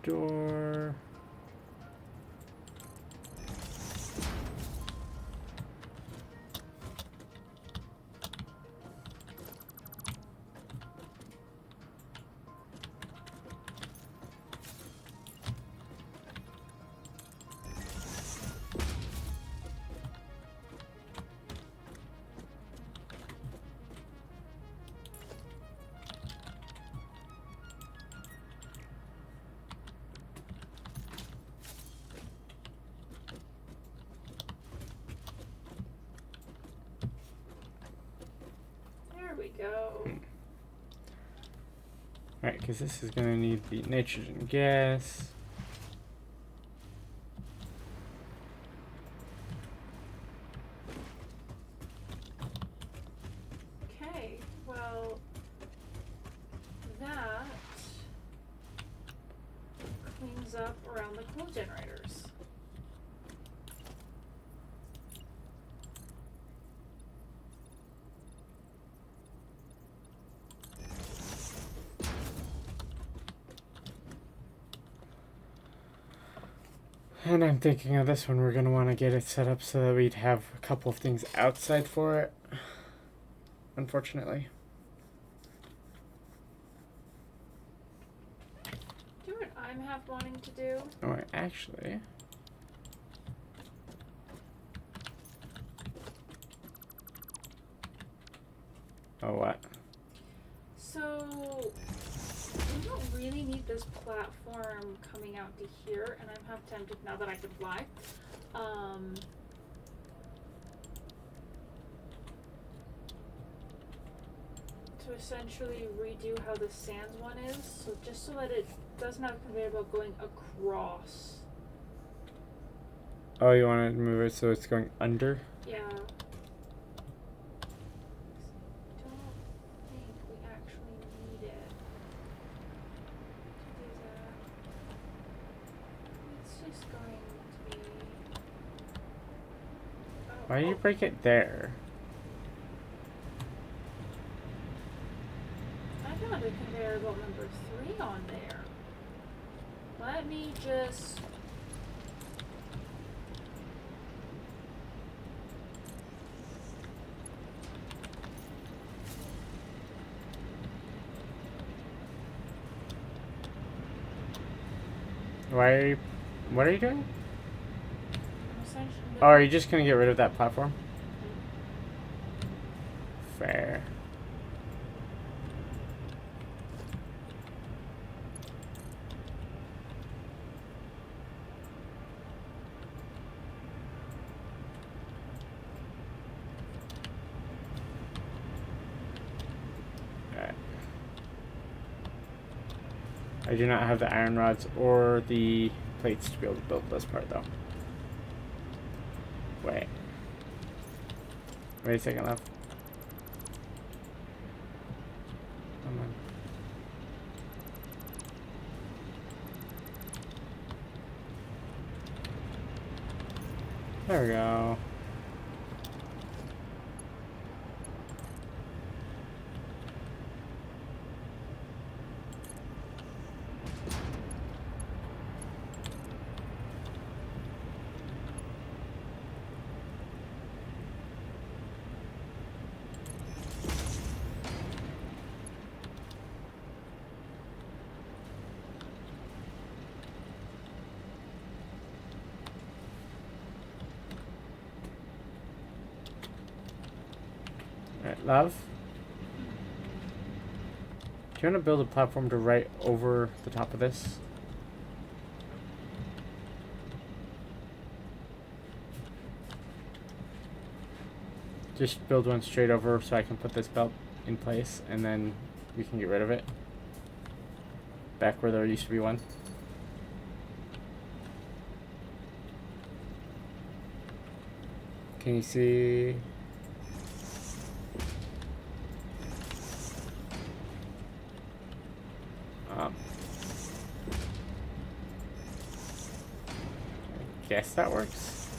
door. There we go. Right, because this is going to need the nitrogen gas. Okay, well, that cleans up around the coal generators. And I'm thinking of this one, we're going to want to get it set up so that we'd have a couple of things outside for it. Unfortunately. Do you know what I'm half wanting to do? Oh, actually. Oh, what? So, we don't really need this platform coming out to here, and I'm half tempted now that I can fly. To essentially redo how the sands one is, so just so that it doesn't have a conveyor belt going across. Oh, you want to move it so it's going under? Yeah. Don't think we actually need it. To do that. It's just going to be. Oh, Why do you break it there? I found a conveyor belt number 3 on there. Let me just. Why are you... What are you doing? I'm essentially. Oh, are you just going to get rid of that platform? Fair. Alright. I do not have the iron rods or the plates to be able to build this part, though. Wait. Wait a second, left. Come on. There we go. Alright, love. Do you want to build a platform to right over the top of this? Just build one straight over so I can put this belt in place and then we can get rid of it. Back where there used to be one. Can you see? I guess that works.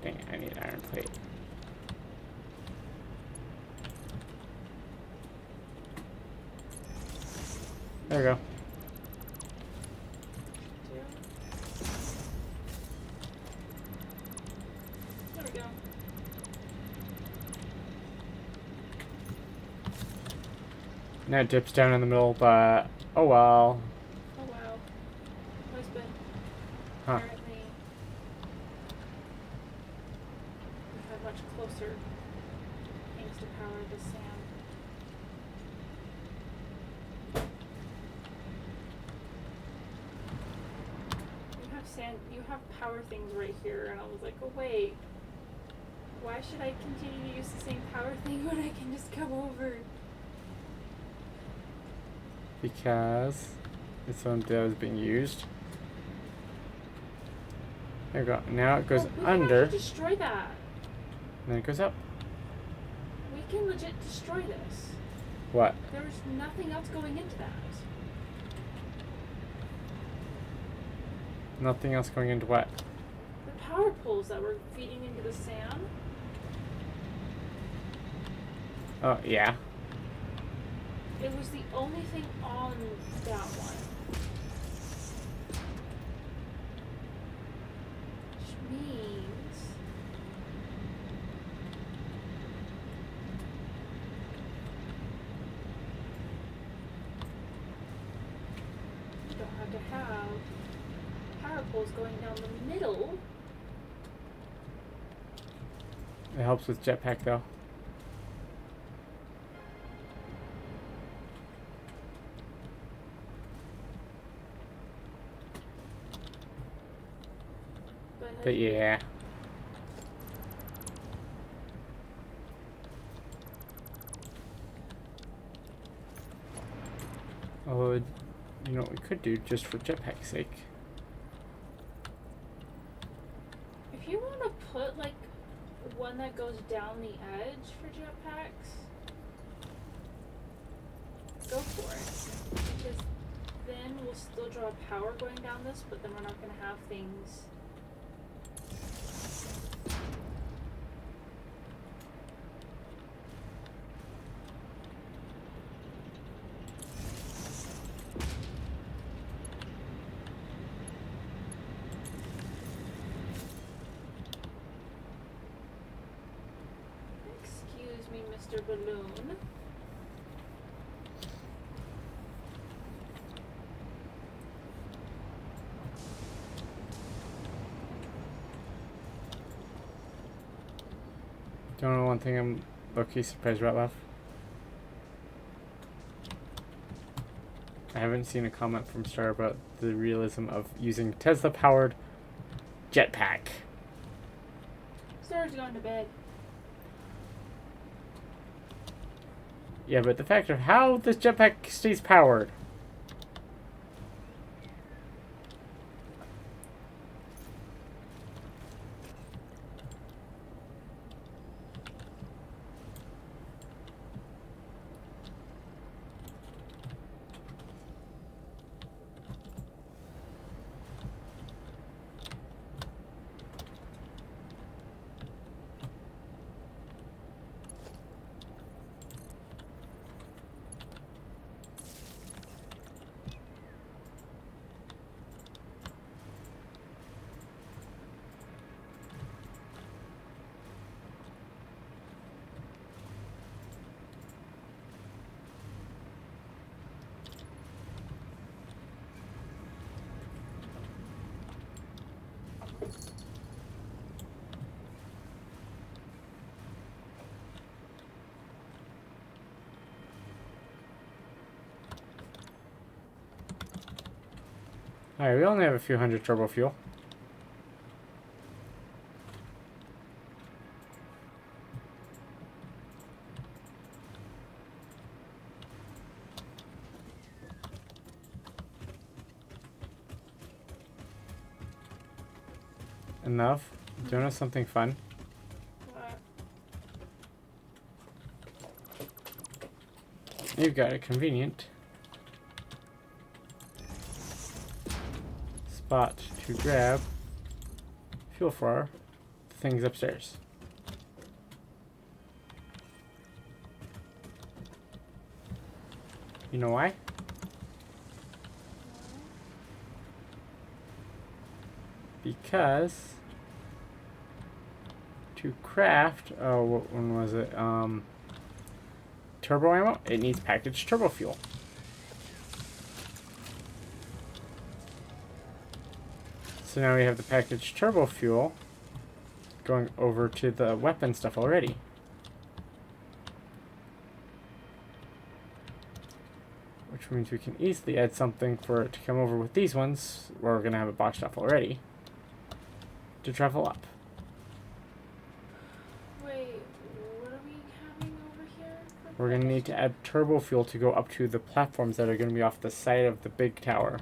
Dang it, I need iron plate. There we go. Two. There we go. Now it dips down in the middle, but oh well. Oh wow. Husband. Huh. Apparently we have much closer things to power the sand. You have power things right here, and I was like, oh wait. Why should I continue to use the same power thing when I can just come over? Because it's something that was being used. There we go. Now it goes Oh, we under. can actually destroy that. And then it goes up. We can legit destroy this. What? There's nothing else going into that. Nothing else going into what? The power poles that were feeding into the sand. Oh, yeah. It was the only thing on that one. Which means you don't have to have power poles going down the middle. It helps with jetpack though. But yeah. Oh, you know what we could do just for jetpack's sake? if you want to put like one that goes down the edge for jetpacks, go for it. Because then we'll still draw power going down this, but then we're not going to have things. Excuse me, Mr. Balloon. Don't know one thing I'm low-key surprised about, love. I haven't seen a comment from Star about the realism of using Tesla-powered jetpack. Star's going to bed. Yeah, but the fact of how this jetpack stays powered. Alright, we only have a few hundred turbo fuel. Enough. Do you know something fun? What? You've got a convenient spot to grab fuel for the things upstairs. You know why? Because to craft, oh, what one was it? Turbo ammo, it needs packaged turbo fuel. So now we have the packaged turbo fuel going over to the weapon stuff already. Which means we can easily add something for it to come over with these ones, where we're going to have it boxed off already, to travel up. Wait, what are we having over here? We're going to need to add turbo fuel to go up to the platforms that are going to be off the side of the big tower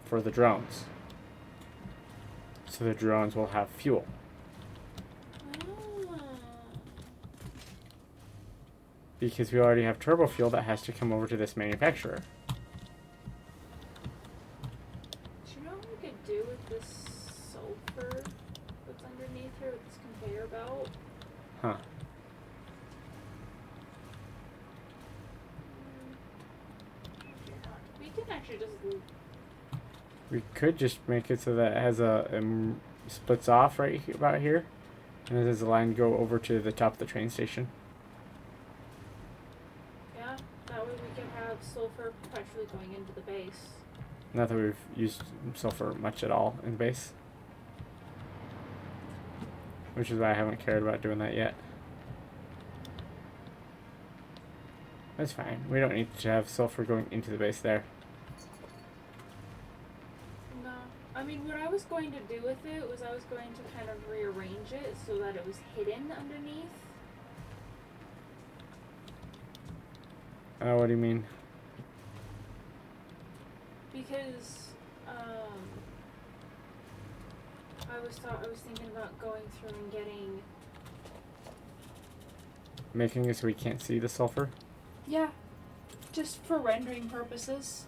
for the drones. So the drones will have fuel. Ah. Because we already have turbo fuel that has to come over to this manufacturer. Do you know what we could do with this sulfur that's underneath here with this conveyor belt? Huh. We can actually just. We could just make it so that it has splits off right here, about here, and it has a line go over to the top of the train station. Yeah, that way we can have sulfur perpetually going into the base. Not that we've used sulfur much at all in the base, which is why I haven't cared about doing that yet. That's fine. We don't need to have sulfur going into the base there. No. I mean, what I was going to do with it was I was going to kind of rearrange it so that it was hidden underneath. What do you mean? Because, I was thinking about going through and getting. Making it so we can't see the sulfur? Yeah. Just for rendering purposes.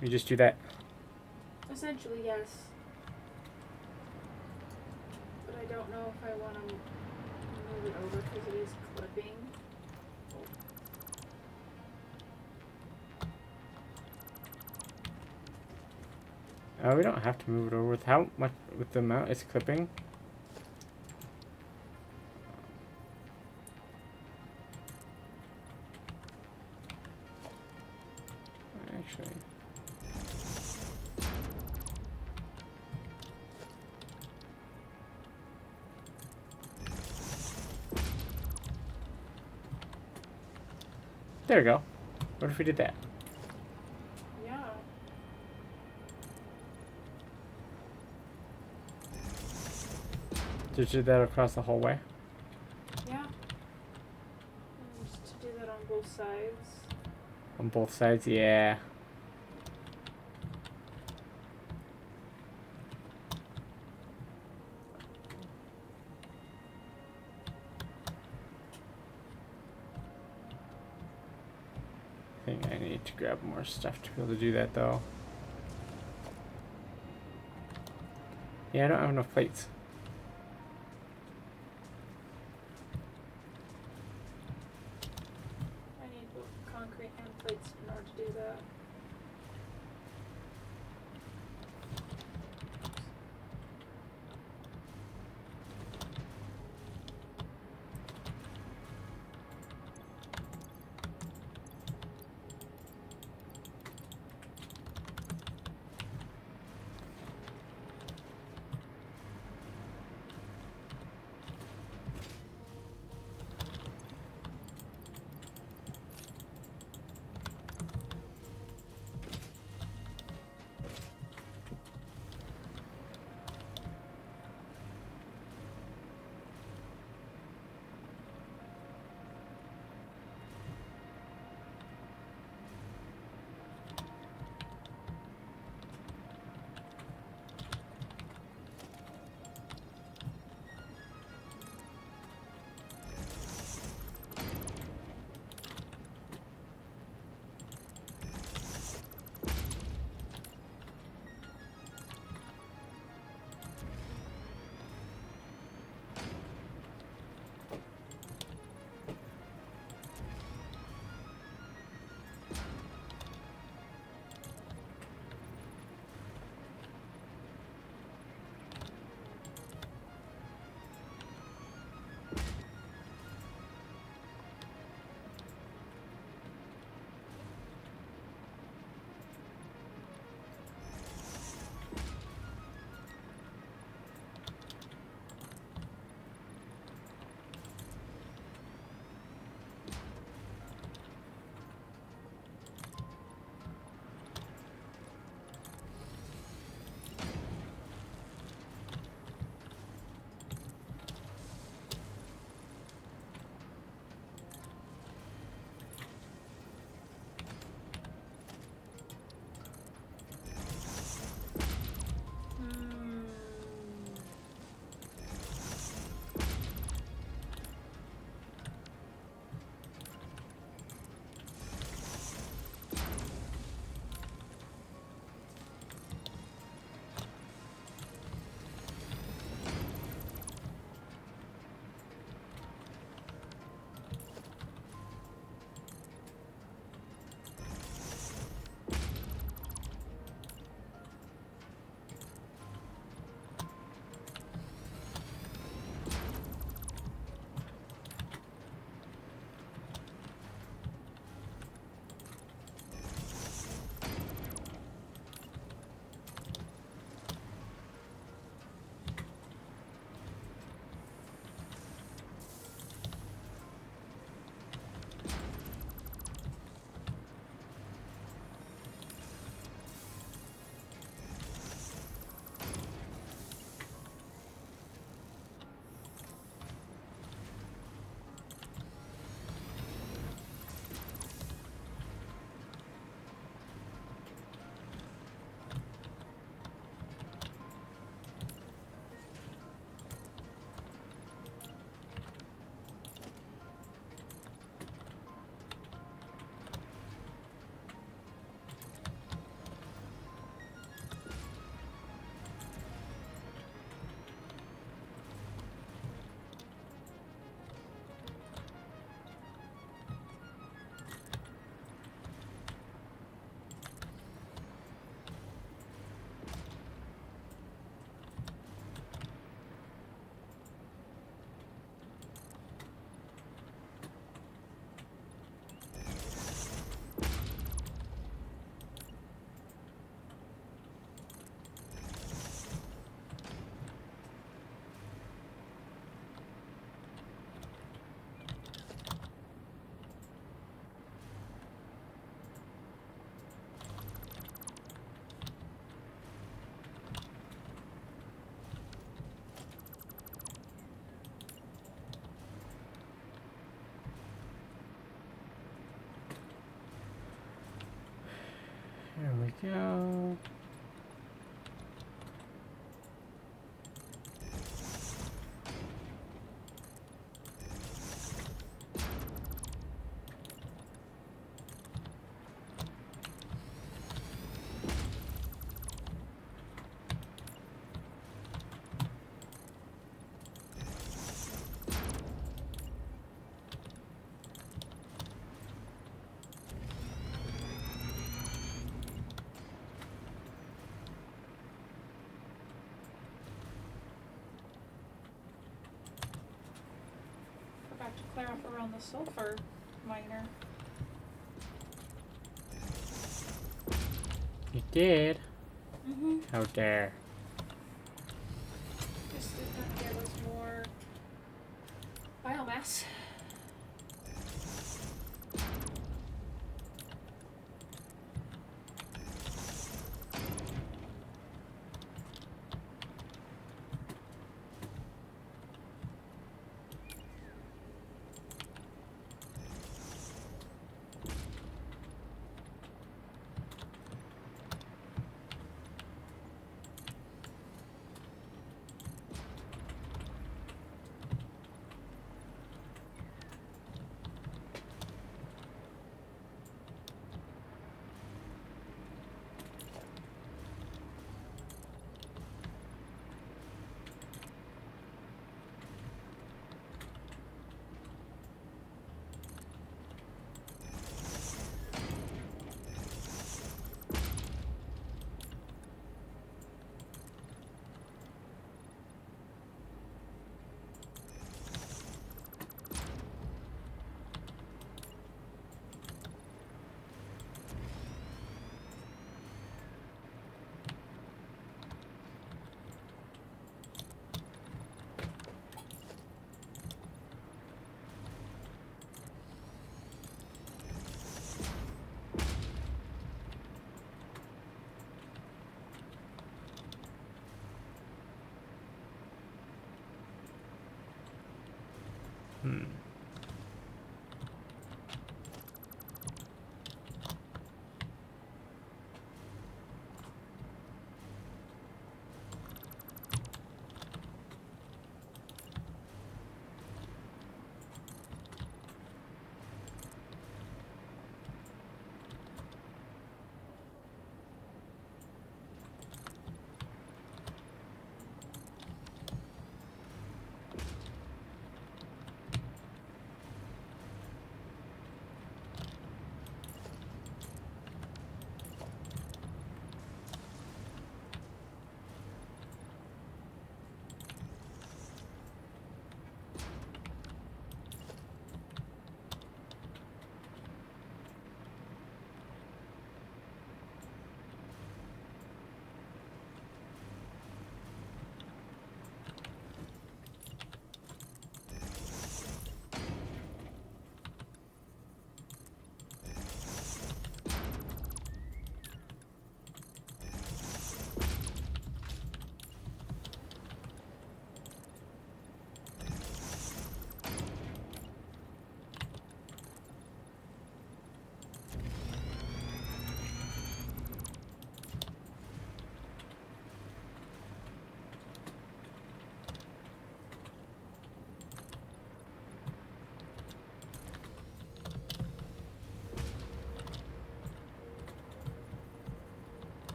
You just do that. Essentially, yes. But I don't know if I want to move it over because it is clipping. We don't have to move it over. With how much, with the amount it's clipping? Actually. There we go. What if we did that? Yeah. Just do that across the whole way? Yeah. And just to do that on both sides. On both sides? Yeah. I think I need to grab more stuff to be able to do that though. Yeah, I don't have enough plates. I need both concrete and plates in order to do that. No. Forgot to clear up around the sulfur miner. You did? Mm-hmm. How dare. This did not give us more biomass. Hmm.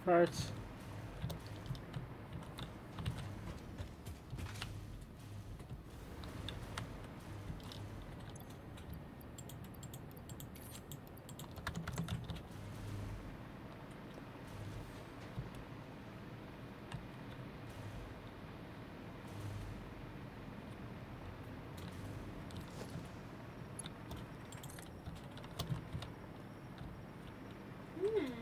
parts. Hmm.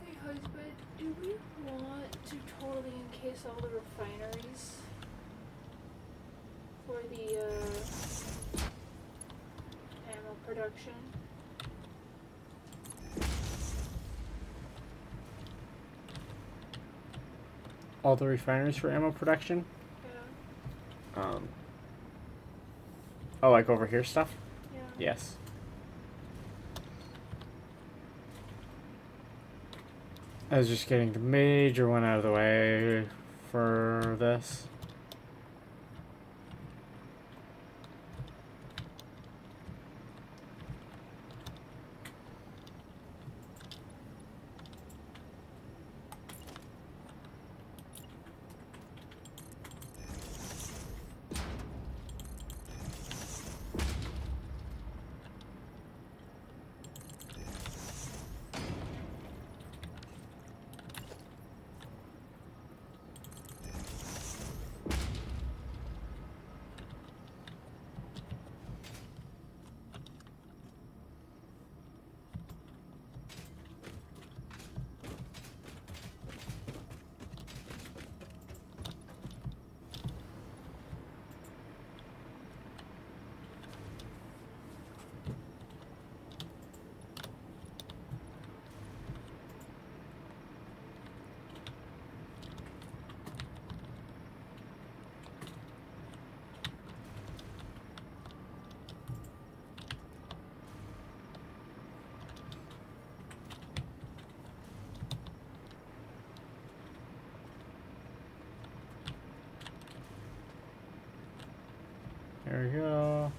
Hey, husband, do we want to totally encase all the refineries for the ammo production? All the refineries for ammo production. Yeah. Oh, like over here stuff? Yeah. Yes. I was just getting the major one out of the way for this. There we go.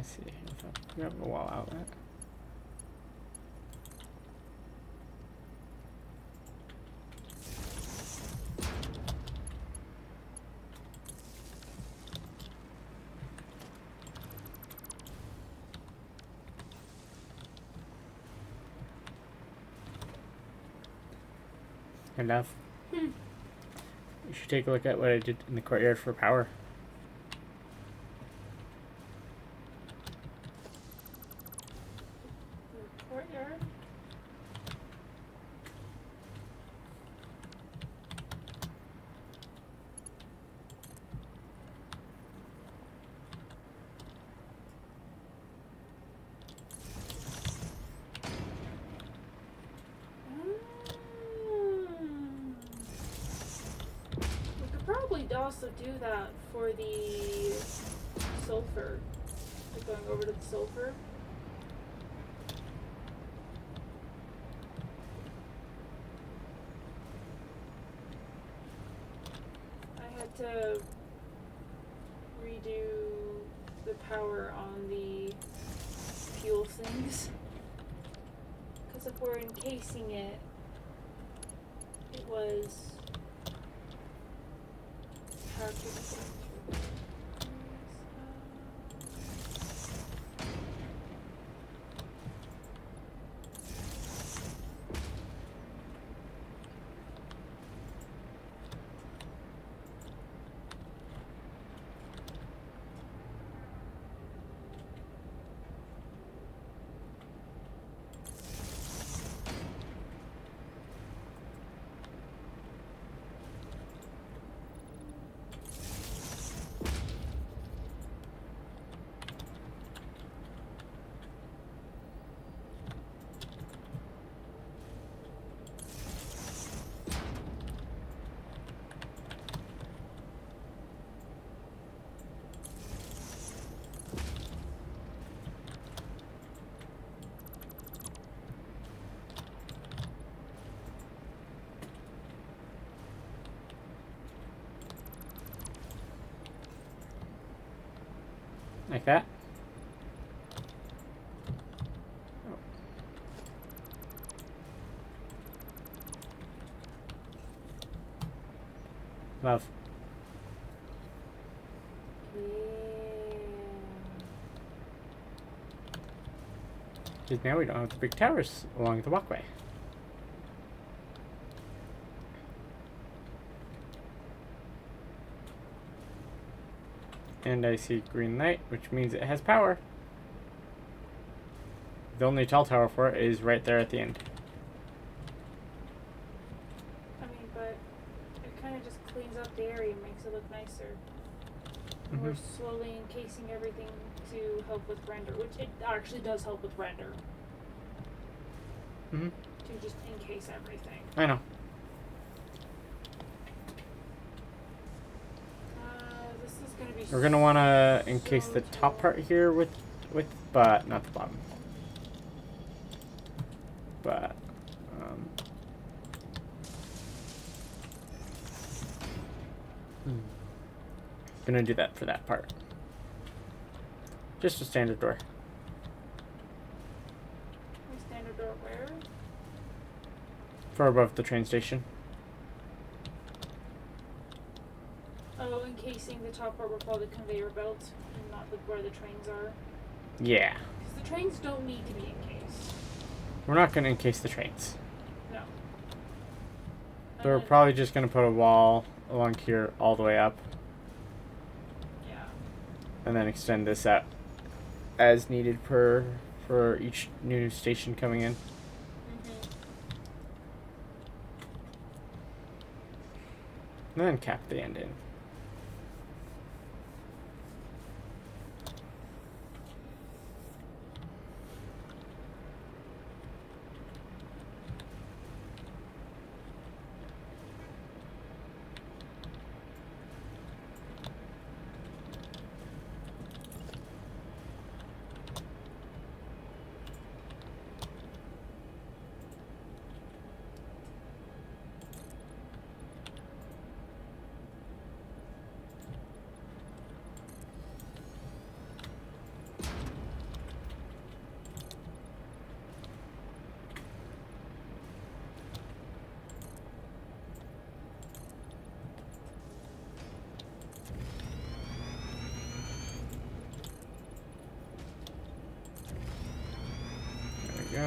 I see. If I grab a wall outlet. Enough. You should take a look at what I did in the courtyard for power. Courtyard. We could probably also do that for the sulfur. Like going over to the sulfur. I had to redo the power on the fuel things. Because if we're encasing it, it was. How to do that? Like that. Oh. Love. Because now we don't have the big towers along the walkway. And I see green light, which means it has power. The only tall tower for it is right there at the end. I mean, but it kind of just cleans up the area and makes it look nicer. Mhm. We're slowly encasing everything to help with render, which it actually does help with render. Mhm. To just encase everything. I know. This is gonna be. We're gonna want to encase so the top tall. part here with, but not the bottom. But, gonna do that for that part. Just a standard door. My standard door where? For above the train station. Oh, encasing the top part with all the conveyor belts and not where the trains are. Yeah. Because the trains don't need to be encased. We're not gonna encase the trains. No. So we're probably just gonna put a wall along here all the way up. Yeah. And then extend this out as needed for each new station coming in. And then cap the end in.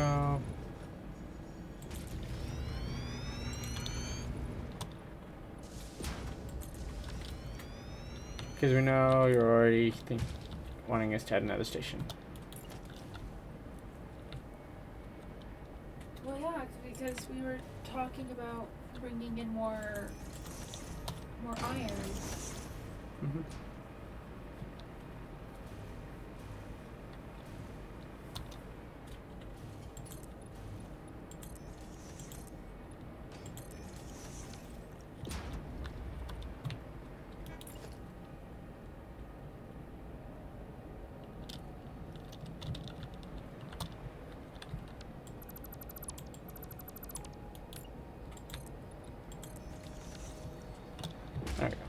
go. Because we know you're already wanting us to add another station. Well, yeah, because we were talking about bringing in more iron. Mm-hmm. There we go.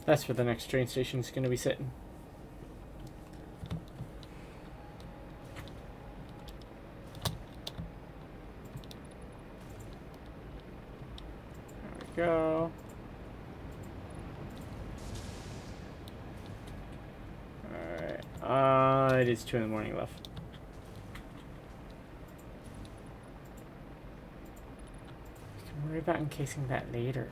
That's where the next train station is going to be sitting. There we go. Alright. It is 2 in the morning left. We can worry about encasing that later.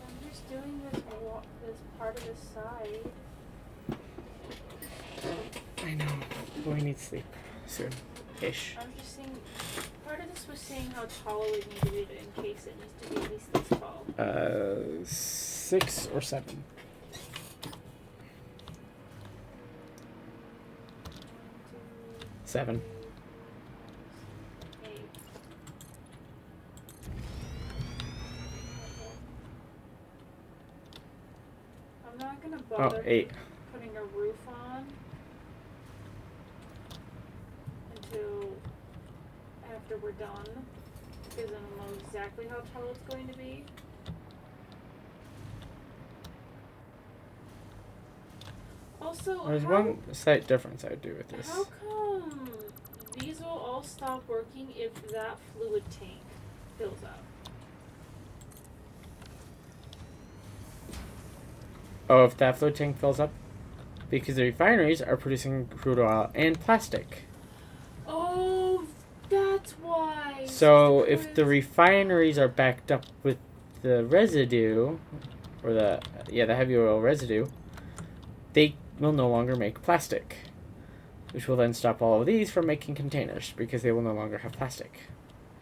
I'm just doing this part of the side. I know. But we need sleep soon. Ish. I'm just saying, part of this was saying how tall it would need to be to encase it. It needs to be at least this tall. 6 or 7. Seven. 8. I'm not gonna bother 8. putting a roof on until after we're done, because then I'll know exactly how tall it's going to be. Also, There's one slight difference I would do with this. how come these will all stop working if that fluid tank fills up? Oh, if that float tank fills up? Because the refineries are producing crude oil and plastic. Oh, that's why. So if the refineries are backed up with the residue, or the heavy oil residue, they will no longer make plastic, which will then stop all of these from making containers because they will no longer have plastic.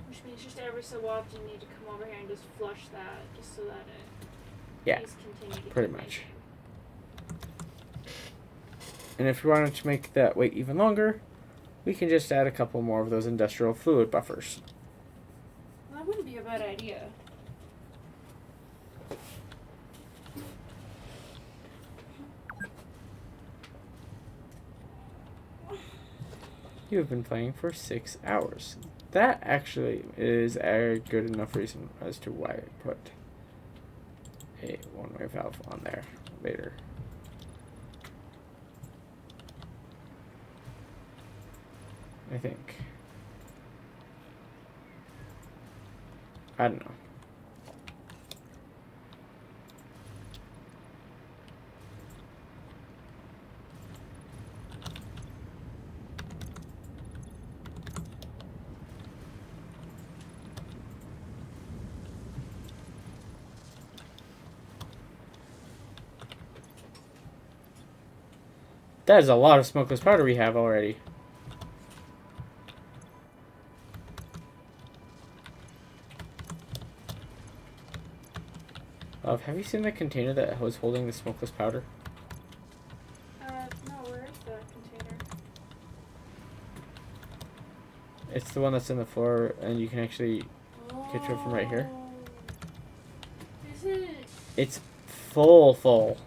Which means just every so often you need to come over here and just flush that, just so that it Yeah, please continue to pretty keep much. making. And if we wanted to make that wait even longer, we can just add a couple more of those industrial fluid buffers. Well, that wouldn't be a bad idea. You have been playing for 6 hours. That actually is a good enough reason as to why I put a one-way valve on there later. I think. I don't know. That is a lot of smokeless powder we have already. Have you seen the container that was holding the smokeless powder? No, where is that container? It's the one that's in the floor, and you can actually get to it from right here. Is it? It's full.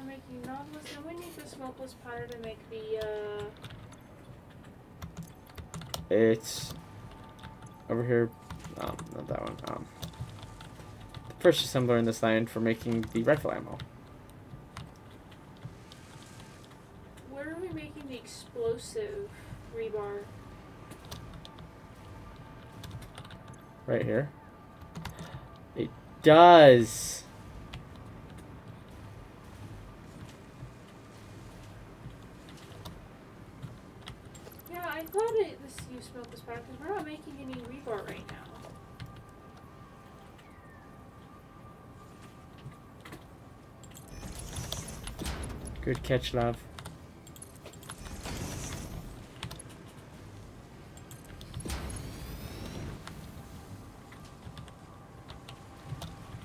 I'm making novelist, and we need the smokeless powder to make the, It's over here. Not that one. The first assembler in this line for making the rifle ammo. where are we making the explosive rebar? Right here. does. Yeah, I thought you smelled this back because we're not making any rebar right now. Good catch, love.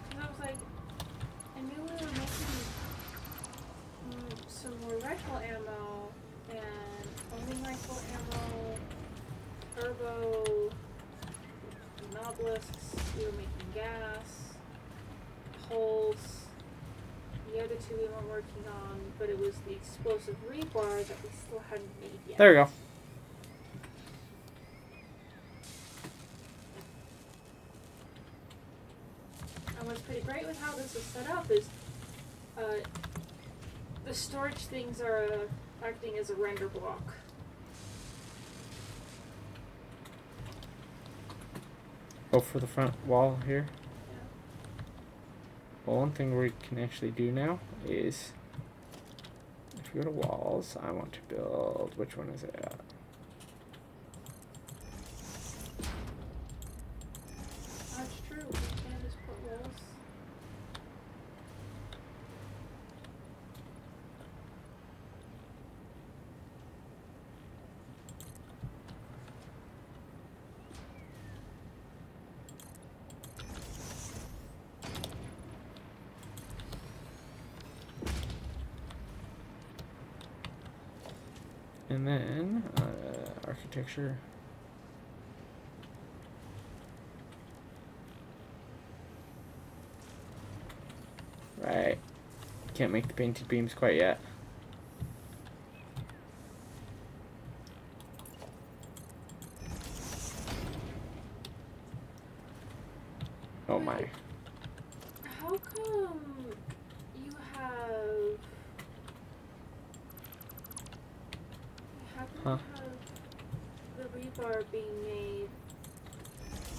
And I was like, I knew we were making some more rifle ammo and homing rifle ammo, turbo, nobelisks. We were making gas, hulls. The other two we weren't working on, but it was the explosive rebar that we still hadn't made yet. There we go. And what's pretty great with how this is set up is the storage things are acting as a render block. Go for the front wall here. Well, one thing we can actually do now is, if you go to walls, I want to build, which one is it at? That's true. We can just put walls. And then, architecture. Right. Can't make the painted beams quite yet. Oh my. How come you have... Huh? The rebar being made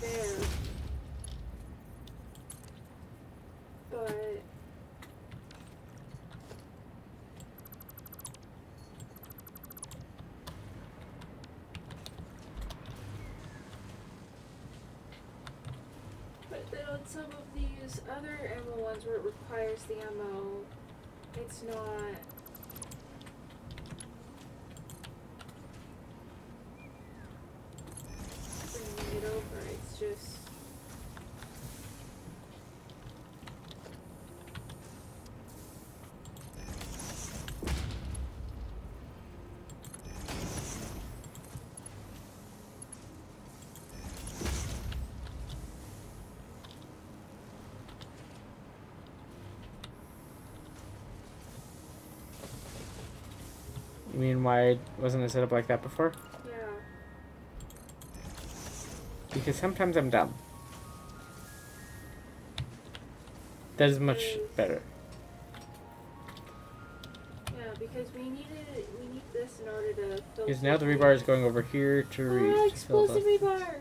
there, but then on some of these other ammo ones where it requires the ammo, it's not. Bringing it over, it's just. You mean why wasn't it set up like that before? Yeah. Because sometimes I'm dumb. That is much better. Yeah, because we need this in order to fill. Because now the rebar is going over here to reach. Oh, explosive rebar!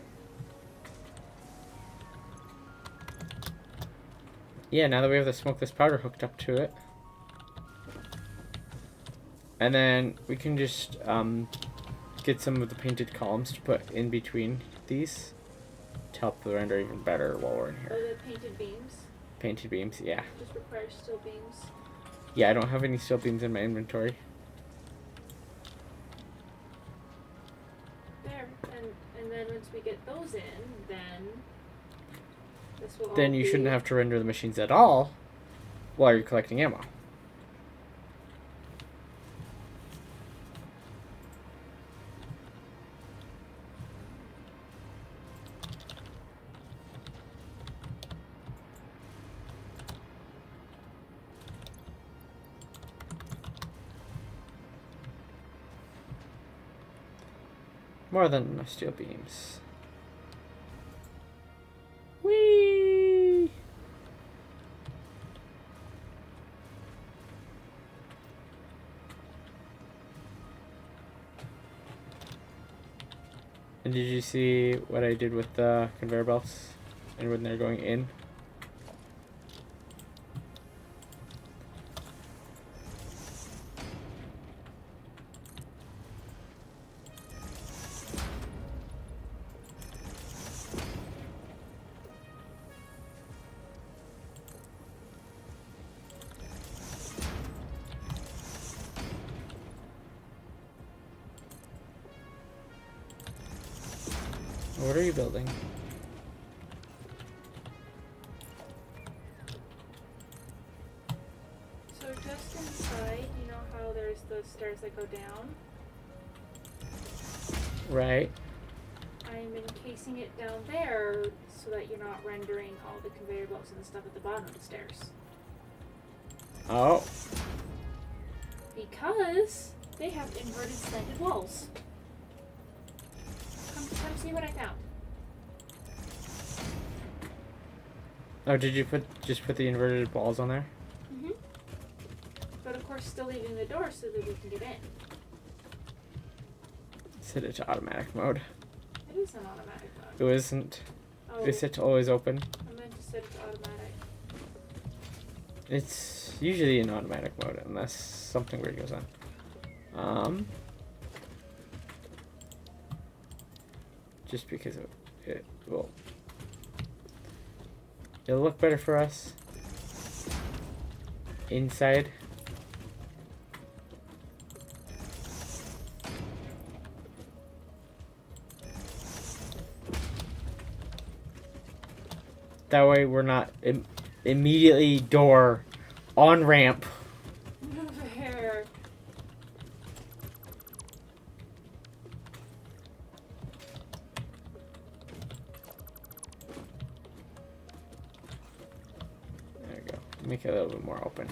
Yeah, now that we have the smokeless powder hooked up to it. And then we can just get some of the painted columns to put in between these to help the render even better while we're in Oh, here. the painted beams? Painted beams, yeah. Just requires steel beams. Yeah, I don't have any steel beams in my inventory. There. And then once we get those in, then this will Then all you be... shouldn't have to render the machines at all while you're collecting ammo. More than enough steel beams. Whee! And did you see what I did with the conveyor belts? And when they're going in? What are you building? So just inside, you know how there's the stairs that go down? Right. I'm encasing it down there so that you're not rendering all the conveyor belts and the stuff at the bottom of the stairs. Oh. Because they have inverted slanted walls. Come see what I found. Oh, did you just put the inverted balls on there? Mm-hmm. But of course still leaving the door so that we can get in. Set it to automatic mode. It is an automatic mode. It isn't. Oh, It's set to always open. I meant to set it to automatic. It's usually in automatic mode unless something weird goes on. Just because it will. It'll look better for us. Inside. That way we're not immediately door on ramp. There. There we go. Make it a little bit more open.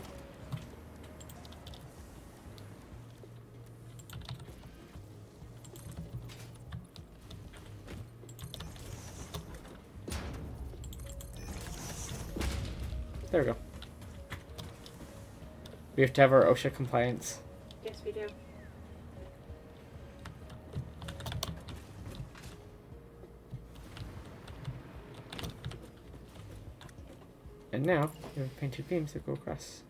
There we go. We have to have our OSHA compliance. Yes, we do. And now we have painted beams that go across.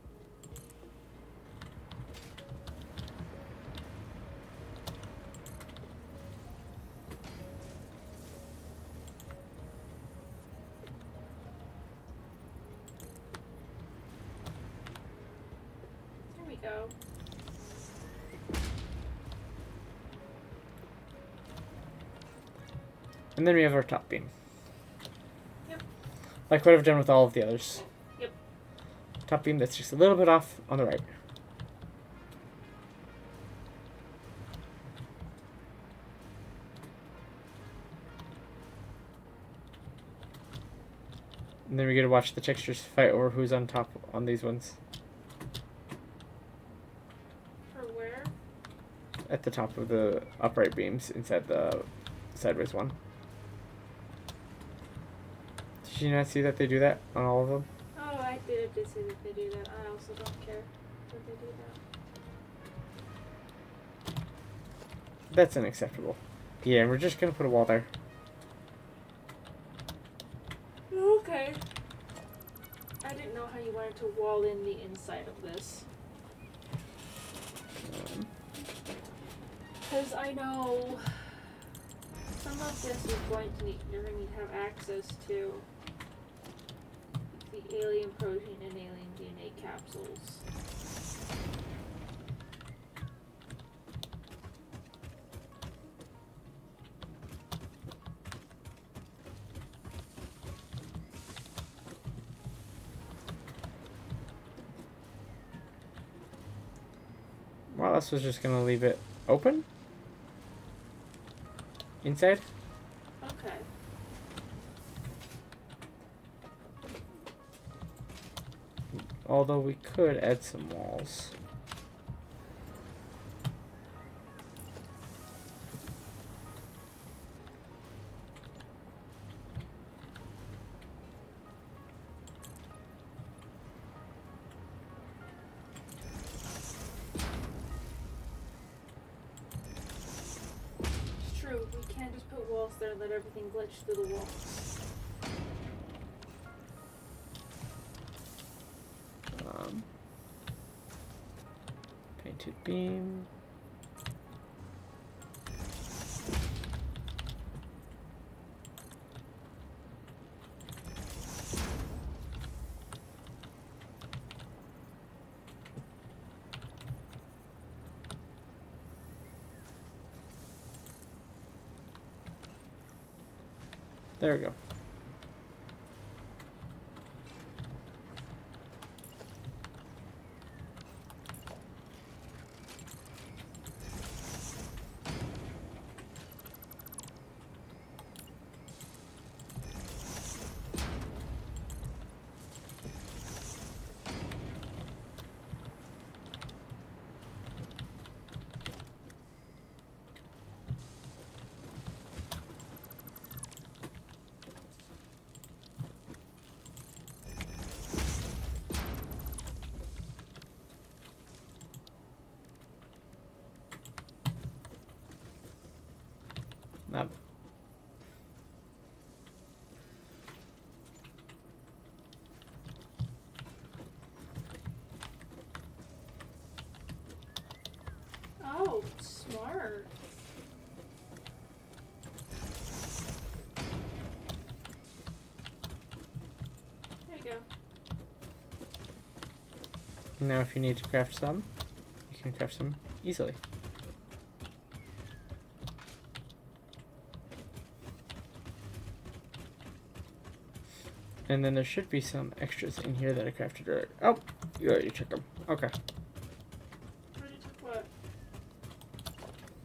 There we go. And then we have our top beam. Yep. Like what I've done with all of the others. Yep. Top beam that's just a little bit off on the right. And then we get to watch the textures fight over who's on top on these ones. For where? At the top of the upright beams inside the sideways one. Did you not see that they do that on all of them? Oh, I did see that they do that. I also don't care that they do that. That's unacceptable. Yeah, and we're just gonna put a wall there. Okay. I didn't know how you wanted to wall in the inside of this. Because I know some of this is going to need, you're going to need to have access to the alien protein and alien DNA capsules. Well, this was just gonna leave it open. Inside. Okay. Although we could add some walls. It's true, we can't just put walls there and let everything glitch through the walls. Painted beam. There we go. Not. Oh, smart. There you go. Now, if you need to craft some, you can craft some easily. And then there should be some extras in here that I crafted earlier. Oh, you already took them. Okay. Already took what?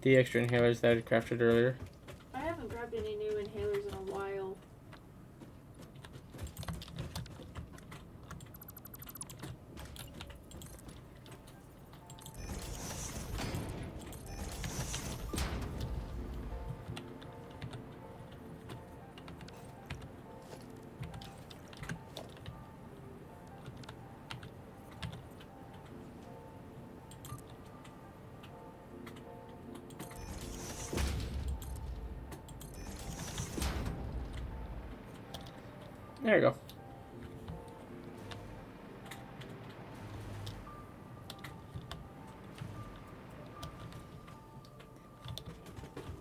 The extra inhalers that I crafted earlier. I haven't grabbed any new inhalers in a while. There you go.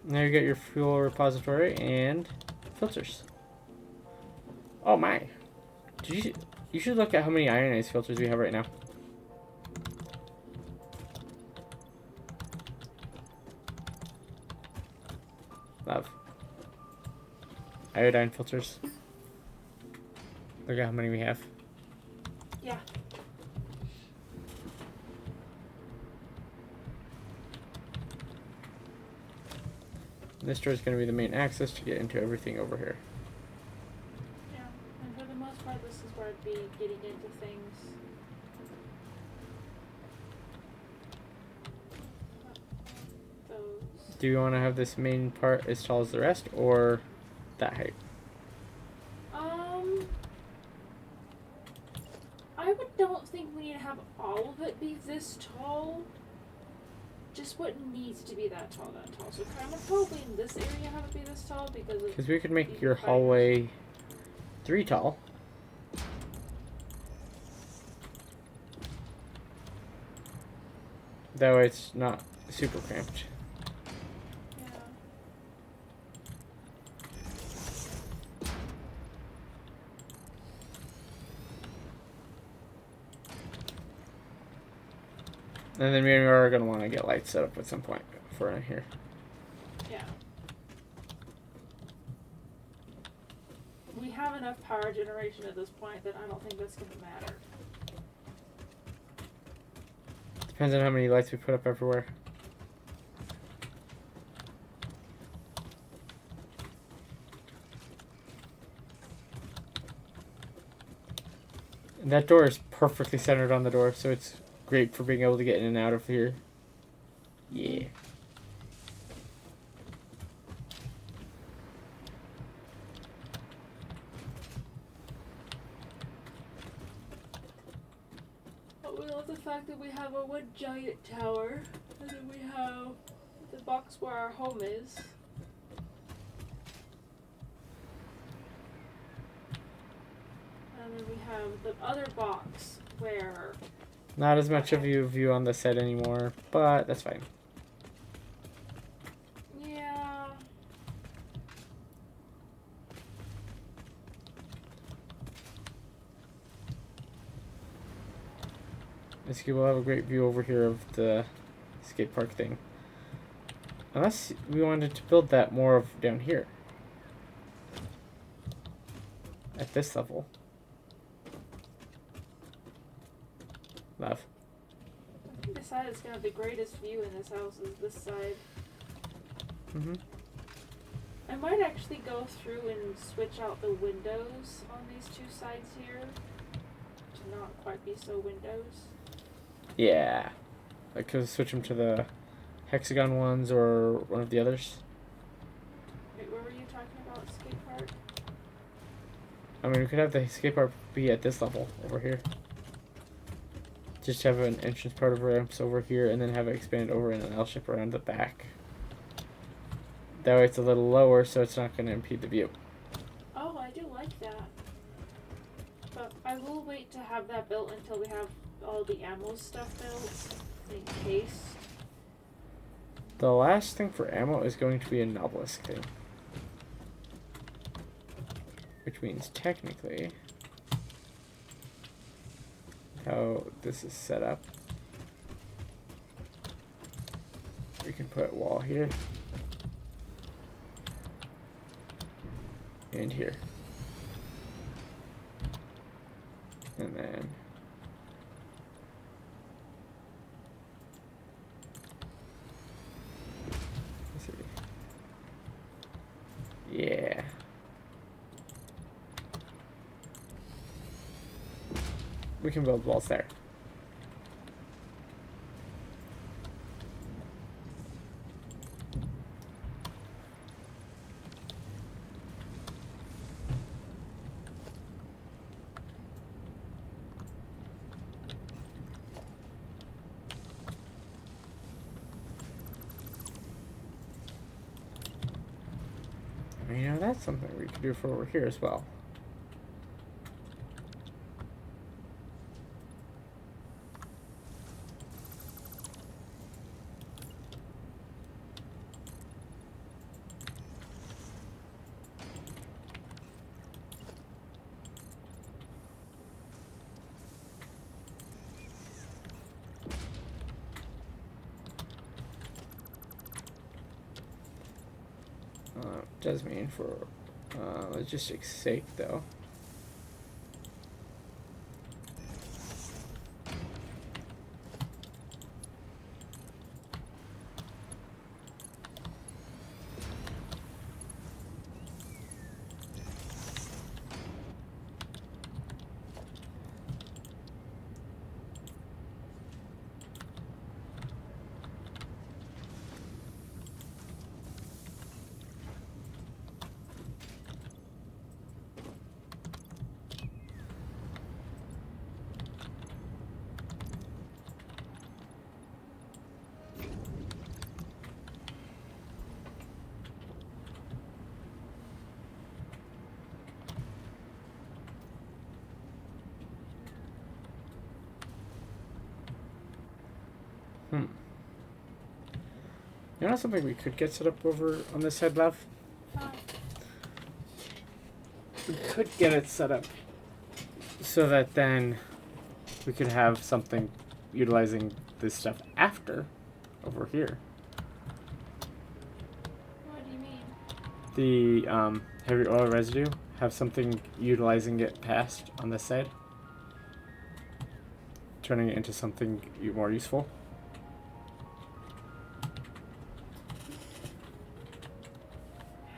Now you get your fuel repository and filters. Oh my! You should look at how many ionized filters we have right now. Love. Iodine filters. Look at how many we have. Yeah. This door is going to be the main access to get into everything over here. Yeah. And for the most part, this is where I'd be getting into things. Those. Do you want to have this main part as tall as the rest, or that height? Don't think we need to have all of it be this tall. Just what needs to be that tall. So kind of probably in this area have it be this tall because we could make your hallway 3 tall. That way it's not super cramped. And then we are going to want to get lights set up at some point for in here. Yeah. We have enough power generation at this point that I don't think that's going to matter. Depends on how many lights we put up everywhere. And that door is perfectly centered on the door, so it's great for being able to get in and out of here. Yeah. But we love the fact that we have a wood giant tower, and then we have the box where our home is. And then we have the other box where... Not as much of a view on the set anymore, but that's fine. Yeah. This will have a great view over here of the skate park thing. Unless we wanted to build that more of down here. at this level. Love. I think the side that's gonna have the greatest view in this house is this side. Mm-hmm. I might actually go through and switch out the windows on these two sides here to not quite be so windows. Yeah. I could switch them to the hexagon ones or one of the others. Wait, where were you talking about skate park? I mean, we could have the skate park be at this level over here. Just have an entrance part of ramps over here and then have it expand over in an L shape around the back. That way it's a little lower so it's not going to impede the view. Oh, I do like that. But I will wait to have that built until we have all the ammo stuff built in case. The last thing for ammo is going to be a Novelist thing. Which means technically how this is set up. We can put a wall here. And here. And then let's see. Yeah. We can build walls there. You know, that's something we could do for over here as well. Does mean for logistics sake though. You know something we could get set up over on this side, love? We could get it set up so that then we could have something utilizing this stuff after over here. What do you mean? The heavy oil residue, have something utilizing it past on this side, turning it into something more useful.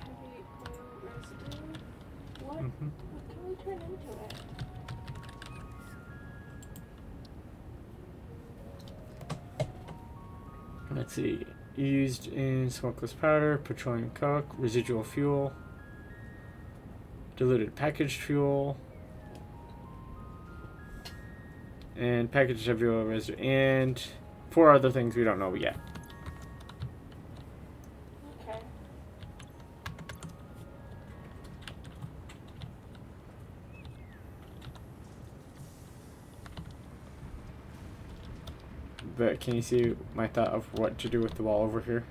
Heavy oil residue? What? Mm-hmm. What can we turn into it? Let's see. Used in smokeless powder, petroleum coke, residual fuel, diluted packaged fuel, and packaged heavy oil residue, and 4 other things we don't know yet. Okay. But can you see my thought of what to do with the wall over here?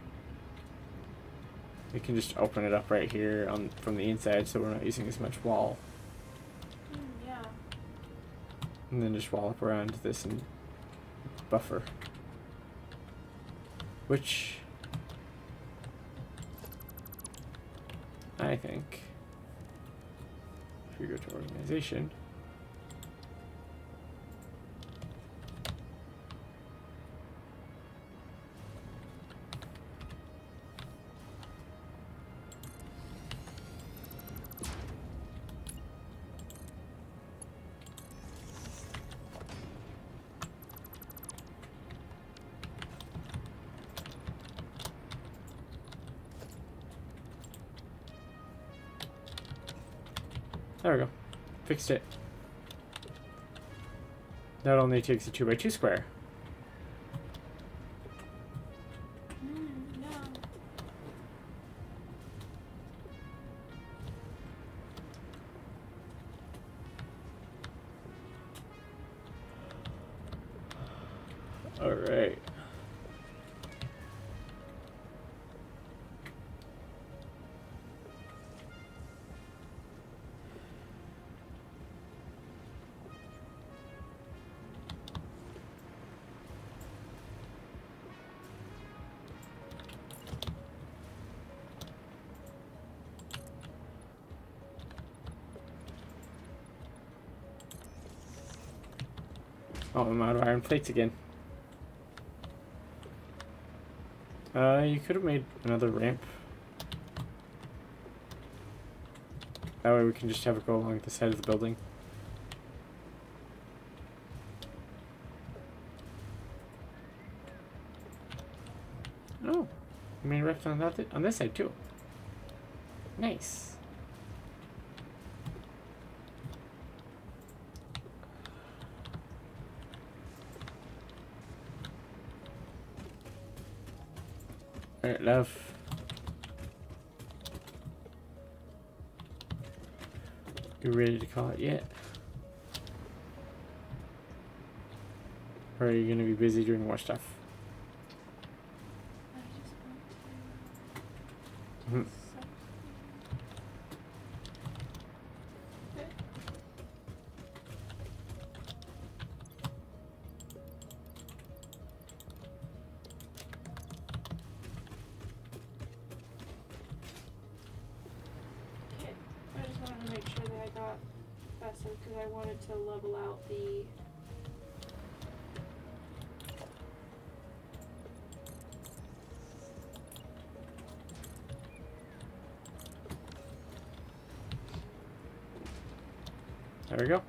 We can just open it up right here from the inside so we're not using as much wall. Yeah. And then just wall up around this and buffer. Which I think we go to organization. There we go. Fixed it. That only takes a 2x2 square. No. Alright. Oh, I'm out of iron plates again. You could have made another ramp. That way we can just have it go along the side of the building. Oh, I made a ramp on this side too. Nice. Alright, love. You ready to call it yet? Or are you gonna be busy doing more stuff? I just Mhm. want to. Okay. Okay. I just wanted to make sure that I got that stuff because I wanted to level out the. There we go.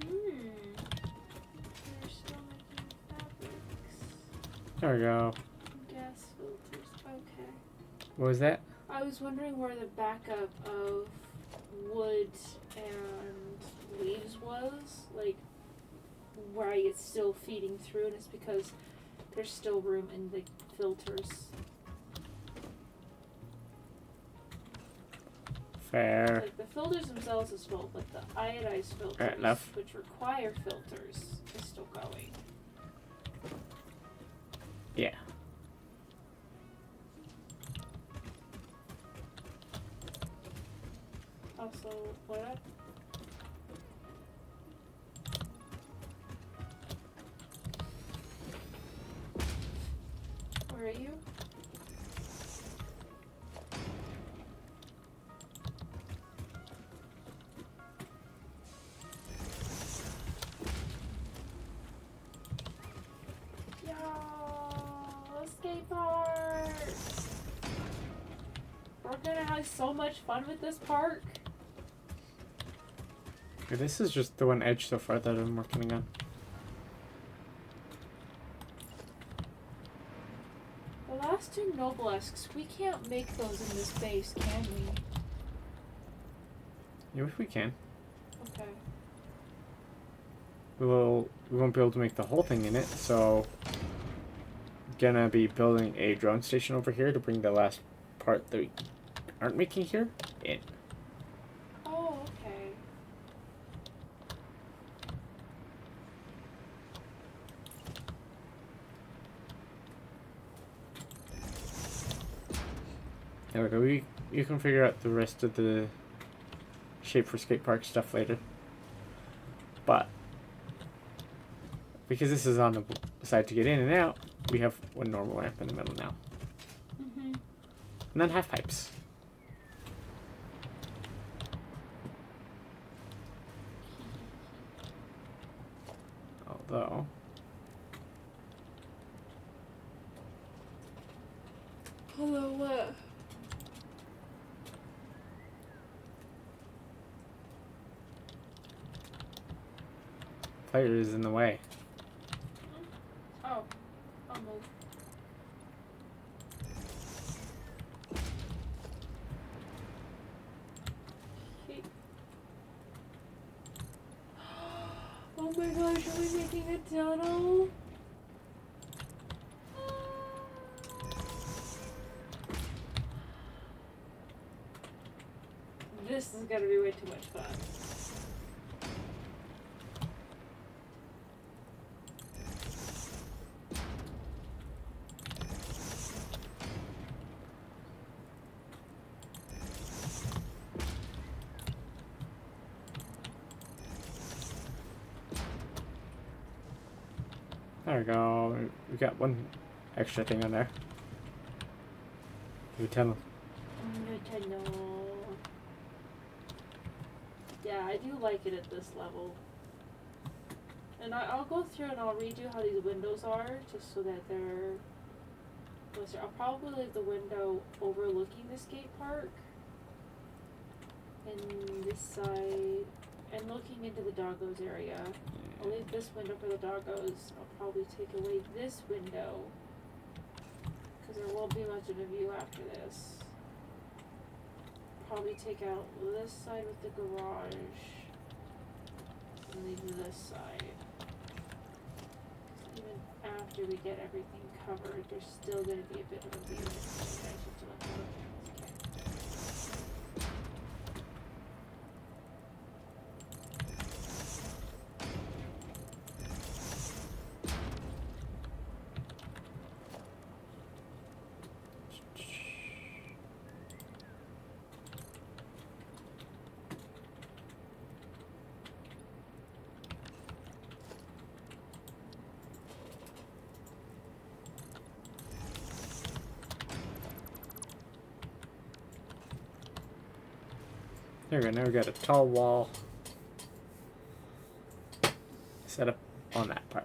They're still making fabrics. There we go. Gas filters. Okay. What was that? I was wondering where the backup of wood and leaves was. Like, why it's still feeding through, and it's because there's still room in the filters. Fair. Like, the filters themselves is full, but the iodized filters, Alright, enough. which require filters, is still going. Yeah. Also, what? We're gonna have so much fun with this park. Okay, this is just the one edge so far that I'm working on. The last two Noblesques, we can't make those in this base, can we? Yeah, if we can. Okay. We won't be able to make the whole thing in it, so gonna be building a drone station over here to bring the last part that we aren't making here in. Oh, okay. There we go. You can figure out the rest of the shape for skate park stuff later. But because this is on the side to get in and out, we have one normal ramp in the middle now. Mm-hmm. And then half pipes. Although Hello, what? fire is in the way. Oh, I'll move. Okay. Oh my gosh, are we making a tunnel? This is gonna be way too much fun. There we go. We got one extra thing on there. The tunnel. No tunnel. Yeah, I do like it at this level. And I'll go through and I'll redo how these windows are, just so that they're closer. I'll probably leave the window overlooking the skate park. And this side, and looking into the doggos area. I'll leave this window for the doggos. I'll probably take away this window, because there won't be much of a view after this. Probably take out this side with the garage, and leave this side. Even after we get everything covered, there's still going to be a bit of a view. I should do it. There we go. Now we got a tall wall set up on that part.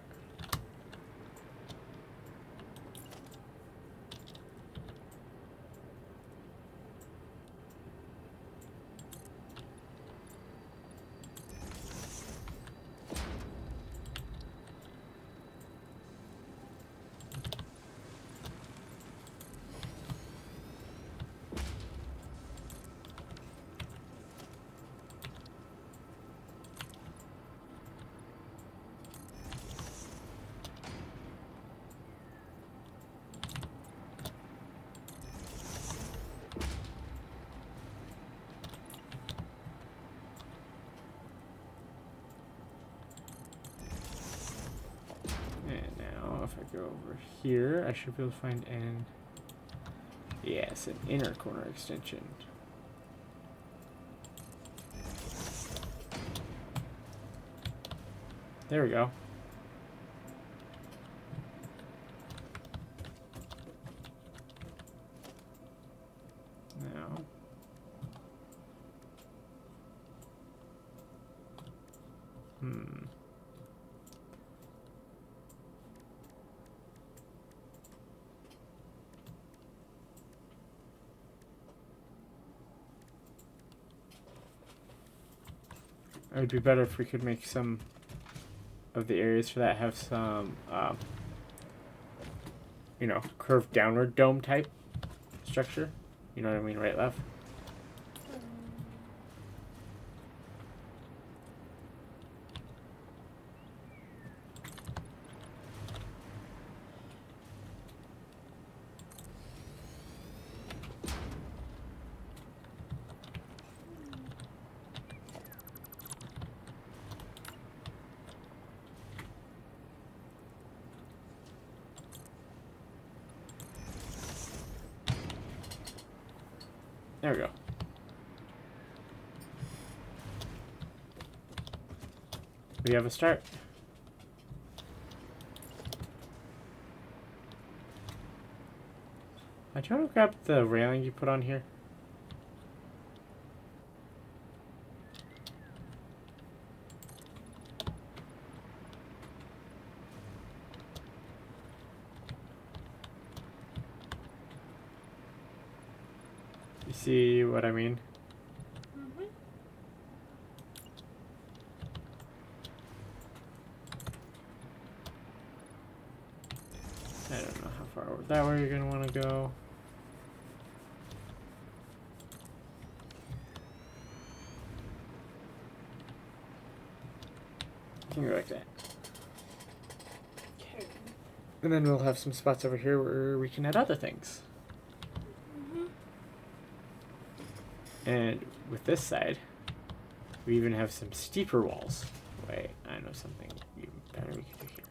If I go over here, I should be able to find an, yes, an inner corner extension. There we go. Now, it would be better if we could make some of the areas for that have some, you know, curved downward dome type structure. You know what I mean, right, left? There we go. We have a start. Do you want to grab the railing you put on here? You see what I mean? Mm-hmm. I don't know how far over that way you're going to want to go. You can go like that. Okay. And then we'll have some spots over here where we can add other things. Mm-hmm. And with this side, we even have some steeper walls. Wait, I know something even better we can do here.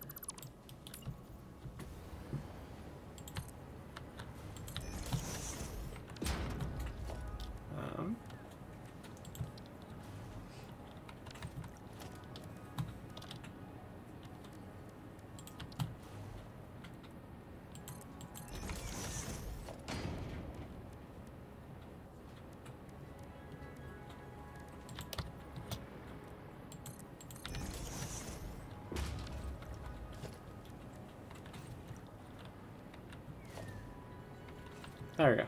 There we go.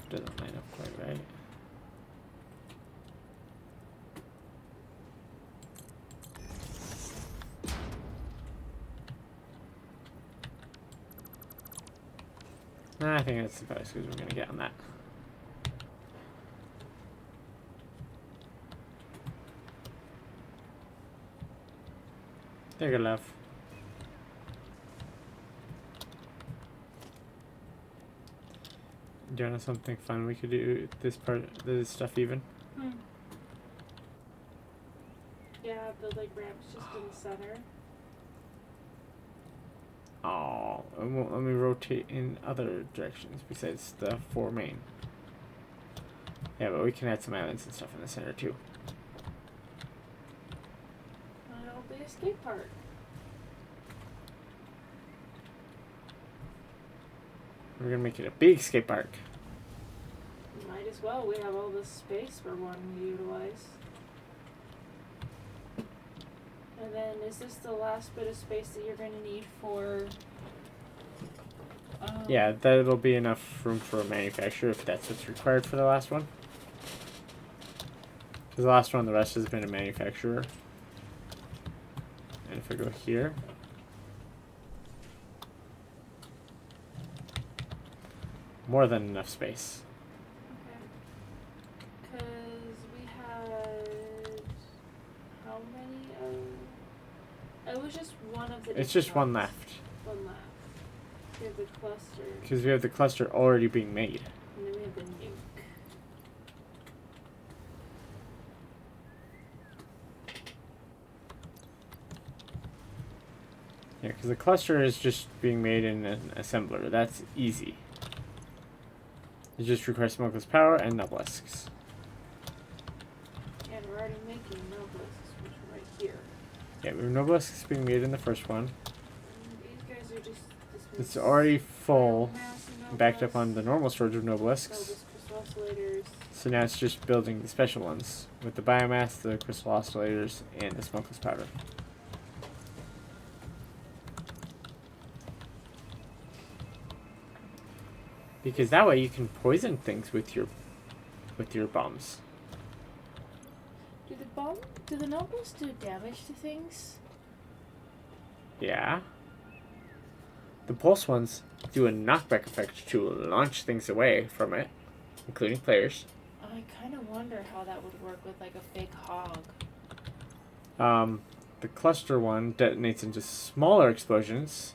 Doesn't line up quite right. Nah, I think that's about as good as we're gonna get on that. There you go, love. Do you know something fun we could do this part, this stuff even? Yeah, build like ramps just in the center. Oh, it won't let me rotate in other directions besides the four main. Yeah, but we can add some islands and stuff in the center too. It'll be a skate park. We're gonna make it a big skate park. Might as well. We have all this space we're wanting to utilize. And then, is this the last bit of space that you're going to need for... Yeah, that'll be enough room for a manufacturer if that's what's required for the last one. Because the last one, the rest has been a manufacturer. And if I go here... more than enough space. Okay. Because we had... how many of... it was just one of the... It's just one left. One left. We have the cluster. Because we have the cluster already being made. And then we have the nuke. Yeah, because the cluster is just being made in an assembler. That's easy. It just requires smokeless power and obelisks. And we're already making obelisks, which right here. Yeah, we have no obelisks being made in the first one. And these guys are just. It's already full, biomass backed up on the normal storage of Nobles nobelisks. crystal oscillators. So now it's just building the special ones with the biomass, the crystal oscillators, and the smokeless powder. Because that way you can poison things with your bombs. Do the nobles do damage to things? Yeah. The pulse ones do a knockback effect to launch things away from it, including players. I kind of wonder how that would work with like a fake hog. The cluster one detonates into smaller explosions.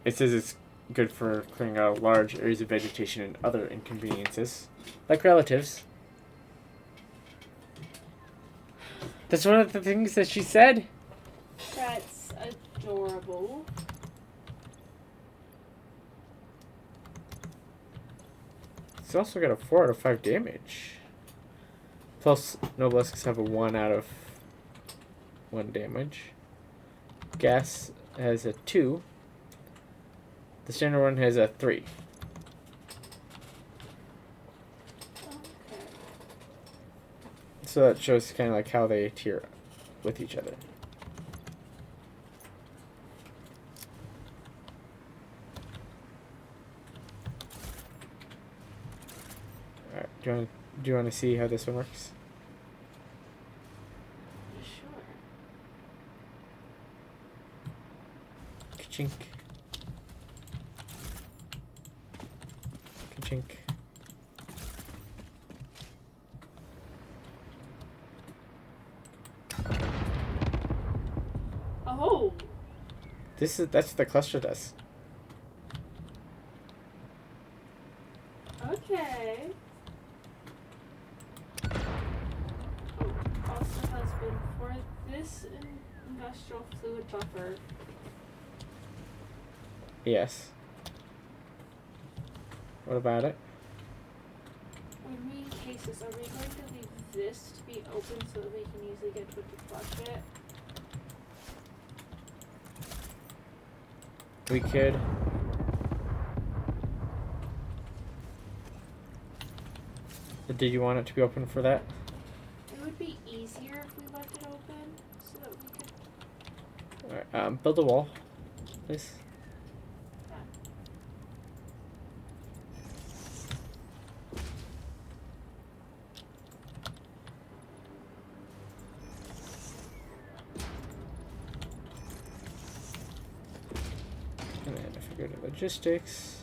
It says it's good for clearing out large areas of vegetation and other inconveniences, like relatives. That's one of the things that she said. That's adorable. It's also got a 4 out of 5 damage. Plus, nobelisks have a 1 out of 1 damage. Gas has a 2. The standard one has a 3. Okay. So that shows kind of like how they tier with each other. Alright, do you want to see how this one works? Sure. Ka-chink. Ka-chink. Oh. That's what the cluster does. Okay. Oh, also has been for this industrial fluid buffer. Yes. What about it? When we encase this, are we going to leave this to be open so that we can easily get to it to flush it? We could. Did you want it to be open for that? It would be easier if we left it open so that we could. Alright, build a wall, please. And then if we go to logistics.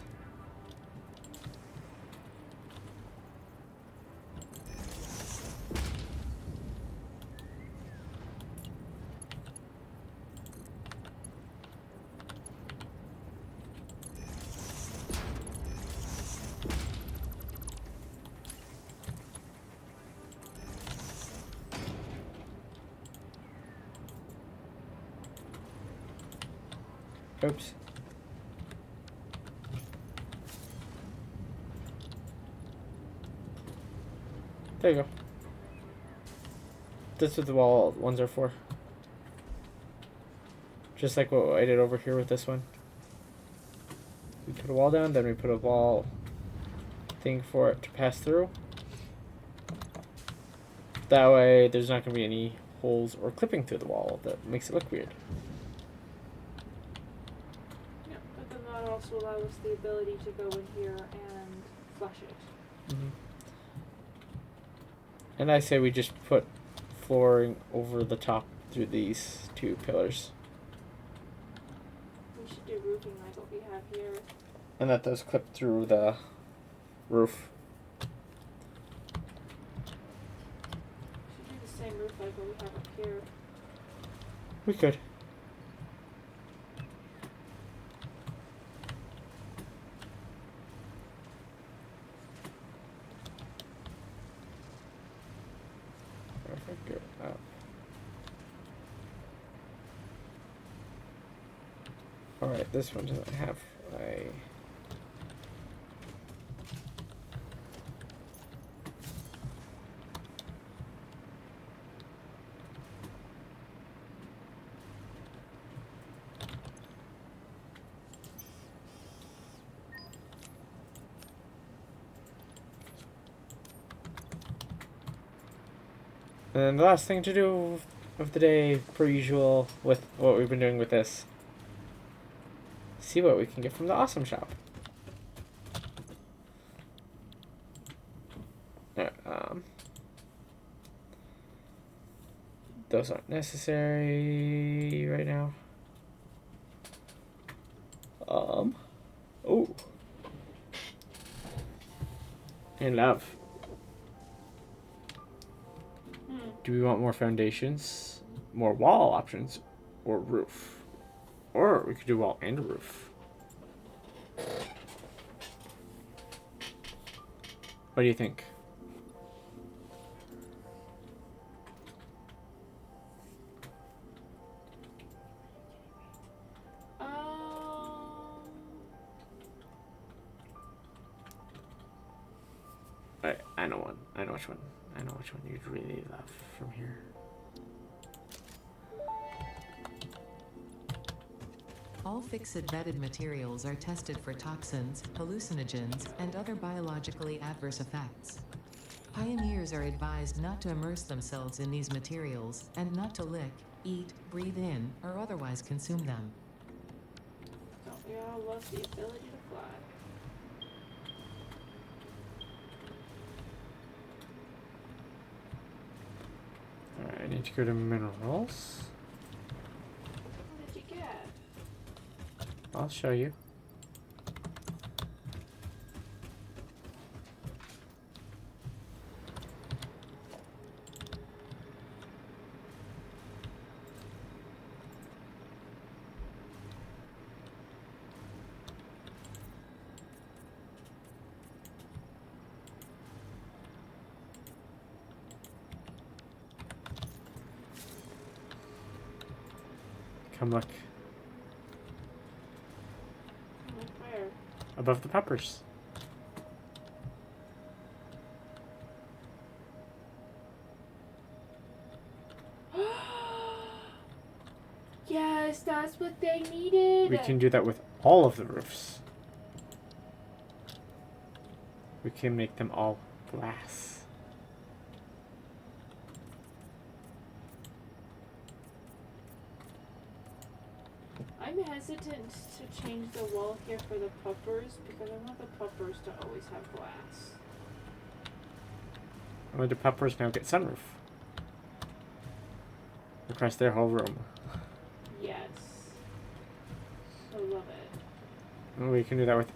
Oops. There you go. That's what the wall ones are for. Just like what I did over here with this one. We put a wall down, then we put a wall thing for it to pass through. That way there's not going to be any holes or clipping through the wall that makes it look weird. Yeah, but then that also allows us the ability to go in here and flush it. Mm-hmm. And I say we just put flooring over the top through these two pillars. We should do roofing like what we have here. And let those clip through the roof. We should do the same roof like what we have up here. We could. Perfect. Go up. Alright, this one doesn't have a... And then the last thing to do of the day, per usual, with what we've been doing with this, see what we can get from the awesome shop. Those aren't necessary right now. Oh. And love. Do we want more foundations, more wall options, or roof? Or we could do wall and roof. What do you think? I know one. I know which one. I know which one you'd really love from here. All fixed vetted materials are tested for toxins, hallucinogens, and other biologically adverse effects. Pioneers are advised not to immerse themselves in these materials, and not to lick, eat, breathe in, or otherwise consume them. Don't we all love the ability to fly? Alright, I need to go to minerals. What did you get? I'll show you. Come look. Where? Above the peppers. Yes, that's what they needed. We can do that with all of the roofs. We can make them all glass. I'm hesitant to change the wall here for the puppers because I want the puppers to always have glass. Well, the peppers now get sunroof across their whole room. Yes. I love it. We can do that with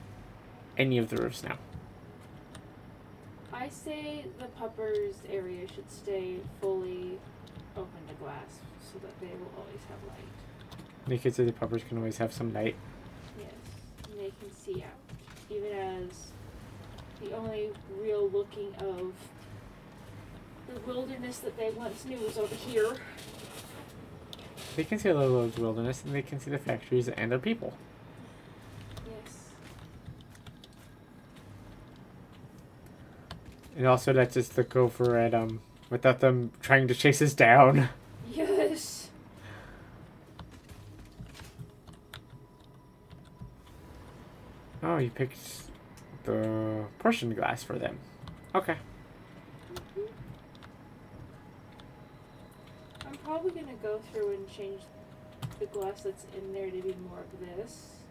any of the roofs now. I say the puppers area should stay fully open to glass so that they will always have light. Because the peppers can always have some light. Yes, and they can see out. Even as the only real looking of the wilderness that they once knew was over here. They can see a little of the wilderness, and they can see the factories and their people. Yes. And also lets us look over at without them trying to chase us down. Yes. Oh, you picked the portion glass for them. Okay. I'm probably gonna go through and change the glass that's in there to be more of this.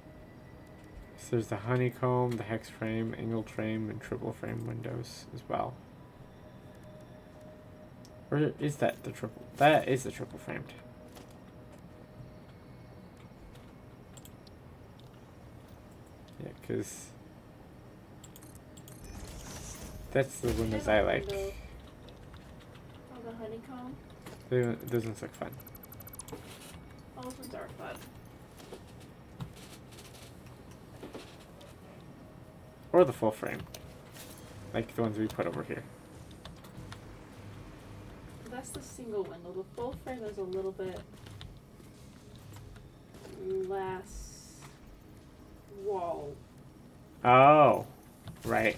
So there's the honeycomb, the hex frame, angled frame, and triple frame windows as well. Or is that the triple? That is the triple framed. Yeah, because that's the windows I like. Oh, the honeycomb? Those ones look fun. Oh, those ones are fun. Or the full frame. Like the ones we put over here. That's the single window. The full frame is a little bit less wall. Oh, right.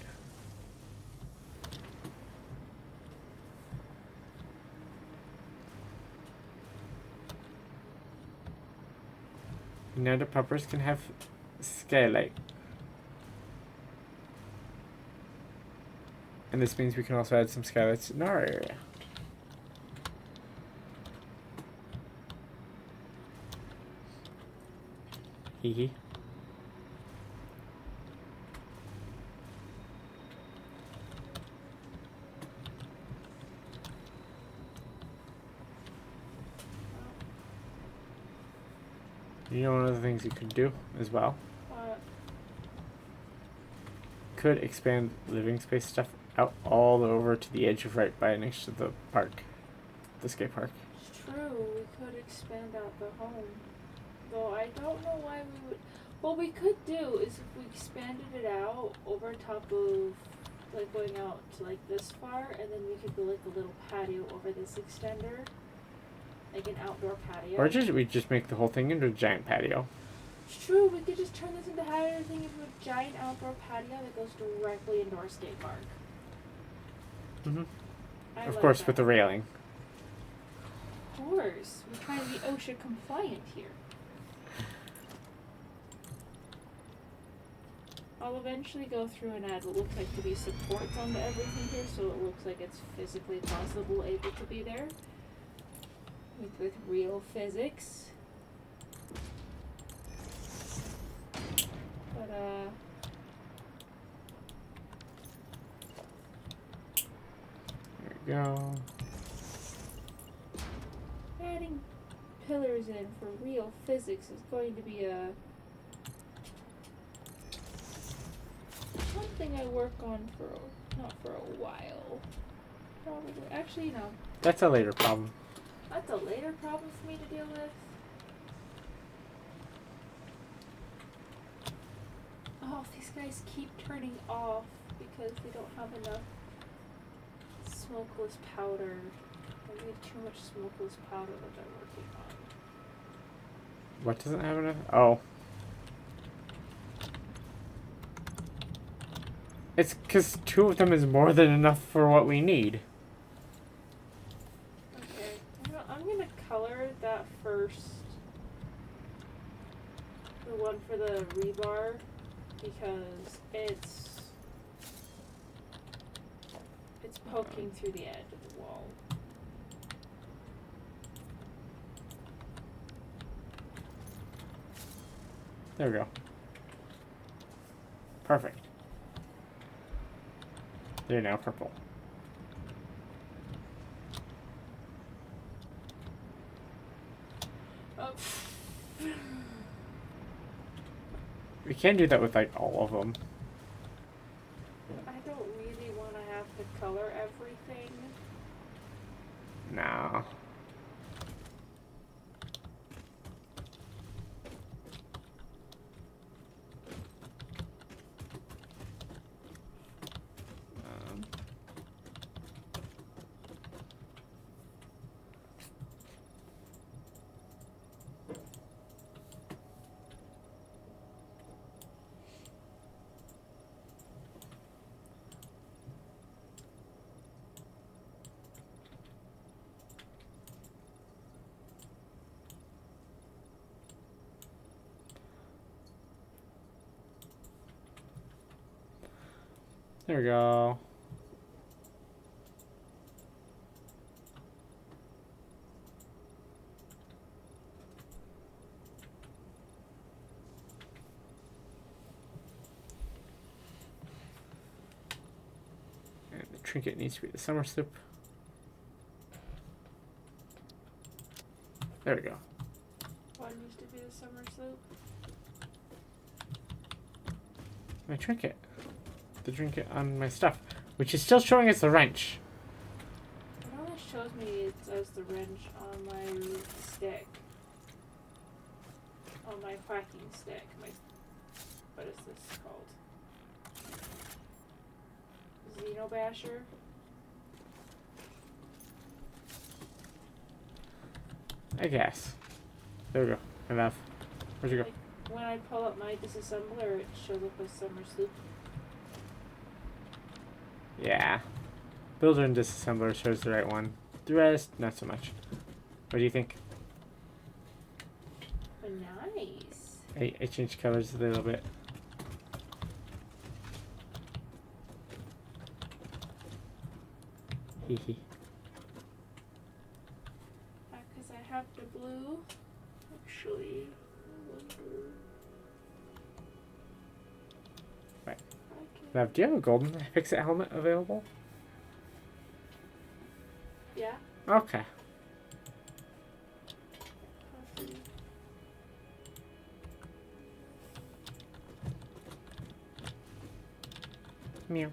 Now the puppers can have skylight. And this means we can also add some skylights in our area. Hee hee. You know, one of the things you could do as well What? could expand living space stuff out all over to the edge of right by next to the park, the skate park. It's true. We could expand out the home. Though I don't know why we would. What we could do is if we expanded it out over top of, like, going out to, like, this far, and then we could build, like, a little patio over this extender. Like an outdoor patio. Or we just make the whole thing into a giant patio. It's true. We could just turn this entire thing into a giant outdoor patio that goes directly into our skate park. Mm-hmm. I Of like course, that. with the railing. Of course. We're trying to be OSHA compliant here. I'll eventually go through and add what looks like to be supports onto everything here, so it looks like it's physically possible able to be there. With real physics. But, There we go. adding pillars in for real physics is going to be something I work on not for a while. Probably. Actually, no. That's a later problem. That's a later problem for me to deal with. Oh, these guys keep turning off because they don't have enough smokeless powder. Or we have too much smokeless powder that they're working on. What doesn't have enough? Oh. It's because 2 of them is more than enough for what we need. Okay, I'm gonna color that first. The one for the rebar, because it's poking through the edge of the wall. There we go. Perfect. They're now purple. Oh. We can do that with like all of them. I don't really want to have to color everything. No. There we go. And the trinket needs to be the summer soup. There we go. What needs to be the summer slope? My trinket. The trinket on my stuff, which is still showing as the wrench. It only shows me it as the wrench on my stick. On my whacking stick. What is this called? Xenobasher? I guess. There we go. Enough. Where'd you go? Like, when I pull up my disassembler, it shows up as summer sloop. Yeah. Builder and disassembler shows the right one. The rest, not so much. What do you think? Nice. I changed colors a little bit. Hee hee. Because I have the blue. Actually, I wonder. Now, do you have a golden fix-it helmet available? Yeah. Okay. Meow.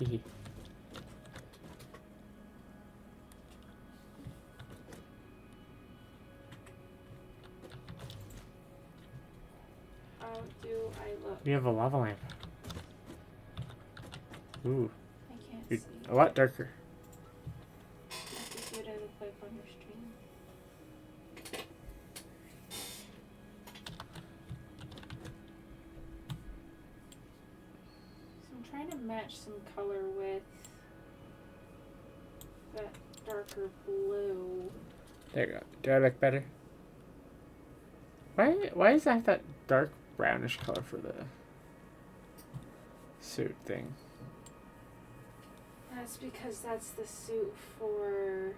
Hee. How do I look? We have a lava lamp. Ooh, I can't you're see. a lot darker. I have to see what I look like on your stream. So I'm trying to match some color with that darker blue. There you go. Do I look better? Why does that have that dark brownish color for the suit thing? That's because that's the suit for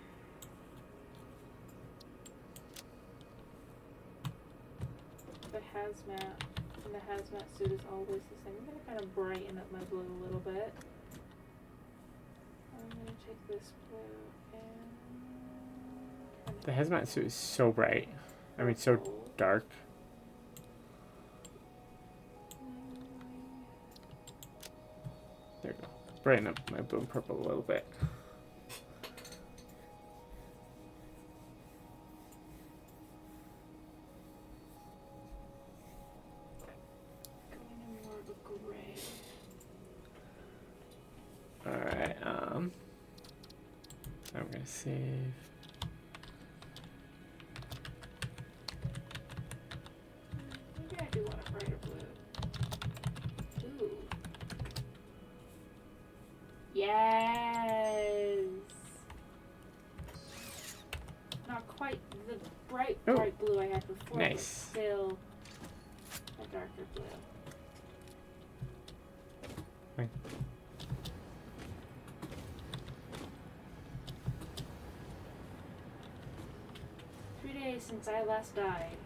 the hazmat. And the hazmat suit is always the same. I'm going to kind of brighten up my blue a little bit. I'm going to take this blue and... The hazmat suit is so bright. I mean, so dark. There you go. Brighten up my blue and purple a little bit. Going in more of a gray. Alright, I'm gonna save. Maybe I do want a brighter blue. Ooh. Yes. Not quite the bright blue I had before, Nice. but still a darker blue. Fine. 3 days since I last died.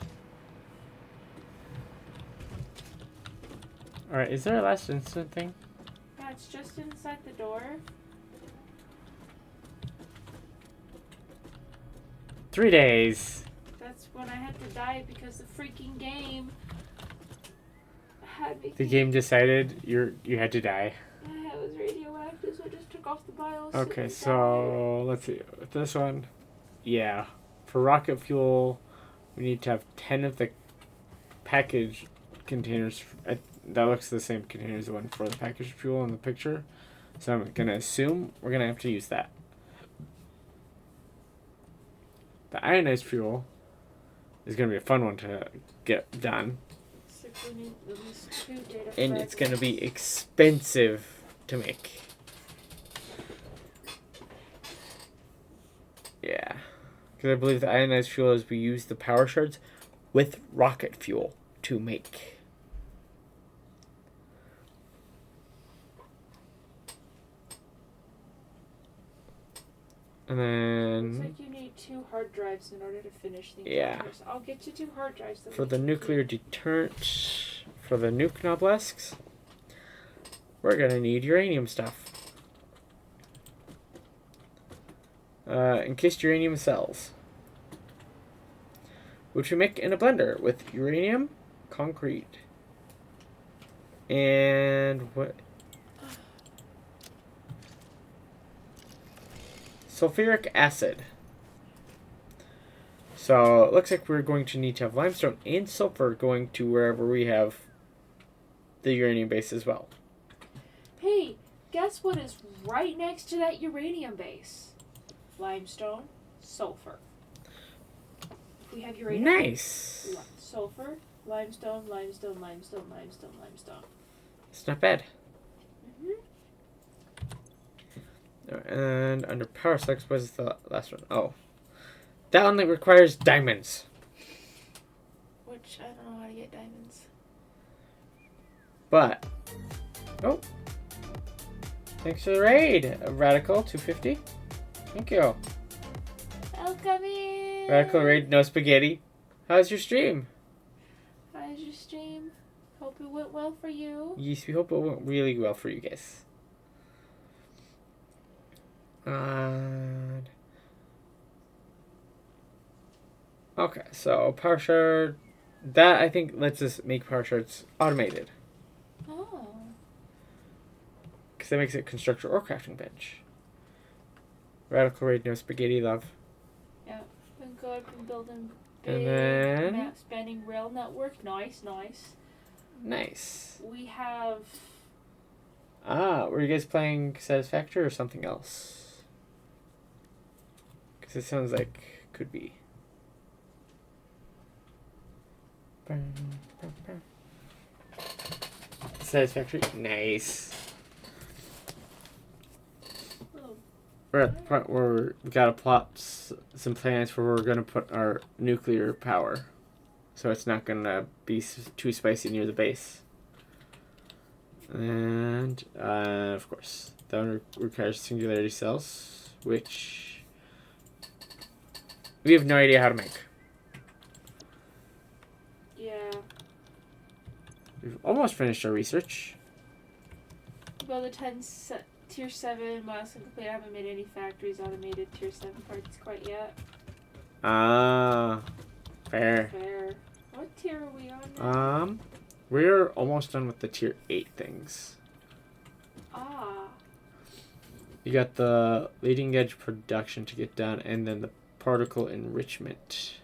Alright, is there a last instant thing? Yeah, it's just inside the door. 3 days. That's when I had to die because the freaking game had me. The game decided you had to die. Yeah, it was radioactive, so I just took off the BIOS. Okay, and so let's see. With this one, yeah. For rocket fuel, we need to have 10 of the package containers. That looks the same container as the one for the packaged fuel in the picture. So I'm going to assume we're going to have to use that. The ionized fuel is going to be a fun one to get done. died. So we need at least 2 data And it's going to fragments. be expensive to make. Yeah. Because I believe the ionized fuel is we use the power shards with rocket fuel to make. And Looks then like you need 2 hard drives in order to finish the Yeah. entire. So I'll get you 2 hard drives. That for we the can nuclear deterrent, for the nuke obelisks, we're going to need uranium stuff. Encased uranium cells, which we make in a blender with uranium, concrete, and what? Sulfuric acid. So it looks like we're going to need to have limestone and sulfur going to wherever we have the uranium base as well. Hey, guess what is right next to that uranium base? Limestone, sulfur. If we have uranium, Nice. sulfur, limestone, limestone, limestone, limestone, limestone. It's not bad. Mm-hmm. And under power selects, what is the last one? Oh. That only requires diamonds. Which I don't know how to get diamonds. But, oh. Thanks for the raid, Radical 250. Thank you. Welcome in. Radical raid, no spaghetti. How's your stream? How's your stream? Hope it went well for you. Yes, we hope it went really well for you guys. Okay, so power shard. That I think lets us make power shards automated. Oh. Because that makes it constructor or crafting bench. Radical raid, no spaghetti love. Yeah. Been good. Been building And big then- map spanning rail network. Nice, nice. Nice. We have. Were you guys playing Satisfactory or something else? Because it sounds like could be. Satisfactory, nice. Oh, We're at the point where we gotta plot some plans where we're gonna put our nuclear power, so it's not gonna be too spicy near the base. And of course, that one requires singularity cells, which we have no idea how to make. yeah. We've almost finished our research. Well, the tier 7 milestone complete. I haven't made any factories automated tier 7 parts quite yet. Fair. Fair. What tier are we on now? We're almost done with the tier 8 things. You got the leading edge production to get done, and then the particle enrichment.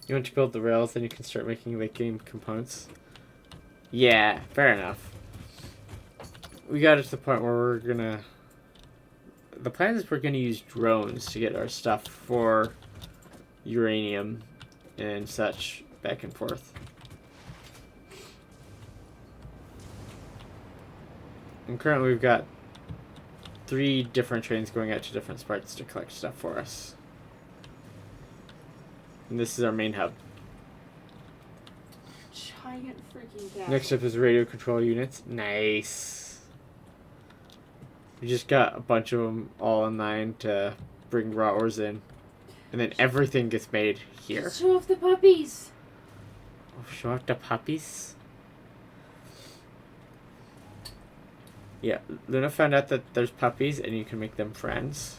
You want to build the rails, then you can start making late game components. Yeah, fair enough. We got it to the point where we're gonna... The plan is we're gonna use drones to get our stuff for uranium and such back and forth. And currently we've got 3 different trains going out to different spots to collect stuff for us. And this is our main hub. Giant freaking gas. Next up is radio control units. Nice. We just got a bunch of them all online to bring raw ores in. And then everything gets made here. Show off the puppies! Oh, show off the puppies. Yeah, Luna found out that there's puppies and you can make them friends.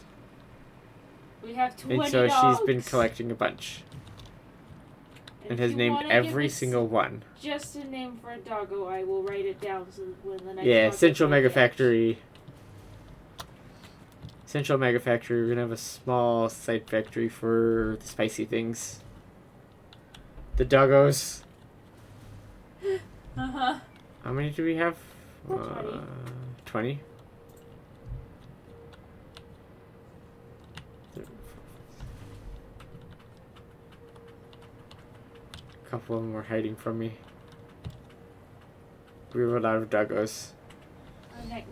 We have 20 And so dogs. she's been collecting a bunch. And if has you named wanna every give us single one. Just a name for a doggo, I will write it down so when the next Yeah, doggo Central goes Mega in. Factory. Central Mega Factory. We're gonna have a small side factory for the spicy things. The doggos. Uh-huh. How many do we have? 20. 20. A couple of them were hiding from me. We have a lot of doggos.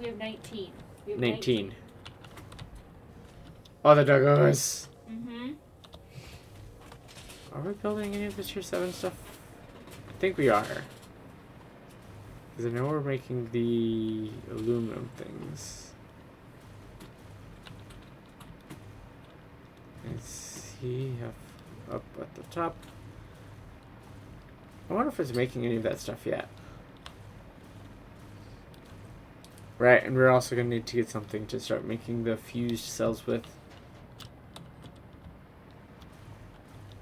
We have 19. We have 19. All the doggos. Mm-hmm. Are we building any of this tier 7 stuff? I think we are. Because I know we're making the aluminum things. Let's see, up at the top. I wonder if it's making any of that stuff yet. Right, and we're also going to need to get something to start making the fused cells with.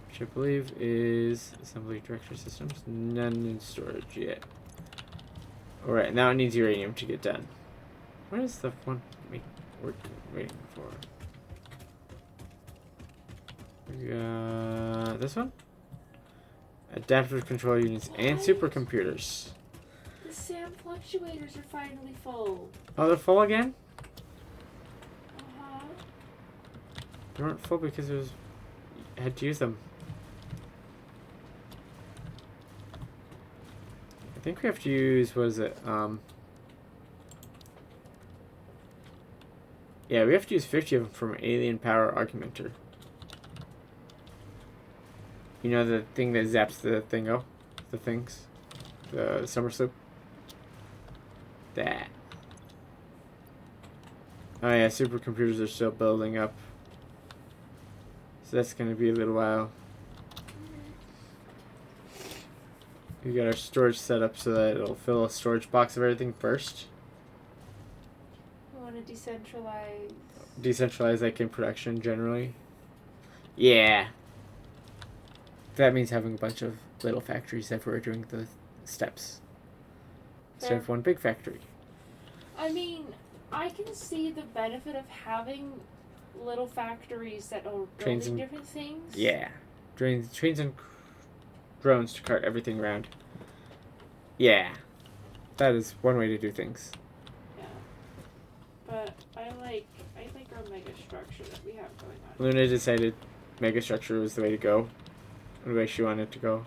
Which I believe is assembly director systems. None in storage yet. Alright, now it needs uranium to get done. What is the one we're waiting for? We got this one? Adaptive control units and What? supercomputers. The SAM fluctuators are finally full. Oh, they're full again? Uh-huh. They weren't full because it was... I had to use them. I think we have to use, what is it? Yeah, we have to use 50 of them from Alien Power Augmenter. You know the thing that zaps the thingo? The things? The summer sloop? That. Oh yeah, supercomputers are still building up. So that's gonna be a little while. We got our storage set up so that it'll fill a storage box of everything first. We want to decentralize. Decentralize like in production generally. Yeah. That means having a bunch of little factories everywhere doing the steps. Instead of one big factory. I mean, I can see the benefit of having little factories that are building different things. Yeah. Trains and drones to cart everything around. Yeah. That is one way to do things. Yeah. But I like our mega structure that we have going on. Luna decided mega structure was the way to go. The way she wanted to go.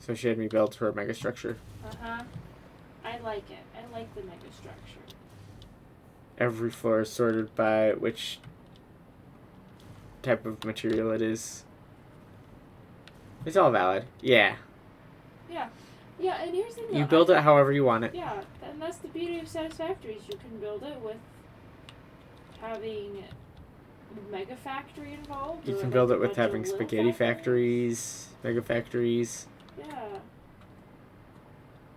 So she had me build her mega structure. Uh-huh. I like it. I like the mega structure. Every floor is sorted by which type of material it is. It's all valid. Yeah. Yeah. Yeah, and here's the thing. You build it however you want it. Yeah, and that's the beauty of Satisfactory is you can build it with having mega factory involved. You or can like build a it with bunch of having little spaghetti factories, mega factories. Yeah.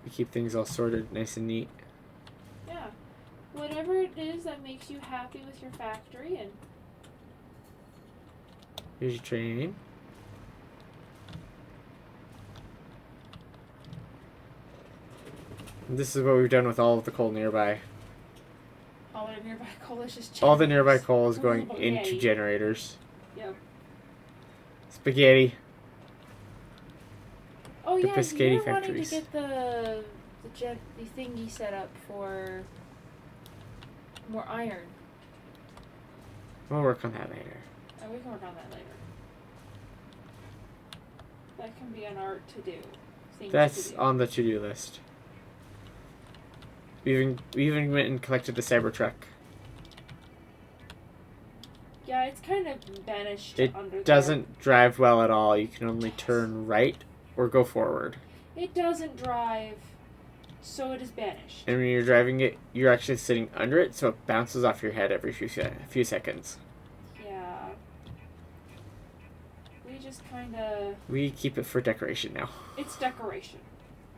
You keep things all sorted nice and neat. Yeah. Whatever it is that makes you happy with your factory and Here's your train. And this is what we've done with all of the coal nearby. all the nearby coal is just All the nearby coal is Ooh, going spaghetti. into generators. Yep. Spaghetti. Oh The yeah, biscotti you're wanting factories. to get the thingy set up for more iron. We'll work on that later. And we can work on that later. That can be an art to do. Things That's to do. on the to-do list. We even went and collected the Cybertruck. Yeah, it's kind of banished It under doesn't drive well at all. You can only turn right or go forward. there. It doesn't drive, so it is banished. And when you're driving it, you're actually sitting under it, so it bounces off your head every few seconds. Yeah. We just kind of... We keep it for decoration now. It's decoration.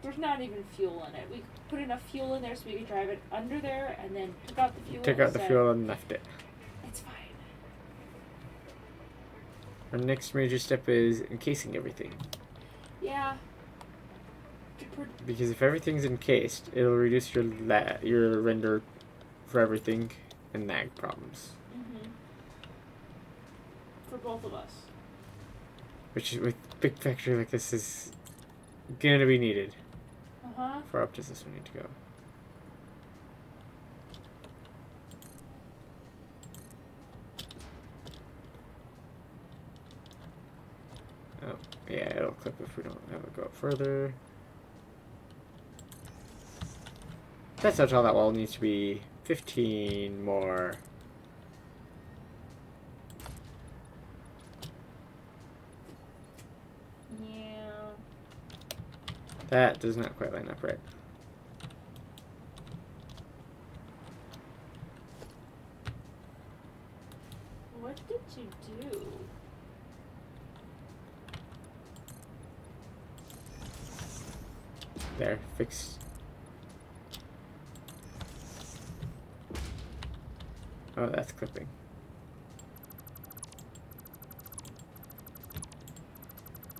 There's not even fuel in it. We put enough fuel in there so we could drive it under there and then took out the fuel. Took out the and fuel and left it. It's fine. Our next major step is encasing everything. Yeah. Because if everything's encased, it'll reduce your render for everything and lag problems. Mm-hmm. For both of us. Which with big factory like this is gonna be needed. Uh-huh. For up to this we need to go. Oh, yeah, it'll clip if we don't have it go up further. That's not all that wall needs to be 15 more. Yeah. That does not quite line up right. What did you do? There, fixed. Oh, that's clipping.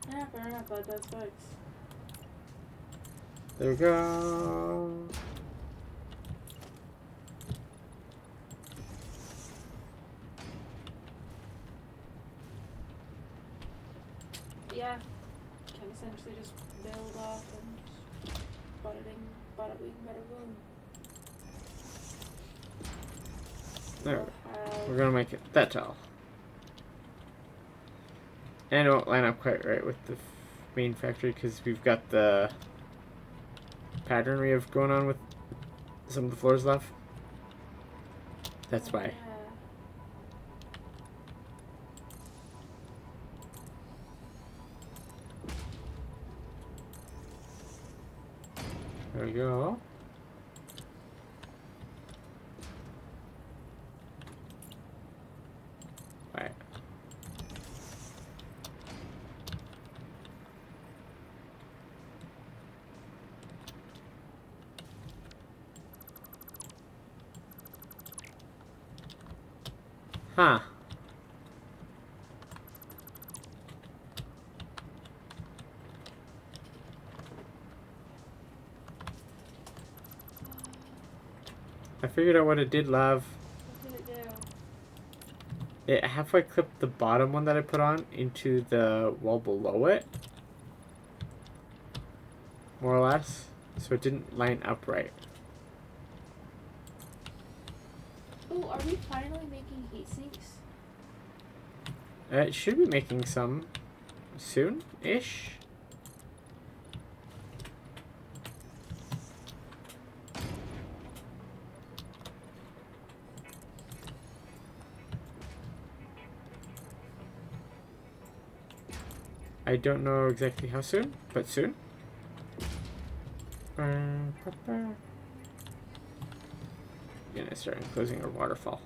Yeah, fair enough, but that's fixed. There we go. Yeah. Can essentially just build off and just bada ding, bada bing, bada boom. There. We're gonna make it that tall. And it won't line up quite right with the main factory because we've got the pattern we have going on with some of the floors left. That's why. Yeah. There we go. Right. Huh. I figured out what it did, love. What did it do? It halfway clipped the bottom one that I put on into the wall below it. More or less. So it didn't line up right. Oh, are we finally making heat sinks? It should be making some soon-ish. I don't know exactly how soon, but soon. Gonna start enclosing our waterfall.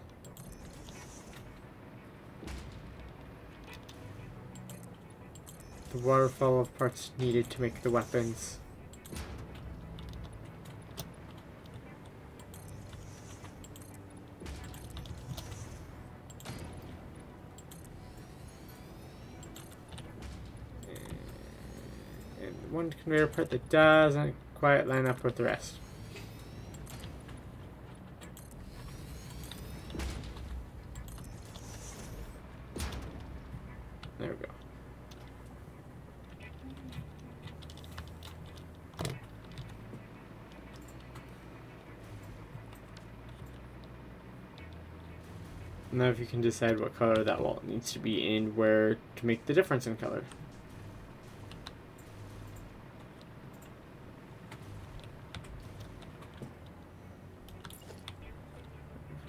The waterfall of parts needed to make the weapons. And one conveyor part that doesn't quite line up with the rest. There we go. Now if you can decide what color that wall needs to be in, where to make the difference in color.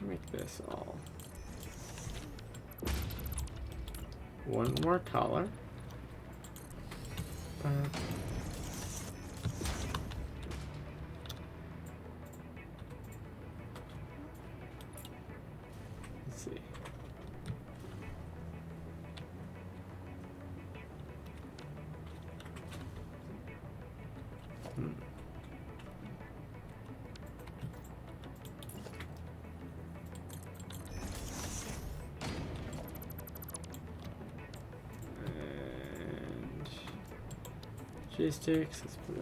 Make this all one more taller. Let's see. And joysticks, let's put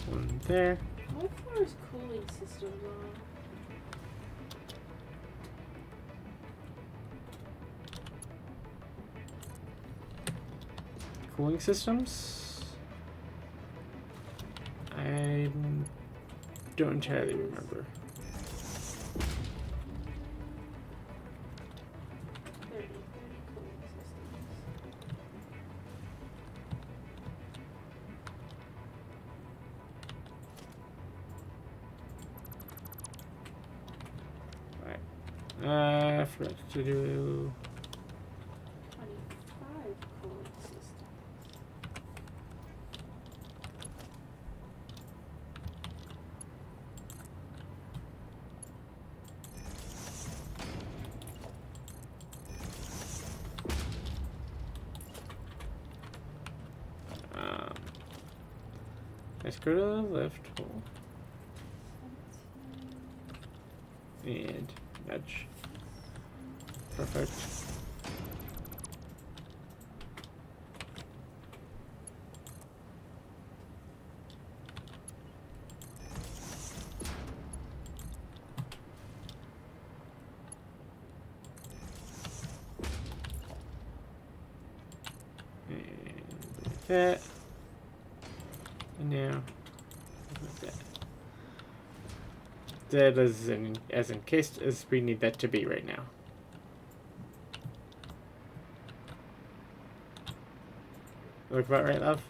one there. What far is cooling systems on? Cooling systems? I don't entirely remember. 30 cooling systems. I forgot to do 25 cooling systems. let's go to the lift hole and nudge. Perfect. And that. And now, like that. That is as encased as we need that to be right now. Look about right, love?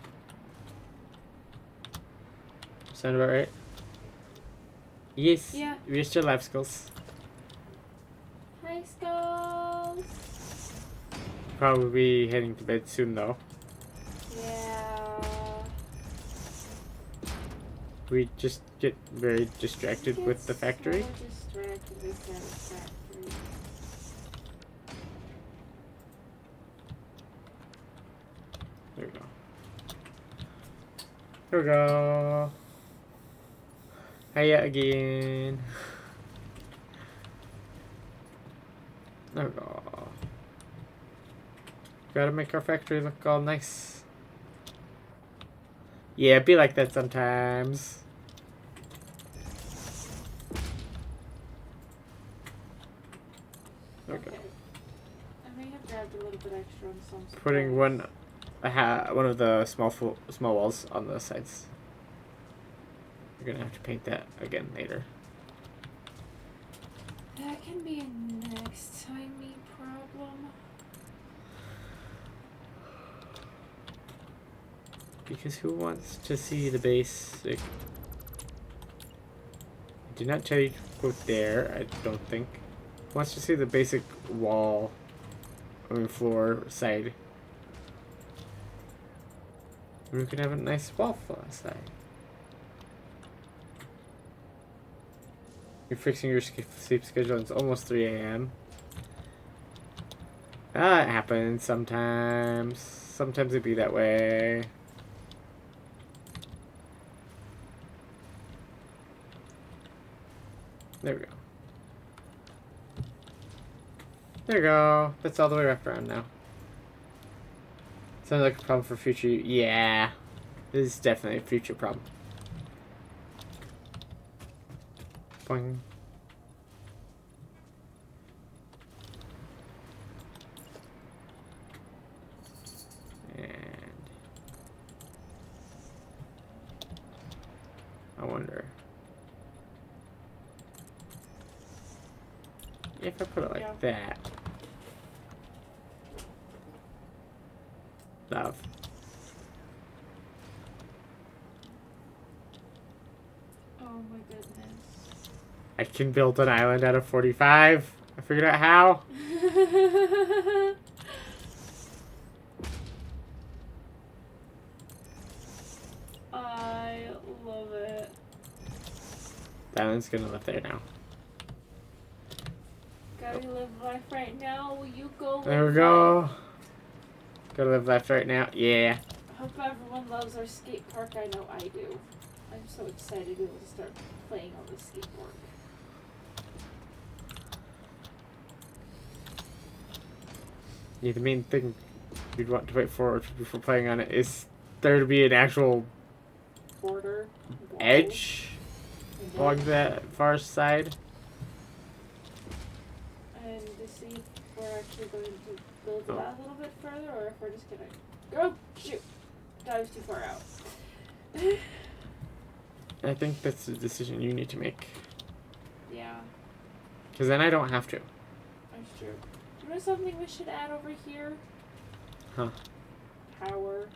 Sound about right? Yes. Yeah. We're still life skills. Hi, Skulls! Probably heading to bed soon though. Yeah. We just get very distracted with the factory. So distracted with Satisfactory. There we go. There we go. Hiya again. There we go. Gotta make our factory look all nice. Yeah, be like that sometimes. There we go. Okay. I may have grabbed a little bit extra on some supplies. Putting one of the small walls on the sides. We're gonna have to paint that again later. That can be a next timey problem. Because who wants to see the basic? I did not tell you to put there, I don't think. Who wants to see the basic wall, floor side? We could have a nice wall side. You're fixing your sleep schedule. It's almost 3 a.m. That happens sometimes. Sometimes it be that way. There we go. There we go. That's all the way wrapped around now. Sounds like a problem for future. Yeah. This is definitely a future problem. Boing. And I wonder if I put it like that. Love. Oh my goodness. I can build an island out of 45. I figured out how. I love it. The island's gonna live there now. Gotta live life right now. Will you go? There we go. Gotta live life right now. Yeah. I hope everyone loves our skate park. I know I do. I'm so excited to be able to start playing on the skateboard. Yeah, the main thing you'd want to wait for before playing on it is there to be an actual Border. Wall, edge along the far side. And to see if we're actually going to build it out a little bit further, or if we're just gonna go shoot. That was too far out. I think that's the decision you need to make. Yeah, Because then I don't have to. that's true. You know something we should add over here? Huh. Power.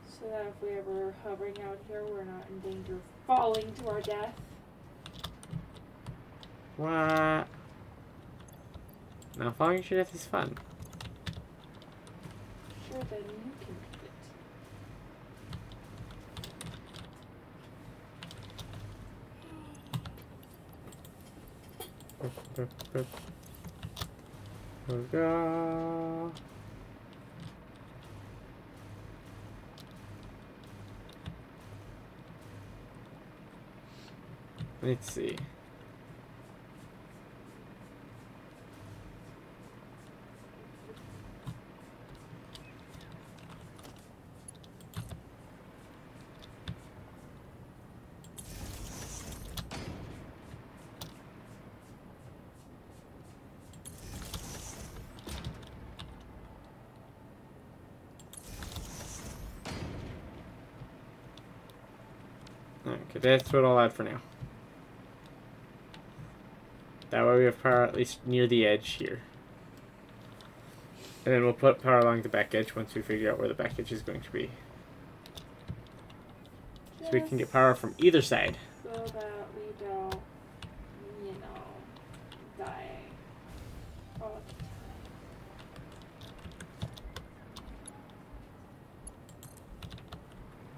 So that if we ever hovering out here, we're not in danger of falling to our death. What? Now falling to death is fun. Sure, then you can make it. There we go. Let's see. Okay, that's what I'll add for now. That way we have power at least near the edge here. And then we'll put power along the back edge once we figure out where the back edge is going to be. So we can get power from either side. So that we don't, you know, die all the time.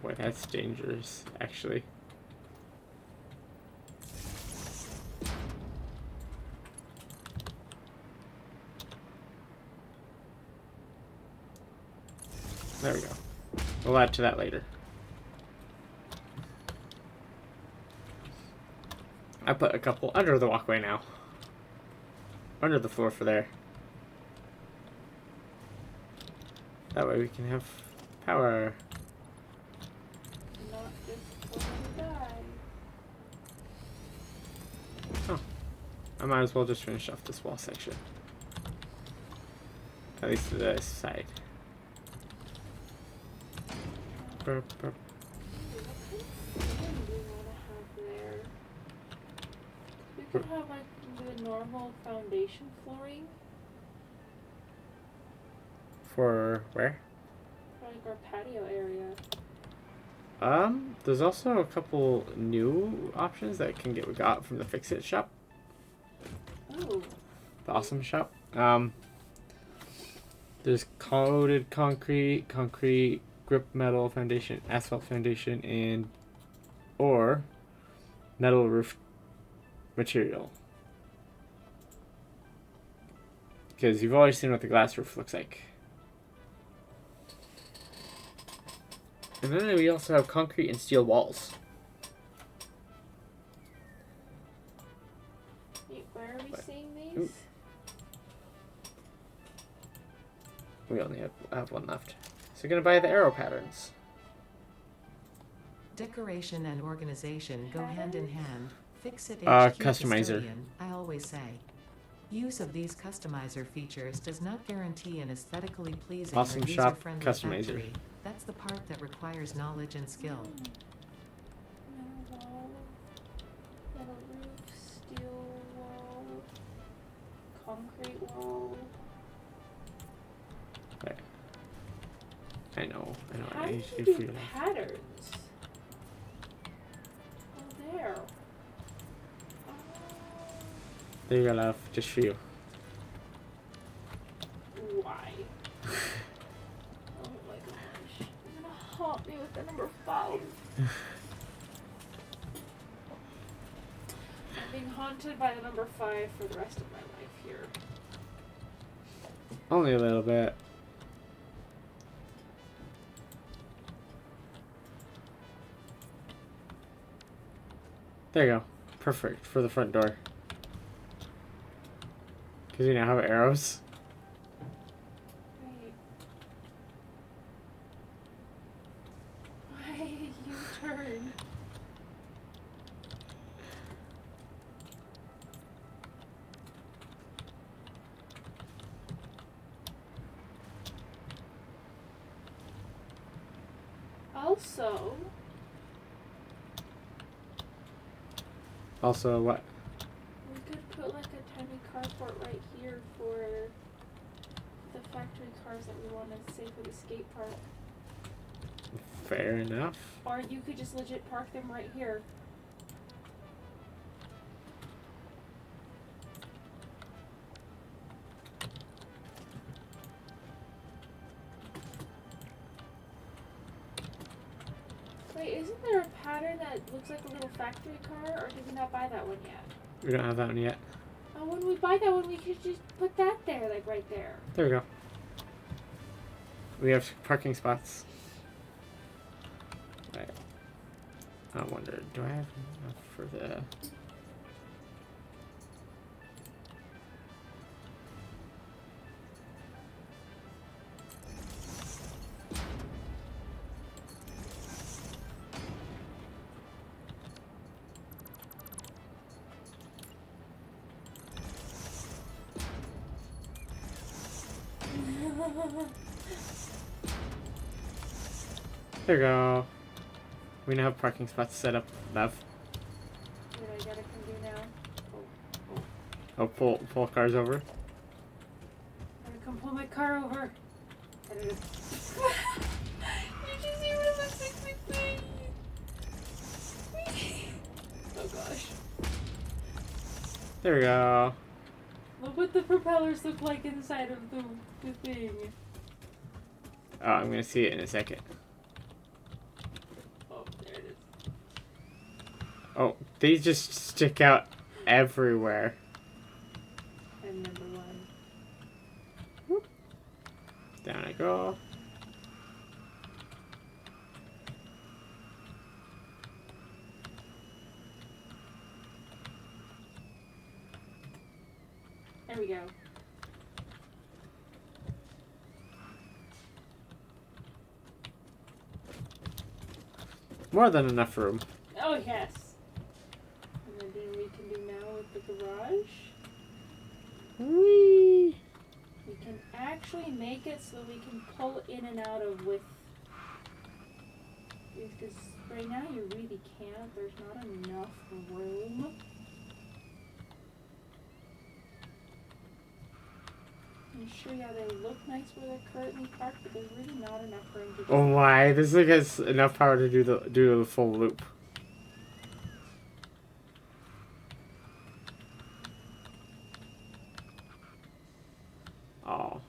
Boy, that's dangerous, actually. There we go. We'll add to that later. I put a couple under the walkway now. under the floor for there. That way we can have power. Not just before we die. Oh. I might as well just finish off this wall section. At least to the side. Burp, burp. We could have like the normal foundation flooring For where? for like our patio area. There's also a couple new options that we got from the Fix It shop. Ooh. The awesome shop. There's coated concrete, grip metal foundation, asphalt foundation, and or metal roof material. Because you've always seen what the glass roof looks like. And then we also have concrete and steel walls. Wait, where are we What? seeing these? Ooh. We only have one left. So we're gonna buy the arrow patterns. Decoration and organization go hand in hand. Fix it Customizer. custodian, I always say. Use of these customizer features does not guarantee an aesthetically pleasing Awesome or shop user-friendly customizer. factory. That's the part that requires knowledge and skill. Metal wall, metal roof, steel wall, concrete wall. I know. How do I you should do figure it out. patterns? Oh, there. Oh. There you go, love. Just for you. Why? Oh my gosh. You're gonna haunt me with the number 5. I'm being haunted by the number 5 for the rest of my life here. Only a little bit. There you go. Perfect for the front door. Because you now have arrows. Wait. Why you turn? Also, what? We could put like a tiny carport right here for the factory cars that we want to save for the skate park. Fair enough. Or you could just legit park them right here. Wait, isn't there a pattern that looks like a little factory car, or did we not buy that one yet? We don't have that one yet. Oh, when we buy that one, we could just put that there, like right there. There we go. We have parking spots. Right. I wonder, do I have enough for the... There we go. We now have parking spots set up, Bev. What I gotta come do now? Oh, pull cars over. Gotta come pull my car over. You just see what it looks like with me. Oh gosh. There we go. Look what the propellers look like inside of the thing. Oh, I'm gonna see it in a second. Oh, there it is. Oh, these just stick out everywhere. And number 1. Whoop. Down I go. There we go. More than enough room. Oh, yes. And then we can do now with the garage. Whee! We can actually make it so we can pull in and out of with... Because right now you really can't. There's not enough room. I'm sure, yeah, they look nice where they're currently parked, but there's really not enough room to just... Oh my, this thing has enough power to do the full loop. Oh.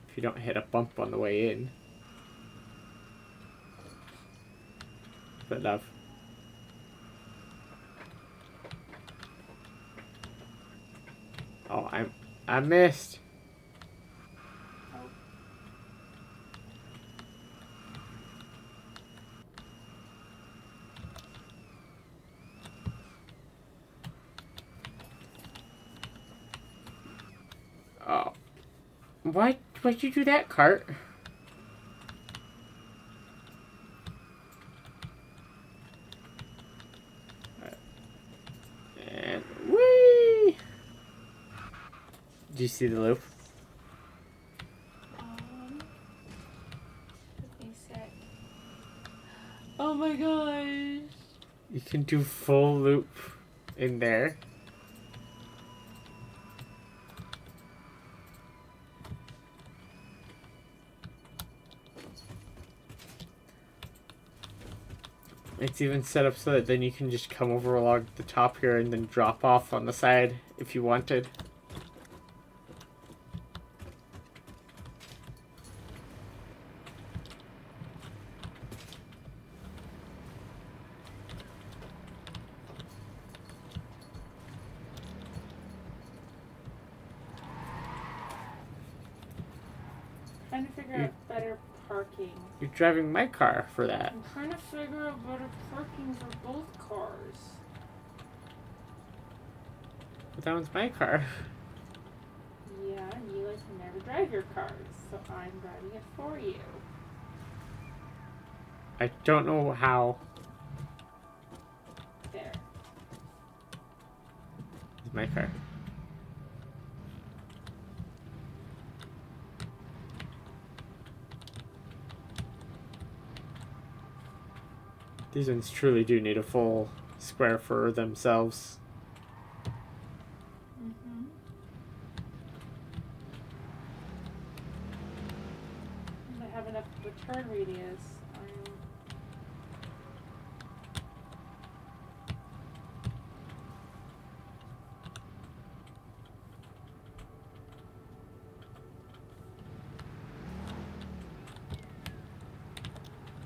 If you don't hit a bump on the way in. But love. Oh, I missed. Oh. Why'd you do that, cart? And whee! Do you see the loop? Give me a sec. Oh my gosh! You can do full loop in there. It's even set up so that then you can just come over along the top here and then drop off on the side if you wanted. Trying to figure out better parking. You're driving my car for that. I'm trying to figure out better parking for both cars. But that one's my car. Yeah, and you like to never drive your cars, so I'm driving it for you. I don't know how. There. It's my car. These ones truly do need a full square for themselves. Mm-hmm. I have enough return radius.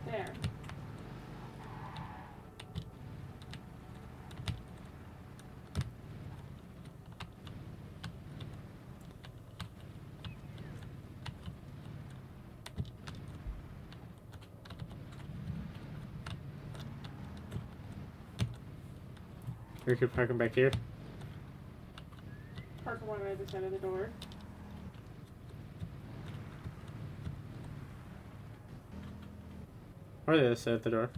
There. We could park them back here. Park one on either side of the door. Or the other side of the door.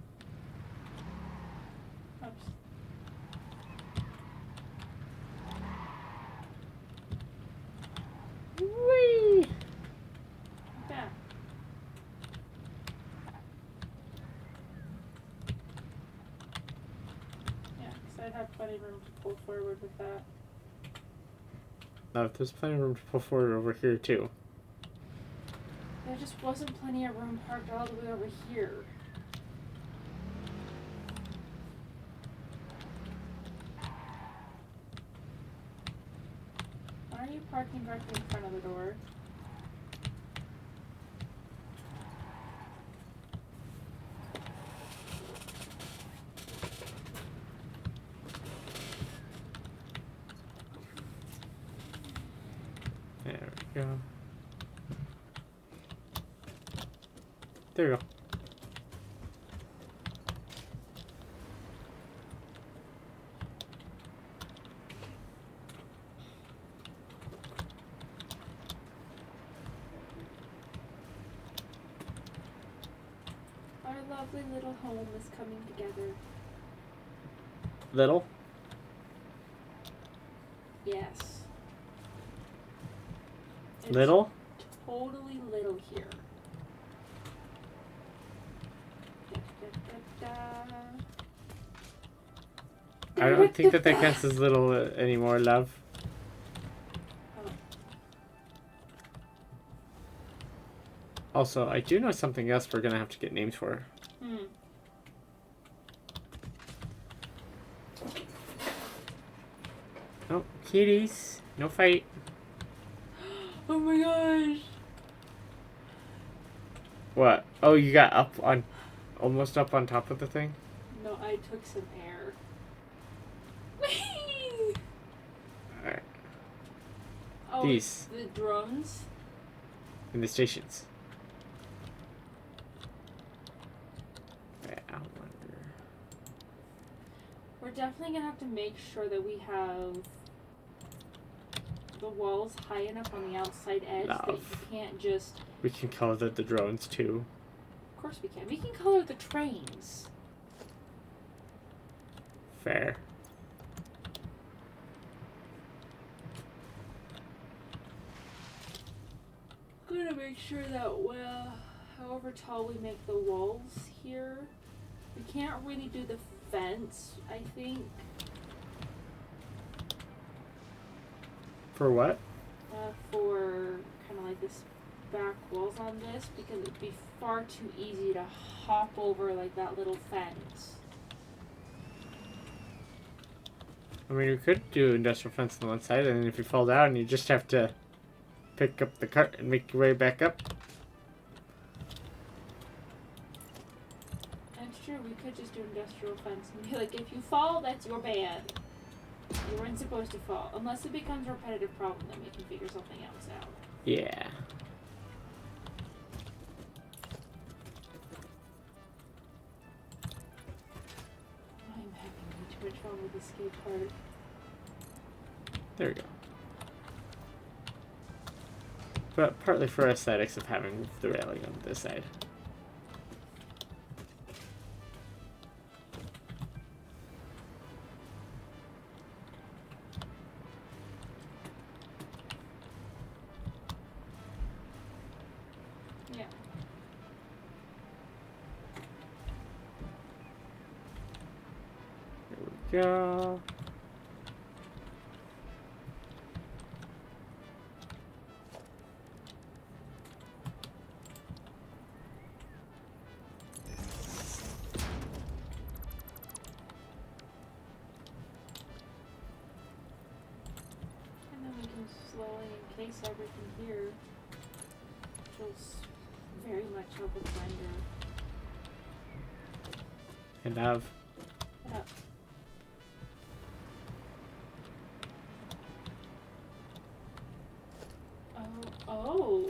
Oops. Whee! Yeah. Yeah, because I'd have plenty of room to pull forward with that. No, there's plenty of room to pull forward over here too. There just wasn't plenty of room parked all the way over here. Why are you parking directly in front of the door? There we go. There we go. lovely little home is coming together. Little? Yes. It's Little? totally little here. Da, da, da, I don't think that counts as little anymore, love. Oh. Also, I do know something else we're gonna have to get names for. Oh, kitties. No fight. Oh my gosh. What? Oh, you got almost up on top of the thing? No, I took some air. Whee! Alright. Oh, These. the drones. In the stations. I wonder. We're definitely gonna have to make sure that we have the walls high enough on the outside edge that you can't just... We can color the drones too. Of course we can. We can color the trains. Fair. Gonna make sure that, well, however tall we make the walls here, we can't really do the fence, I think. For what? For kind of like this back walls on this, because it would be far too easy to hop over like that little fence. I mean, we could do industrial fence on one side, and then if you fall down, you just have to pick up the cart and make your way back up. That's true, we could just do industrial fence and be like, if you fall, that's your bad. You weren't supposed to fall. Unless it becomes a repetitive problem, then we can figure something else out. Yeah. I'm having way too much fun with the skate park. There we go. But partly for aesthetics of having the railing on this side. Yeah. There we go. And then we can slowly encase everything here, which will very much help with render. And have. What up? Oh.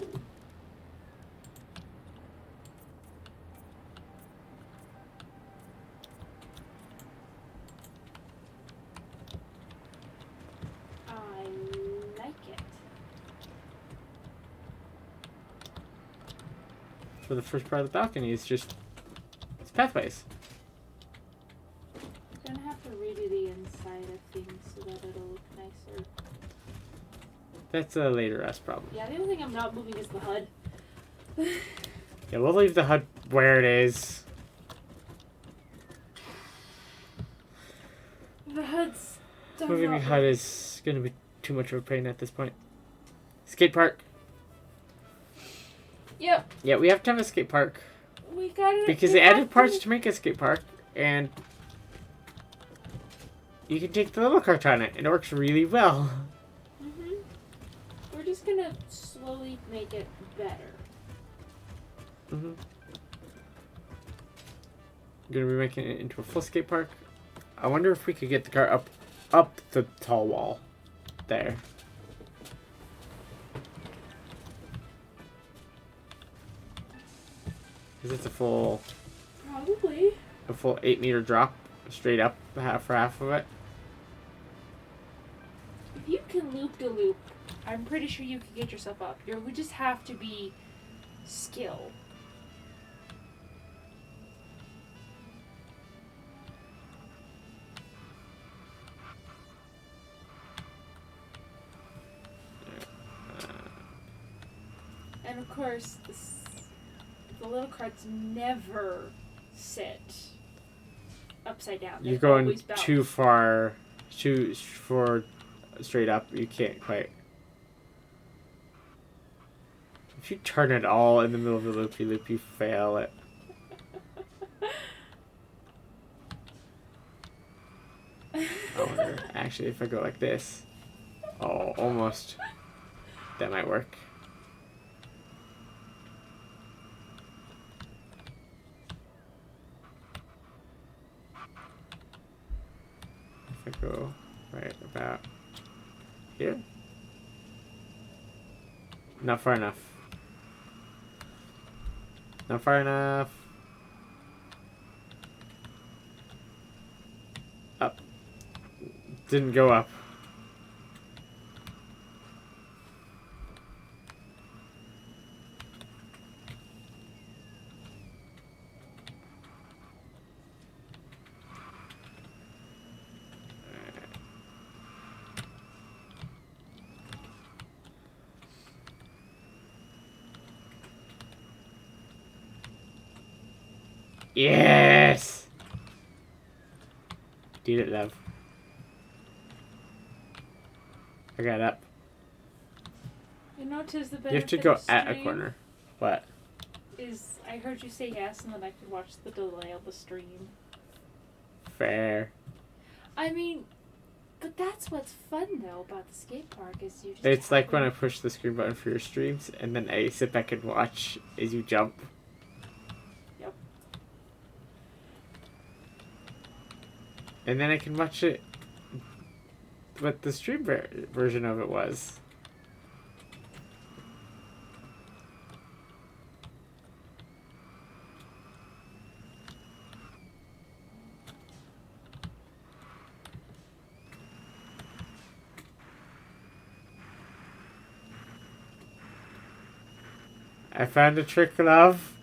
I like it. For the first part of the balcony, it's pathways. I'm gonna have to redo the inside of things so that it'll look nicer. That's a later us problem. Yeah, the only thing I'm not moving is the HUD. Yeah, we'll leave the HUD where it is. The HUD's done Moving the not HUD is going to be too much of a pain at this point. Skate park. Yep, Yeah, we have to have a skate park. we got it. Because we they have added parts to- to make a skate park, and you can take the little cart on it, and it works really well. Mhm. We're just gonna slowly make it better. Mm-hmm. Gonna be making it into a full skate park. I wonder if we could get the car up the tall wall. There. Because it's a full Probably. 8-meter drop straight up for half of it. If you can loop de loop, I'm pretty sure you could get yourself up. You would just have to be skill. And of course, the little carts never sit upside down. You're They going always bounce. too far straight up. You can't quite. If you turn it all in the middle of the loopy-loop, you fail it. I wonder, actually, if I go like this. Oh, almost. That might work. If I go right about here. Not far enough. Not far enough. Up. Didn't go up. Yes! Did it, love. I got up. You know, 'tis the benefit You have to go of at a stream corner. What? Is I heard you say yes, and then I could watch the delay of the stream. Fair. I mean, but that's what's fun though about the skate park is you just. It's like when I push the screen button for your streams, and then I sit back and watch as you jump. Yep. And then I can watch it what the stream version of it was. I found a trick, love.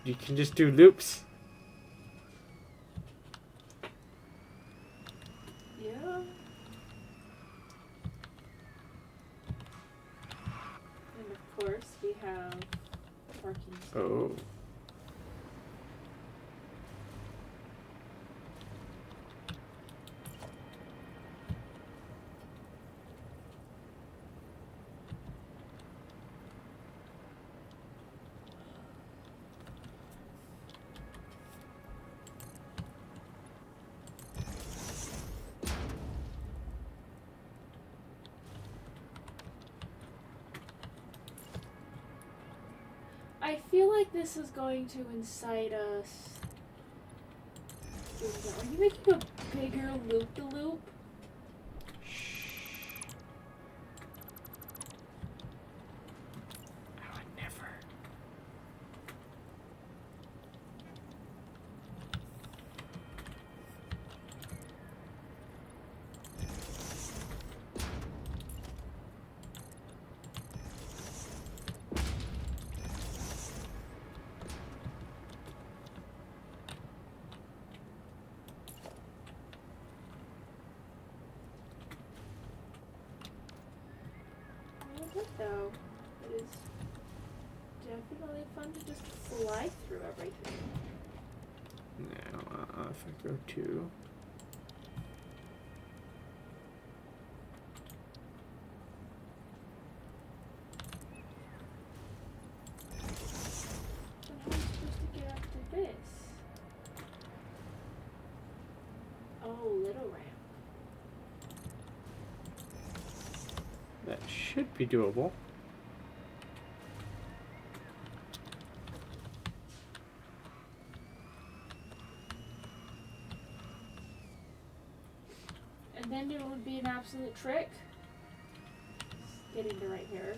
You can just do loops. Yeah. And of course we have parking space. Oh. I feel like this is going to incite us. Are you making a bigger loop-de-loop? I would never. I love it though. It is definitely fun to just fly through everything. Now, if I go to... But how am I supposed to get up to this? Oh, little ramp. That should be doable. And then it would be an absolute trick. Getting to right here.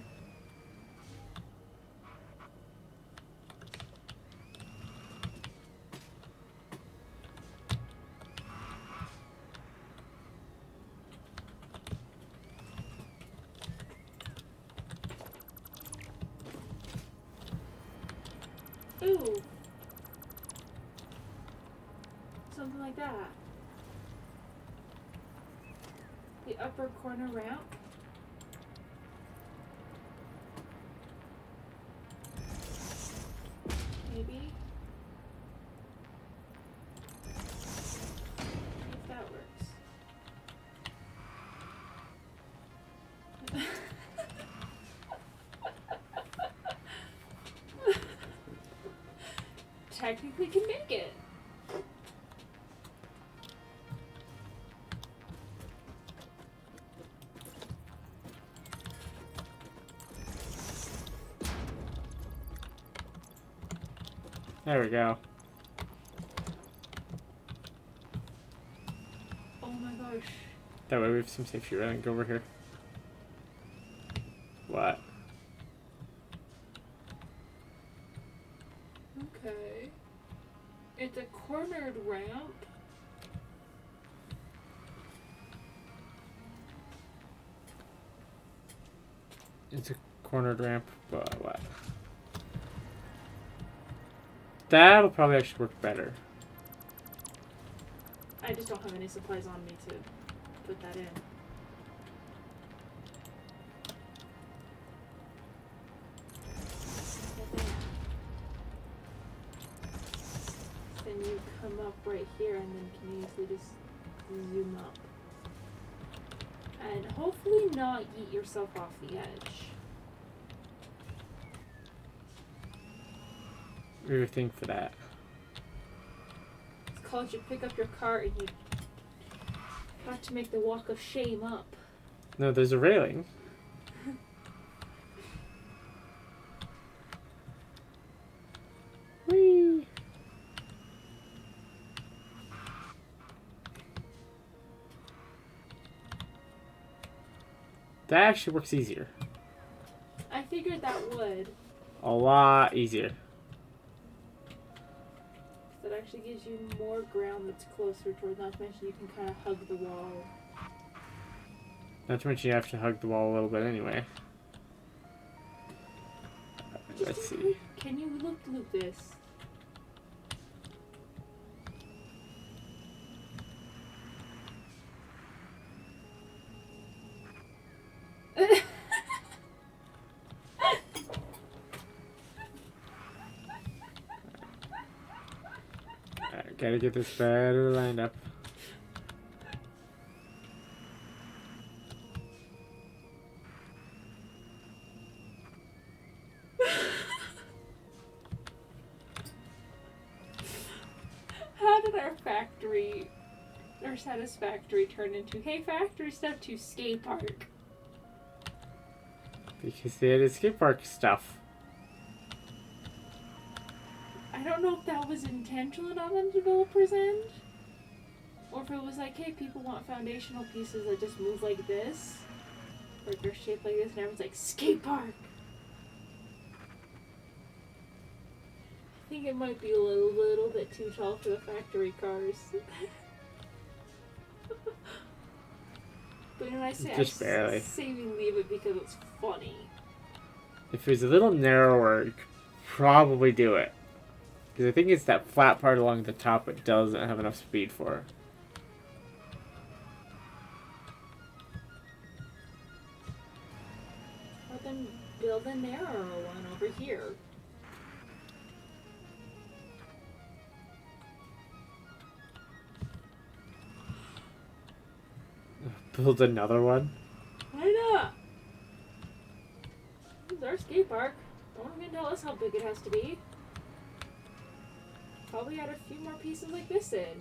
Ooh. Something like that. The upper corner ramp. Maybe. If that works. Technically can make it. There we go. Oh my gosh. That way we have some safety railing over here. What? Okay. It's a cornered ramp. It's a cornered ramp, but what? That'll probably actually work better. I just don't have any supplies on me to put that in. Then you come up right here and then can easily just zoom up. And hopefully not yeet yourself off the edge. Everything for that. It's called you pick up your cart and you have to make the walk of shame up. No, there's a railing. Whee! That actually works easier. I figured that would. A lot easier. That actually gives you more ground that's closer toward, not to mention you can kind of hug the wall. Not to mention you have to hug the wall a little bit anyway. Let's see. Can you loop this? Alright, gotta get this better lined up. How did our Satisfactory turn into, hey, factory stuff to skate park? Because they had skate park stuff. I don't know if that was intentional on the developer's end, or if it was like, hey, people want foundational pieces that just move like this, or they're shaped like this, and everyone's like, skate park! I think it might be a little bit too tall for the factory cars. But when I say Just barely. saving leave it because it's funny. If it was a little narrower, you could probably do it. Because I think it's that flat part along the top it doesn't have enough speed for. Well, then build a narrower one over here. Build another one? Why not? This is our skate park. No one can tell us how big it has to be. Probably add a few more pieces like this in.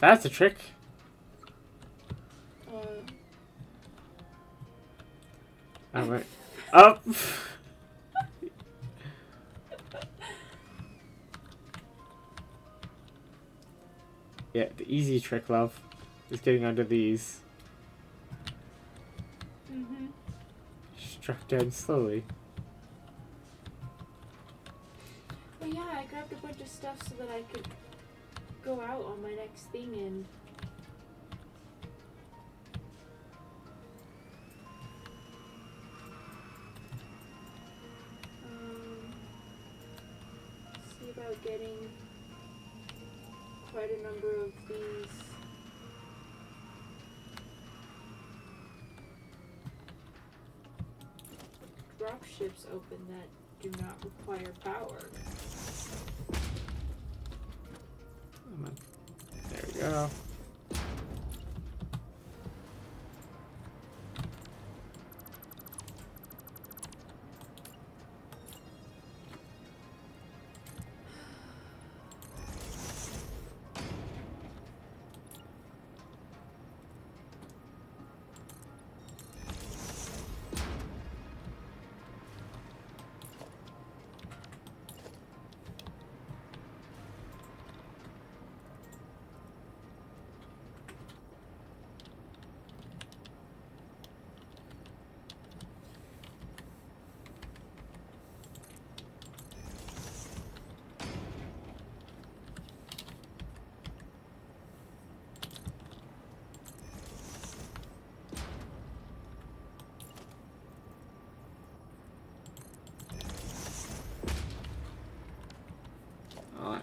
That's a trick. I went up. Yeah, the easy trick, love, is getting under these. Mm-hmm. Struck down slowly. Well, yeah, I grabbed a bunch of stuff so that I could go out on my next thing and... getting quite a number of these drop ships open that do not require power. There we go.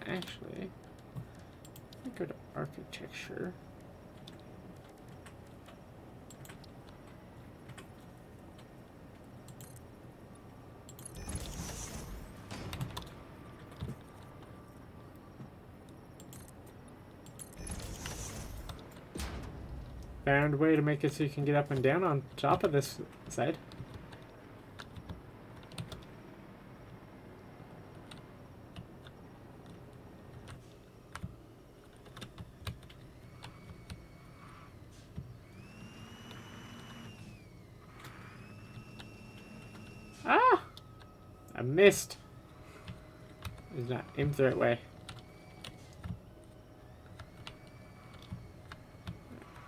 Actually, I go to architecture. Found a way to make it so you can get up and down on top of this side. Ah! I missed. It's not aimed the right way.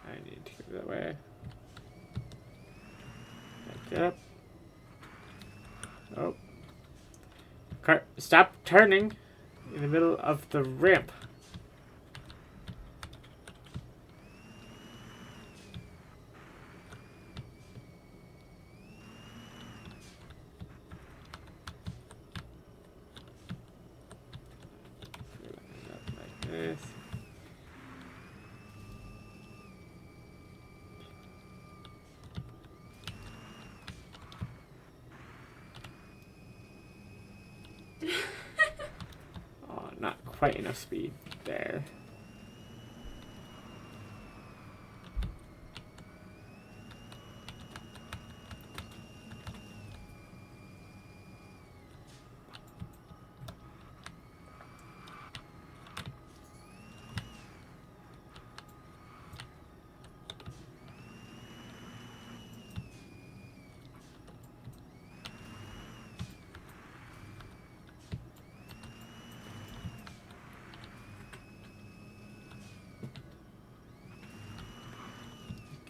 I need to go that way. Get up. Oh. Car, stop turning in the middle of the ramp. Like this. Oh, not quite enough speed there.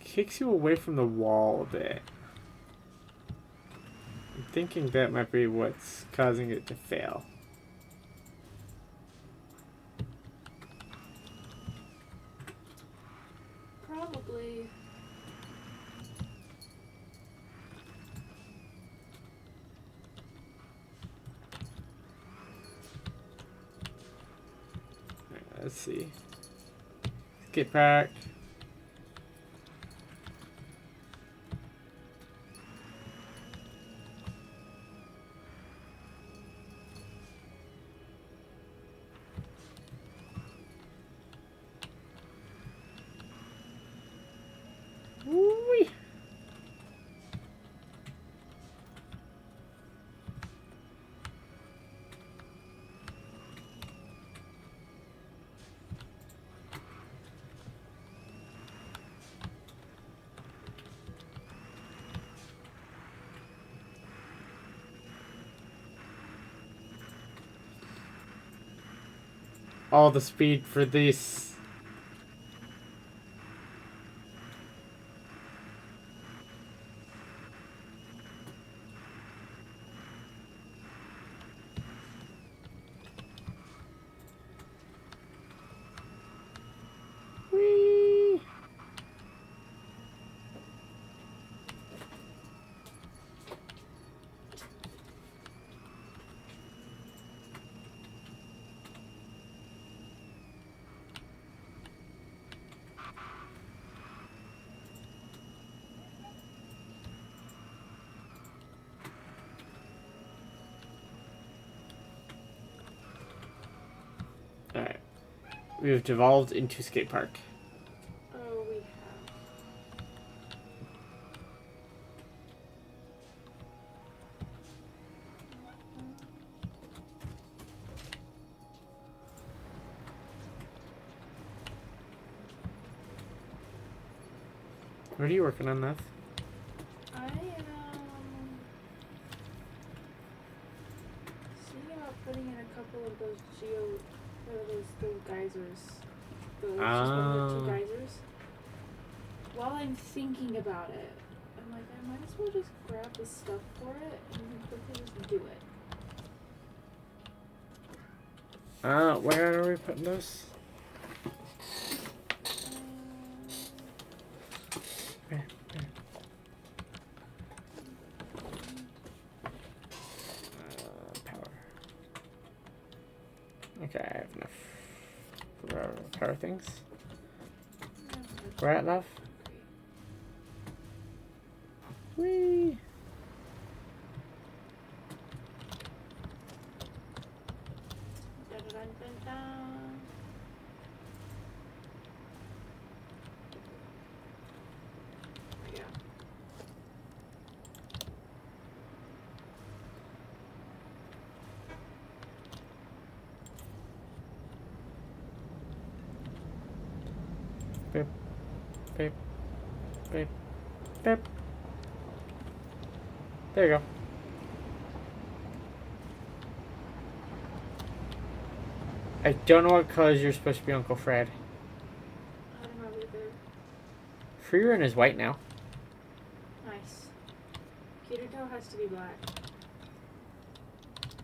Kicks you away from the wall a bit. I'm thinking that might be what's causing it to fail. Probably. Alright, let's see. Get back. Whee! All the speed for this. Whee! We've devolved into skate park. Oh, we have. What are you working on, Nev? I am seeing about putting in a couple of those those geysers. Those just one of the two geysers. While I'm thinking about it, I'm like, I might as well just grab the stuff for it and then quickly just do it. Where are we putting those? Power. Okay, I have enough for our power things. We're at enough. Whee! Dun, dun, dun, dun. There we go. Beep, beep, beep, beep. There you go. I don't know what colors you're supposed to be, Uncle Fred. I don't know either. Freerun is white now. Nice. Kirito has to be black.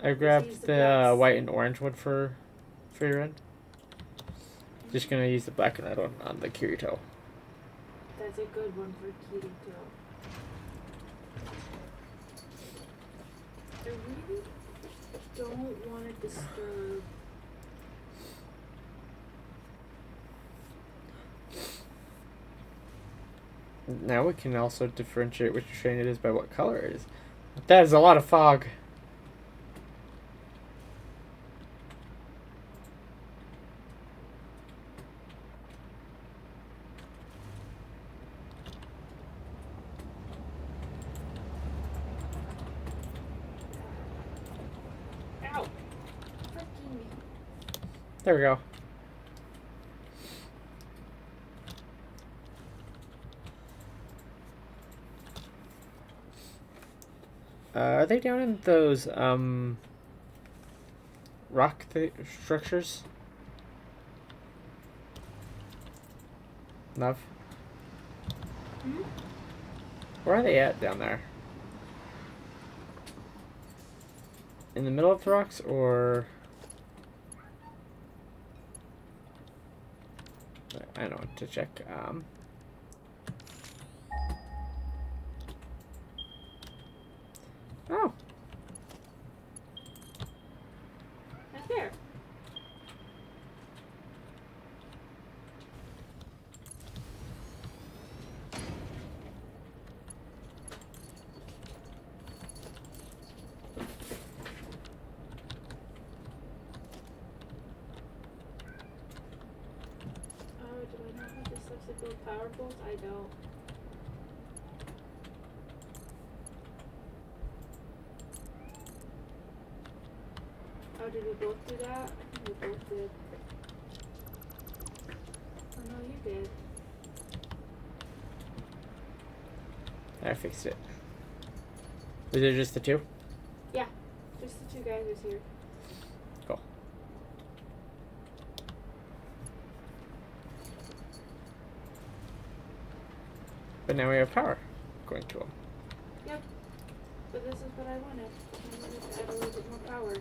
I He's grabbed the the blacks. white and orange one for Freerun. Just gonna use the black and red one on the Kirito. That's a good one for Kirito. I really don't want to disturb. Now we can also differentiate which train it is by what color it is. That is a lot of fog. Ow! Freaking. There we go. Are they down in those rock structures? Love. Hmm? Where are they at down there? In the middle of the rocks, or I don't know to check. Oh, Right there. Oh, do I not have the stuff to build power poles? I don't. Oh, did we both do that? I think we both did. Oh no, you did. I fixed it. Was it just the two? Yeah, just the two guys is here. Cool. But now we have power going to them. Yep. But this is what I wanted. I wanted to add a little bit more power.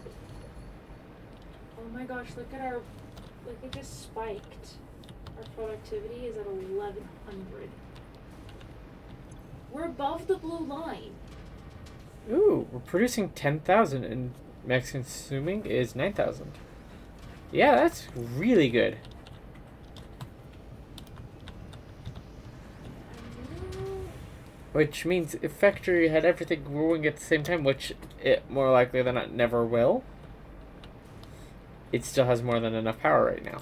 Oh my gosh, look at our, like it just spiked. Our productivity is at 1100. We're above the blue line. Ooh, we're producing 10,000 and max consuming is 9,000. Yeah, that's really good. Which means if factory had everything growing at the same time, which it more likely than not never will, it still has more than enough power right now.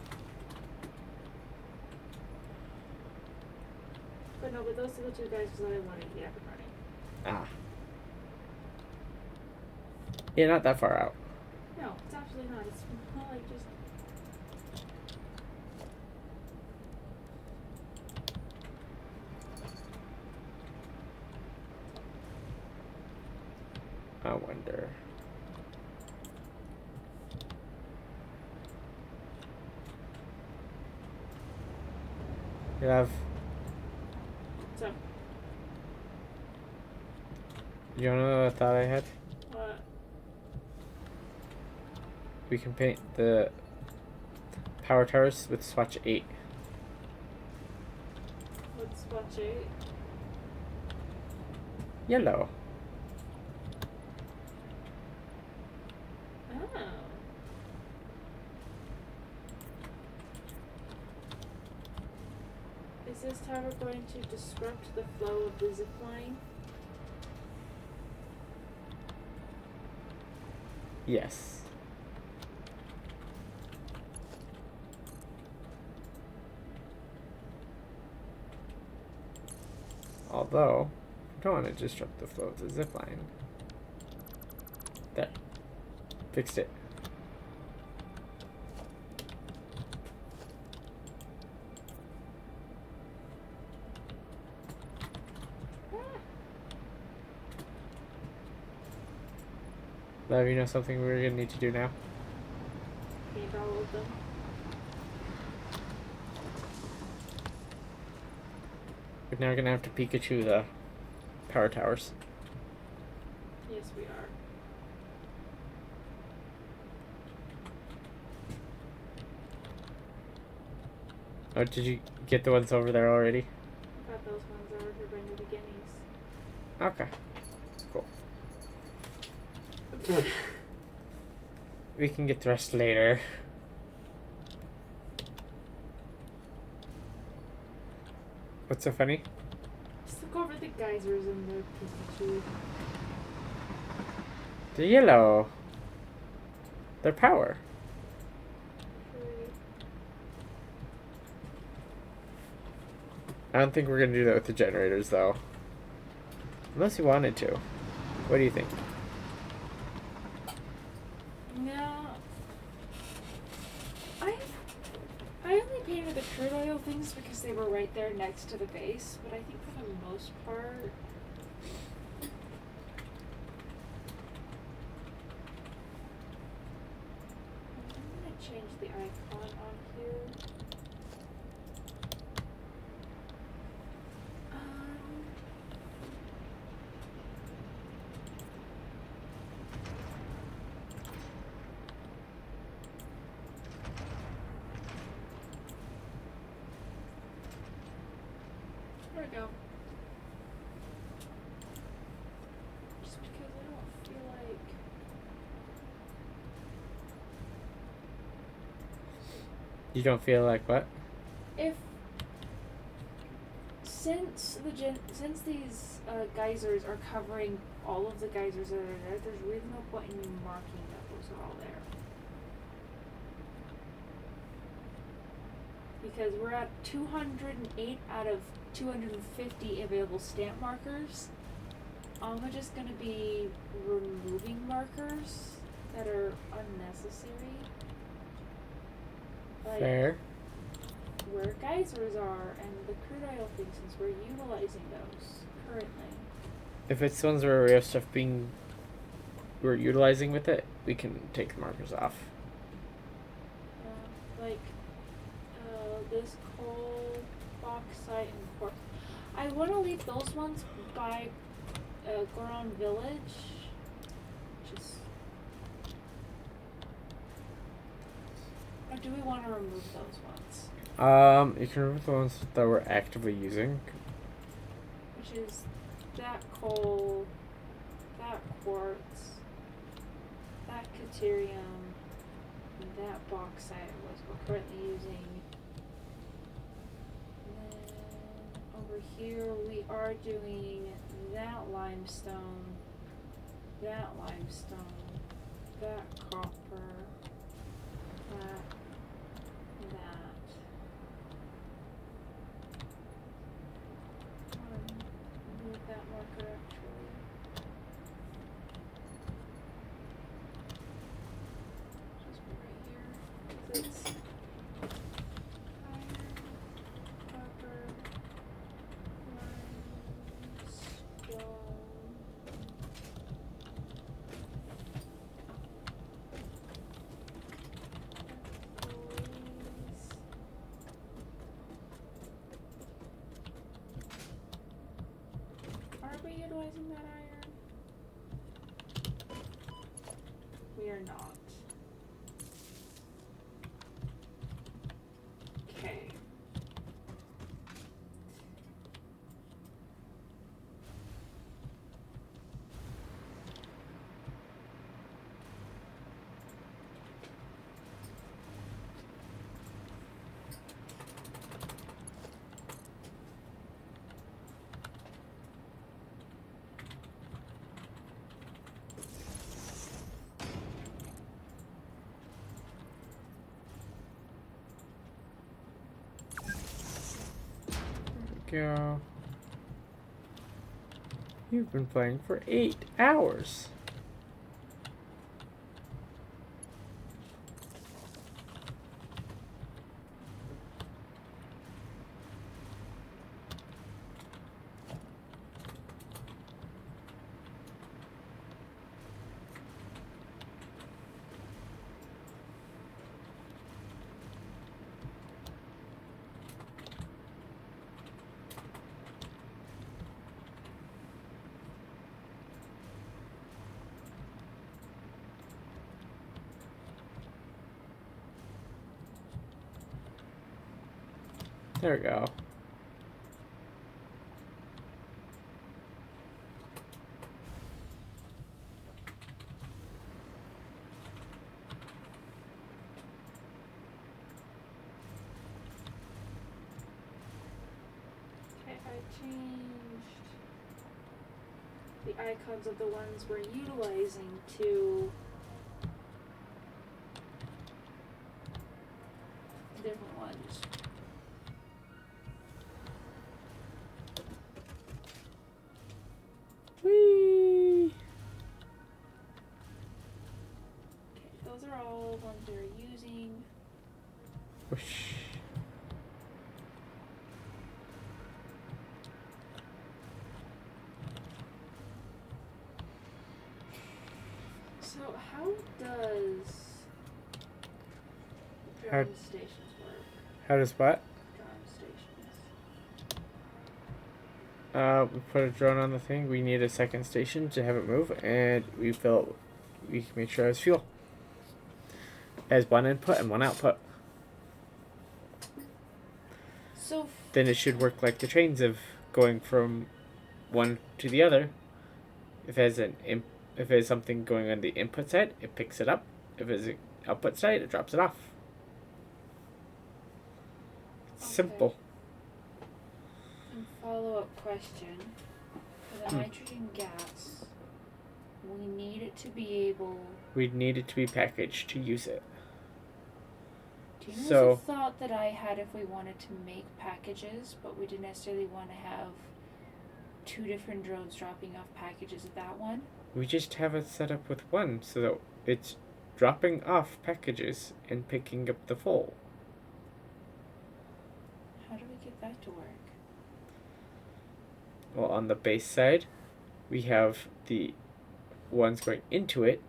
no, but those are the two guys that I wanted to get up and running. Ah. Yeah, not that far out. No, it's absolutely not. It's not like just. I wonder. You have. So, You know what I thought I had? what? We can paint the power towers with swatch 8. What's watch 8? Yellow. Oh. Is this tower going to disrupt the flow of the zip line? Yes. Although, I don't want to disrupt the flow of the zipline. There. Fixed it. Love, you know something we're gonna need to do now? Paint all of them. We're now gonna have to Pikachu the power towers. Yes, we are. Oh, did you get the ones over there already? I got those ones over here by the beginnings. Okay. Cool. We can get the rest later. What's so funny? Just look over the geysers in the Pikachu. The yellow. Their power. I don't think we're gonna do that with the generators though. Unless you wanted to. What do you think? No. I only painted the crude oil things because they were right there next to the base, but I think for the most part I'm gonna change the icon on here. There we go. Just because I don't feel like You don't feel like what? if since these geysers are covering all of the geysers that are there, there's really no point in me marking that those are all there. Because we're at 208 out of 250 available stamp markers. I'm just gonna be removing markers that are unnecessary. Like Fair. where geysers are and the crude oil things, since we're utilizing those currently. If it's ones where we have stuff we're utilizing with it, we can take the markers off. Like this coal, bauxite, and quartz. I want to leave those ones by Goron Village. Just. Or do we want to remove those ones? You can remove the ones that we're actively using. Which is that coal, that quartz, that caterium, and that bauxite was we're currently using. And then over here we are doing that limestone, that copper, that. it's iron, copper, limestone. Are we utilizing that iron? We are not. Okay. Go. You've been playing for 8 hours. There we go. Okay, I changed the icons of the ones we're utilizing to different ones. Whee! Okay, those are all ones we're using. Whoosh. So how does How- drone stations work? How does what? Drone stations. We put a drone on the thing. We need a second station to have it move, and we make sure it has fuel. It has one input and one output. So Then it should work like the trains of going from one to the other. If it has something going on the input side, it picks it up. If it's an output side, it drops it off. It's Okay. simple. and follow-up question. For the nitrogen gas, we need it to be able. We need it to be packaged to use it. Do you know So- the thought that I had if we wanted to make packages, but we didn't necessarily want to have 2 different drones dropping off packages at that one? We just have it set up with one so that it's dropping off packages and picking up the full. How do we get that to work? Well, on the base side, we have the ones going into it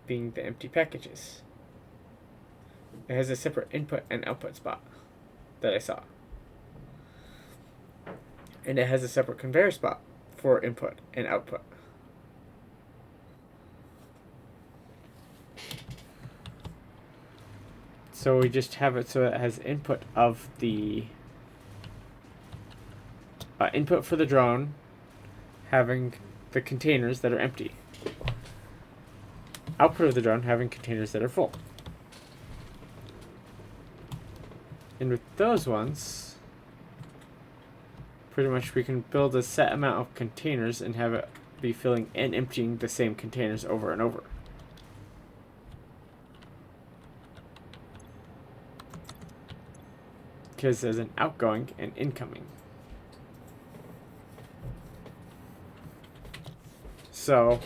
being the empty packages. It has a separate input and output spot that I saw. And it has a separate conveyor spot for input and output. So we just have it so it has input of the input for the drone, having the containers that are empty. Output of the drone having containers that are full. And with those ones, pretty much we can build a set amount of containers and have it be filling and emptying the same containers over and over. Because there's an outgoing and incoming. So,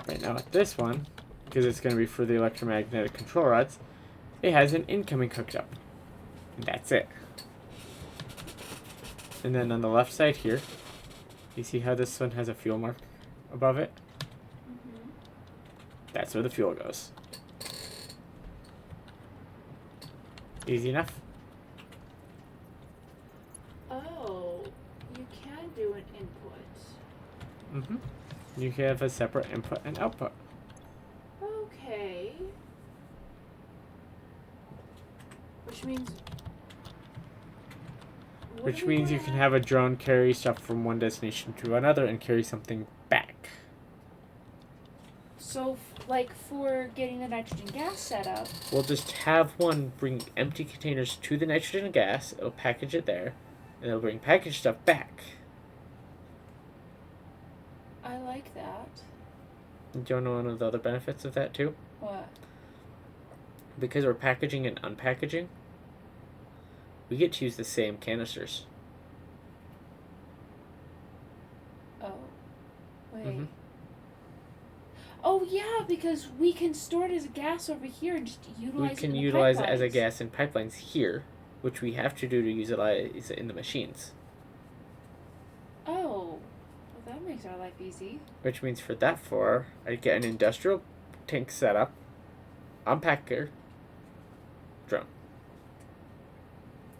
right now with this one, because it's going to be for the electromagnetic control rods, it has an incoming hooked up. And that's it. And then on the left side here, you see how this one has a fuel mark above it? Mm-hmm. That's where the fuel goes. Easy enough? Oh, you can do an input. Mm-hmm. You have a separate input and output. Okay. Which means... Which means you can have a drone carry stuff from one destination to another and carry something back. So, like, for getting the nitrogen gas set up... We'll just have one bring empty containers to the nitrogen gas, it'll package it there, and it'll bring packaged stuff back. I like that. Do you know one of the other benefits of that too? What? Because we're packaging and unpackaging, we get to use the same canisters. Oh. Wait. Mhm. Oh, yeah, because we can store it as a gas over here and just utilize it. We can in the utilize it as a pipelines. gas in pipelines here, which we have to do to utilize it in the machines. Oh. Well, that makes our life easy. Which means for that I'd get an industrial tank setup, unpacker, drone.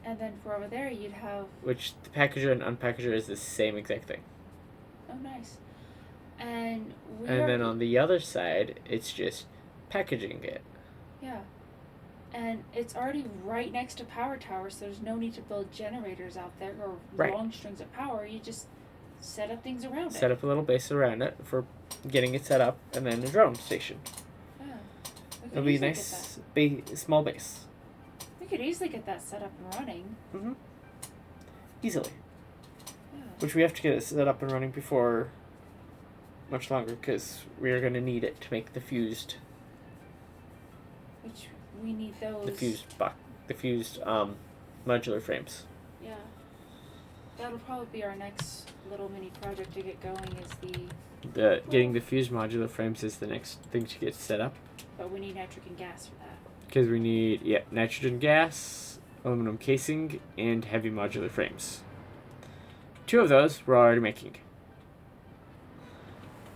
And then for over there, you'd have... Which the packager and unpackager is the same exact thing. Oh, nice. And And then on the other side, it's just packaging it. Yeah. And it's already right next to power towers, so there's no need to build generators out there or Right. long strings of power. You just set up things around Set it. up a little base around it for getting it set up, and then a drone station. Yeah. We could It'll be a easily nice, get small base. that. We could easily get that set up and running. Mm-hmm. Easily. Yeah. Which we have to get it set up and running before much longer, because we are going to need it to make the fused Which we need those. the fused modular frames. Yeah. That'll probably be our next little mini project to get going is Getting the fused modular frames is the next thing to get set up, but we need nitrogen gas for that. because we need nitrogen gas, aluminum casing, and heavy modular frames. 2 of those we're already making.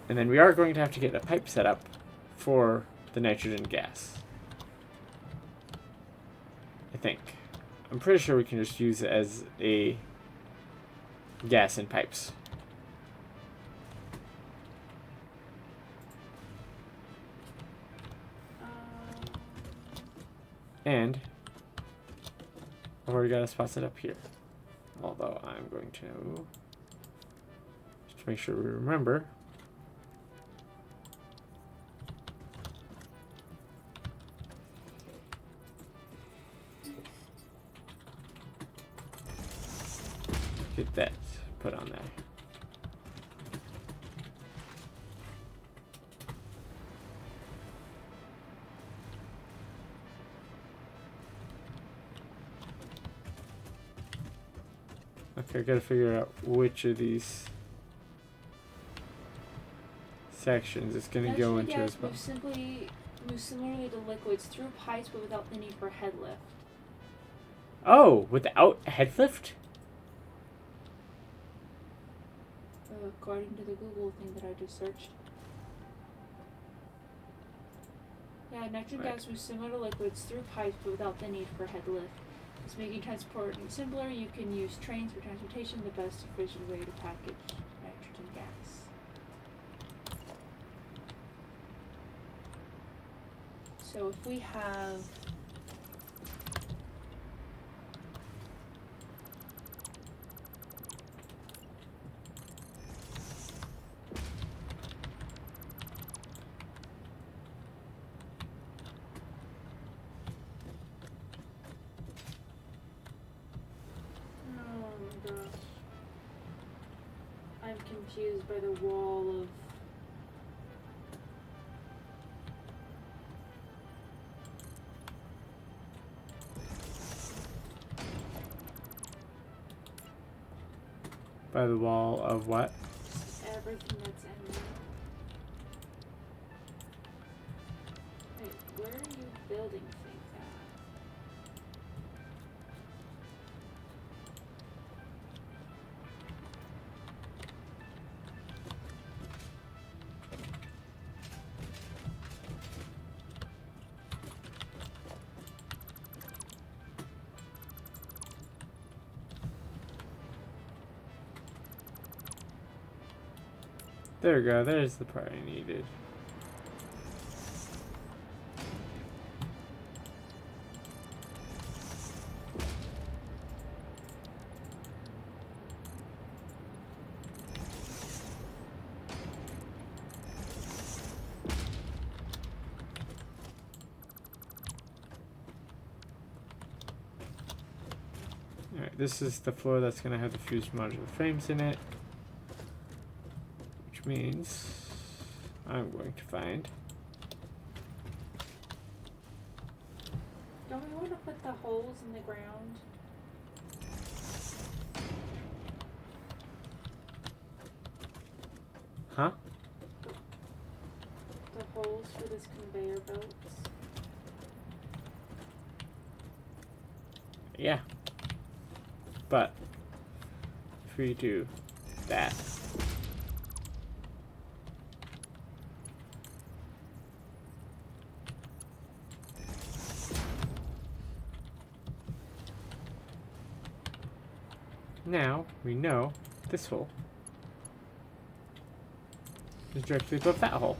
And then we are going to have to get a pipe set up for the nitrogen gas. I think. I'm pretty sure we can just use it as a gas in pipes. And I've already got a spot set up here. Although I'm going to just make sure we remember. Get that put on there. Okay, I gotta figure out which of these sections it's gonna go into as well. Move similarly to liquids through pipes but without the need for head lift. Oh, without head lift? According to the Google thing that I just searched. Yeah, nitrogen Right. gas moves similar to liquids through pipes but without the need for head lift. It's making transporting simpler. You can use trains for transportation, the best efficient way to package nitrogen gas. So if we have I'm confused by the wall of... By the wall of what? everything that's in there. building thing at? There we go. There's the part I needed. Alright, this is the floor that's going to have the fused modular frames in it. Which means I'm going to find... Don't we want to put the holes in the ground? Huh? The holes for this conveyor belts? Yeah. But if we do that, now we know this hole is directly above that hole.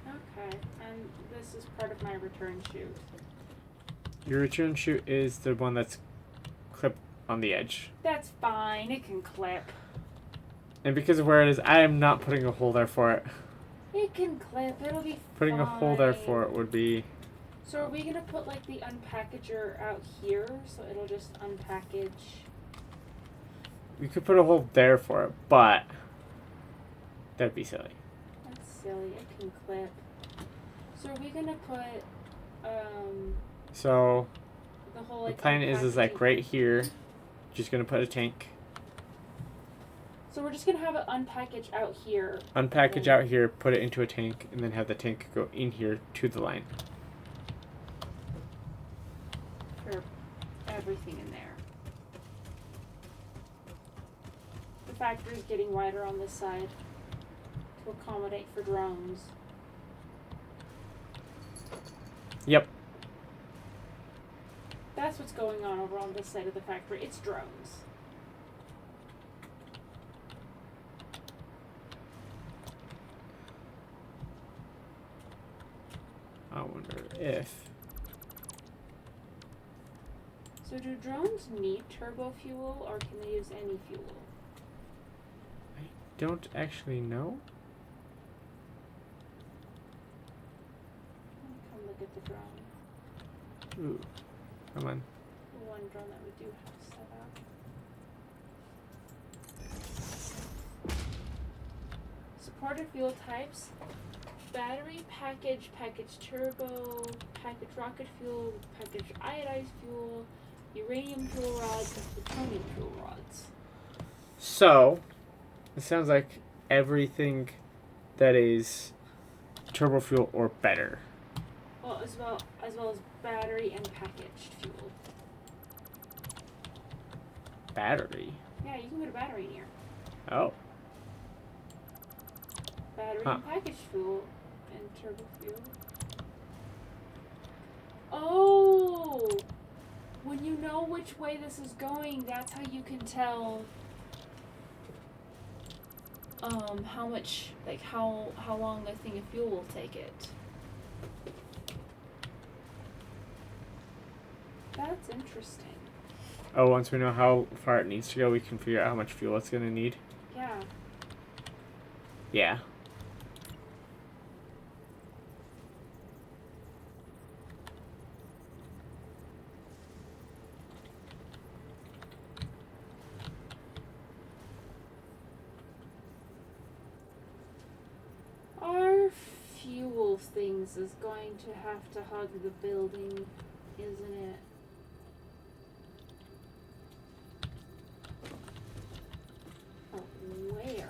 Okay, and this is part of my return chute. Your return chute is the one that's clipped on the edge. That's fine, it can clip. And because of where it is, I am not putting a hole there for it. It can clip, it'll be Putting a hole there fine. for it would be... So are we gonna put like the unpackager out here so it'll just unpackage? We could put a hole there for it, but that'd be silly. That's silly, it can clip. So are we gonna put So the whole the like plan is like unpackaging- right here, just gonna put a tank. So we're just gonna have it unpackage out here. Unpackage out here, put it into a tank, and then have the tank go in here to the line. For everything in there. The factory's getting wider on this side to accommodate for drones. Yep. That's what's going on over on this side of the factory. It's drones. I wonder if... So do drones need turbo fuel or can they use any fuel? I don't actually know. Come look at the drone. Ooh, come on. The one drone that we do have set up. Supported fuel types. Battery, package turbo, package rocket fuel, package iodized fuel, uranium fuel rods, and plutonium fuel rods. So, it sounds like everything that is turbo fuel or better. Well, as well as battery and packaged fuel. Battery? Yeah, you can put a battery in here. Oh. Battery Huh. and packaged fuel and turbo fuel. Oh! When you know which way this is going, that's how you can tell how much, like how long the thing of fuel will take it. That's interesting. Oh, once we know how far it needs to go, we can figure out how much fuel it's gonna need. Yeah. Yeah. Our fuel things is going to have to hug the building, isn't it? Oh, where?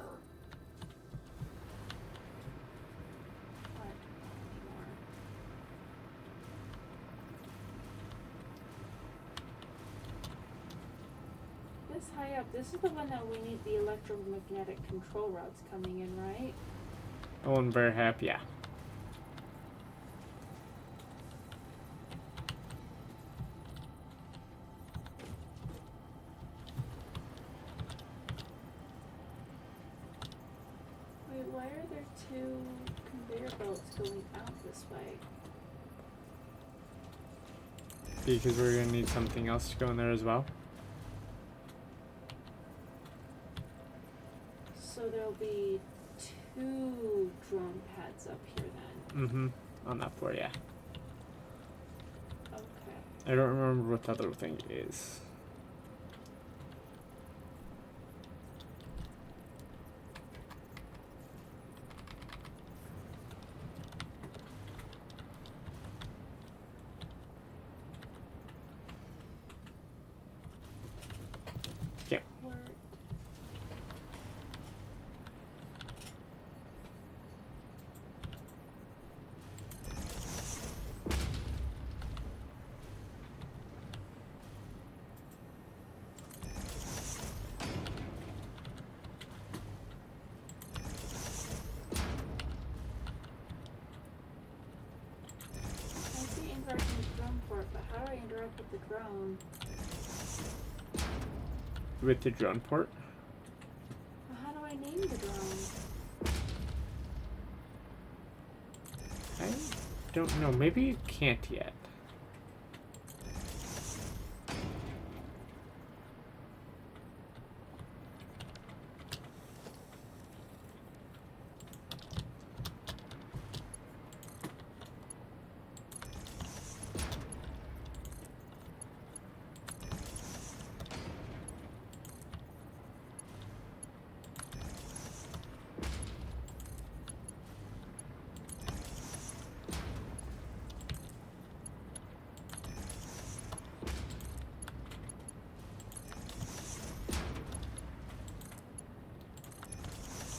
high up. This is the one that we need the electromagnetic control rods coming in, right? Oh, and Verhap, yeah. Wait, why are there two conveyor belts going out this way? Because we're gonna need something else to go in there as well. So there'll be two drone pads up here then. Mm-hmm. On that floor, yeah. Okay. I don't remember what the other thing is. Where? I see interact with the drone port, but how do I interact with the drone? With the drone port. Well, how do I name the drone? I don't know. Maybe you can't yet.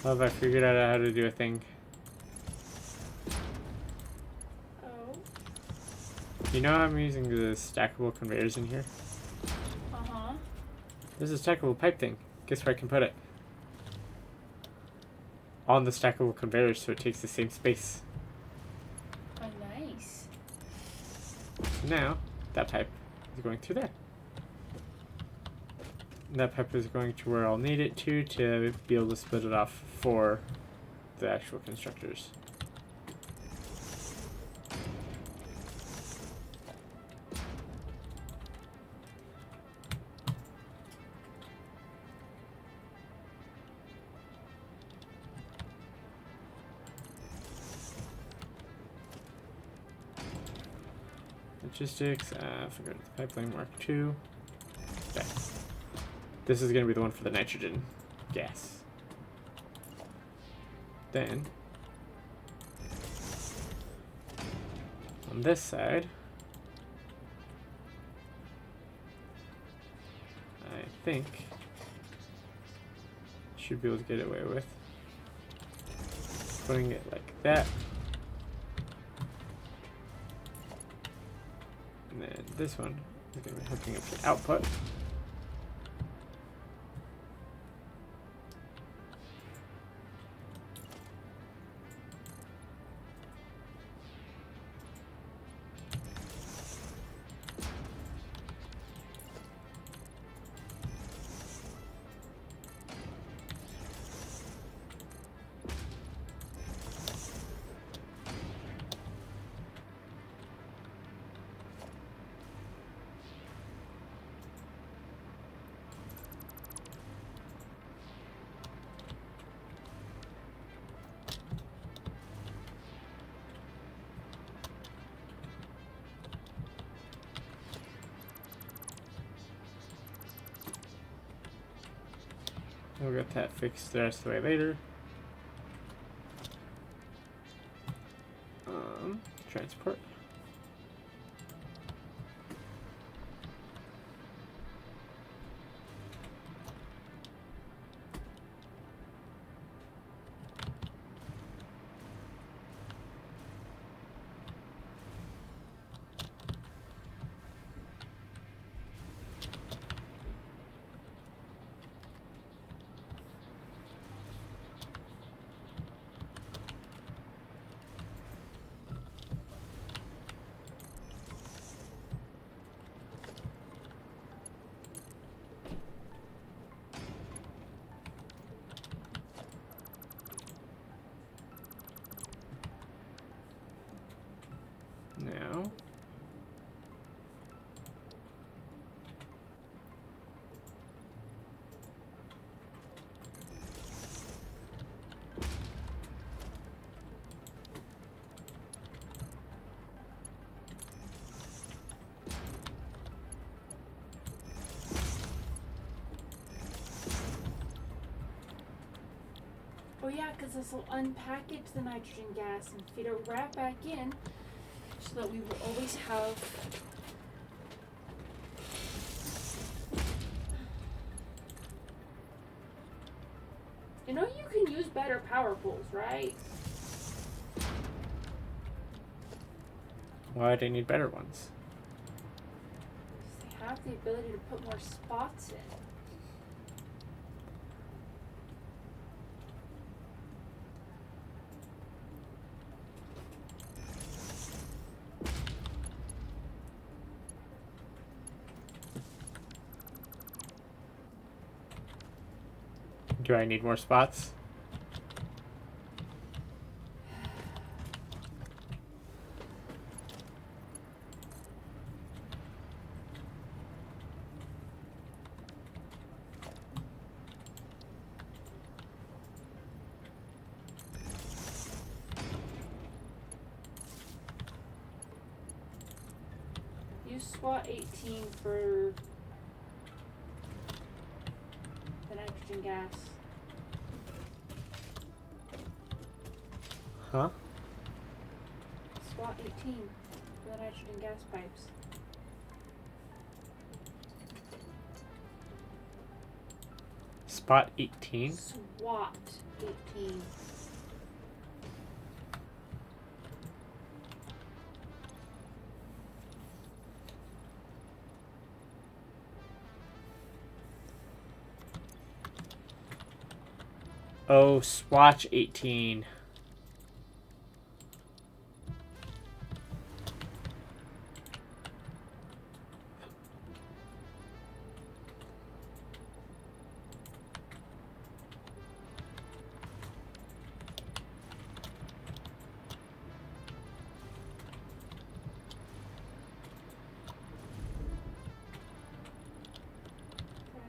Love, I figured out how to do a thing. Oh. You know I'm using the stackable conveyors in here? Uh-huh. There's a stackable pipe thing. Guess where I can put it? On the stackable conveyors, so it takes the same space. Oh, nice. So now, that pipe is going through there. And that pipe is going to where I'll need it to be able to split it off for the actual constructors. Logistics, figure out the pipeline Mark II. Okay. This is going to be the one for the nitrogen gas. Then, on this side, I think should be able to get away with putting it like that. And then this one is going to be hooking up to output. We'll get that fixed the rest of the way later. Transport. yeah, because this will unpackage the nitrogen gas and feed it right back in so that we will always have... You know you can use better power poles, right? Why do I need better ones? They have the ability to put more spots in. Do I need more spots? Use SWAT 18 for the nitrogen gas. Huh? SWAT 18 for the nitrogen gas pipes. Spot 18? SWAT 18. Oh, Swatch 18.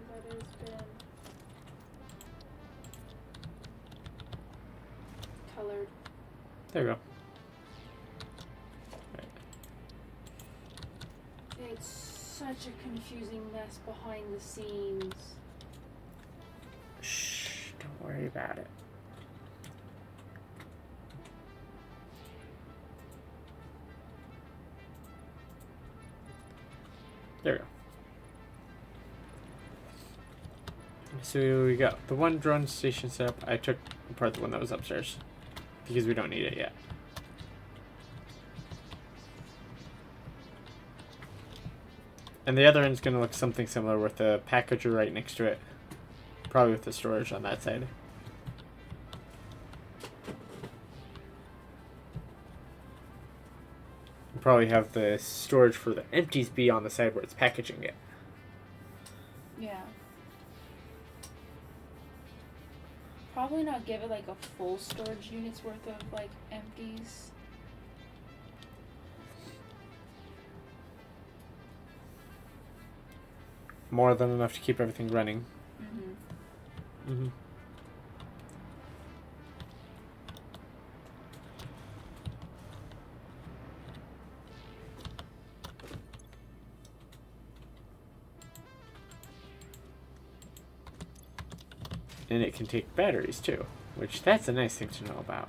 That has been colored. There we go. It's such a confusing mess behind the scenes. Shh, don't worry about it. There we go. So we got the one drone station set up. I took apart the one that was upstairs because we don't need it yet. And the other end's going to look something similar with the packager right next to it. Probably with the storage on that side. We'll probably have the storage for the empties be on the side where it's packaging it. Yeah. Probably not give it like a full storage unit's worth of like empties. More than enough to keep everything running. Mm-hmm. Mm-hmm. And it can take batteries too, which that's a nice thing to know about.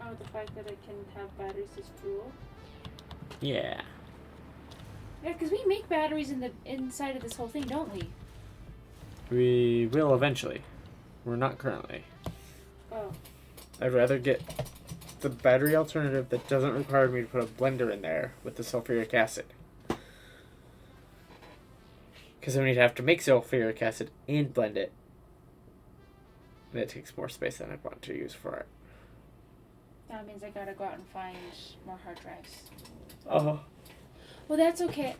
Oh, the fact that it can have batteries as fuel. Yeah. Yeah, because we make batteries in the inside of this whole thing, don't we? We will eventually. We're not currently. Oh. I'd rather get the battery alternative that doesn't require me to put a blender in there with the sulfuric acid. Because then we'd have to make sulfuric acid and blend it. And it takes more space than I'd want to use for it. That means I gotta go out and find more hard drives. Oh. Well, that's okay.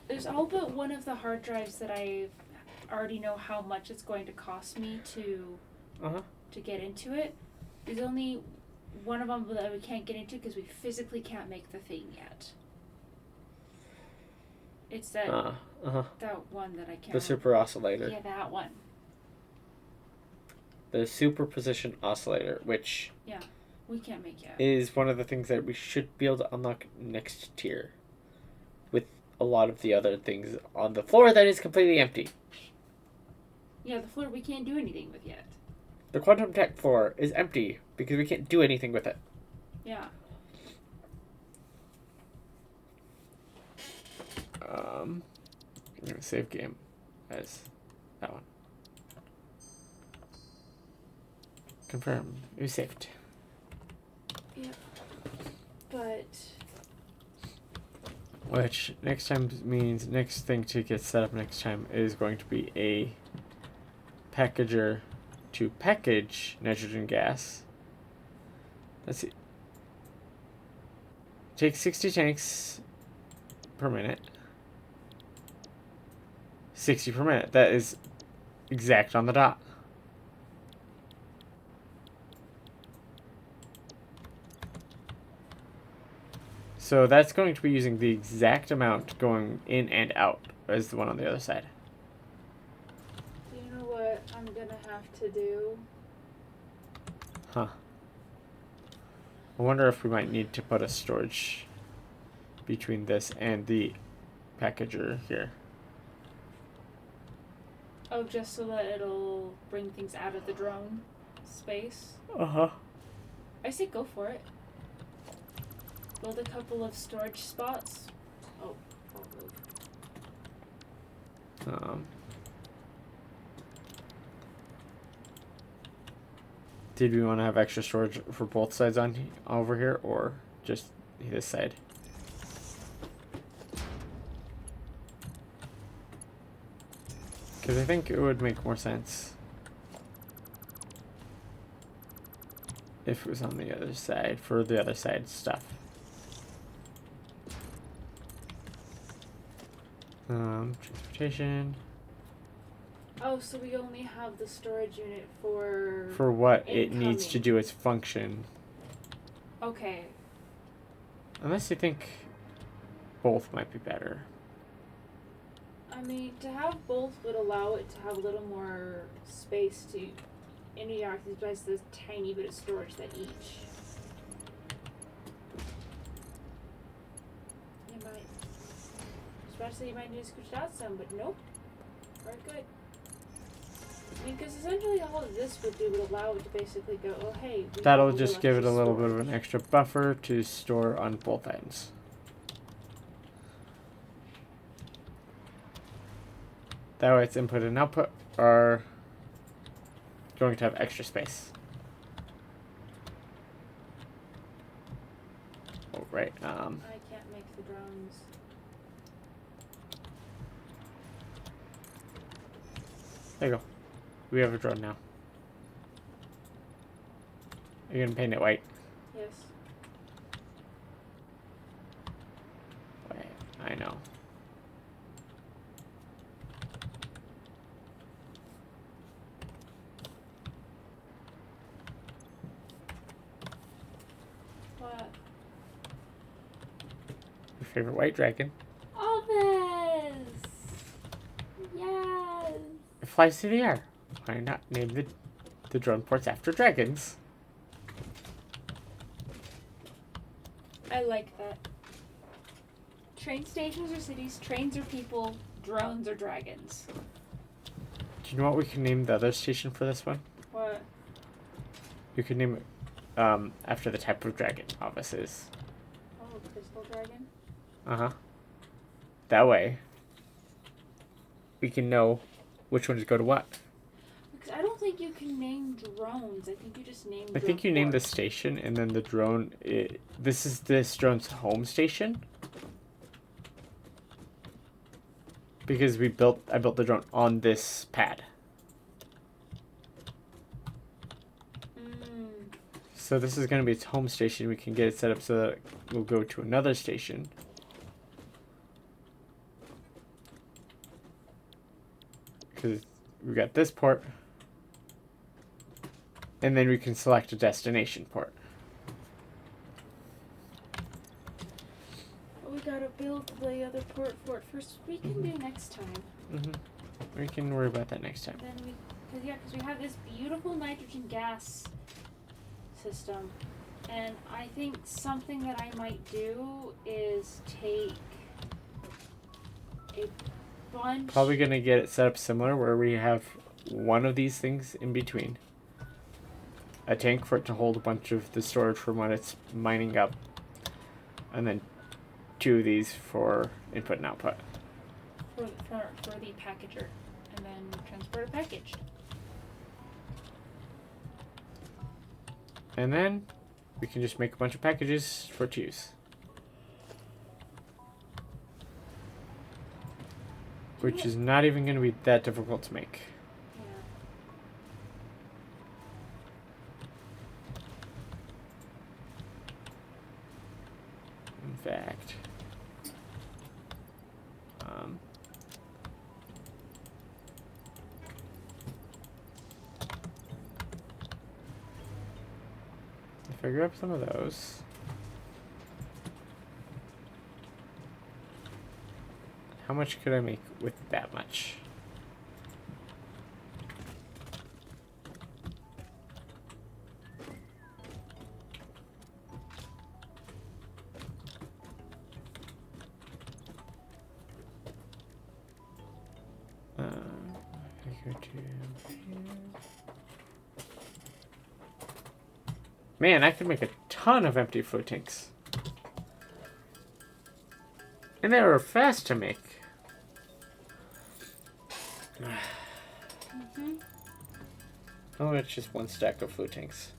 There's all but one of the hard drives that I already know how much it's going to cost me to get into it. There's only one of them that we can't get into because we physically can't make the thing yet. It's that that one that I can't The super oscillator. Yeah, that one. The superposition oscillator, which We can't make yet. is one of the things that we should be able to unlock next tier. With a lot of the other things on the floor that is completely empty. Yeah, the floor we can't do anything with yet. The quantum tech floor is empty because we can't do anything with it. Yeah. I'm gonna save game as that one. Confirm. It was saved. Yep. But Which next time means next thing to get set up next time is going to be a packager to package nitrogen gas. Let's see. Take 60 tanks per minute. 60 per minute. That is exact on the dot. So that's going to be using the exact amount going in and out as the one on the other side. you know what I'm gonna have to do? Huh. I wonder if we might need to put a storage between this and the packager here. Oh, just so that it'll bring things out of the drone space. Uh-huh. I say go for it. Build a couple of storage spots. Oh, I'll move. Did we want to have extra storage for both sides over here, or just this side? Because I think it would make more sense if it was on the other side for the other side stuff. Transportation. Oh, so we only have the storage unit for what it needs to incoming. do its function. Okay. Unless you think both might be better. I mean, to have both would allow it to have a little more space to interact with just this tiny bit of storage that each. You might. I was about to say you might need to scooch it out some, but nope. Very good. I mean, because essentially all of this would do would allow it to basically go, oh hey. We That'll have just give it a extra little bit of storage. an extra buffer to store on both ends. That way its input and output are going to have extra space. Oh, right. I can't make the drones. There you go. We have a drone now. You're gonna paint it white. Yes. Wait, I know. What? Your favorite white dragon. Ovis! Yes! It flies through the air. Why not name the drone ports after dragons? I like that. Train stations are cities, trains are people, drones are dragons. Do you know what we can name the other station for this one? What? You can name it after the type of dragon Ovis is. Oh, crystal dragon? Uh-huh. That way, we can know which one to go to what. Because I don't think you can name drones. I think you just name I think you name the ports. station, and then the drone. This is this drone's home station. Because I built the drone on this pad. So this is going to be its home station. We can get it set up so that we'll go to another station. Because we got this port. And then we can select a destination port. We gotta build the other port for it first. We can do next time. Mm-hmm. We can worry about that next time. Then because we have this beautiful nitrogen gas system, and I think something that I might do is take a bunch. Probably going to get it set up similar where we have one of these things in between. a tank for it to hold a bunch of the storage from when it's mining up, and then 2 of these for input and output. For the packager, and then transport it packaged. And then we can just make a bunch of packages for it to use. Which is not even going to be that difficult to make. In fact, if I grab some of those, how much could I make with that much? I go to here. Man, I could make a ton of empty float tanks. And they were fast to make. Oh, it's just 1 stack of float tanks.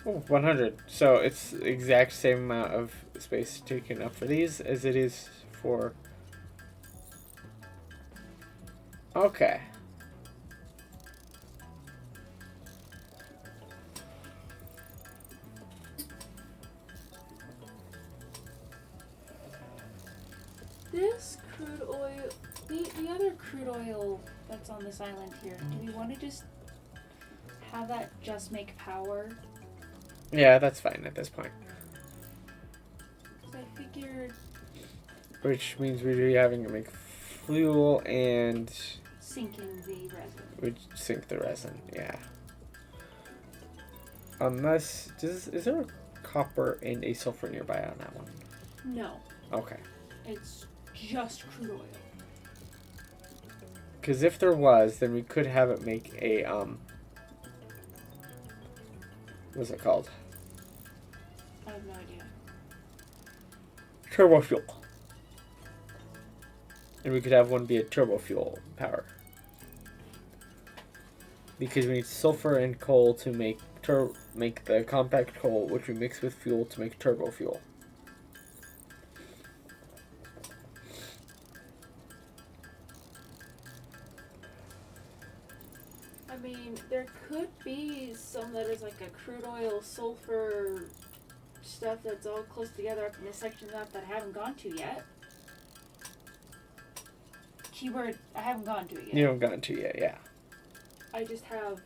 Oh, 100. So it's the exact same amount of space taken up for these as it is for... Okay. This crude oil, the other crude oil that's on this island here, do we want to just have that just make power? Yeah, that's fine at this point. 'Cause I figured Which means we'd be having to make fuel and sinking the resin. we'd sink the resin, yeah. Unless, is there a copper and a sulfur nearby on that one? No, Okay. it's just crude oil. Because if there was, then we could have it make a, what's it called? I have no idea. Turbo fuel. And we could have one be a turbo fuel power. Because we need sulfur and coal to make the compact coal, which we mix with fuel to make turbo fuel. I mean, there could be some that is like a crude oil sulfur stuff that's all close together up in this section up that I haven't gone to yet. Keyword, I haven't gone to it yet. You haven't gotten to yet, yeah. I just have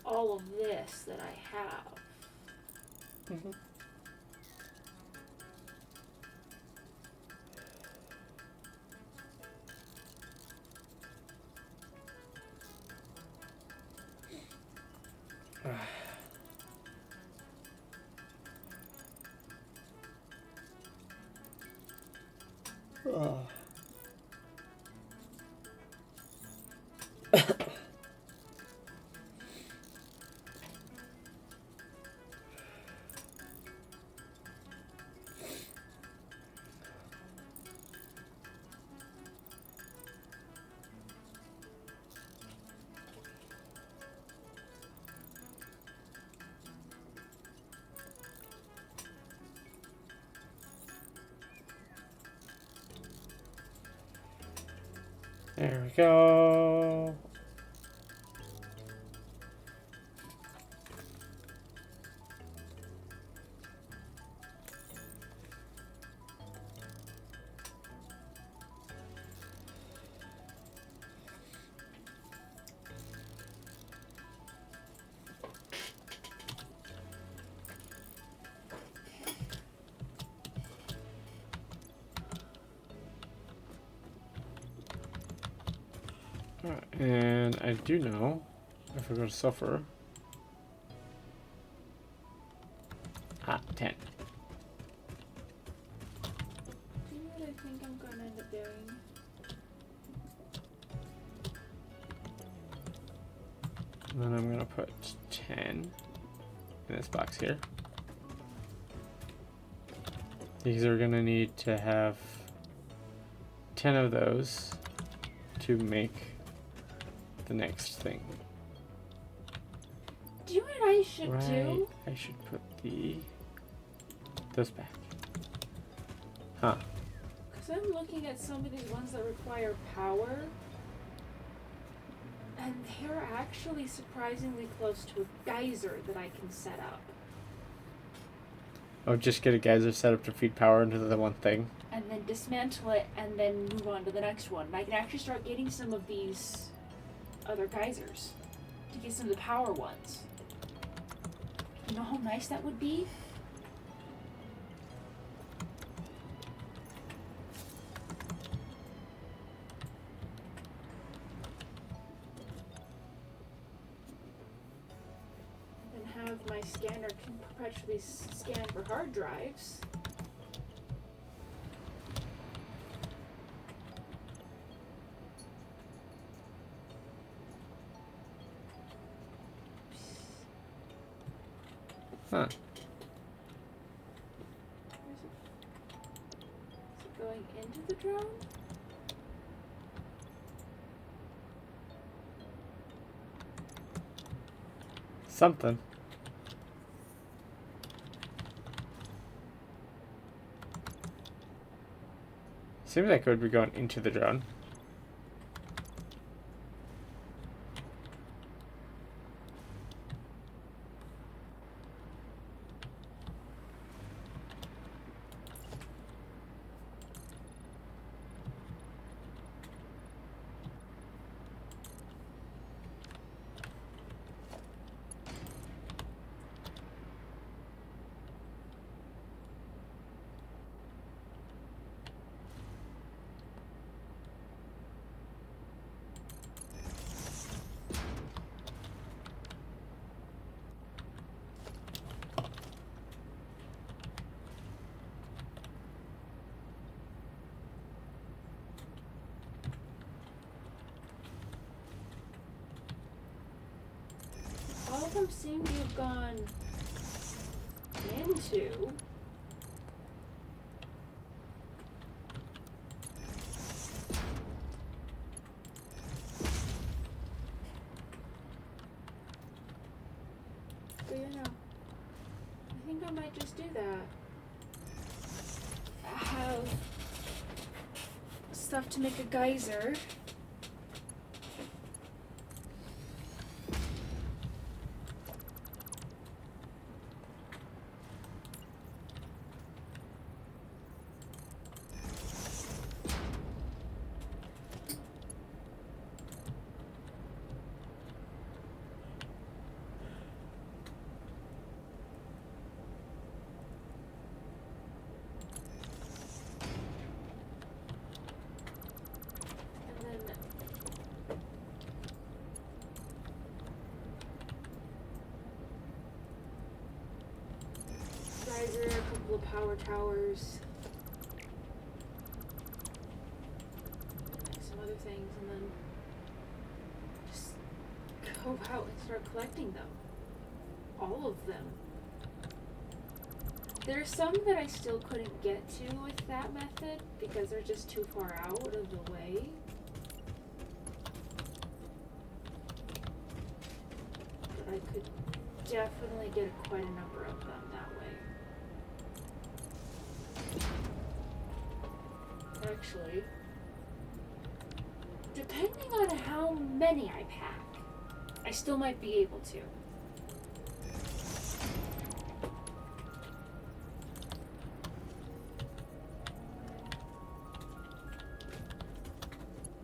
all of this that I have. Mm-hmm. Oh. There we go. And I do know If we go to sulfur. 10. Do you know what I think I'm going to end up doing? And then I'm going to put 10 in this box here. Because we're going to need to have 10 of those to make the next thing. Do you know what I should do? I should put those back. Huh. Because I'm looking at some of these ones that require power, and they're actually surprisingly close to a geyser that I can set up. Oh, just get a geyser set up to feed power into the one thing. And then dismantle it, and then move on to the next one. And I can actually start getting some of these other geysers to get some of the power ones. You know how nice that would be? And have my scanner can perpetually scan for hard drives. Huh. Is it going into the drone? Something. Seems like it would be going into the drone. All of them seem to have gone into. But you know, I think I might just do that. Have stuff to make a geyser. A couple of power towers, some other things, and then just go out and start collecting them. All of them. There's some that I still couldn't get to with that method because they're just too far out of the way. But I could definitely get quite a number of them that way. Actually, depending on how many I pack, I still might be able to.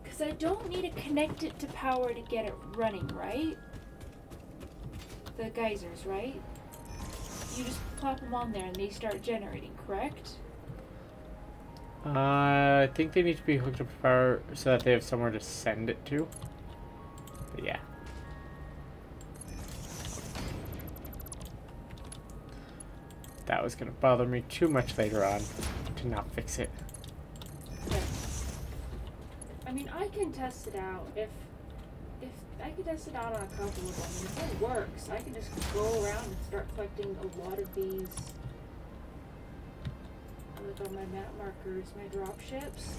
Because I don't need to connect it to power to get it running, right? The geysers, right? You just plop them on there and they start generating, correct? I think they need to be hooked up to power so that they have somewhere to send it to. But yeah. that was going to bother me too much later on to not fix it. Okay. I mean, I can test it out. If I can test it out on a couple of them, and if it works, I can just go around and start collecting a lot of these. Like on my map markers, my drop ships.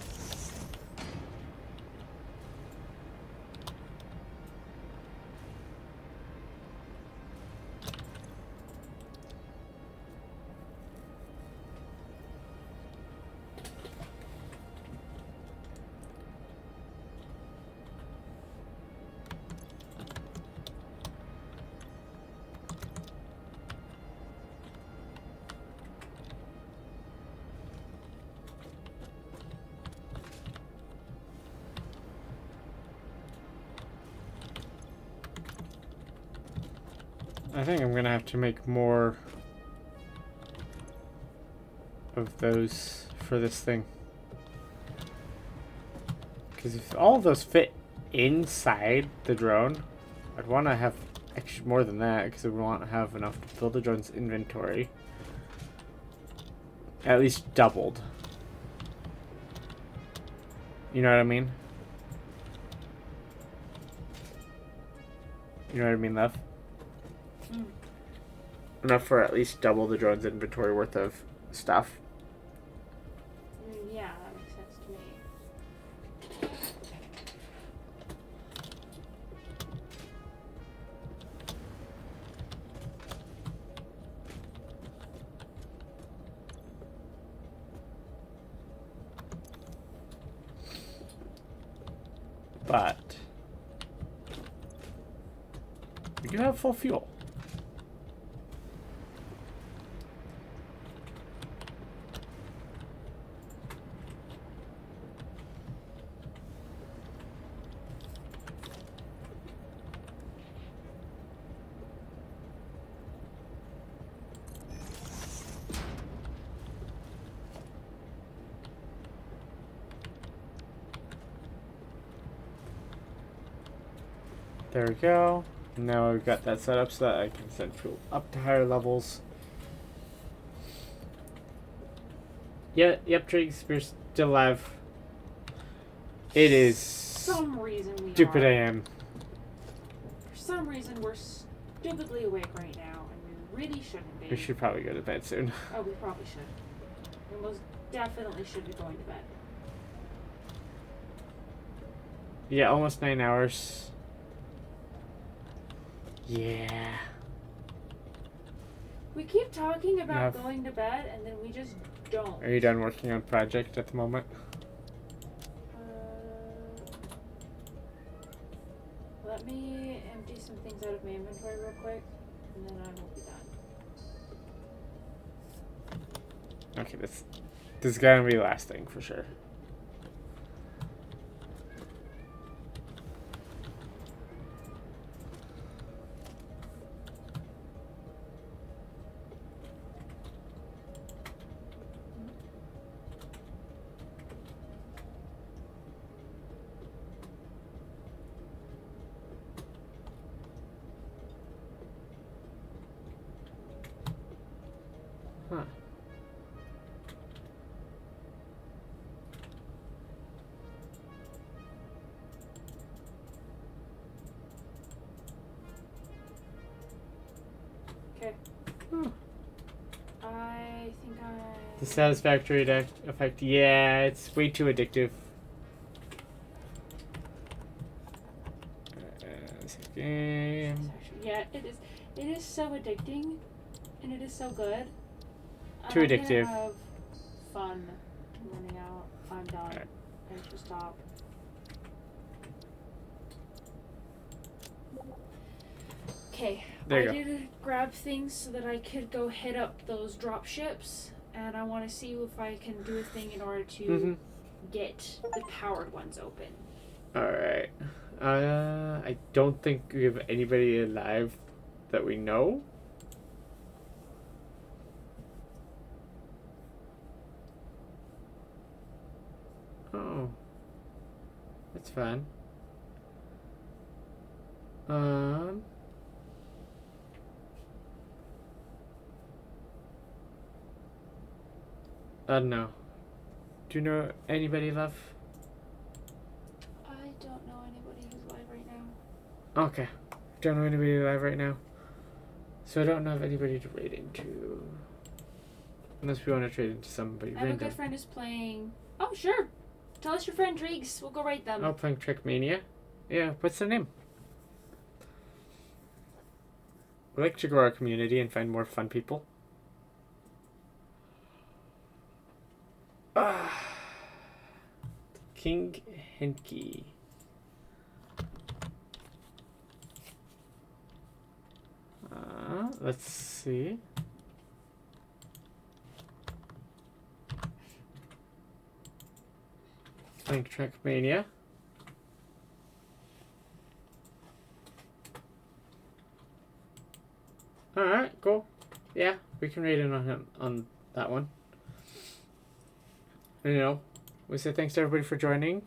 I think I'm gonna have to make more of those for this thing. Because if all of those fit inside the drone, I'd want to have actually more than that, because I would want to have enough to fill the drone's inventory. At least doubled. You know what I mean? You know what I mean, Lev? Enough for at least double the drone's inventory worth of stuff. Yeah, that makes sense to me. But we do have full fuel. There we go. Now we've got that set up so that I can send fuel up to higher levels. Yeah, yep, Triggs, we're still alive. It is Some reason we stupid are. AM. For some reason we're stupidly awake right now, and we really shouldn't be. We should probably go to bed soon. Oh, we probably should. We most definitely should be going to bed. Yeah, almost 9 hours. Yeah. We keep talking about Enough. going to bed, and then we just don't. Are you done working on project at the moment? Let me empty some things out of my inventory real quick, and then I will be done. Okay, this is gonna be the last thing for sure. Huh. Okay. Hmm. I think The Satisfactory effect, yeah, it's way too addictive. Game. Yeah, it is. It is so addicting, and it is so good. Too I'm gonna addictive. have fun. I'm running out. I'm done. Alright. I should stop. Okay, There you I did grab things so that I could go hit up those drop ships, and I want to see if I can do a thing in order to get the powered ones open. Alright. I don't think we have anybody alive that we know. Oh. That's fun. No. Do you know anybody, love? I don't know anybody who's live right now. Okay. Don't know anybody live right now. So I don't know of anybody to raid into. Unless we want to trade into somebody I have a random. good friend who's playing. Oh, sure. Tell us your friend Dreeks. We'll go rate them. Oh, playing Trickmania? Yeah, what's their name? We like to grow our community and find more fun people. King Henke. Let's see. Playing Trackmania. Alright, cool. Yeah, we can rate in on him on that one. And, we say thanks to everybody for joining.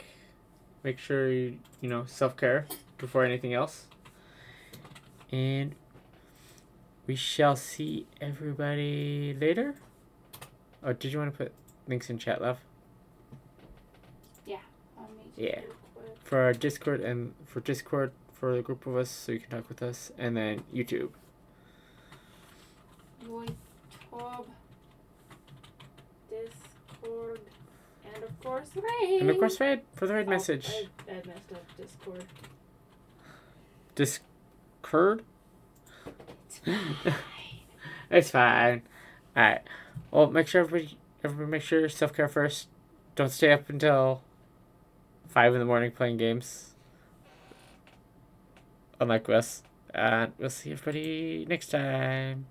Make sure you self-care before anything else. And we shall see everybody later. Oh, did you want to put links in chat, love? Yeah. I'll make Yeah. it quick. For our Discord and for the group of us so you can talk with us, and then YouTube. YouTube, Discord, and of course raid. And of course raid for the raid message. I messed up Discord. Discord? It's fine. It's fine. Alright. Well, make sure everybody make sure self-care first. Don't stay up until 5 in the morning playing games. Unlike us. And we'll see everybody next time.